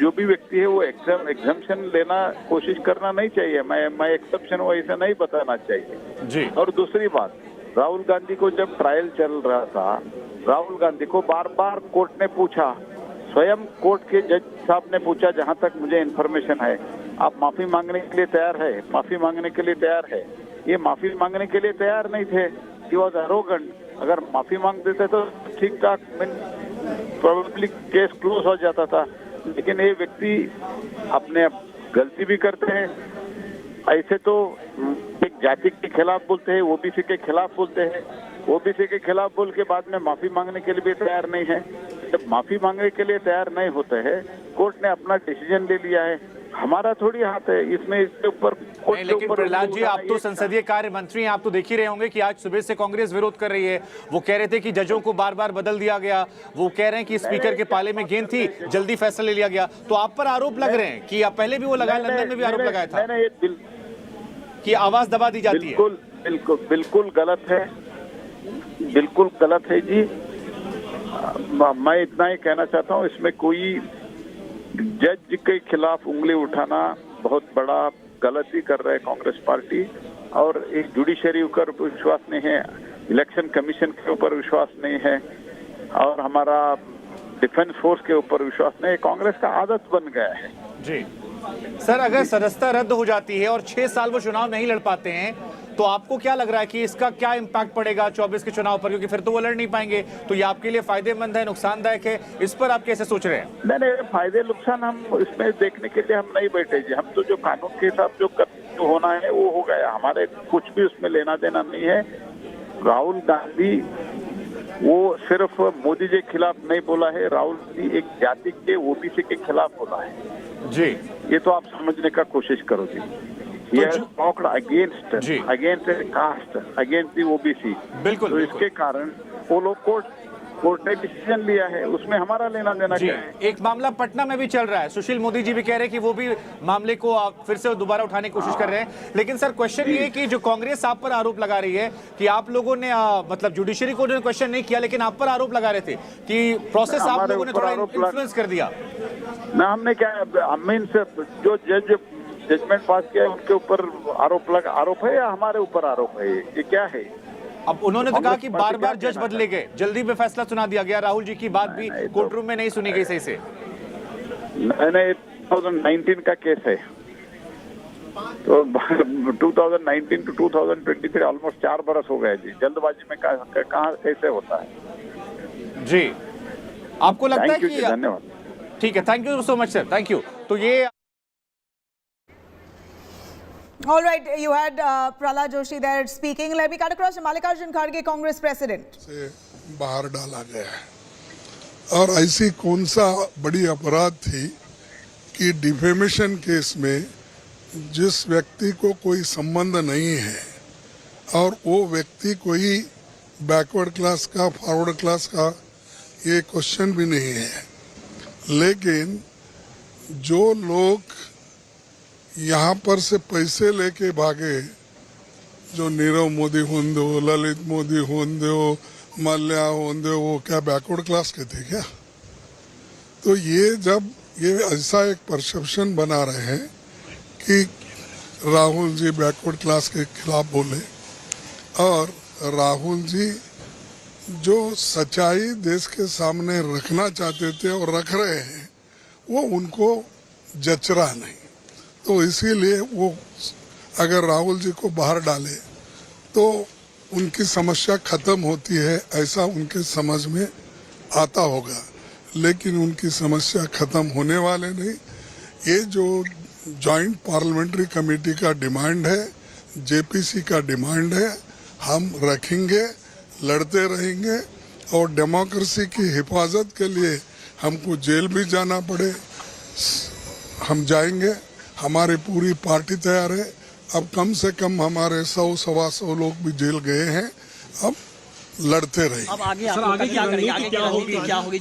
जो भी व्यक्ति है वो एग्जम्पशन लेना कोशिश करना नहीं चाहिए. मैं एक्सेप्शन वैसे नहीं बताना चाहिए जी. और दूसरी बात, राहुल गांधी को जब ट्रायल चल रहा था, राहुल गांधी को बार बार कोर्ट ने पूछा, स्वयं कोर्ट के जज साहब ने पूछा, जहां तक मुझे इन्फॉर्मेशन है, आप माफी मांगने के लिए तैयार है? माफी मांगने के लिए तैयार है? ये माफी मांगने के लिए तैयार नहीं थे. He was arrogant. अगर माफी मांग देते तो ठीक ठाक प्रोबेबली केस क्लोज हो जाता था. लेकिन ये व्यक्ति अपने गलती भी करते हैं. ऐसे तो एक जाति के खिलाफ बोलते हैं, ओबीसी के खिलाफ बोलते हैं, ओबीसी के खिलाफ बोल के बाद में माफी मांगने के लिए भी तैयार नहीं है. जब माफी मांगने के लिए तैयार नहीं होते हैं, कोर्ट ने अपना डिसीजन ले लिया है, हमारा थोड़ी हाथ है इसमें. इसके ऊपर कोर्ट के लेकिन ऊपर प्रहलाद जी, आप तो ये- संसदीय कार्य मंत्री हैं, आप तो देख ही रहे होंगे कि आज सुबह से कांग्रेस विरोध कर रही है। वो कह रहे थे कि जजों को बार बार बदल दिया गया, वो कह रहे हैं कि स्पीकर के पाले में गेंद थी, जल्दी फैसला ले लिया गया। तो आप पर आरोप लग रहे हैं कि पहले भी वो लगाया, लंदन में भी आरोप लगाया था कि आवाज दबा दी जाती है। बिल्कुल गलत है, बिल्कुल गलत है जी। मैं इतना ही कहना चाहता हूँ, इसमें कोई जज के खिलाफ उंगली उठाना बहुत बड़ा गलती कर रहा है कांग्रेस पार्टी, और एक जुडिशरी ऊपर विश्वास नहीं है, इलेक्शन कमीशन के ऊपर विश्वास नहीं है, और हमारा डिफेंस फोर्स के ऊपर विश्वास नहीं है। कांग्रेस का आदत बन गया है जी। सर, अगर सदस्यता रद्द हो जाती है और 6 साल वो चुनाव नहीं लड़ पाते हैं, तो आपको क्या लग रहा है कि इसका क्या इम्पैक्ट पड़ेगा 24 के चुनाव पर? क्योंकि फिर तो वो लड़ नहीं पाएंगे, तो ये आपके लिए फायदेमंद है, नुकसानदायक है, इस पर आप कैसे सोच रहे हैं? नहीं, फायदे नुकसान हम इसमें देखने के लिए हम नहीं बैठे जी। हम तो जो कानून के हिसाब जो होना है वो हो गया, हमारे कुछ भी उसमें लेना देना नहीं है। राहुल गांधी वो सिर्फ मोदी जी के खिलाफ नहीं बोला है, राहुल गांधी एक जाति के ओबीसी के खिलाफ बोला है जी। ये तो आप समझने का कोशिश करो जी। Against caste, against the OBC. बिल्कुल। तो इसके कारण वो लोग कोर्ट ने डिसीजन लिया है, उसमें हमारा लेना देना क्या है? एक मामला पटना में भी चल रहा है, सुशील मोदी जी भी कह रहे हैं कि वो भी मामले को फिर से दोबारा उठाने की कोशिश कर रहे हैं। लेकिन सर, क्वेश्चन ये है कि जो कांग्रेस आप पर आरोप लगा रही है कि आप लोगों ने मतलब जुडिशरी को क्वेश्चन नहीं किया, लेकिन आप पर आरोप लगा रहे थे कि प्रोसेस आप लोगों ने थोड़ा इन्फ्लुएंस कर दिया। ना, हमने क्या, अमीन से जो जजमेंट पास किया उनके ऊपर आरोप है या हमारे ऊपर आरोप है? ये क्या है? अब उन्होंने तो कहा कि बार बार जज बदले गए, जल्दी में फैसला सुना दिया गया, राहुल जी की बात भी कोर्ट रूम में नहीं सुनी गई सही से। नहीं, 2019 का केस है, तो 2019 to 2023 ऑलमोस्ट 4 बरस हो गए जी। जल्दबाजी में कहाँ कैसे होता है जी? आपको लगता है कि धन्यवाद। ठीक है, thank you so much sir, thank you. तो ये All right, you had Prahlad Joshi there speaking. Let me cut across to Mallikarjun Kharge, Congress President. से बाहर डाला गया है, और ऐसी कौन सा बड़ी अपराध थी कि डिफेमेशन केस में जिस व्यक्ति को कोई संबंध नहीं है और वो व्यक्ति कोई बैकवर्ड क्लास का, फॉरवर्ड क्लास का, ये क्वेश्चन भी नहीं है, लेकिन जो लोग यहाँ पर से पैसे लेके भागे, जो नीरव मोदी होंदे हो, ललित मोदी होंदे हो, मल्ल्या होंदे हो, वो क्या बैकवर्ड क्लास के थे क्या? तो ये जब ये ऐसा एक परसेप्शन बना रहे हैं कि राहुल जी बैकवर्ड क्लास के खिलाफ बोले, और राहुल जी जो सच्चाई देश के सामने रखना चाहते थे और रख रहे हैं, वो उनको जच रहा नहीं। तो इसीलिए वो अगर राहुल जी को बाहर डाले तो उनकी समस्या खत्म होती है, ऐसा उनके समझ में आता होगा, लेकिन उनकी समस्या खत्म होने वाले नहीं। ये जो जॉइंट पार्लियामेंट्री कमेटी का डिमांड है, जेपीसी का डिमांड है, हम रखेंगे, लड़ते रहेंगे, और डेमोक्रेसी की हिफाजत के लिए हमको जेल भी जाना पड़े हम जाएंगे। हमारी पूरी पार्टी तैयार है। अब कम से कम हमारे 100-125 लोग भी जेल गए हैं, अब लड़ते रहेंगे। अब आगे क्या करेंगे? क्या होगी?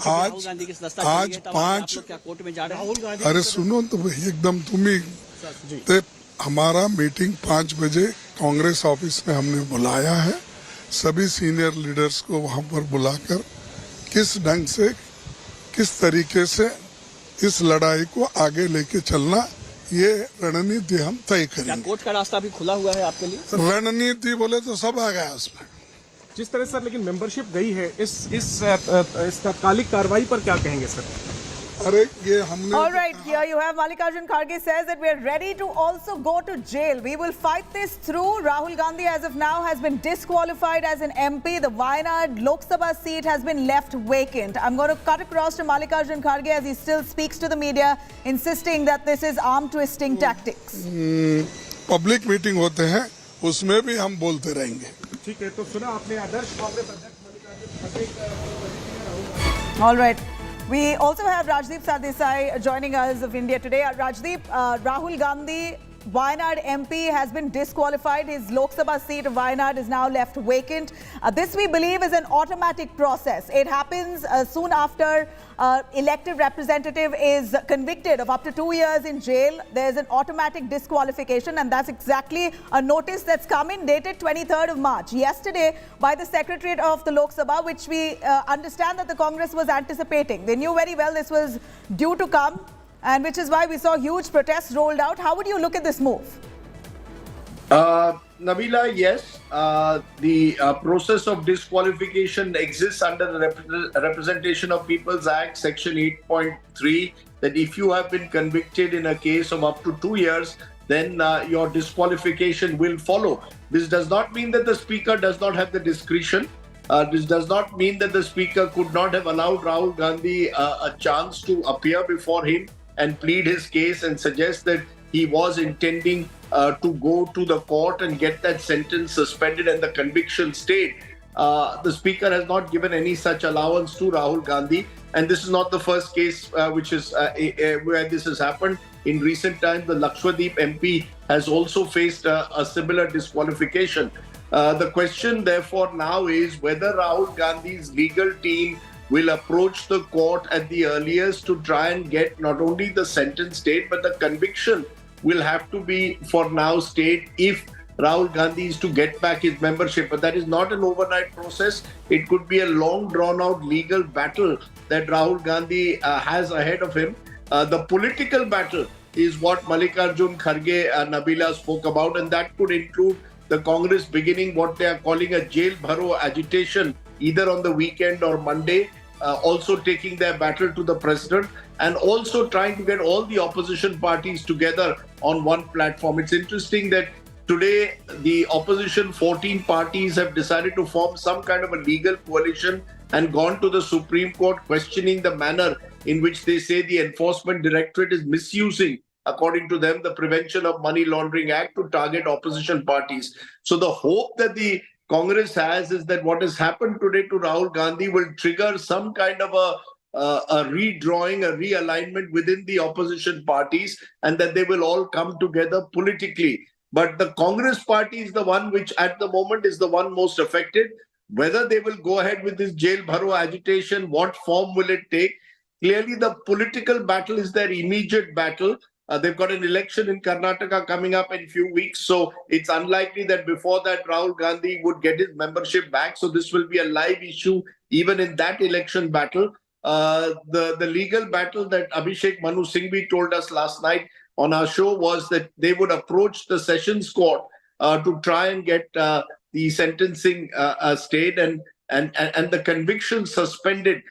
आज 5 कोर्ट में जा रहे हैं। अरे सुनो तो भाई, एकदम तुम ही हमारा मीटिंग 5 बजे कांग्रेस ऑफिस में हमने बुलाया है। सभी सीनियर लीडर्स को वहां पर बुलाकर किस ढंग से, किस तरीके से इस लड़ाई को आगे लेके चलना, ये रणनीति हम तय करेंगे। कोर्ट का रास्ता भी खुला हुआ है आपके लिए? रणनीति बोले तो सब आ गया उसमें। जिस तरह सर लेकिन मेंबरशिप गई है, इस तात्कालिक कार्रवाई पर क्या कहेंगे सर? अरे ये हमने All right, here you have Mallikarjun Kharge says that we are ready to also go to jail. We will fight this through. Rahul Gandhi as of now has been disqualified as an MP. The Wayanad Lok Sabha seat has been left vacant. I'm going to cut across to Mallikarjun Kharge as he still speaks to the media, insisting that this is arm twisting tactics. Public meeting होते हैं, उसमें भी हम बोलते रहेंगे। ठीक है, तो सुना आपने आदर्श कांग्रेस अध्यक्ष All right. We also have Rajdeep Sardesai joining us of India Today. Rajdeep, Rahul Gandhi Wayanad MP has been disqualified. His Lok Sabha seat of Wayanad is now left vacant. This, we believe, is an automatic process. It happens soon after elected representative is convicted of up to 2 years in jail. There's an automatic disqualification, and that's exactly a notice that's come in dated 23rd of March. Yesterday, by the Secretariat of the Lok Sabha, which we understand that the Congress was anticipating. They knew very well this was due to come, and which is why we saw huge protests rolled out. How would you look at this move? Nabila, yes, the process of disqualification exists under the Representation of People's Act, Section 8.3, that if you have been convicted in a case of up to 2 years, then your disqualification will follow. This does not mean that the Speaker does not have the discretion. This does not mean that the Speaker could not have allowed Rahul Gandhi a chance to appear before him and plead his case and suggest that he was intending to go to the court and get that sentence suspended and the conviction stayed. The Speaker has not given any such allowance to Rahul Gandhi, and this is not the first case which is where this has happened. In recent times, the Lakshadweep MP has also faced a similar disqualification. The question, therefore, now is whether Rahul Gandhi's legal team will approach the court at the earliest to try and get not only the sentence stayed, but the conviction will have to be for now stayed if Rahul Gandhi is to get back his membership. But that is not an overnight process. It could be a long drawn out legal battle that Rahul Gandhi has ahead of him. The political battle is what Mallikarjun Kharge Nabila spoke about, and that could include the Congress beginning what they are calling a jail bharo agitation either on the weekend or Monday, also taking their battle to the president and also trying to get all the opposition parties together on one platform. It's interesting that today the opposition 14 parties have decided to form some kind of a legal coalition and gone to the Supreme Court questioning the manner in which they say the Enforcement Directorate is misusing, according to them, the Prevention of Money Laundering Act to target opposition parties. So the hope that the Congress has is that what has happened today to Rahul Gandhi will trigger some kind of a redrawing, a realignment within the opposition parties, and that they will all come together politically. But the Congress party is the one which at the moment is the one most affected. Whether they will go ahead with this jail bharo agitation, what form will it take? Clearly, the political battle is their immediate battle. They've got an election in Karnataka coming up in a few weeks, so it's unlikely that before that Rahul Gandhi would get his membership back. So this will be a live issue even in that election battle. The legal battle that Abhishek Manu Singhvi told us last night on our show was that they would approach the Sessions Court to try and get the sentencing stayed and the conviction suspended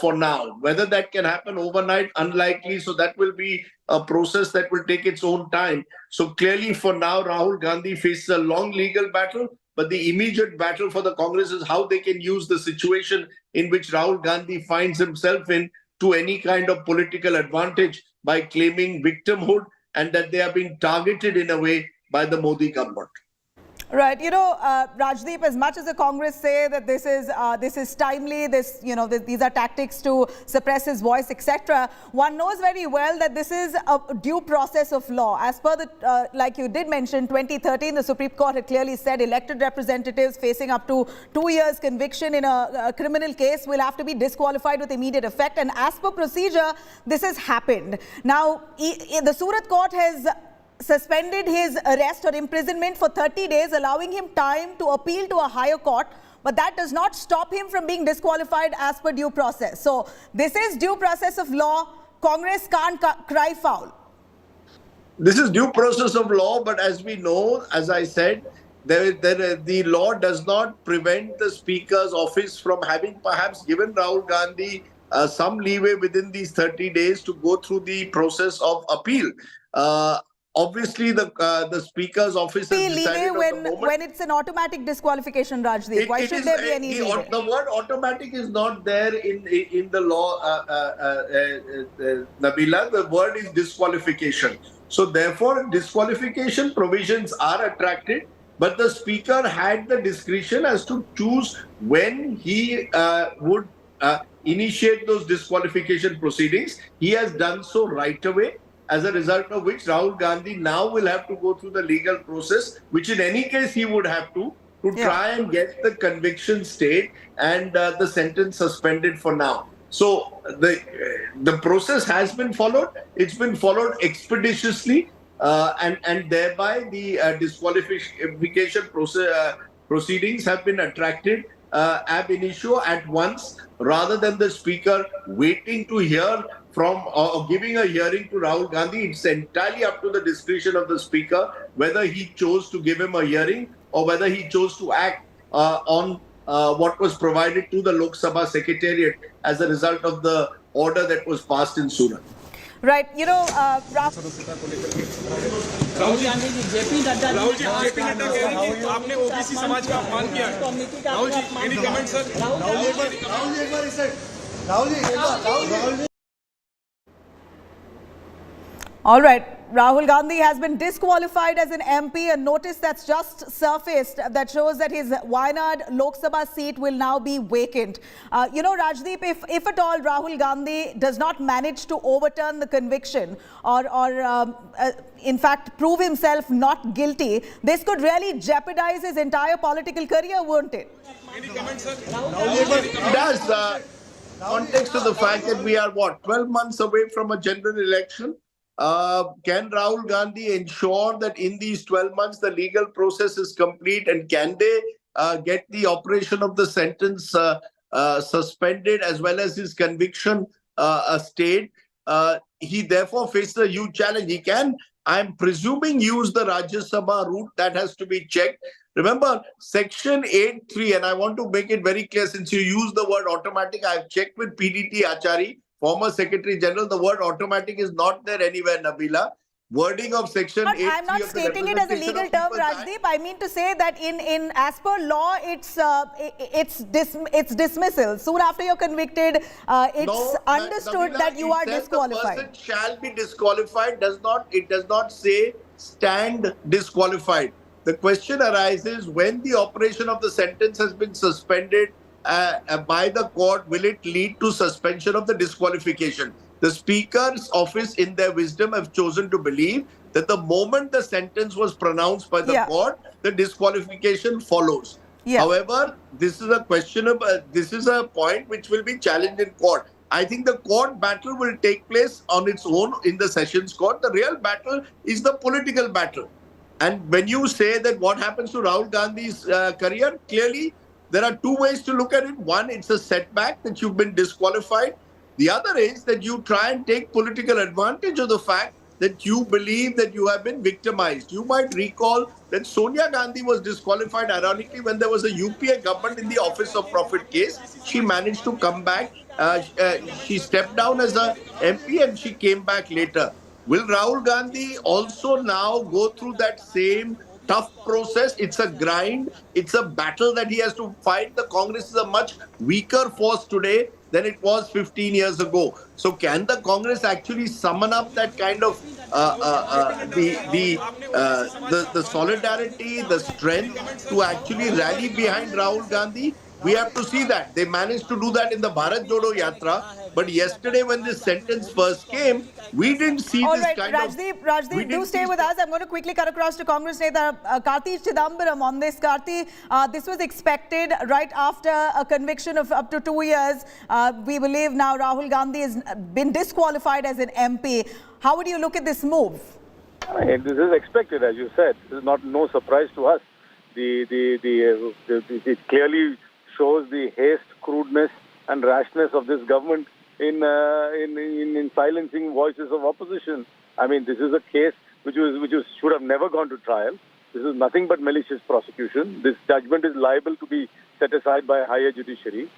for now. Whether that can happen overnight, unlikely. So that will be a process that will take its own time. So clearly for now, Rahul Gandhi faces a long legal battle, but the immediate battle for the Congress is how they can use the situation in which Rahul Gandhi finds himself in to any kind of political advantage by claiming victimhood and that they are being targeted in a way by the Modi government. Right, you know, Rajdeep, as much as the Congress say that this is timely, these are tactics to suppress his voice, etc., one knows very well that this is a due process of law. As per the, like you did mention, 2013, the Supreme Court had clearly said elected representatives facing up to 2 years conviction in a criminal case will have to be disqualified with immediate effect. And as per procedure, this has happened. Now, the Surat court has suspended his arrest or imprisonment for 30 days, allowing him time to appeal to a higher court. But that does not stop him from being disqualified as per due process. So this is due process of law. Congress can't cry foul. This is due process of law, but as we know, as I said, the law does not prevent the Speaker's office from having perhaps given Rahul Gandhi some leeway within these 30 days to go through the process of appeal. Obviously, the Speaker's office has decided when it's an automatic disqualification, Rajdeep. Why should there be any leeway? The word automatic is not there in the law, Nabila. The word is disqualification. So therefore, disqualification provisions are attracted, but the Speaker had the discretion as to choose when he would initiate those disqualification proceedings. He has done so right away. as a result of which Rahul Gandhi now will have to go through the legal process, which in any case he would have to try and get the conviction stayed and the sentence suspended for now. So the process has been followed. It's been followed expeditiously, and thereby the disqualification proceedings have been attracted ab initio at once, rather than the speaker waiting to hear from or giving a hearing to Rahul Gandhi. It's entirely up to the discretion of the speaker whether he chose to give him a hearing or whether he chose to act on what was provided to the Lok Sabha Secretariat as a result of the order that was passed in Surat. Right, you know, Rahul ji JP Nadda कह रहे हैं कि आपने OBC समाज का अपमान किया है। Rahul ji, any comment sir? Rahul ji All right, Rahul Gandhi has been disqualified as an MP. A notice that's just surfaced that shows that his Wayanad Lok Sabha seat will now be vacant. You know, Rajdeep, if at all Rahul Gandhi does not manage to overturn the conviction or in fact prove himself not guilty, this could really jeopardize his entire political career, won't it? Any comment, sir? It does. Context of the fact that we are, 12 months away from a general election. Can Rahul Gandhi ensure that in these 12 months the legal process is complete, and can they get the operation of the sentence suspended as well as his conviction stayed? He therefore faces a huge challenge. He can, I'm presuming, use the Rajya Sabha route. That has to be checked. Remember, Section 8(3), and I want to make it very clear, since you use the word automatic, I've checked with PDT Achari, former Secretary General. The word automatic is not there anywhere, Nabila. Wording of Section 8(3). I'm not stating it as a legal term, Rajdeep. I mean to say that in as per law, it's dismissal. Soon after you're convicted, it's understood Nabila, that you are disqualified. The person shall be disqualified. It does not say stand disqualified. The question arises, when the operation of the sentence has been suspended by the court, will it lead to suspension of the disqualification? The Speaker's office, in their wisdom, have chosen to believe that the moment the sentence was pronounced by the court, the disqualification follows. However, this is a questionable. This is a point which will be challenged in court. I think the court battle will take place on its own in the Sessions Court. The real battle is the political battle. And when you say that what happens to Rahul Gandhi's career, clearly there are two ways to look at it. One, it's a setback that you've been disqualified. The other is that you try and take political advantage of the fact that you believe that you have been victimized. You might recall that Sonia Gandhi was disqualified, ironically, when there was a UPA government in the Office of Profit case. She managed to come back. She stepped down as a MP and she came back later. Will Rahul Gandhi also now go through that same tough process? It's a grind. It's a battle that he has to fight. The Congress is a much weaker force today than it was 15 years ago. So can the Congress actually summon up that kind of the solidarity, the strength to actually rally behind Rahul Gandhi? We have to see that. They managed to do that in the Bharat Jodo Yatra. But yesterday when this sentence first came, we didn't see this kind of... Rajdeep, do stay with us. I'm going to quickly cut across to Congress Neta Karti Chidambaram on this. Karti, this was expected right after a conviction of up to 2 years. We believe now Rahul Gandhi has been disqualified as an MP. How would you look at this move? This is expected, as you said. This is no surprise to us. It clearly shows the haste, crudeness and rashness of this government in silencing voices of opposition. I mean, this is a case which should have never gone to trial. This is nothing but malicious prosecution. This judgment is liable to be set aside by a higher judiciary.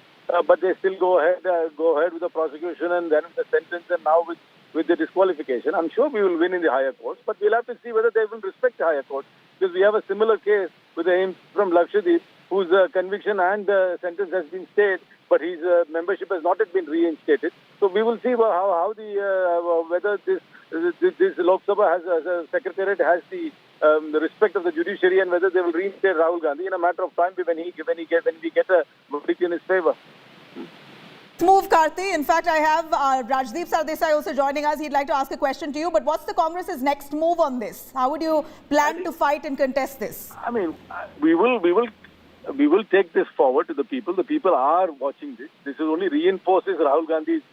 But they still go ahead with the prosecution and then with the sentence, and now with the disqualification. I'm sure we will win in the higher courts, but we'll have to see whether they will respect the higher courts, because we have a similar case with the AIMS from Lakshadweep, whose conviction and sentence has been stayed, but his membership has not yet been reinstated. So we will see whether this Lok Sabha has a secretariat has the respect of the judiciary, and whether they will reinstate Rahul Gandhi in a matter of time when we get a verdict in his favor. Move, Karthi. In fact, I have Rajdeep Sardesai also joining us. He'd like to ask a question to you. But what's the Congress's next move on this? How would you plan to fight and contest this? I mean, we will take this forward to the people. The people are watching this. This is only reinforces Rahul Gandhi's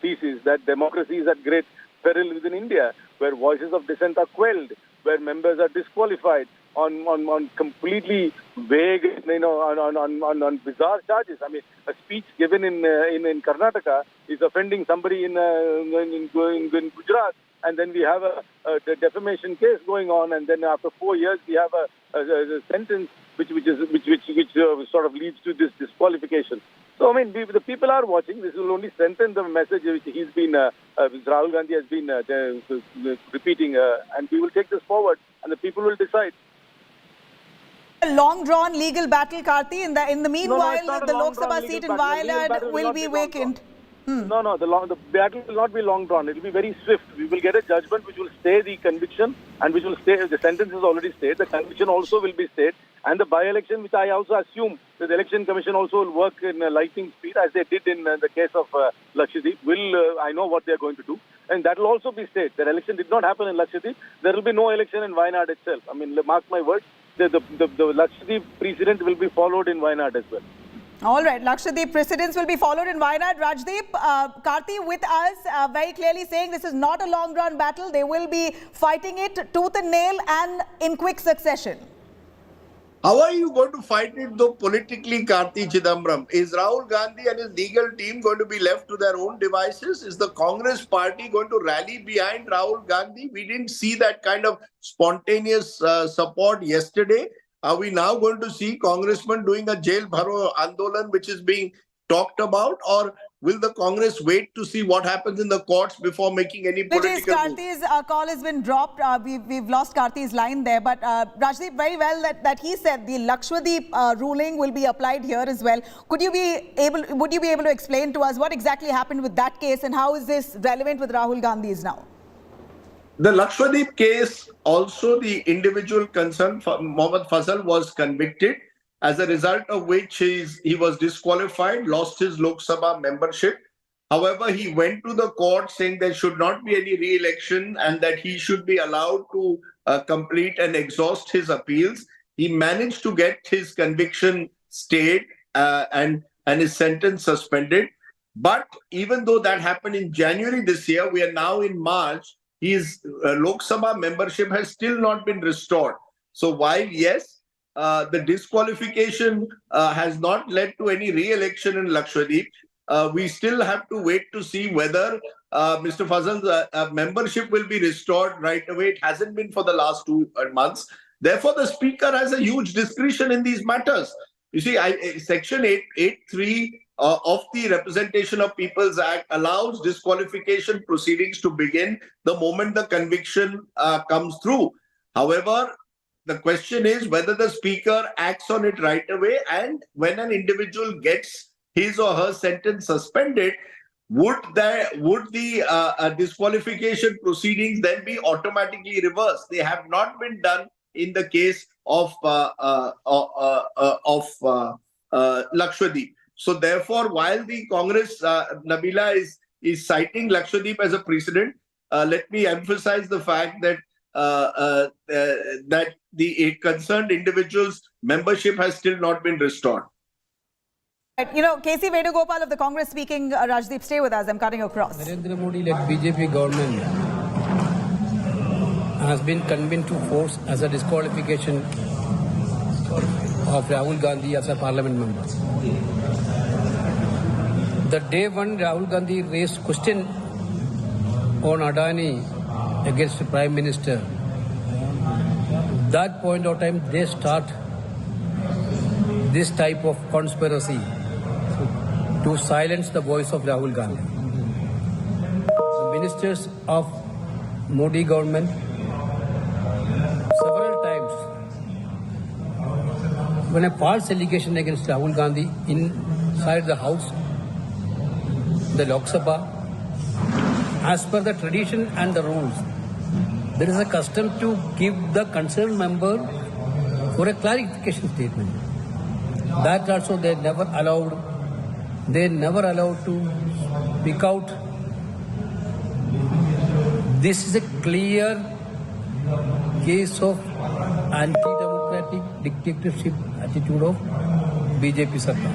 thesis that democracy is at great peril within India, where voices of dissent are quelled, where members are disqualified on completely vague, on bizarre charges. I mean, a speech given in Karnataka is offending somebody in Gujarat, and then we have a defamation case going on, and then after 4 years we have a sentence which sort of leads to this disqualification. So I mean, the people are watching. This will only strengthen the message which Rahul Gandhi has been repeating, and we will take this forward, and the people will decide. A long-drawn legal battle, Karthi. In the meanwhile, the Lok Sabha seat in Wayanad will be vacant. No, the battle will not be long-drawn. It will be very swift. We will get a judgment which will stay the conviction and which will stay. The sentence is already stayed. The conviction also will be stayed. And the by-election, which I also assume that the Election Commission also will work in lightning speed, as they did in the case of Lakshadweep. I know what they are going to do. And that will also be stayed. The election did not happen in Lakshadweep. There will be no election in Wayanad itself. I mean, mark my words. The Lakshadweep precedent will be followed in Wayanad as well. All right, Lakshadweep precedents will be followed in Wayanad. Rajdeep, Karthi with us, very clearly saying this is not a long-run battle. They will be fighting it tooth and nail and in quick succession. How are you going to fight it though politically, Karthi Chidambaram? Is Rahul Gandhi and his legal team going to be left to their own devices? Is the Congress party going to rally behind Rahul Gandhi? We didn't see that kind of spontaneous support yesterday. Are we now going to see congressmen doing a jail bharo andolan, which is being talked about, or will the Congress wait to see what happens in the courts before making any political move? Karthi's call has been dropped. We've lost Karthi's line there. But Rajdeep, very well that he said the Lakshadweep ruling will be applied here as well. Would you be able to explain to us what exactly happened with that case and how is this relevant with Rahul Gandhi's now? The Lakshadweep case, also the individual concerned, Mohammad Fazal, was convicted, as a result of which he was disqualified, lost his Lok Sabha membership. However, he went to the court saying there should not be any re-election and that he should be allowed to complete and exhaust his appeals. He managed to get his conviction stayed and his sentence suspended. But even though that happened in January this year, we are now in March, his Lok Sabha membership has still not been restored. So while, yes, the disqualification has not led to any re-election in Lakshadweep, we still have to wait to see whether Mr. Fazal's membership will be restored right away. It hasn't been for the last 2 months. Therefore, the Speaker has a huge discretion in these matters. You see, Section 883 of the Representation of People's Act allows disqualification proceedings to begin the moment the conviction comes through. However, the question is whether the Speaker acts on it right away, and when an individual gets his or her sentence suspended, would the disqualification proceedings then be automatically reversed? They have not been done in the case of Lakshadweep. So therefore, while the Congress, Nabila, is citing Lakshadweep as a precedent, let me emphasize the fact that that the concerned individual's membership has still not been restored. You know, K.C. Venugopal of the Congress speaking. Rajdeep, stay with us. I'm cutting across. Narendra Modi-led BJP government has been convened to force as a disqualification of Rahul Gandhi as a parliament member. The day when Rahul Gandhi raised question on Adani against the Prime Minister, that point of time they start this type of conspiracy to silence the voice of Rahul Gandhi. The ministers of Modi government several times, when a false allegation against Rahul Gandhi inside the house, the Lok Sabha, as per the tradition and the rules, there is a custom to give the concerned member for a clarification statement. That also they never allowed They never allowed to speak out. This is a clear case of anti-democratic dictatorship attitude of BJP Sarkar.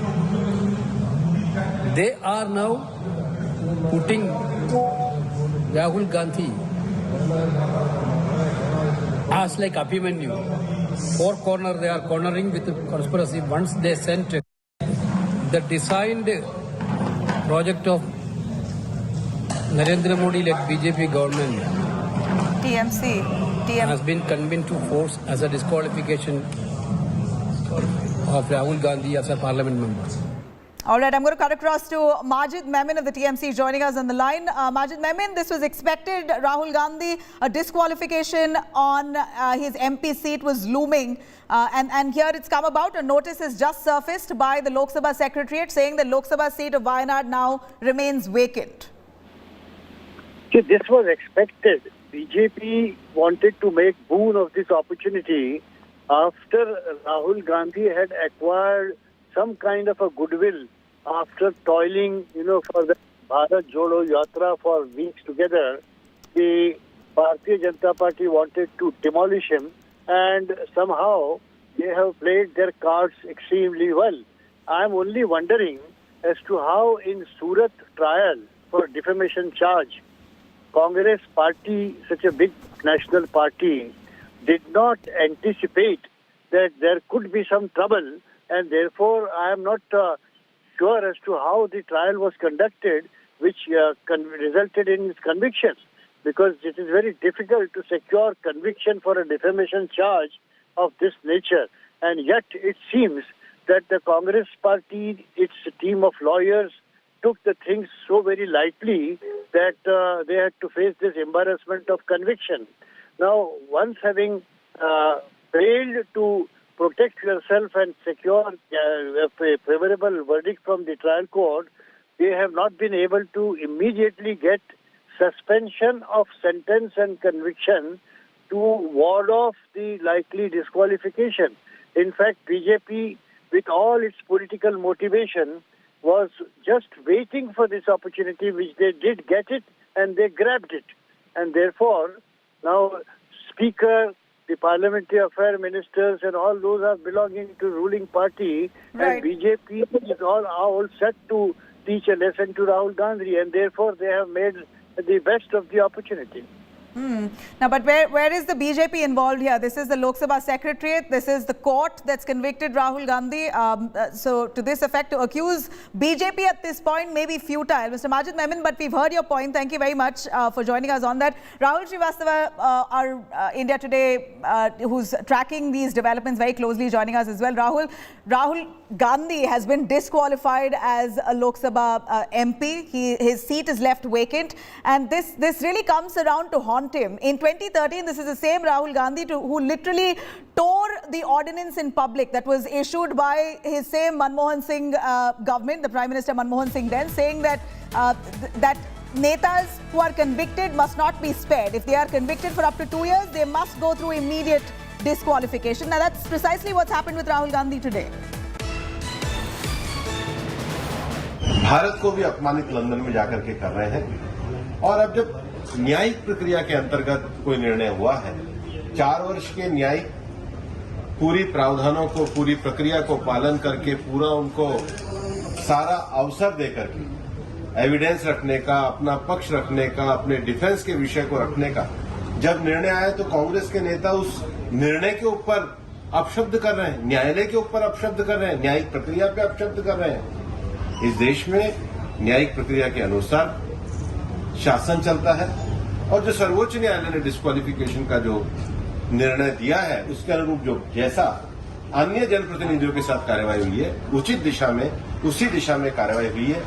They are now putting Rahul Gandhi as like Abhimanyu. Four corner they are cornering with conspiracy. Once they sent the designed project of Narendra Modi led BJP government TMC has been convened to force as a disqualification of Rahul Gandhi as a parliament member. All right, I'm going to cut across to Majid Memon of the TMC joining us on the line. Majid Memon, this was expected. Rahul Gandhi, a disqualification on his MP seat was looming. And here it's come about. A notice is just surfaced by the Lok Sabha Secretariat saying the Lok Sabha seat of Wayanad now remains vacant. See, this was expected. BJP wanted to make boon of this opportunity after Rahul Gandhi had acquired some kind of a goodwill after toiling, for the Bharat Jodo Yatra for weeks together. The Bharatiya Janata Party wanted to demolish him, and somehow they have played their cards extremely well. I am only wondering as to how in Surat trial for defamation charge, Congress party, such a big national party, did not anticipate that there could be some trouble, and therefore I am not sure as to how the trial was conducted, which resulted in his conviction, because it is very difficult to secure conviction for a defamation charge of this nature. And yet it seems that the Congress party, its team of lawyers, took the things so very lightly that they had to face this embarrassment of conviction. Now, once having failed to protect yourself and secure a favorable verdict from the trial court, they have not been able to immediately get suspension of sentence and conviction to ward off the likely disqualification. In fact, BJP, with all its political motivation, was just waiting for this opportunity, which they did get it, and they grabbed it. And therefore, now Speaker, the parliamentary affair ministers, and all those are belonging to ruling party, right. And BJP is all set to teach a lesson to Rahul Gandhi, and therefore they have made the best of the opportunity. Now, but where is the BJP involved here? This is the Lok Sabha Secretariat. This is the court that's convicted Rahul Gandhi. So to this effect, to accuse BJP at this point may be futile. Mr. Majid Memon, but we've heard your point. Thank you very much for joining us on that. Rahul Srivastava, our India Today, who's tracking these developments very closely, joining us as well. Rahul Gandhi has been disqualified as a Lok Sabha MP. His seat is left vacant. And this really comes around to haunt him. In 2013, this is the same Rahul Gandhi who literally tore the ordinance in public that was issued by his same Manmohan Singh government, the Prime Minister Manmohan Singh then, saying that that netas who are convicted must not be spared. If they are convicted for up to 2 years, they must go through immediate disqualification. Now, that's precisely what's happened with Rahul Gandhi today. Bharat को भी अपमानित London में जाकर के कर रहे हैं। और अब जब न्यायिक प्रक्रिया के अंतर्गत कोई निर्णय हुआ है, 4 वर्ष के न्यायिक पूरी प्रावधानों को, पूरी प्रक्रिया को पालन करके पूरा उनको सारा अवसर देकर के एविडेंस रखने का, अपना पक्ष रखने का, अपने डिफेंस के विषय को रखने का जब निर्णय आया, तो कांग्रेस के नेता उस निर्णय के ऊपर अपशब्द कर रहे हैं, न्यायालय के ऊपर अपशब्द कर रहे हैं, न्यायिक प्रक्रिया पे अपशब्द कर रहे हैं। इस देश में न्यायिक प्रक्रिया के अनुसार शासन चलता है, और जो सर्वोच्च न्यायालय ने डिस्क्वालिफिकेशन का जो निर्णय दिया है, उसके अनुरूप जो जैसा अन्य जनप्रतिनिधियों के साथ कार्रवाई हुई है, उचित दिशा में, उसी दिशा में कार्रवाई हुई है।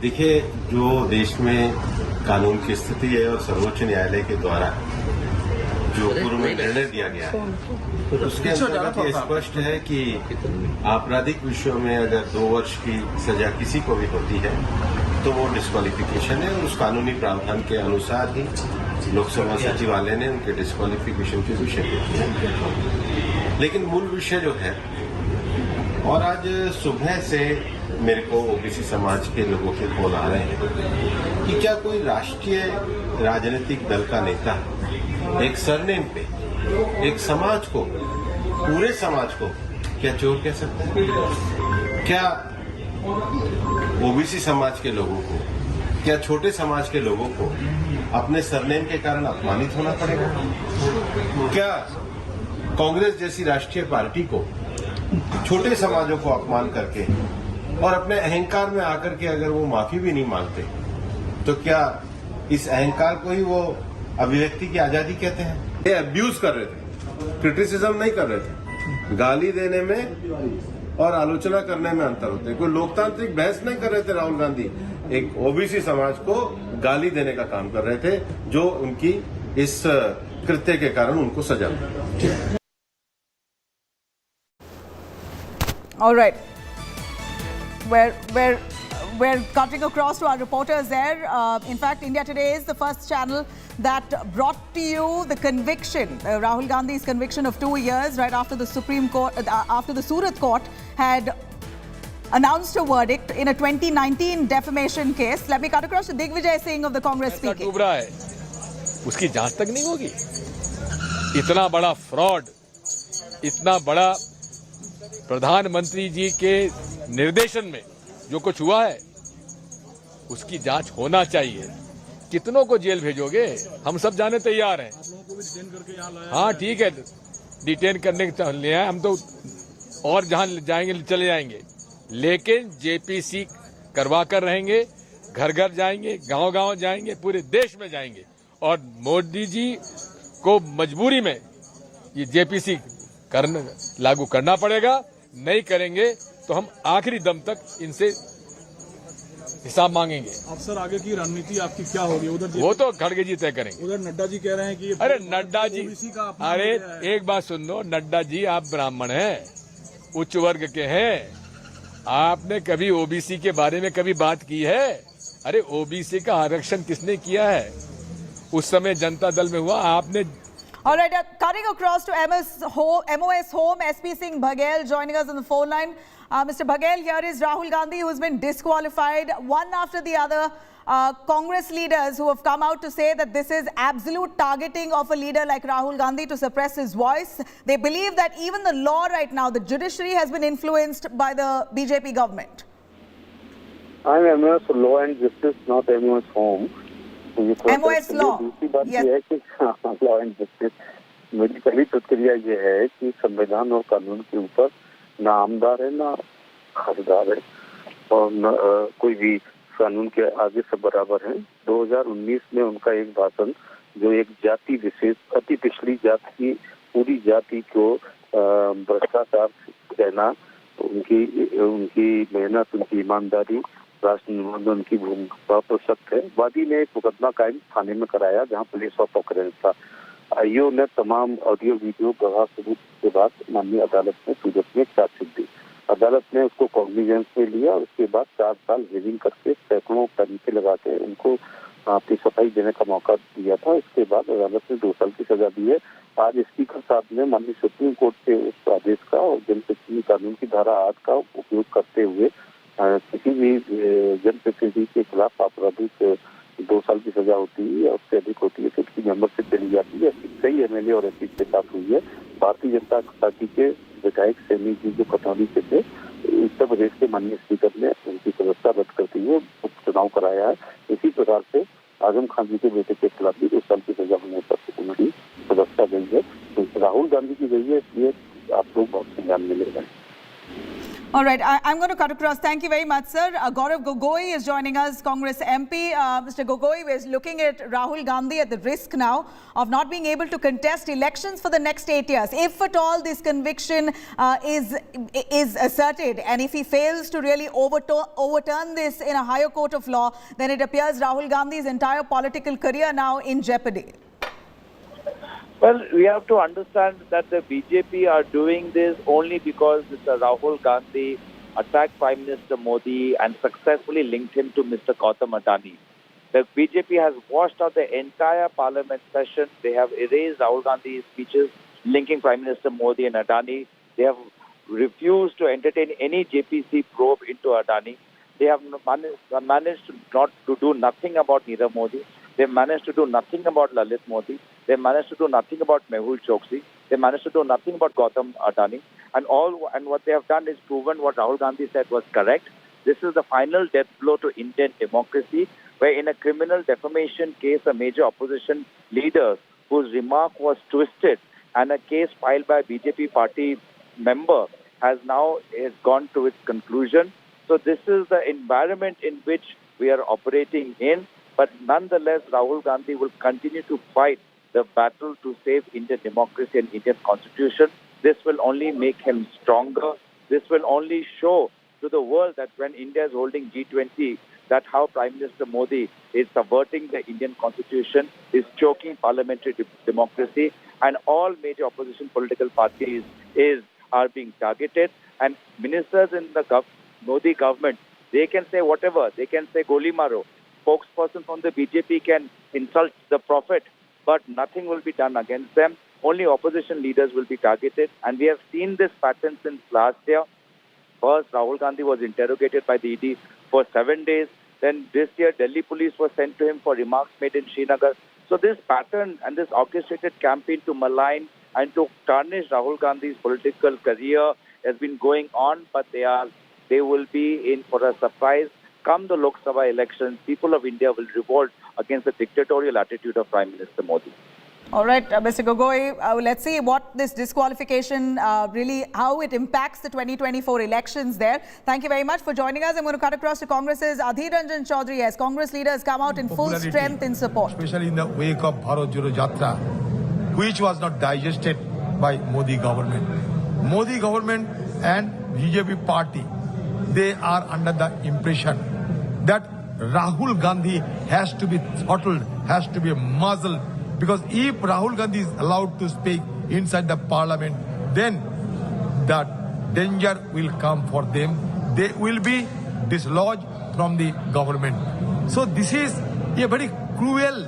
देखिए, जो देश में कानून की स्थिति है और सर्वोच्च न्यायालय के द्वारा जो पूर्व में निर्णय दिया गया है, उसके अंतर्गत ये स्पष्ट है कि आपराधिक विषयों में अगर 2 वर्ष की सजा किसी को भी होती है, तो वो डिस्क्वालिफिकेशन है, और उस कानूनी प्रावधान के अनुसार ही लोकसभा सचिवालय ने उनके डिस्क्वालिफिकेशन के विषय देखी है। लेकिन मूल विषय जो है, और आज सुबह से मेरे को ओबीसी समाज के लोगों के फोन आ रहे हैं कि क्या कोई राष्ट्रीय राजनीतिक दल का नेता एक सरनेम पे एक समाज को, पूरे समाज को क्या चोर कह सकता है? क्या ओबीसी समाज के लोगों को, क्या छोटे समाज के लोगों को अपने सरनेम के कारण अपमानित होना पड़ेगा? क्या कांग्रेस जैसी राष्ट्रीय पार्टी को छोटे समाजों को अपमान करके और अपने अहंकार में आकर के अगर वो माफी भी नहीं मांगते तो क्या इस अहंकार को ही वो अभिव्यक्ति की आजादी कहते हैं? ये अब्यूज कर रहे थे, क्रिटिसिज्म नहीं कर रहे थे। गाली देने में और आलोचना करने में अंतर होते हैं। कोई लोकतांत्रिक बहस नहीं कर रहे थे राहुल गांधी, एक ओबीसी समाज को गाली देने का काम कर रहे थे, जो उनकी इस कृत्य के कारण उनको सजा मिली। All right. We're cutting across to our reporters there. In fact, India Today is the first channel that brought to you the conviction, Rahul Gandhi's conviction of 2 years right after the Supreme Court, after the Surat Court had announced a verdict in a 2019 defamation case. Let me cut across to Digvijay Singh of the Congress speaking. डूब रहा है, उसकी जांच तक नहीं होगी। इतना बड़ा फ्रॉड, इतना बड़ा प्रधानमंत्री जी के निर्देशन में जो कुछ हुआ है, उसकी जांच होना चाहिए। कितनों को जेल भेजोगे? हम सब जाने तैयार हैं। हाँ ठीक है, डिटेन करने के लिए आए हम तो, और जहां जाएंगे चले जाएंगे, लेकिन जेपीसी करवा कर रहेंगे, घर घर जाएंगे, गांव गांव जाएंगे, पूरे देश में जाएंगे और मोदी जी को मजबूरी में ये जेपीसी लागू करना पड़ेगा। नहीं करेंगे तो हम आखिरी दम तक इनसे हिसाब मांगेंगे। अब सर आगे की रणनीति आपकी क्या होगी? उधर वो तो खड़गे जी तय करेंगे। उधर नड्डा जी कह रहे हैं कि अरे नड्डा जी, अरे एक बात सुन लो, नड्डा जी आप ब्राह्मण हैं, उच्च वर्ग के हैं, आपने कभी ओबीसी के बारे में कभी बात की है? अरे ओबीसी का आरक्षण किसने किया है? उस समय जनता दल में हुआ, आपने। All right, cutting across to MOS Home, SP Singh Baghel joining us on the phone line. Mr. Baghel, here is Rahul Gandhi, who's been disqualified, one after the other. Congress leaders who have come out to say that this is absolute targeting of a leader like Rahul Gandhi to suppress his voice. They believe that even the law right now, the judiciary, has been influenced by the BJP government. I'm MOS Law and Justice, not MOS Home. MOS Law. दूसरी बात यह है कि law and justice, मेरी पहली प्रतिक्रिया यह है कि संविधान और कानून के ऊपर ना आमदार है ना खासदार है, और न कोई भी कानून के आगे सब बराबर है। 2019 में उनका एक भाषण, जो एक जाति विशेष, अति पिछड़ी जाति की पूरी जाति को भ्रष्टाचार कहना, उनकी मेहनत, उनकी ईमानदारी, राष्ट्र निर्माण में उनकी भूमिका पर सख्त है। वादी ने एक मुकदमा कायम थाने में कराया जहां प्लेस ऑफ ऑकरेंस था। आईओ ने तमाम ऑडियो वीडियो गवाह सबूत के बाद माननीय अदालत में सूरत में चार्जशीट दी। अदालत ने उसको कॉग्निजेंस में लिया और उसके बाद 4 साल हियरिंग करके सैकड़ों तरीके लगा के उनको अपनी सफाई देने का मौका दिया था। इसके बाद अदालत ने 2 साल की सजा दी है। आज स्पीकर साहब ने माननीय सुप्रीम कोर्ट के उस आदेश का और जनप्रतिनिधि कानून की धारा 8 का उपयोग करते हुए किसी भी जनप्रतिनिधि के खिलाफ आपराधिक 2 साल की सजा होती है या उससे अधिक होती है तो उसकी मेंबरशिप चली जाती है। कई एमएलए और एमपी के साथ हुई है। भारतीय जनता पार्टी के विधायक सैनी जी जो खतौनी से थे, उत्तर प्रदेश के माननीय स्पीकर ने उनकी सदस्यता रद्द करते हुए उपचुनाव कराया है। इसी प्रकार से आजम खान जी के बेटे के खिलाफ भी 2 साल की सजा होने पर उनकी सदस्यता गई है। तो राहुल गांधी की गई है, इसलिए आप लोग बहुत संज्ञान में ले रहे हैं। All right, I'm going to cut across. Thank you very much, sir. Gaurav Gogoi is joining us, Congress MP. Mr. Gogoi, we're looking at Rahul Gandhi at the risk now of not being able to contest elections for the next 8 years. If at all this conviction is asserted, and if he fails to really overturn this in a higher court of law, then it appears Rahul Gandhi's entire political career now in jeopardy. Well, we have to understand that the BJP are doing this only because Mr. Rahul Gandhi attacked Prime Minister Modi and successfully linked him to Mr. Gautam Adani. The BJP has washed out the entire parliament session. They have erased Rahul Gandhi's speeches linking Prime Minister Modi and Adani. They have refused to entertain any JPC probe into Adani. They have managed not to do nothing about Nirav Modi. They managed to do nothing about Lalit Modi. They managed to do nothing about Mehul Choksi. They managed to do nothing about Gautam Adani. And what they have done is proven what Rahul Gandhi said was correct. This is the final death blow to Indian democracy, where in a criminal defamation case, a major opposition leader whose remark was twisted and a case filed by a BJP party member has gone to its conclusion. So this is the environment in which we are operating in. But nonetheless, Rahul Gandhi will continue to fight the battle to save Indian democracy and Indian constitution. This will only make him stronger. This will only show to the world that when India is holding G20, that how Prime Minister Modi is subverting the Indian constitution, is choking parliamentary democracy, and all major opposition political parties are being targeted. And ministers in the Modi government, they can say whatever. They can say Goli Maro. Spokesperson from the BJP can insult the prophet, but nothing will be done against them. Only opposition leaders will be targeted. And we have seen this pattern since last year. First, Rahul Gandhi was interrogated by the ED for 7 days. Then this year, Delhi police were sent to him for remarks made in Srinagar. So this pattern and this orchestrated campaign to malign and to tarnish Rahul Gandhi's political career has been going on, but they will be in for a surprise. Come the Lok Sabha elections, people of India will revolt against the dictatorial attitude of Prime Minister Modi. All right, Mr. Gogoi, let's see what this disqualification really, how it impacts the 2024 elections there. Thank you very much for joining us. I'm going to cut across to Congress's Adhir Ranjan Chaudhary as Congress leaders come out in full strength in support. Especially in the wake of Bharat Joro Jatra, which was not digested by Modi government. Modi government and BJP party, they are under the impression that Rahul Gandhi has to be throttled, has to be muzzled. Because if Rahul Gandhi is allowed to speak inside the parliament, then that danger will come for them. They will be dislodged from the government. So this is a very cruel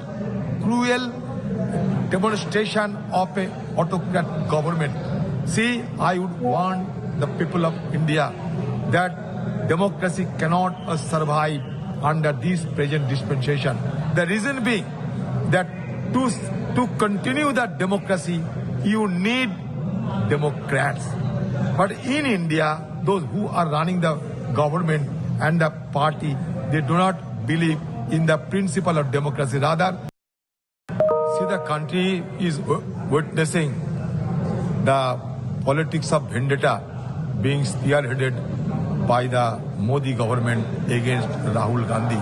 demonstration of an autocrat government. See, I would warn the people of India that democracy cannot survive under this present dispensation. The reason being that to continue that democracy, you need Democrats. But in India, those who are running the government and the party, they do not believe in the principle of democracy. Rather, see, the country is witnessing the politics of vendetta being spearheaded by the Modi government against Rahul Gandhi.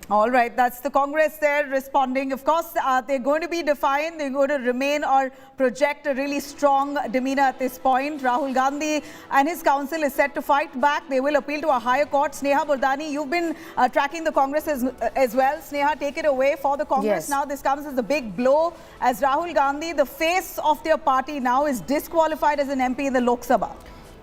All right, that's the Congress there responding. Of course, they're going to be defiant. They're going to remain or project a really strong demeanor at this point. Rahul Gandhi and his council is set to fight back. They will appeal to a higher court. Sneha Burdani, you've been tracking the Congress as well. Sneha, take it away for the Congress. Yes. Now this comes as a big blow as Rahul Gandhi, the face of their party now, is disqualified as an MP in the Lok Sabha.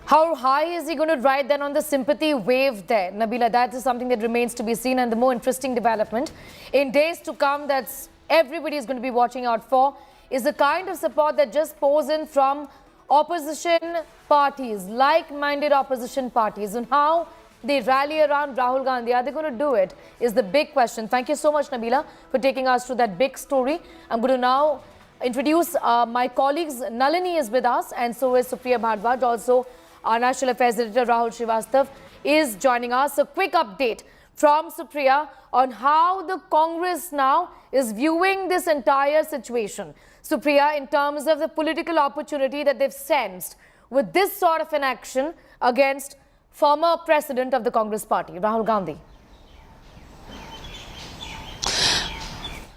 How high is he going to ride then on the sympathy wave there? Nabila, that is something that remains to be seen, and the more interesting development in days to come that everybody is going to be watching out for is the kind of support that just pours in from opposition parties, like-minded opposition parties, and how they rally around Rahul Gandhi. Are they going to do it? Is the big question. Thank you so much, Nabila, for taking us through that big story. I'm going to now introduce my colleagues. Nalini is with us, and so is Supriya Bhardwaj. Also, our National Affairs Editor Rahul Srivastav is joining us. A quick update from Supriya on how the Congress now is viewing this entire situation. Supriya, in terms of the political opportunity that they've sensed with this sort of an action against former president of the Congress party, Rahul Gandhi.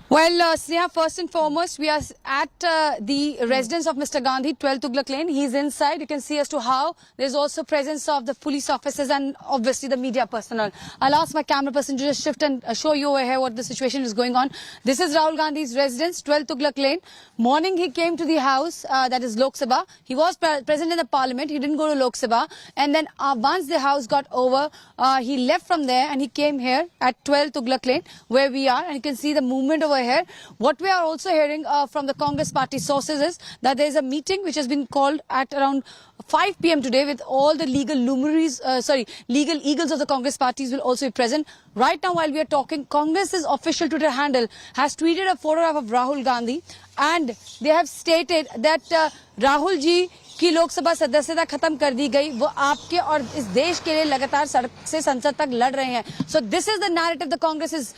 Well, Sneha, first and foremost, we are at the residence of Mr. Gandhi, 12 Tughlaq Lane. He's inside. You can see as to how there's also presence of the police officers and obviously the media personnel. I'll ask my camera person to just shift and show you over here what the situation is going on. This is Rahul Gandhi's residence, 12 Tughlaq Lane. Morning, he came to the house, that is Lok Sabha. He was present in the parliament. He didn't go to Lok Sabha. And then once the house got over, he left from there and he came here at 12 Tughlaq Lane, where we are. And you can see the movement over here. here. What we are also hearing from the Congress party sources is that there is a meeting which has been called at around 5 p.m. today with all the legal luminaries, legal eagles of the Congress parties will also be present. Right now, while we are talking, Congress's official Twitter handle has tweeted a photograph of Rahul Gandhi, and they have stated that Rahul ji की लोकसभा सदस्यता खत्म कर दी गई, वो आपके और इस देश के लिए लगातार सड़क से संसद तक लड़ रहे हैं. So this is the narrative the Congress is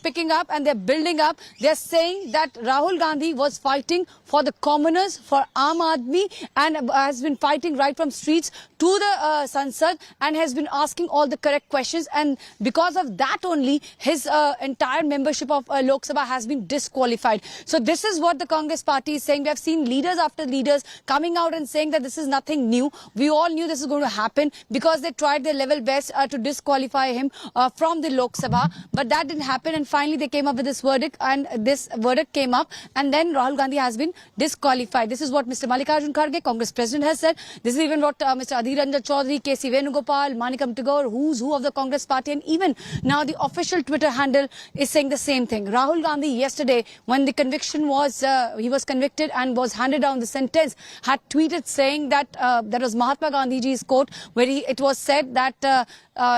picking up and they're building up. They're saying that Rahul Gandhi was fighting for the commoners, for Aam Aadmi, and has been fighting right from streets to the Sansad and has been asking all the correct questions, and because of that only his entire membership of Lok Sabha has been disqualified. So this is what the Congress party is saying. We have seen leaders after leaders coming out and saying that this is nothing new. We all knew this is going to happen because they tried their level best to disqualify him from the Lok Sabha, but that didn't happen, and finally they came up with this verdict, and this verdict came up, and then Rahul Gandhi has been disqualified. This is what Mr. Mallikarjun Kharge, Congress president, has said. This is even what Mr. Adhir Ranjan Chaudhary, K.C. Venugopal, Manikam Tagore, who's who of the Congress party, and even now the official Twitter handle is saying the same thing. Rahul Gandhi yesterday, when the conviction was, he was convicted and was handed down the sentence, had tweeted saying that that was Mahatma Gandhiji's quote, where it was said that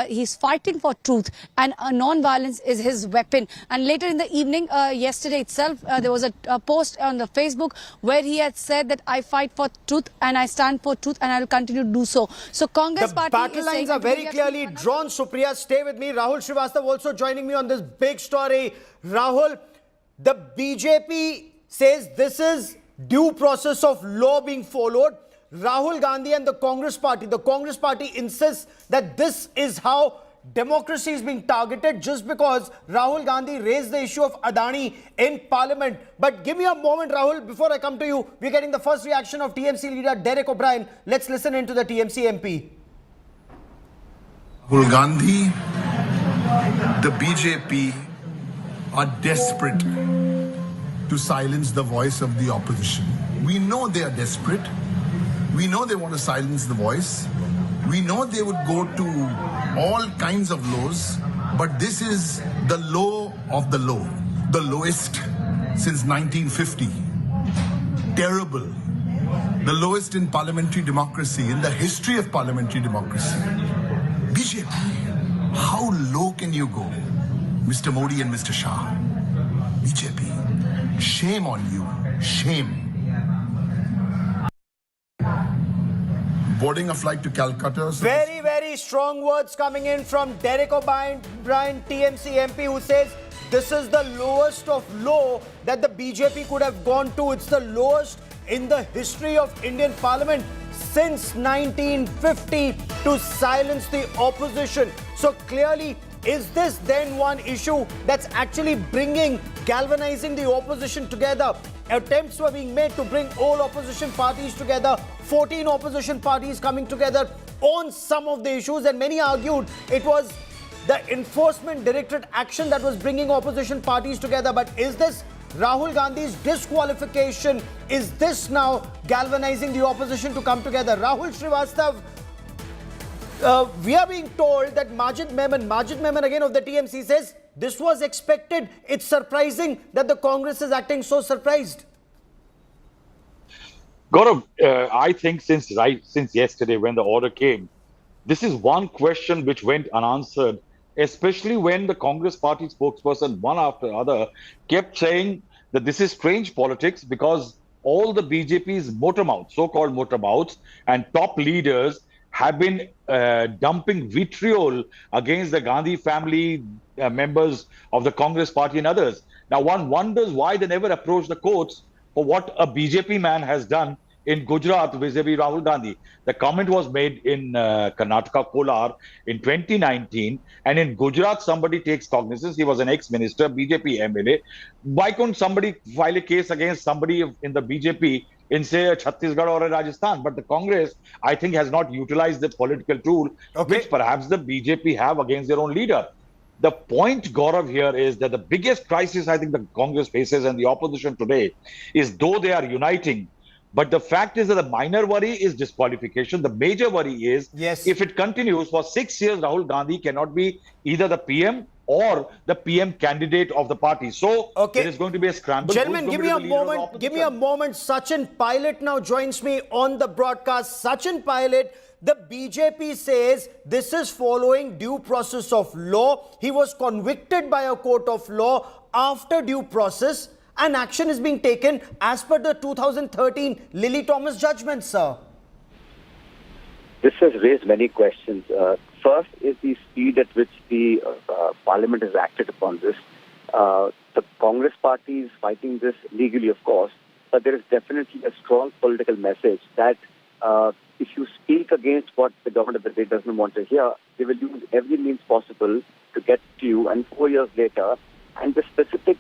he's fighting for truth and non-violence is his weapon. And later in the evening, yesterday itself, there was a post on the Facebook where he had said that I fight for truth and I stand for truth and I will continue to do so. So Congress the party battle is lines saying are very clearly drawn. Supriya, stay with me. Rahul Srivastav also joining me on this big story. Rahul, the BJP says this is due process of law being followed. Rahul Gandhi and the Congress party insists that this is how democracy is being targeted just because Rahul Gandhi raised the issue of Adani in parliament. But give me a moment, Rahul, before I come to you. We're getting the first reaction of TMC leader Derek O'Brien. Let's listen into the TMC MP. Rahul Gandhi, the BJP are desperate to silence the voice of the opposition. We know they are desperate. We know they want to silence the voice. We know they would go to all kinds of lows, but this is the low of the low, the lowest since 1950. Terrible. The lowest in parliamentary democracy, in the history of parliamentary democracy. BJP, how low can you go? Mr. Modi and Mr. Shah. BJP, shame on you, shame. Boarding a flight to Calcutta. Very, very strong words coming in from Derek O'Brien, TMC MP, who says this is the lowest of low that the BJP could have gone to. It's the lowest in the history of Indian Parliament since 1950 to silence the opposition. So clearly, is this then one issue that's actually galvanizing the opposition together? Attempts were being made to bring all opposition parties together, 14 opposition parties coming together on some of the issues, and many argued it was the enforcement directorate action that was bringing opposition parties together. But is this Rahul Gandhi's disqualification? Is this now galvanizing the opposition to come together? Rahul Srivastav, we are being told that Majid Memon again of the TMC says this was expected. It's surprising that the Congress is acting so surprised. Gaurav, I think since yesterday when the order came, this is one question which went unanswered, especially when the Congress party spokesperson, one after another, kept saying that this is strange politics because all the BJP's so-called motor mouths and top leaders have been dumping vitriol against the Gandhi family members of the Congress party and others. Now, one wonders why they never approached the courts for what a BJP man has done in Gujarat vis-a-vis Rahul Gandhi. The comment was made in Karnataka, Kolar in 2019, and in Gujarat somebody takes cognizance. He was an ex-minister, BJP MLA. Why couldn't somebody file a case against somebody in the BJP in, say, Chhattisgarh or Rajasthan? But the Congress, I think, has not utilized the political tool which perhaps the BJP have against their own leader. The point, Gaurav, here is that the biggest crisis I think the Congress faces and the opposition today is, though they are uniting, but the fact is that the minor worry is disqualification. The major worry is if it continues for 6 years, Rahul Gandhi cannot be either the PM or the PM candidate of the party. So there is going to be a scramble. Gentlemen, give me a moment. Give me a moment. Sachin Pilot now joins me on the broadcast. Sachin Pilot, the BJP says this is following due process of law. He was convicted by a court of law after due process, and action is being taken as per the 2013 Lily Thomas judgment, sir. This has raised many questions. First is the speed at which the Parliament has acted upon this. The Congress party is fighting this legally, of course, but there is definitely a strong political message that if you speak against what the government of the day doesn't want to hear, they will use every means possible to get to you. And 4 years later, and the specific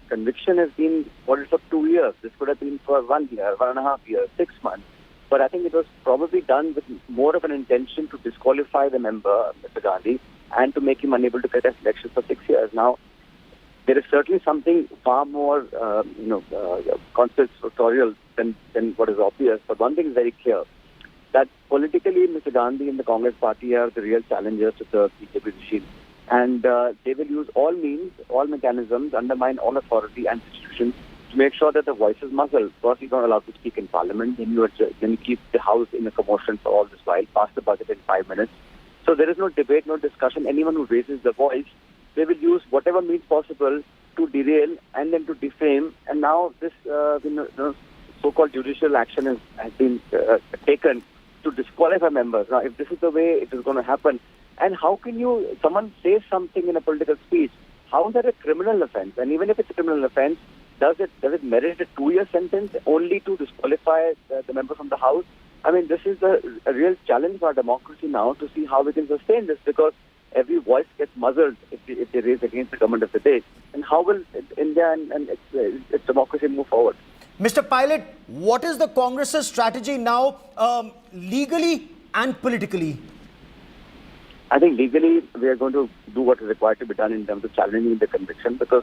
conviction has been for 2 years. This could have been for 1 year, 1.5 years, 6 months. But I think it was probably done with more of an intention to disqualify the member, Mr. Gandhi, and to make him unable to contest elections for 6 years. Now, there is certainly something far more, conspiratorial than what is obvious. But one thing is very clear, that politically, Mr. Gandhi and the Congress party are the real challengers to the BJP regime. And they will use all means, all mechanisms, undermine all authority and institutions to make sure that the voice is muzzled. First, you're not allowed to speak in Parliament, then you keep the House in a commotion for all this while, pass the budget in 5 minutes. So there is no debate, no discussion. Anyone who raises the voice, they will use whatever means possible to derail and then to defame. And now this so-called judicial action has been taken to disqualify members. Now, if this is the way it is going to happen, and how can someone says something in a political speech, how is that a criminal offense? And even if it's a criminal offense, does it merit a 2-year sentence only to disqualify the member from the House? I mean, this is a real challenge for our democracy now to see how we can sustain this, because every voice gets muzzled if they raise against the government of the day. And how will India and its democracy move forward? Mr. Pilot, what is the Congress's strategy now, legally and politically? I think legally we are going to do what is required to be done in terms of challenging the conviction, because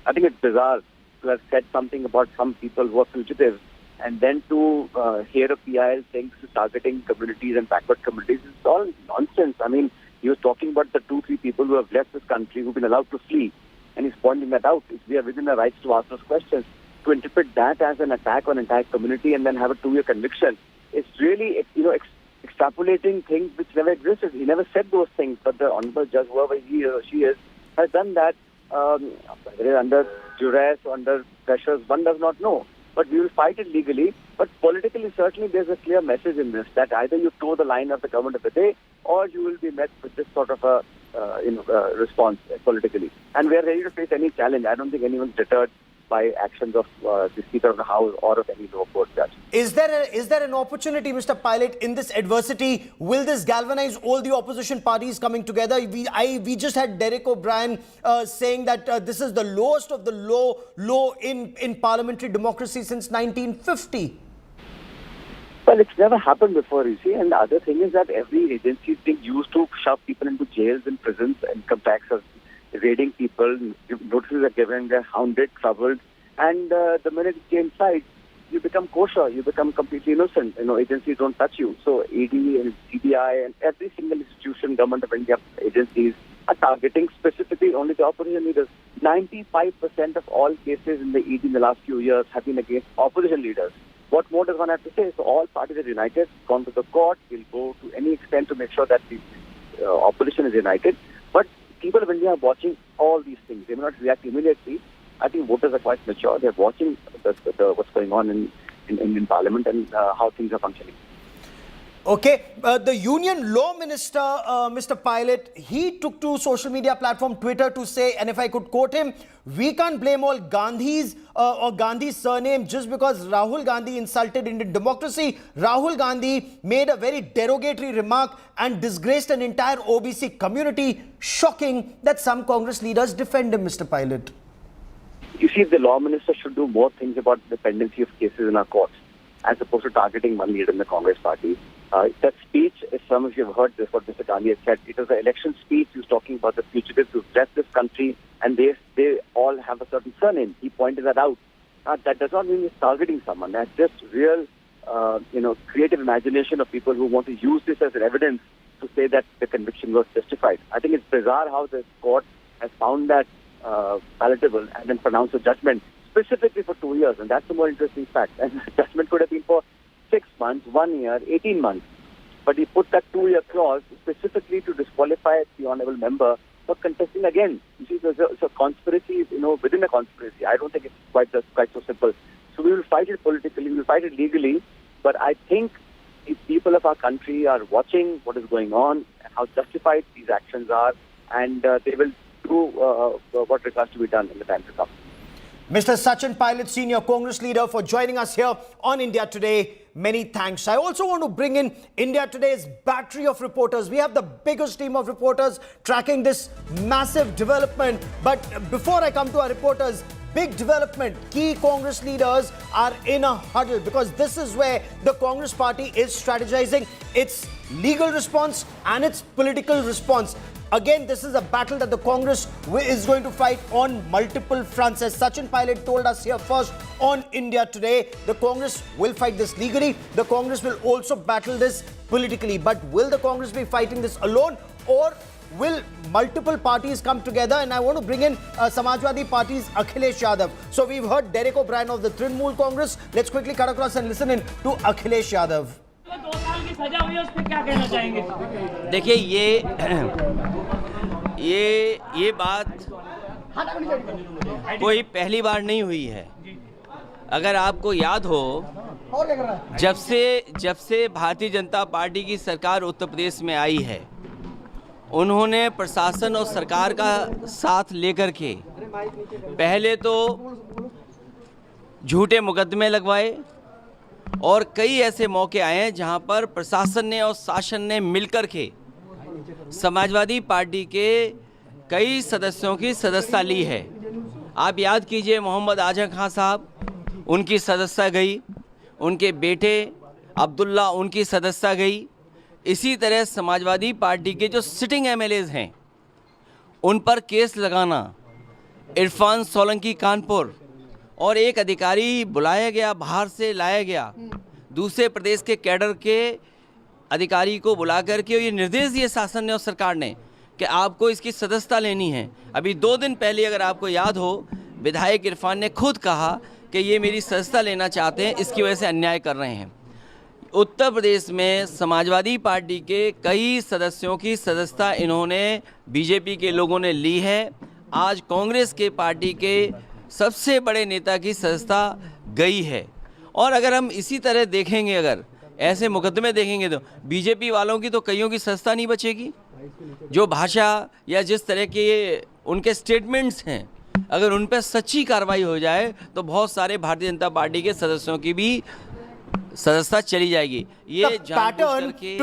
I think it's bizarre to have said something about some people who are fugitives and then to hear a PIL saying this is targeting communities and backward communities. It's all nonsense. I mean, he was talking about the 2-3 people who have left this country, who've been allowed to flee, and he's pointing that out. We are within our rights to ask those questions. To interpret that as an attack on an entire community and then have a 2-year conviction, it's really, extrapolating things which never existed. He never said those things, but the honorable judge, whoever he or she is, has done that. Whether under duress or under pressures, one does not know. But we will fight it legally. But politically, certainly there's a clear message in this, that either you toe the line of the government of the day, or you will be met with this sort of a response politically. And we are ready to face any challenge. I don't think anyone's deterred by actions of the Speaker of the House or of any lower court judge. Is there an opportunity, Mr. Pilot, in this adversity? Will this galvanize all the opposition parties coming together? We just had Derek O'Brien saying that this is the lowest of the low in parliamentary democracy since 1950. Well, it's never happened before, you see. And the other thing is that every agency is being used to shove people into jails and prisons. Income tax are raiding people, notices are given, they're hounded, troubled, and the minute you get inside, you become kosher, you become completely innocent. Agencies don't touch you. So ED and CBI and every single institution, Government of India agencies are targeting specifically only the opposition leaders. 95% of all cases in the ED in the last few years have been against opposition leaders. What more does one have to say? So all parties are united, gone to the court, will go to any extent to make sure that the opposition is united. But people of India are watching all these things. They may not react immediately. I think voters are quite mature. They're watching what's going on in Parliament and how things are functioning. Okay, the Union Law Minister, Mr. Pilot, he took to social media platform Twitter to say, and if I could quote him, we can't blame all Gandhis or Gandhi's surname just because Rahul Gandhi insulted Indian democracy. Rahul Gandhi made a very derogatory remark and disgraced an entire OBC community. Shocking that some Congress leaders defend him, Mr. Pilot. You see, the Law Minister should do more things about the pendency of cases in our courts, as opposed to targeting one leader in the Congress party. That speech, if some of you have heard this, what Mr. Gandhi has said, it was an election speech. He was talking about the fugitives who've left this country and they all have a certain surname. He pointed that out. That does not mean he's targeting someone. That's just real, creative imagination of people who want to use this as an evidence to say that the conviction was justified. I think it's bizarre how the court has found that palatable and then pronounced a judgment specifically for 2 years, and that's the more interesting fact. And the judgment could have been for 6 months, 1 year, 18 months. But he put that 2-year clause specifically to disqualify the honourable member for contesting again. You see, there's a conspiracy, within a conspiracy. I don't think it's quite so simple. So we will fight it politically, we will fight it legally, but I think the people of our country are watching what is going on and how justified these actions are, and they will do what requires to be done in the time to come. Mr. Sachin Pilot, Senior Congress Leader, for joining us here on India Today. Many thanks. I also want to bring in India Today's battery of reporters. We have the biggest team of reporters tracking this massive development. But before I come to our reporters, big development. Key Congress leaders are in a huddle because this is where the Congress party is strategizing its legal response and its political response. Again, this is a battle that the Congress is going to fight on multiple fronts. As Sachin Pilot told us here first on India Today, the Congress will fight this legally. The Congress will also battle this politically. But will the Congress be fighting this alone, or will multiple parties come together? And I want to bring in Samajwadi Party's Akhilesh Yadav. So we've heard Derek O'Brien of the Trinamool Congress. Let's quickly cut across and listen in to Akhilesh Yadav. 2 साल की सजा हुई है, उस पर क्या कहना चाहेंगे? देखिए, ये बात कोई पहली बार नहीं हुई है। अगर आपको याद हो, जब से भारतीय जनता पार्टी की सरकार उत्तर प्रदेश में आई है, उन्होंने प्रशासन और सरकार का साथ लेकर के पहले तो झूठे मुकदमे लगवाए, और कई ऐसे मौके आए हैं जहां पर प्रशासन ने और शासन ने मिलकर के समाजवादी पार्टी के कई सदस्यों की सदस्यता ली है। आप याद कीजिए, मोहम्मद आजम खान साहब, उनकी सदस्यता गई, उनके बेटे अब्दुल्ला, उनकी सदस्यता गई। इसी तरह समाजवादी पार्टी के जो सिटिंग एमएलएज हैं, उन पर केस लगाना, इरफान सोलंकी कानपुर, और एक अधिकारी बुलाया गया, बाहर से लाया गया, दूसरे प्रदेश के कैडर के अधिकारी को बुला करके ये निर्देश दिए शासन ने और सरकार ने कि आपको इसकी सदस्यता लेनी है। अभी 2 दिन पहले, अगर आपको याद हो, विधायक इरफान ने खुद कहा कि ये मेरी सदस्यता लेना चाहते हैं, इसकी वजह से अन्याय कर रहे हैं। उत्तर प्रदेश में समाजवादी पार्टी के कई सदस्यों की सदस्यता इन्होंने, बीजेपी के लोगों ने ली है। आज कांग्रेस के पार्टी के सबसे बड़े नेता की सदस्यता गई है। और अगर हम इसी तरह देखेंगे, अगर ऐसे मुकदमे देखेंगे, तो बीजेपी वालों की तो कईयों की सदस्यता नहीं बचेगी। जो भाषा या जिस तरह के उनके स्टेटमेंट्स हैं, अगर उन पर सच्ची कार्रवाई हो जाए तो बहुत सारे भारतीय जनता पार्टी के सदस्यों की भी सदस्यता चली जाएगी। ये जानबूझ करके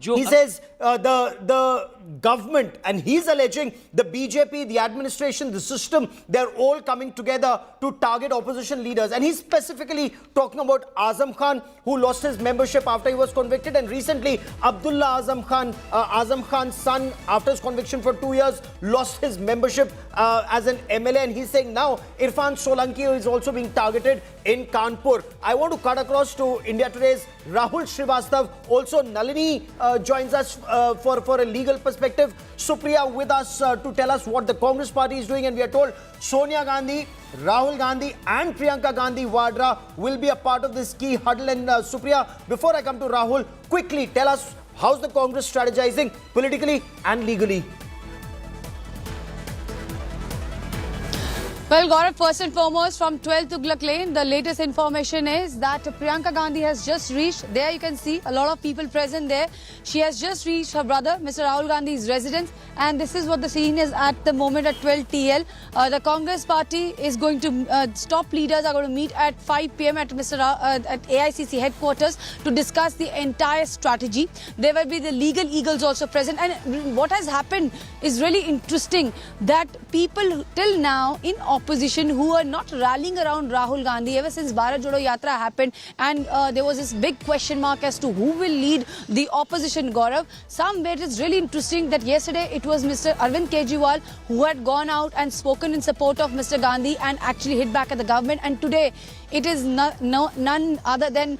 He says the government, and he's alleging the BJP, the administration, the system, they're all coming together to target opposition leaders. And he's specifically talking about Azam Khan, who lost his membership after he was convicted. And recently, Abdullah Azam Khan's son, after his conviction for 2 years, lost his membership as an MLA. And he's saying now Irfan Solanki is also being targeted in Kanpur. I want to cut across to India Today's Rahul Srivastav. Also, Nalini joins us for a legal perspective. Supriya with us to tell us what the Congress party is doing. And we are told Sonia Gandhi, Rahul Gandhi and Priyanka Gandhi Vadra will be a part of this key huddle. And Supriya, before I come to Rahul, quickly tell us, how's the Congress strategizing politically and legally? Well, Gaurav, first and foremost, from 12 Tughlaq Lane, the latest information is that Priyanka Gandhi has just reached. There you can see a lot of people present there. She has just reached her brother, Mr. Rahul Gandhi's residence. And this is what the scene is at the moment at 12 TL. The Congress party is going to, top leaders are going to meet at 5 PM at at AICC headquarters to discuss the entire strategy. There will be the legal eagles also present. And what has happened is really interesting, that people till now in opposition who are not rallying around Rahul Gandhi ever since Bharat Jodo Yatra happened, and there was this big question mark as to who will lead the opposition, Gaurav. Somewhere it is really interesting that yesterday it was Mr. Arvind Kejriwal who had gone out and spoken in support of Mr. Gandhi and actually hit back at the government, and today it is none other than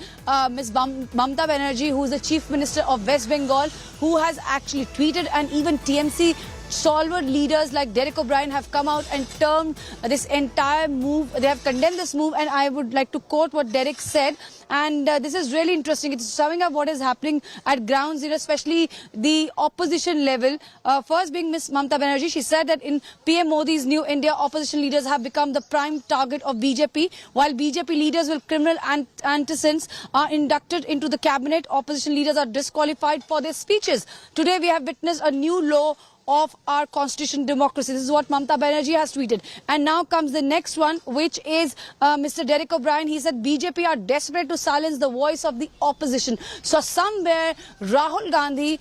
Ms. Mamata Banerjee, who is the Chief Minister of West Bengal, who has actually tweeted, and even TMC stalwart leaders like Derek O'Brien have come out and termed this entire move, they have condemned this move, and I would like to quote what Derek said. And this is really interesting. It's showing up what is happening at ground zero, especially the opposition level. First being Ms. Mamata Banerjee, she said that in PM Modi's New India, opposition leaders have become the prime target of BJP. While BJP leaders with criminal antecedents are inducted into the cabinet, opposition leaders are disqualified for their speeches. Today we have witnessed a new law of our constitution democracy. This is what Mamata Banerjee has tweeted. And now comes the next one, which is Mr. Derek O'Brien. He said BJP are desperate to silence the voice of the opposition. So somewhere Rahul Gandhi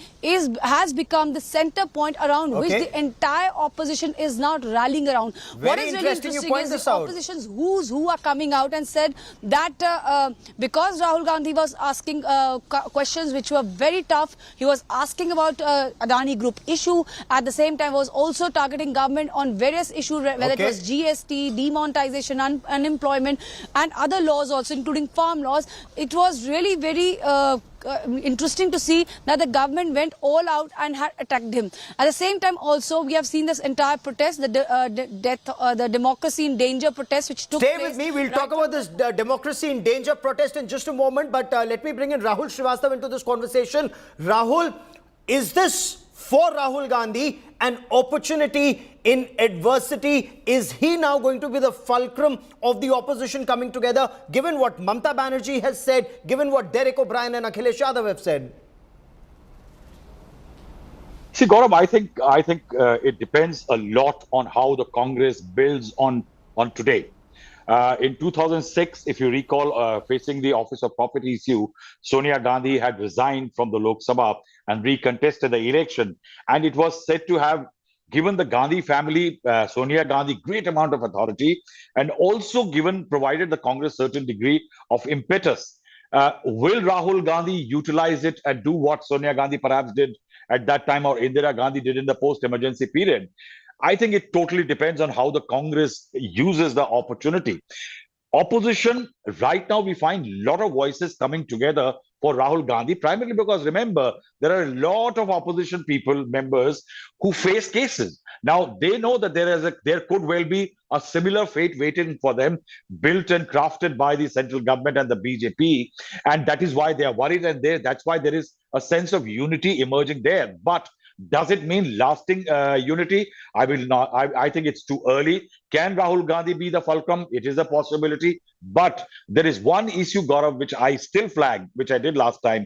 has become the center point around which the entire opposition is now rallying around. What is really interesting is the opposition's who are coming out and said that because Rahul Gandhi was asking questions which were very tough, he was asking about Adani Group issue. At the same time was also targeting government on various issues, whether it was GST, demonetization, unemployment and other laws also, including farm laws. It was really very interesting to see that the government went all out and had attacked him. At the same time also, we have seen this entire protest, the democracy in danger protest which took place. Stay with me, we'll talk about this democracy in danger protest in just a moment, but let me bring in Rahul Srivastava into this conversation. Rahul, is this for Rahul Gandhi an opportunity in adversity? Is he now going to be the fulcrum of the opposition coming together, given what Mamata Banerjee has said, given what Derek O'Brien and Akhilesh Yadav have said? See, Gaurav, I think it depends a lot on how the Congress builds on today. In 2006, if you recall, facing the Office of Profit Issue, Sonia Gandhi had resigned from the Lok Sabha and recontested the election. And it was said to have given the Gandhi family, Sonia Gandhi, great amount of authority, and also provided the Congress certain degree of impetus. Will Rahul Gandhi utilize it and do what Sonia Gandhi perhaps did at that time, or Indira Gandhi did in the post-emergency period? I think it totally depends on how the Congress uses the opportunity. Opposition, right now we find a lot of voices coming together for Rahul Gandhi, primarily because, remember, there are a lot of opposition members who face cases. Now, they know that there could well be a similar fate waiting for them, built and crafted by the central government and the BJP, and that is why they are worried, and that's why there is a sense of unity emerging there. But does it mean lasting unity? I will not. I think it's too early. Can Rahul Gandhi be the fulcrum? It is a possibility. But there is one issue, Gaurav, which I still flagged, which I did last time.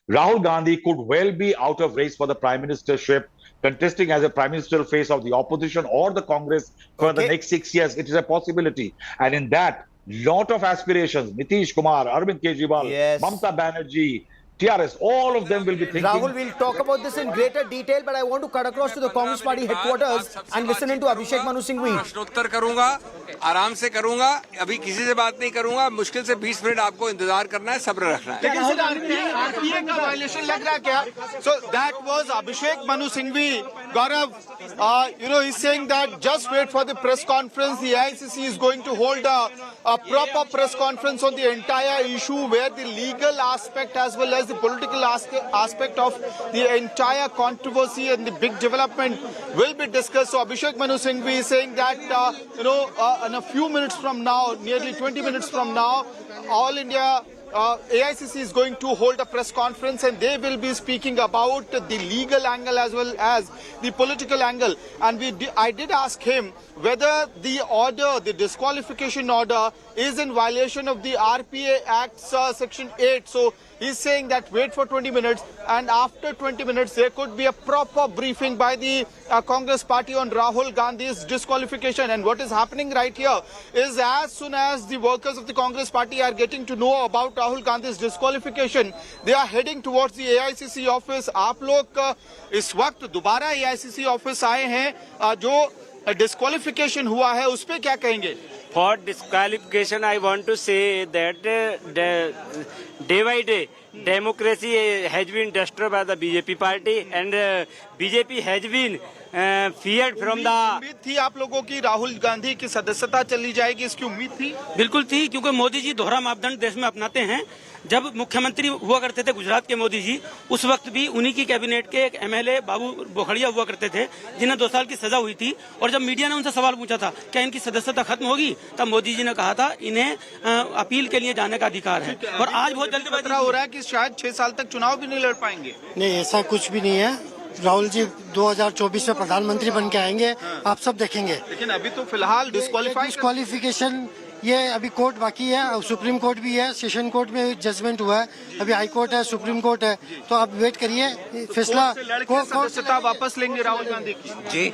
Rahul Gandhi could well be out of race for the prime ministership, contesting as a prime ministerial face of the opposition or the Congress for the next 6 years. It is a possibility. And in that, lot of aspirations. Nitish Kumar, Arvind Kejriwal, Mamata Banerjee, TRS, all of them will be thinking. Rahul, we'll talk about this in greater detail, but I want to cut across to the Congress Party headquarters and listen into Abhishek Manu Singhvi. प्रश्नोत्तर करूंगा, आराम से करूंगा, अभी किसी से बात नहीं करूंगा, मुश्किल से 20 मिनट आपको इंतजार करना है, सब्र रखना है. आरपीए का वायलेशन लग रहा है क्या? So that was Abhishek Manu Singhvi. Gaurav, he's saying that just wait for the press conference. The AICC is going to hold a proper press conference on the entire issue, where the legal aspect as well as the political aspect of the entire controversy and the big development will be discussed. So Abhishek Manu Singhvi is saying that in a few minutes from now, nearly 20 minutes from now, All India AICC is going to hold a press conference, and they will be speaking about the legal angle as well as the political angle. And I did ask him whether the order, the disqualification order, is in violation of the RPA Act Section 8. So he's saying that wait for 20 minutes, and after 20 minutes there could be a proper briefing by the Congress party on Rahul Gandhi's disqualification. And what is happening right here is, as soon as the workers of the Congress party are getting to know about Rahul Gandhi's disqualification, they are heading towards the AICC office. आप लोग इस वक्त दोबारा AICC office आए हैं, जो disqualification हुआ है, उस पे क्या कहेंगे? For disqualification, I want to say that day by day, democracy has been destroyed by the BJP party, and BJP has been feared from the. उम्मीद थी आप लोगों की राहुल गांधी की सदस्यता चली जाएगी, इसकी उम्मीद थी? बिल्कुल थी, क्योंकि मोदी जी दोहरा मापदंड देश में अपनाते हैं। जब मुख्यमंत्री हुआ करते थे गुजरात के मोदी जी, उस वक्त भी उन्हीं की कैबिनेट के एक एमएलए बाबू बोखड़िया हुआ करते थे, जिन्हें 2 साल की सजा हुई थी। और जब मीडिया ने उनसे सवाल पूछा था क्या इनकी सदस्यता खत्म होगी, तब मोदी जी ने कहा था इन्हें अपील के लिए जाने का अधिकार है। और आज बहुत जल्दी खतरा हो रहा है कि शायद 6 साल तक चुनाव भी नहीं लड़ पाएंगे। नहीं, ऐसा कुछ भी नहीं है। राहुल जी 2024 में प्रधानमंत्री बन के आएंगे, आप सब देखेंगे। लेकिन अभी तो फिलहाल डिस्क्वालिफिकेशन ये अभी कोर्ट बाकी है, सुप्रीम कोर्ट भी है, सेशन कोर्ट में जजमेंट हुआ है, अभी हाई कोर्ट है, सुप्रीम कोर्ट है, तो आप वेट करिए फैसला। सदस्यता वापस लेंगे राहुल गांधी की? जी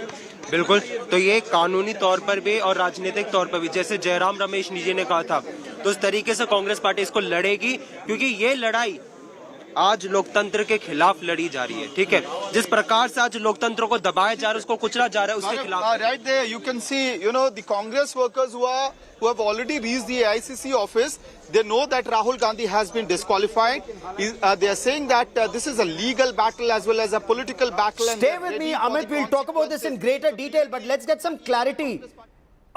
बिल्कुल। तो ये कानूनी तौर पर भी और राजनीतिक तौर पर भी, जैसे जयराम रमेश जी ने कहा था, तो उस तरीके से कांग्रेस पार्टी इसको लड़ेगी, क्योंकि ये लड़ाई आज लोकतंत्र के खिलाफ लड़ी जा रही है। ठीक है, जिस प्रकार से आज लोकतंत्र को दबाया जा रहा है, उसको कुचला जा रहा है, उसके खिलाफ। Right there you can see, you know, the Congress workers who have already reached the AICC office. They know that Rahul Gandhi has been disqualified. They are saying that this is a legal battle as well as a political battle. Stay with me, Amit. We'll talk about this in greater detail, but let's get some clarity.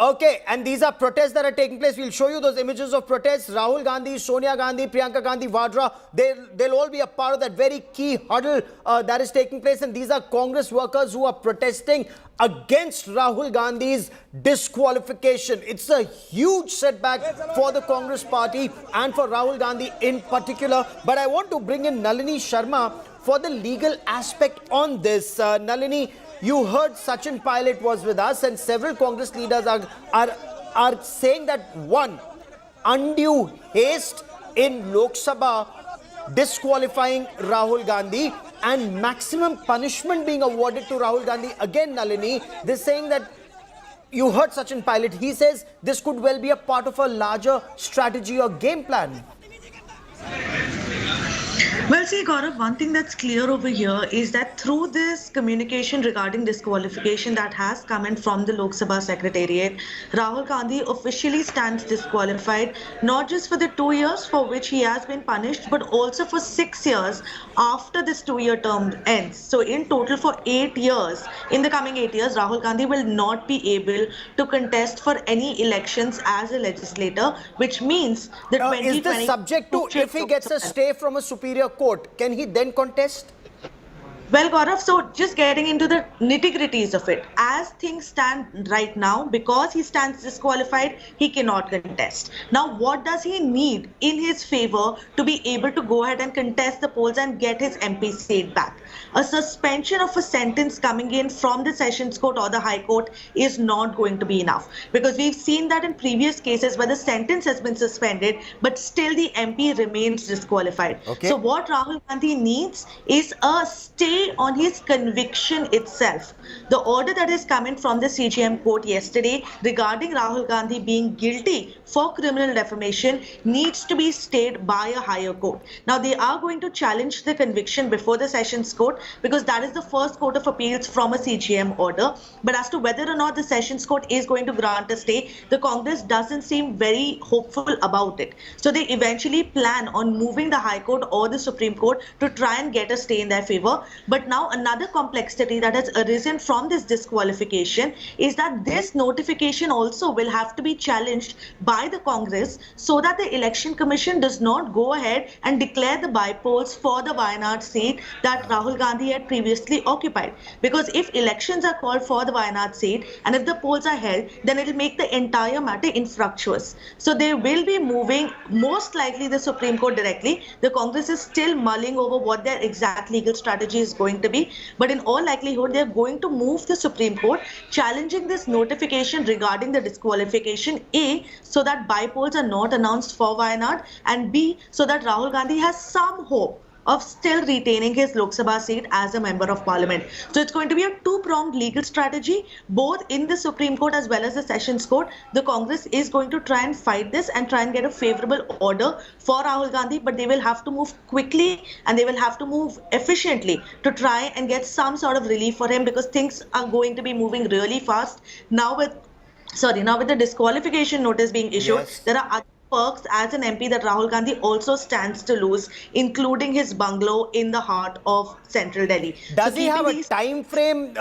Okay, and these are protests that are taking place. We'll show you those images of protests. Rahul Gandhi, Sonia Gandhi, Priyanka Gandhi, Vadra, they'll all be a part of that very key huddle that is taking place. And these are Congress workers who are protesting against Rahul Gandhi's disqualification. It's a huge setback for the Congress party and for Rahul Gandhi in particular. But I want to bring in Nalini Sharma for the legal aspect on this. Nalini, you heard Sachin Pilot was with us, and several Congress leaders are saying that one, undue haste in Lok Sabha disqualifying Rahul Gandhi and maximum punishment being awarded to Rahul Gandhi. Again, Nalini, they're saying that you heard Sachin Pilot. He says this could well be a part of a larger strategy or game plan. Well, see, Gaurav, one thing that's clear over here is that through this communication regarding disqualification that has come in from the Lok Sabha Secretariat, Rahul Gandhi officially stands disqualified, not just for the 2 years for which he has been punished, but also for 6 years after this 2-year term ends. So in total for 8 years, in the coming 8 years, Rahul Gandhi will not be able to contest for any elections as a legislator, which means the 2020... Is this subject to, if he gets a stay from a superior court, can he then contest? Well, Gaurav, so just getting into the nitty-gritties of it, as things stand right now, because he stands disqualified, he cannot contest. Now, what does he need in his favor to be able to go ahead and contest the polls and get his MP seat back? A suspension of a sentence coming in from the Sessions Court or the High Court is not going to be enough, because we've seen that in previous cases where the sentence has been suspended, but still the MP remains disqualified. Okay. So what Rahul Gandhi needs is a stay on his conviction itself. The order that is coming from the CJM court yesterday regarding Rahul Gandhi being guilty for criminal defamation needs to be stayed by a higher court. Now, they are going to challenge the conviction before the Sessions Court, because that is the first court of appeals from a CJM order. But as to whether or not the Sessions Court is going to grant a stay, the Congress doesn't seem very hopeful about it. So they eventually plan on moving the High Court or the Supreme Court to try and get a stay in their favor. But now another complexity that has arisen from this disqualification is that this notification also will have to be challenged by the Congress, so that the Election Commission does not go ahead and declare the by-polls for the Wayanad seat that Rahul Gandhi had previously occupied. Because if elections are called for the Wayanad seat and if the polls are held, then it will make the entire matter infructuous. So they will be moving most likely the Supreme Court directly. The Congress is still mulling over what their exact legal strategy is going to be, but in all likelihood they are going to move the Supreme Court, challenging this notification regarding the disqualification, A, so that by-polls are not announced for Wayanad, and B, so that Rahul Gandhi has some hope of still retaining his Lok Sabha seat as a member of parliament. So it's going to be a two-pronged legal strategy, both in the Supreme Court as well as the Sessions Court. The Congress is going to try and fight this and try and get a favorable order for Rahul Gandhi, but they will have to move quickly and they will have to move efficiently to try and get some sort of relief for him, because things are going to be moving really fast. Now with the disqualification notice being issued, there are other perks as an MP that Rahul Gandhi also stands to lose, including his bungalow in the heart of central Delhi. Does he have a time frame?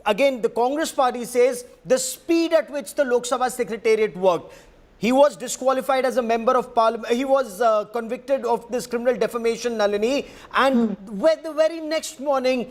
Again, the Congress party says the speed at which the Lok Sabha Secretariat worked. He was disqualified as a member of parliament. He was convicted of this criminal defamation, Nalini, and the very next morning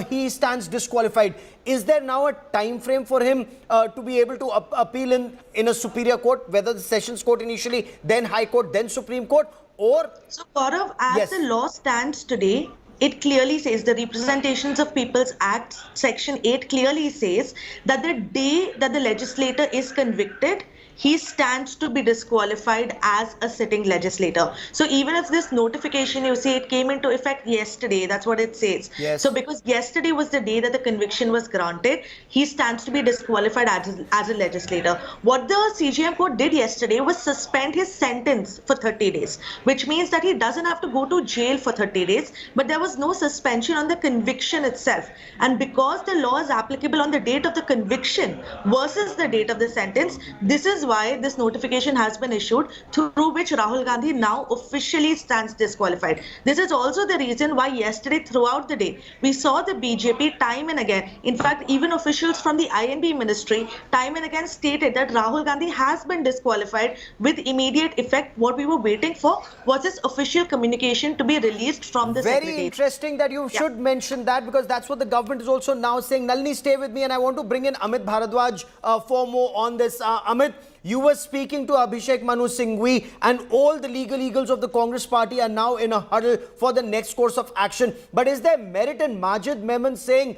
he stands disqualified. Is there now a time frame for him to be able to appeal in a superior court, whether the Sessions Court initially, then High Court, then Supreme Court, or? So Gaurav, as the law stands today, it clearly says, the Representations of People's Act, Section 8 clearly says that the day that the legislator is convicted, he stands to be disqualified as a sitting legislator. So even if this notification, you see, it came into effect yesterday, that's what it says. Yes. So because yesterday was the day that the conviction was granted, he stands to be disqualified as a legislator. What the CJM court did yesterday was suspend his sentence for 30 days, which means that he doesn't have to go to jail for 30 days, but there was no suspension on the conviction itself. And because the law is applicable on the date of the conviction versus the date of the sentence, this is why this notification has been issued, through which Rahul Gandhi now officially stands disqualified. This is also the reason why yesterday throughout the day we saw the BJP time and again, in fact even officials from the INB ministry time and again stated that Rahul Gandhi has been disqualified with immediate effect. What we were waiting for was this official communication to be released from the Very Secretariat. interesting that you should mention that, because that's what the government is also now saying. Nalini, stay with me, and I want to bring in Amit Bharadwaj for more on this. Amit, you were speaking to Abhishek Manu Singhvi, and all the legal eagles of the Congress party are now in a huddle for the next course of action. But is there merit in Majid Memon saying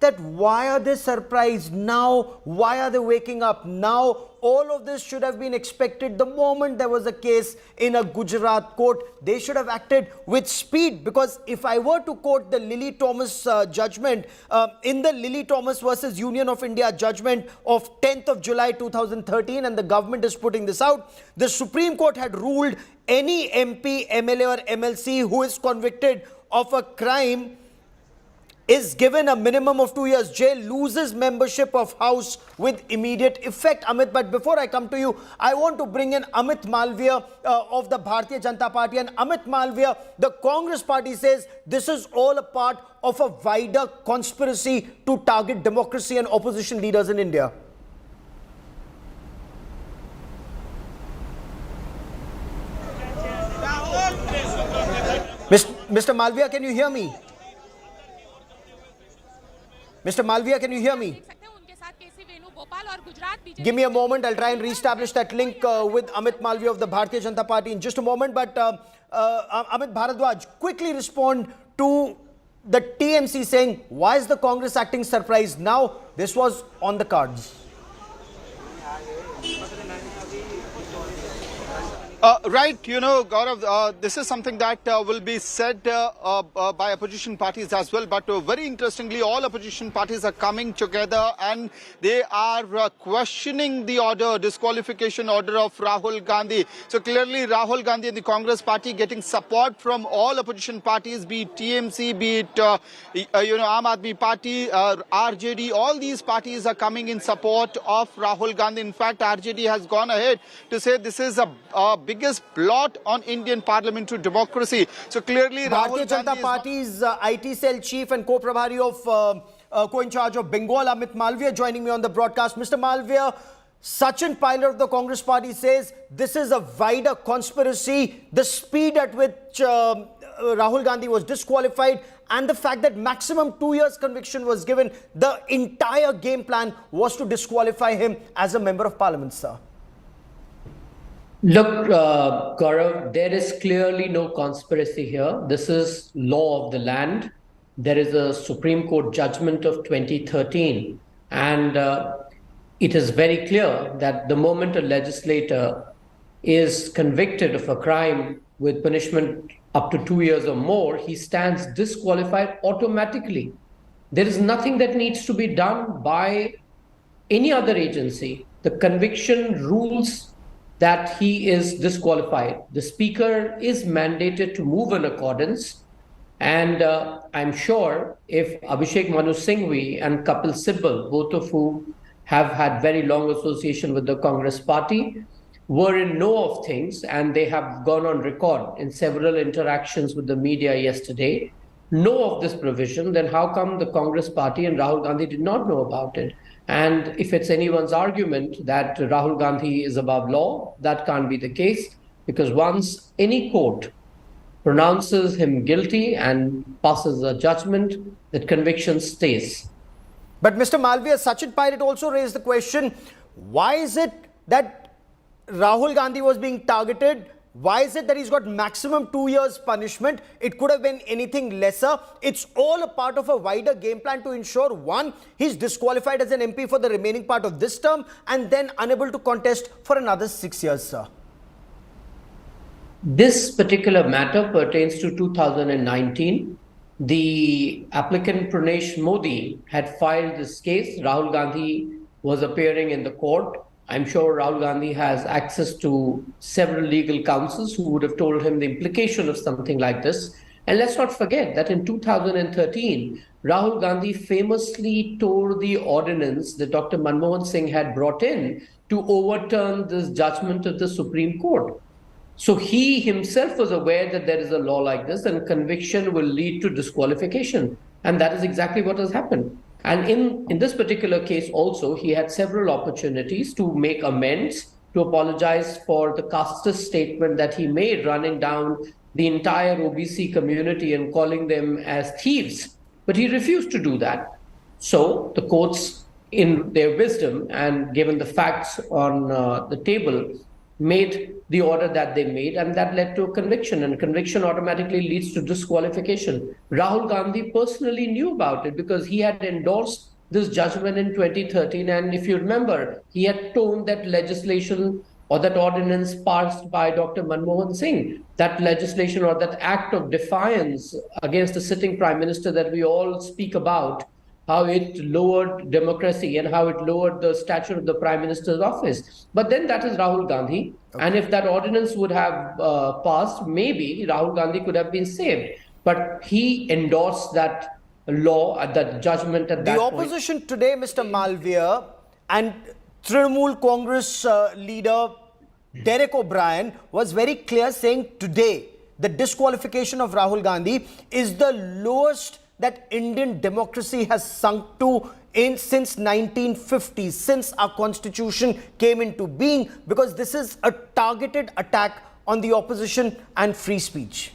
that why are they surprised now? Why are they waking up now? All of this should have been expected the moment there was a case in a Gujarat court. They should have acted with speed, because if I were to quote the Lily Thomas judgment, in the Lily Thomas versus Union of India judgment of 10th of July 2013, and the government is putting this out, the Supreme Court had ruled any MP, MLA or MLC who is convicted of a crime is given a minimum of 2 years jail, loses membership of House with immediate effect. Amit, but before I come to you, I want to bring in Amit Malviya of the Bharatiya Janata Party. And Amit Malviya, the Congress party says this is all a part of a wider conspiracy to target democracy and opposition leaders in India. Mr. Malviya, can you hear me? Mr. Malviya, can you hear me? Give me a moment. I'll try and reestablish that link with Amit Malviya of the Bharatiya Janata Party in just a moment. But Amit Bharadwaj, quickly respond to the TMC saying, why is the Congress acting surprised now? This was on the cards. Right, Gaurav, this is something that will be said by opposition parties as well. But very interestingly, all opposition parties are coming together and they are questioning the disqualification order of Rahul Gandhi. So clearly, Rahul Gandhi and the Congress party getting support from all opposition parties, be it TMC, be it, Aam Aadmi Party, RJD. All these parties are coming in support of Rahul Gandhi. In fact, RJD has gone ahead to say this is a biggest blot on Indian parliamentary democracy. So clearly, Bharatiya Janata Party's IT cell chief and co-prabhari of co-in charge of Bengal, Amit Malviya, joining me on the broadcast. Mr. Malviya, Sachin Pilot of the Congress party says this is a wider conspiracy. The speed at which Rahul Gandhi was disqualified and the fact that maximum 2 years conviction was given, the entire game plan was to disqualify him as a member of parliament, sir. Look, Gaurav, there is clearly no conspiracy here. This is law of the land. There is a Supreme Court judgment of 2013, and it is very clear that the moment a legislator is convicted of a crime with punishment up to 2 years or more, he stands disqualified automatically. There is nothing that needs to be done by any other agency. The conviction rules that he is disqualified. The Speaker is mandated to move in accordance. And I'm sure if Abhishek Manu Singhvi and Kapil Sibal, both of whom have had very long association with the Congress party, were in know of things, and they have gone on record in several interactions with the media yesterday, know of this provision, then how come the Congress party and Rahul Gandhi did not know about it? And if it's anyone's argument that Rahul Gandhi is above law, that can't be the case, because once any court pronounces him guilty and passes a judgment, that conviction stays. But Mr. Malviya, Sachin Pilot also raised the question, why is it that Rahul Gandhi was being targeted? Why is it that he's got maximum 2 years punishment? It could have been anything lesser. It's all a part of a wider game plan to ensure, one, he's disqualified as an MP for the remaining part of this term and then unable to contest for another 6 years, sir. This particular matter pertains to 2019. The applicant Pranesh Modi had filed this case. Rahul Gandhi was appearing in the court. I'm sure Rahul Gandhi has access to several legal counsels who would have told him the implication of something like this. And let's not forget that in 2013, Rahul Gandhi famously tore the ordinance that Dr. Manmohan Singh had brought in to overturn this judgment of the Supreme Court. So he himself was aware that there is a law like this and conviction will lead to disqualification. And that is exactly what has happened. And in this particular case also, he had several opportunities to make amends, to apologize for the casteist statement that he made, running down the entire OBC community and calling them as thieves. But he refused to do that. So the courts, in their wisdom and given the facts on the table, made the order that they made, and that led to a conviction, and conviction automatically leads to disqualification. Rahul Gandhi personally knew about it because he had endorsed this judgment in 2013, and if you remember, he had torn that legislation or that ordinance passed by Dr. Manmohan Singh, that legislation or that act of defiance against the sitting Prime Minister that we all speak about, how it lowered democracy and how it lowered the stature of the Prime Minister's office. But then that is Rahul Gandhi. Okay. And if that ordinance would have passed, maybe Rahul Gandhi could have been saved. But he endorsed that law, that judgment at that point. The opposition today, Mr. Malviya, and Trinamool Congress leader Derek O'Brien was very clear, saying today the disqualification of Rahul Gandhi is the lowest that Indian democracy has sunk to since 1950, since our constitution came into being, because this is a targeted attack on the opposition and free speech.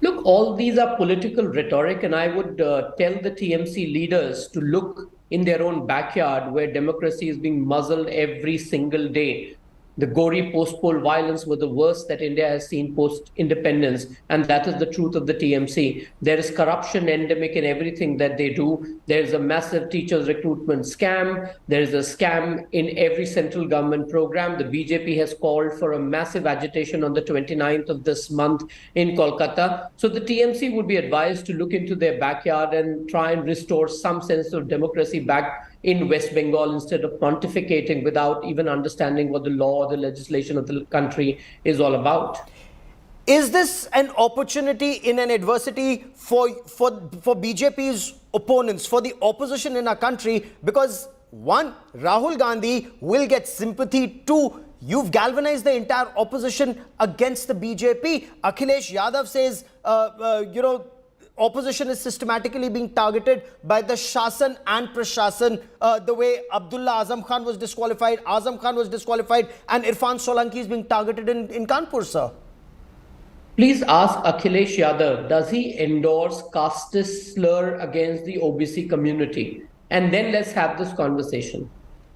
Look, all these are political rhetoric, and I would tell the TMC leaders to look in their own backyard where democracy is being muzzled every single day. The gory post-poll violence was the worst that India has seen post-independence, and that is the truth of the TMC. There is corruption endemic in everything that they do. There is a massive teachers recruitment scam. There is a scam in every central government program. The BJP has called for a massive agitation on the 29th of this month in Kolkata. So the TMC would be advised to look into their backyard and try and restore some sense of democracy back in West Bengal instead of pontificating without even understanding what the law or the legislation of the country is all about. Is this an opportunity in an adversity for BJP's opponents, for the opposition in our country? Because one, Rahul Gandhi will get sympathy. Two, you've galvanized the entire opposition against the BJP. Akhilesh Yadav says, opposition is systematically being targeted by the Shasan and Prashasan, the way Abdullah Azam Khan was disqualified, Azam Khan was disqualified, and Irfan Solanki is being targeted in Kanpur, sir. Please ask Akhilesh Yadav, does he endorse casteist slur against the OBC community? And then let's have this conversation.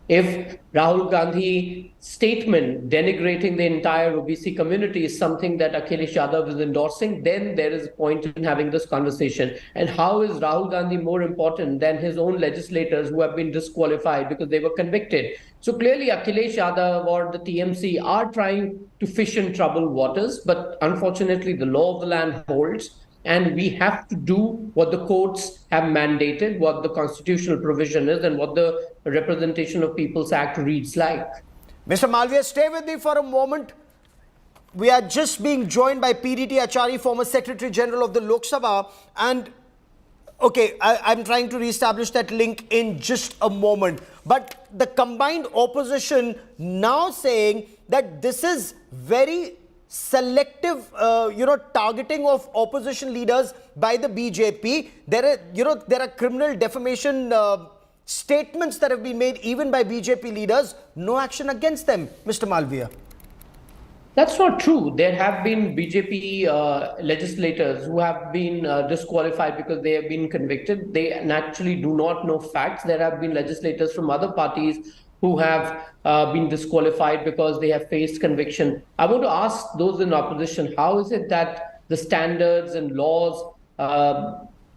If Rahul Gandhi's statement denigrating the entire OBC community is something that Akhilesh Yadav is endorsing, then there is a point in having this conversation. And how is Rahul Gandhi more important than his own legislators who have been disqualified because they were convicted? So clearly Akhilesh Yadav or the TMC are trying to fish in troubled waters, but unfortunately the law of the land holds. And we have to do what the courts have mandated, what the constitutional provision is, and what the Representation of People's Act reads like. Mr. Malviya, stay with me for a moment. We are just being joined by PDT Achari, former Secretary General of the Lok Sabha. And, okay, I'm trying to reestablish that link in just a moment. But the combined opposition now saying that this is very selective, targeting of opposition leaders by the BJP. There are criminal defamation statements that have been made even by BJP leaders. No action against them, Mr. Malviya. That's not true. There have been BJP legislators who have been disqualified because they have been convicted. They naturally do not know facts. There have been legislators from other parties who have been disqualified because they have faced conviction. I want to ask those in opposition, how is it that the standards and laws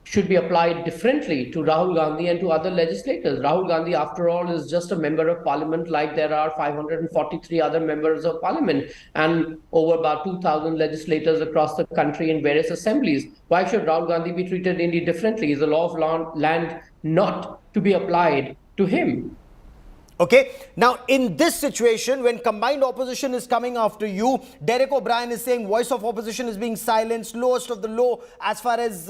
should be applied differently to Rahul Gandhi and to other legislators? Rahul Gandhi, after all, is just a member of parliament like there are 543 other members of parliament and over about 2,000 legislators across the country in various assemblies. Why should Rahul Gandhi be treated any differently? Is the law of land not to be applied to him? Okay, now in this situation, when combined opposition is coming after you, Derek O'Brien is saying voice of opposition is being silenced, lowest of the low as far as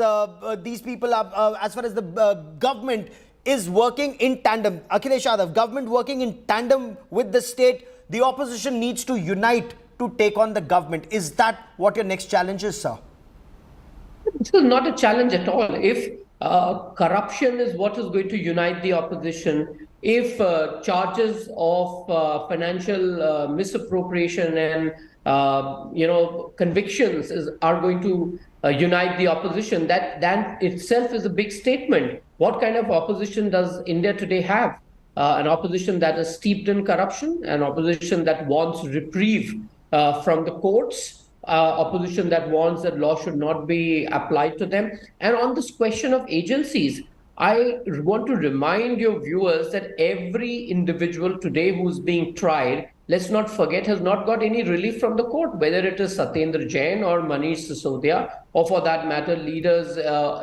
these people are, as far as the government is working in tandem. Akhilesh Yadav, government working in tandem with the state, the opposition needs to unite to take on the government. Is that what your next challenge is, sir? This is not a challenge at all. If corruption is what is going to unite the opposition, if charges of financial misappropriation and convictions are going to unite the opposition, that itself is a big statement. What kind of opposition does India today have? An opposition that is steeped in corruption, an opposition that wants reprieve from the courts, opposition that wants that law should not be applied to them. And on this question of agencies, I want to remind your viewers that every individual today who's being tried, let's not forget, has not got any relief from the court, whether it is Satyendra Jain or Manish Sisodia, or for that matter, leaders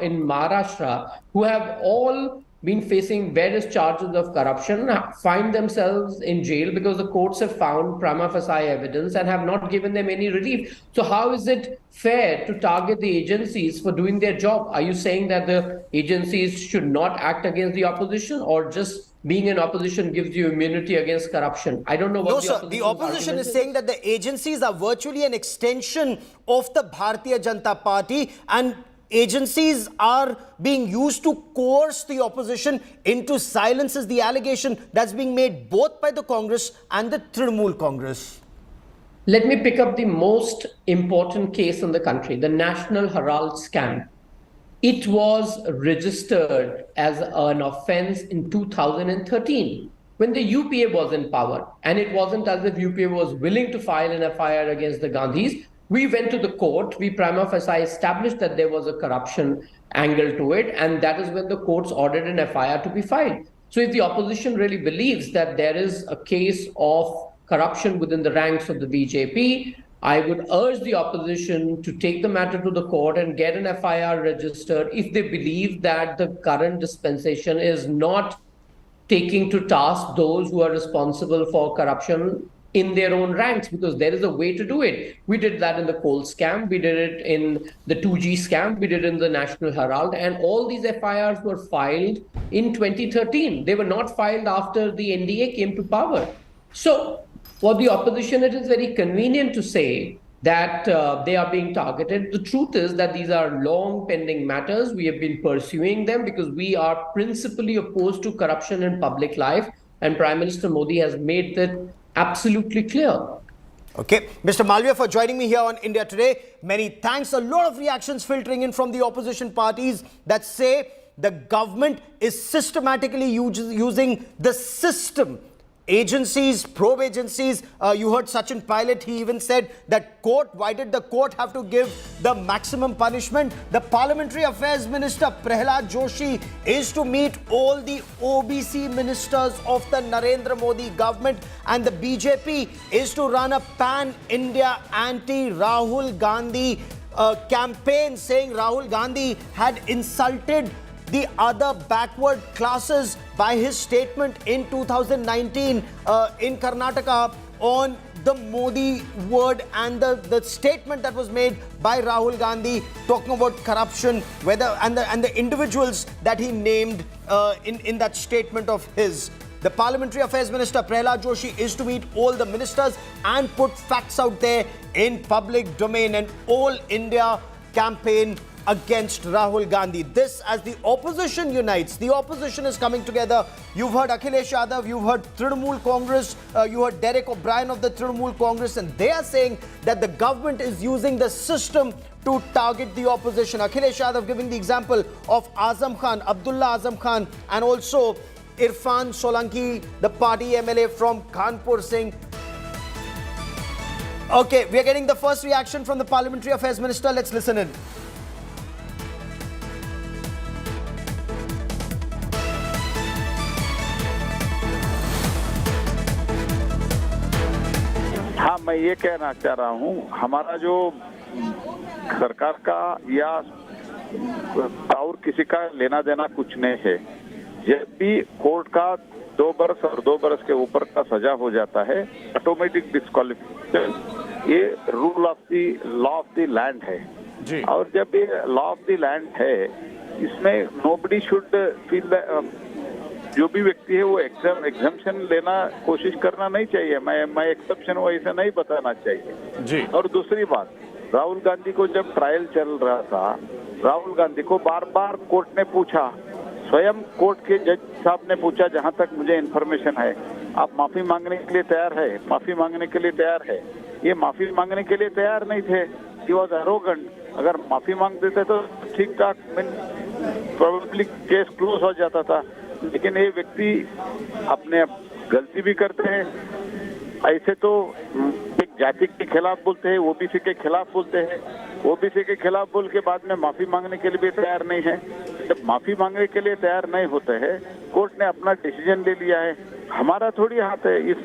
in Maharashtra, who have all been facing various charges of corruption, find themselves in jail because the courts have found prima facie evidence and have not given them any relief. So how is it fair to target the agencies for doing their job? Are you saying that the agencies should not act against the opposition, or just being in opposition gives you immunity against corruption? I don't know what the opposition is saying, that the agencies are virtually an extension of the Bharatiya Janata Party, and agencies are being used to coerce the opposition into silence, is the allegation that's being made both by the Congress and the Trinamool Congress. Let me pick up the most important case in the country, the National Herald scam. It was registered as an offense in 2013 when the UPA was in power, and it wasn't as if UPA was willing to file an FIR against the Gandhis. We went to the court, we prima facie established that there was a corruption angle to it, and that is when the courts ordered an FIR to be filed. So if the opposition really believes that there is a case of corruption within the ranks of the BJP, I would urge the opposition to take the matter to the court and get an FIR registered if they believe that the current dispensation is not taking to task those who are responsible for corruption in their own ranks, because there is a way to do it. We did that in the coal scam, we did it in the 2G scam, we did it in the National Herald, and all these FIRs were filed in 2013. They were not filed after the NDA came to power. So for the opposition, it is very convenient to say that they are being targeted. The truth is that these are long pending matters. We have been pursuing them because we are principally opposed to corruption in public life, and Prime Minister Modi has made that absolutely clear. Okay, Mr. Malviya, for joining me here on India Today. Many thanks. A lot of reactions filtering in from the opposition parties that say the government is systematically using the system agencies, probe agencies. You heard Sachin Pilot, he even said that why did the court have to give the maximum punishment? The Parliamentary Affairs Minister Prahlad Joshi is to meet all the OBC ministers of the Narendra Modi government, and the BJP is to run a pan-India anti-Rahul Gandhi campaign, saying Rahul Gandhi had insulted the other backward classes by his statement in 2019 in Karnataka on the Modi word, and the statement that was made by Rahul Gandhi talking about corruption, and the individuals that he named in that statement of his. The Parliamentary Affairs Minister Prahlad Joshi is to meet all the ministers and put facts out there in public domain, and all India campaign against Rahul Gandhi. This as the opposition unites. The opposition is coming together. You've heard Akhilesh Yadav, you've heard Trinamool Congress, you heard Derek O'Brien of the Trinamool Congress, and they are saying that the government is using the system to target the opposition. Akhilesh Yadav giving the example of Azam Khan, Abdullah Azam Khan, and also Irfan Solanki, the party MLA from Kanpur, saying, okay, we are getting the first reaction from the Parliamentary Affairs Minister. Let's listen in. हाँ, मैं ये कहना चाह रहा हूँ, हमारा जो सरकार का या और किसी का लेना देना कुछ नहीं है। जब भी कोर्ट का 2 बरस और 2 बरस के ऊपर का सजा हो जाता है, ऑटोमेटिक डिस्क्वालिफिकेशन, ये rule of the law of the land है जी। और जब ये लॉ ऑफ द लैंड है, इसमें नोबडी शुड फील, जो भी व्यक्ति है वो एग्जाम्पशन लेना कोशिश करना नहीं चाहिए। मैं एक्सेप्शन वो ऐसे नहीं बताना चाहिए जी। और दूसरी बात, राहुल गांधी को जब ट्रायल चल रहा था, राहुल गांधी को बार बार कोर्ट ने पूछा, स्वयं कोर्ट के जज साहब ने पूछा, जहां तक मुझे इन्फॉर्मेशन है, आप माफी मांगने के लिए तैयार है? माफी मांगने के लिए तैयार है? ये माफी मांगने के लिए तैयार नहीं थे। He was arrogant. अगर माफी मांग देते तो ठीक ठाक प्रोबेबली केस क्लोज हो जाता था, लेकिन ये व्यक्ति अपने गलती भी करते हैं। ऐसे तो एक जाति के खिलाफ बोलते हैं, ओबीसी के खिलाफ बोलते हैं, ओबीसी के खिलाफ बोल के बाद में माफी मांगने के लिए भी तैयार नहीं है। जब माफी मांगने के लिए तैयार नहीं होते हैं, कोर्ट ने अपना डिसीजन ले लिया है, हमारा थोड़ी हाथ है इसमें।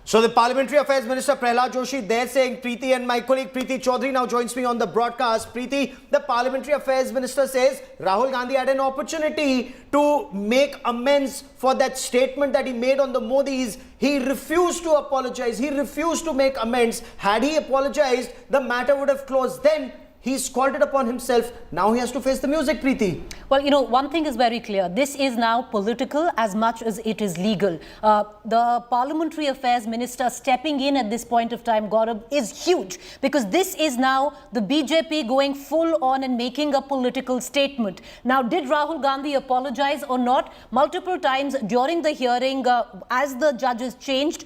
So the Parliamentary Affairs Minister Prahlad Joshi, they're saying, Preeti, and my colleague Preeti Chaudhary now joins me on the broadcast. Preeti, the Parliamentary Affairs Minister says Rahul Gandhi had an opportunity to make amends for that statement that he made on the Modis. He refused to apologize. He refused to make amends. Had he apologized, the matter would have closed. Then he scored it upon himself. Now he has to face the music, Preeti. Well, you know, one thing is very clear. This is now political as much as it is legal. The Parliamentary Affairs Minister stepping in at this point of time, Gaurav, is huge, because this is now the BJP going full on and making a political statement. Now, did Rahul Gandhi apologize or not? Multiple times during the hearing, as the judges changed,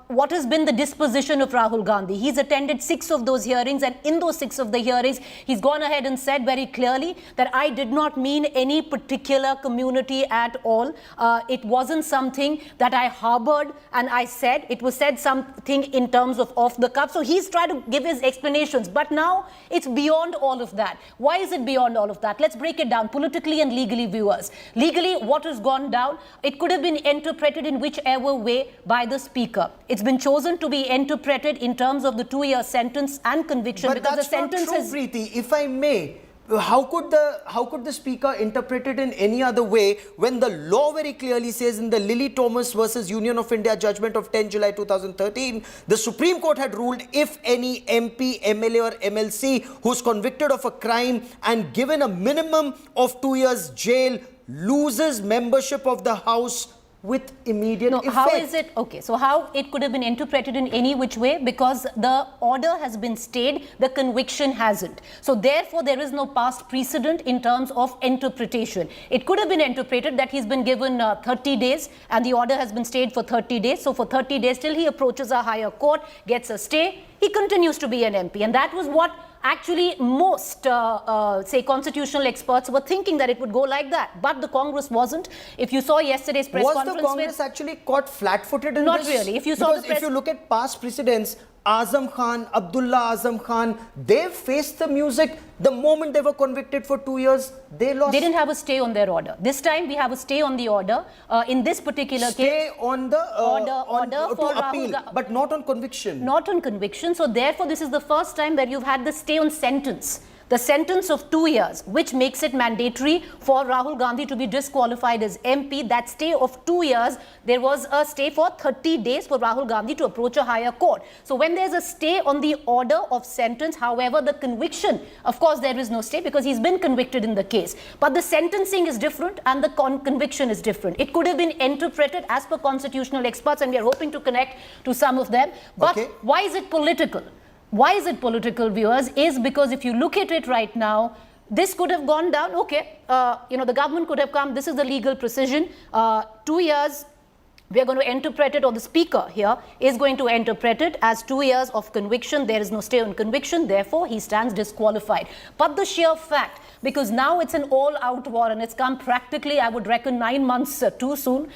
what has been the disposition of Rahul Gandhi? He's attended 6 of those hearings, and in those 6 of the hearings, he's gone ahead and said very clearly that I did not mean any particular community at all. It wasn't something that I harbored and I said. It was said something in terms of off the cuff. So he's tried to give his explanations, but now it's beyond all of that. Why is it beyond all of that? Let's break it down politically and legally, viewers. Legally, what has gone down? It could have been interpreted in whichever way by the speaker. It's been chosen to be interpreted in terms of the 2-year sentence and conviction, but because that's the sentence not true, Preeti. If I may, how could the speaker interpret it in any other way when the law very clearly says in the Lily Thomas versus Union of India judgment of 10 July 2013, the Supreme Court had ruled if any MP, MLA or MLC who's convicted of a crime and given a minimum of 2 years jail loses membership of the House with immediate effect. How is it? Okay, so how it could have been interpreted in any which way? Because the order has been stayed, the conviction hasn't. So therefore, there is no past precedent in terms of interpretation. It could have been interpreted that he's been given 30 days and the order has been stayed for 30 days. So for 30 days till he approaches a higher court, gets a stay, he continues to be an MP. And that was what Actually, most, say, constitutional experts were thinking that it would go like that. But the Congress wasn't. If you saw yesterday's press conference... Was the Congress actually caught flat-footed in Not this? really. If you saw because if you look at past precedents, Azam Khan, Abdullah Azam Khan, they faced the music the moment they were convicted for 2 years. They lost. They didn't have a stay on their order. This time we have a stay on the order. In this particular case, stay on the order for appeal, but not on conviction. Not on conviction. So therefore, this is the first time where you've had the stay on sentence. The sentence of 2 years, which makes it mandatory for Rahul Gandhi to be disqualified as MP. That stay of 2 years, there was a stay for 30 days for Rahul Gandhi to approach a higher court. So when there's a stay on the order of sentence, however, the conviction, of course, there is no stay because he's been convicted in the case. But the sentencing is different and the conviction is different. It could have been interpreted as per constitutional experts, and we are hoping to connect to some of them. But why is it political? Why is it political, viewers? Is because if you look at it right now, this could have gone down. Okay, the government could have come. This is the legal precision. 2 years, we are going to interpret it, or the speaker here is going to interpret it as 2 years of conviction. There is no stay on conviction. Therefore, he stands disqualified. But the sheer fact, because now it's an all-out war and it's come practically, I would reckon, 9 months too soon.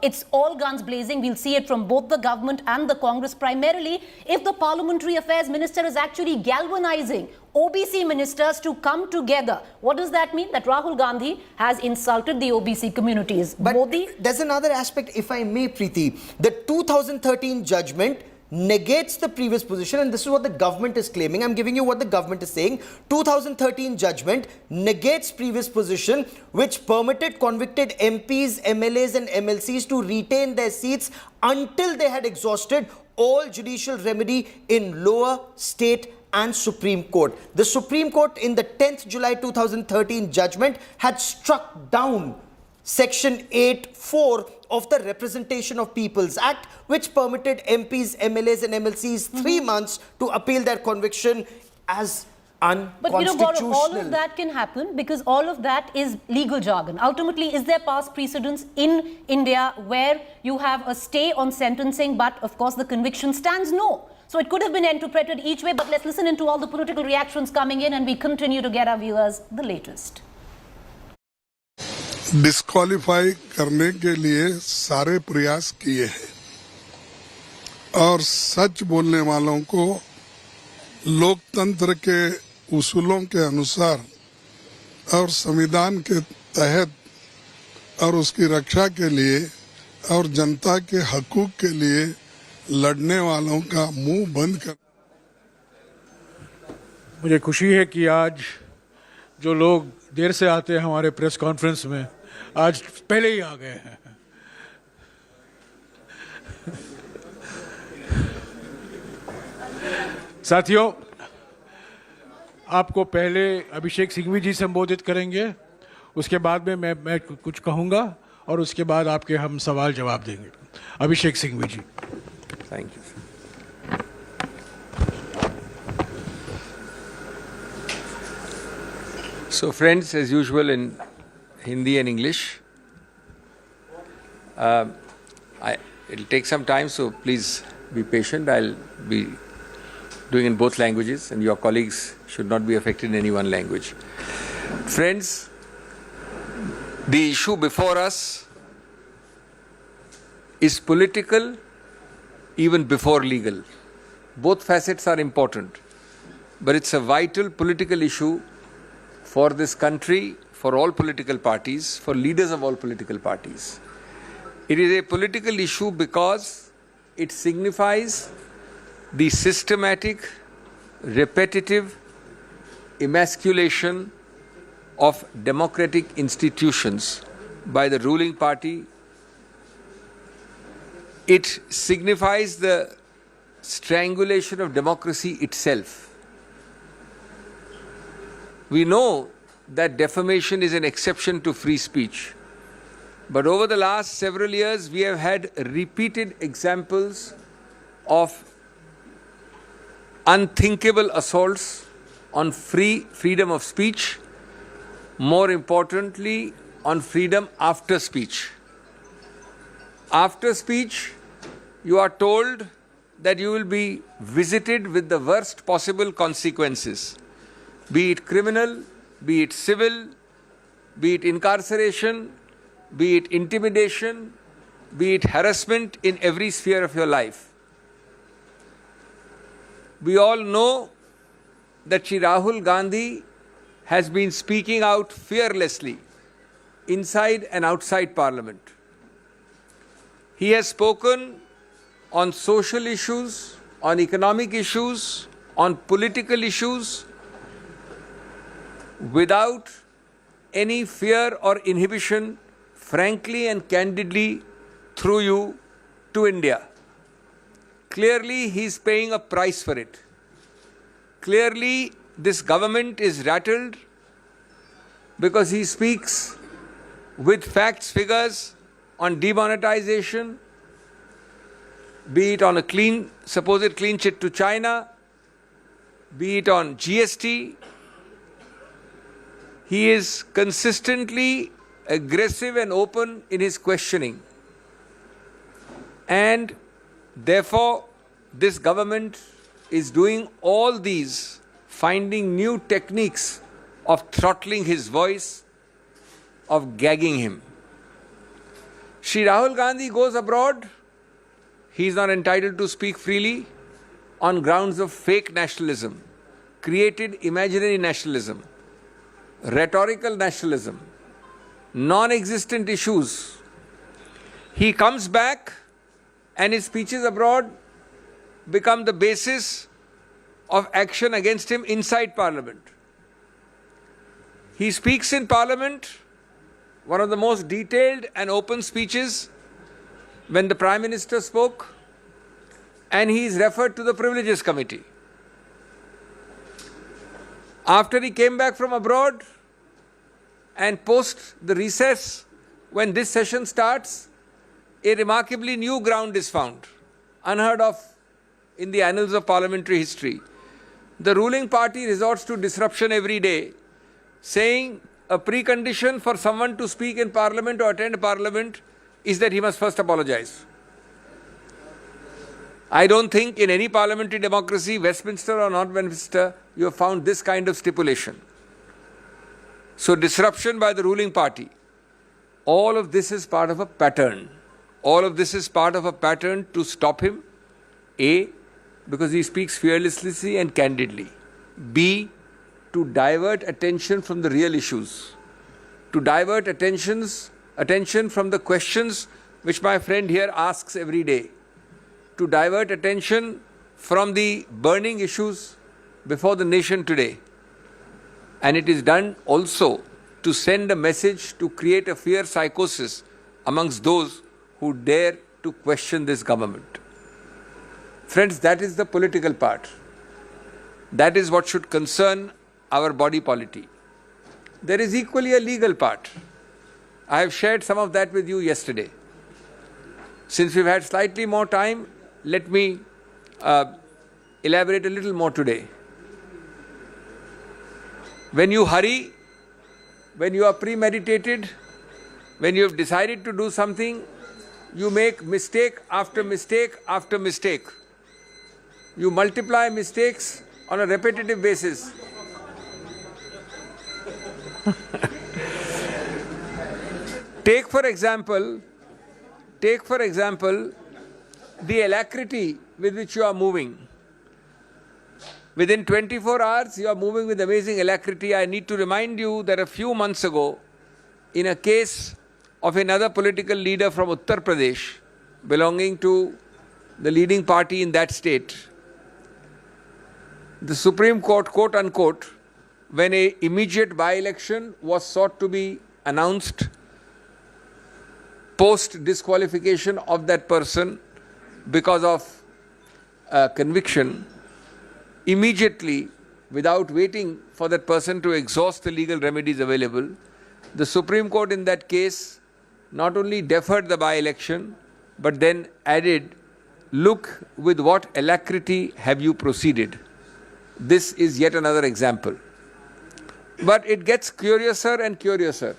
It's all guns blazing. We'll see it from both the government and the Congress. Primarily, if the Parliamentary Affairs Minister is actually galvanizing OBC ministers to come together. What does that mean? That Rahul Gandhi has insulted the OBC communities. But Modi, there's another aspect, if I may, Preeti. The 2013 judgment negates the previous position, and this is what the government is claiming. I'm giving you what the government is saying. 2013 judgment negates previous position, which permitted convicted MPs, MLAs and MLCs to retain their seats until they had exhausted all judicial remedy in lower, state and Supreme Court. The Supreme Court in the 10th July 2013 judgment had struck down Section 8(4) of the Representation of People's Act, which permitted MPs, MLAs and MLCs 3 months to appeal their conviction as unconstitutional. But Gaurav, all of that can happen because all of that is legal jargon. Ultimately, is there past precedents in India where you have a stay on sentencing, but of course the conviction stands? No. So it could have been interpreted each way, but let's listen into all the political reactions coming in and we continue to get our viewers the latest. Disqualify करने के लिए सारे प्रयास किए हैं और सच बोलने वालों को लोकतंत्र के उसूलों के अनुसार और संविधान के तहत और उसकी रक्षा के लिए और जनता के हकूक के लिए लड़ने वालों का मुंह बंद कर। मुझे खुशी है कि आज जो लोग देर से आते हैं हमारे प्रेस कॉन्फ्रेंस में, आज पहले ही आ गए हैं। साथियों, आपको पहले अभिषेक सिंघवी जी संबोधित करेंगे, उसके बाद में मैं कुछ कहूँगा और उसके बाद आपके हम सवाल जवाब देंगे। अभिषेक सिंघवी जी। Thank you. So friends, as usual in Hindi and English, it'll take some time, so please be patient. I'll be doing in both languages and your colleagues should not be affected in any one language. Friends, the issue before us is political even before legal. Both facets are important, but it's a vital political issue for this country, for all political parties, for leaders of all political parties. It is a political issue because it signifies the systematic, repetitive emasculation of democratic institutions by the ruling party. It signifies the strangulation of democracy itself. We know that defamation is an exception to free speech. But over the last several years, we have had repeated examples of unthinkable assaults on freedom of speech, more importantly, on freedom after speech. After speech, you are told that you will be visited with the worst possible consequences. be it criminal, be it civil, be it incarceration, be it intimidation, be it harassment in every sphere of your life. We all know that Shri Rahul Gandhi has been speaking out fearlessly inside and outside Parliament. He has spoken on social issues, on economic issues, on political issues, without any fear or inhibition, frankly and candidly through you to India. Clearly, he is paying a price for it. Clearly, this government is rattled because he speaks with facts, figures on demonetization, be it on a supposed clean chit to China, be it on GST. He is consistently aggressive and open in his questioning. And therefore, this government is doing all these, finding new techniques of throttling his voice, of gagging him. Shri Rahul Gandhi goes abroad. He is not entitled to speak freely on grounds of fake nationalism, created imaginary nationalism, rhetorical nationalism, non-existent issues. He comes back and his speeches abroad become the basis of action against him inside Parliament. He speaks in Parliament, one of the most detailed and open speeches when the Prime Minister spoke, and he is referred to the Privileges Committee. After he came back from abroad and post the recess, when this session starts, a remarkably new ground is found, unheard of in the annals of parliamentary history. The ruling party resorts to disruption every day, saying a precondition for someone to speak in Parliament or attend Parliament is that he must first apologize. I don't think in any parliamentary democracy, Westminster or not Westminster, you have found this kind of stipulation. So disruption by the ruling party. All of this is part of a pattern. All of this is part of a pattern to stop him. A, because he speaks fearlessly and candidly. B, to divert attention from the real issues. To divert attention from the questions which my friend here asks every day. To divert attention from the burning issues before the nation today. And it is done also to send a message to create a fear psychosis amongst those who dare to question this government. Friends, that is the political part. That is what should concern our body polity. There is equally a legal part. I have shared some of that with you yesterday. Since we've had slightly more time, let me elaborate a little more today. When you hurry, when you are premeditated, when you have decided to do something, you make mistake after mistake after mistake. You multiply mistakes on a repetitive basis. Take for example, the alacrity with which you are moving. Within 24 hours, you are moving with amazing alacrity. I need to remind you that a few months ago, in a case of another political leader from Uttar Pradesh, belonging to the leading party in that state, the Supreme Court, quote unquote, when an immediate by-election was sought to be announced post-disqualification of that person because of conviction, immediately, without waiting for that person to exhaust the legal remedies available, the Supreme Court in that case not only deferred the by-election, but then added, look with what alacrity have you proceeded. This is yet another example. But it gets curiouser and curiouser.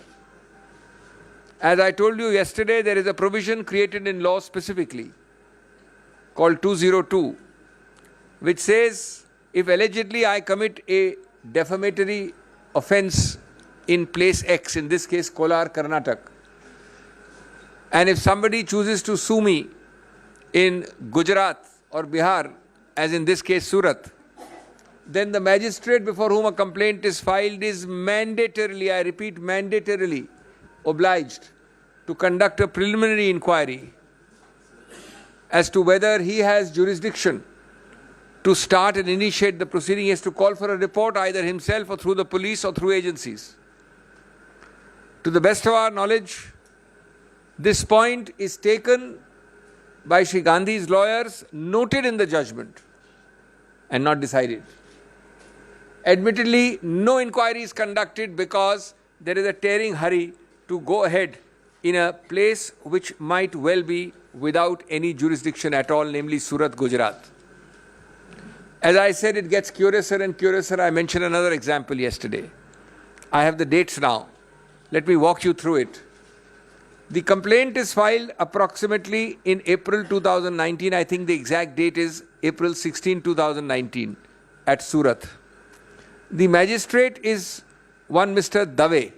As I told you yesterday, there is a provision created in law specifically called 202, which says if allegedly I commit a defamatory offence in place X, in this case Kolar, Karnataka, and if somebody chooses to sue me in Gujarat or Bihar, as in this case Surat, then the magistrate before whom a complaint is filed is mandatorily, I repeat, mandatorily obliged to conduct a preliminary inquiry as to whether he has jurisdiction to start and initiate the proceeding. He has to call for a report either himself or through the police or through agencies. To the best of our knowledge, this point is taken by Shri Gandhi's lawyers, noted in the judgment, and not decided. Admittedly, no inquiry is conducted because there is a tearing hurry to go ahead in a place which might well be without any jurisdiction at all, namely Surat, Gujarat. As I said, it gets curiouser and curiouser. I mentioned another example yesterday. I have the dates now. Let me walk you through it. The complaint is filed approximately in April 2019. I think the exact date is April 16, 2019 at Surat. The magistrate is one Mr. Dave.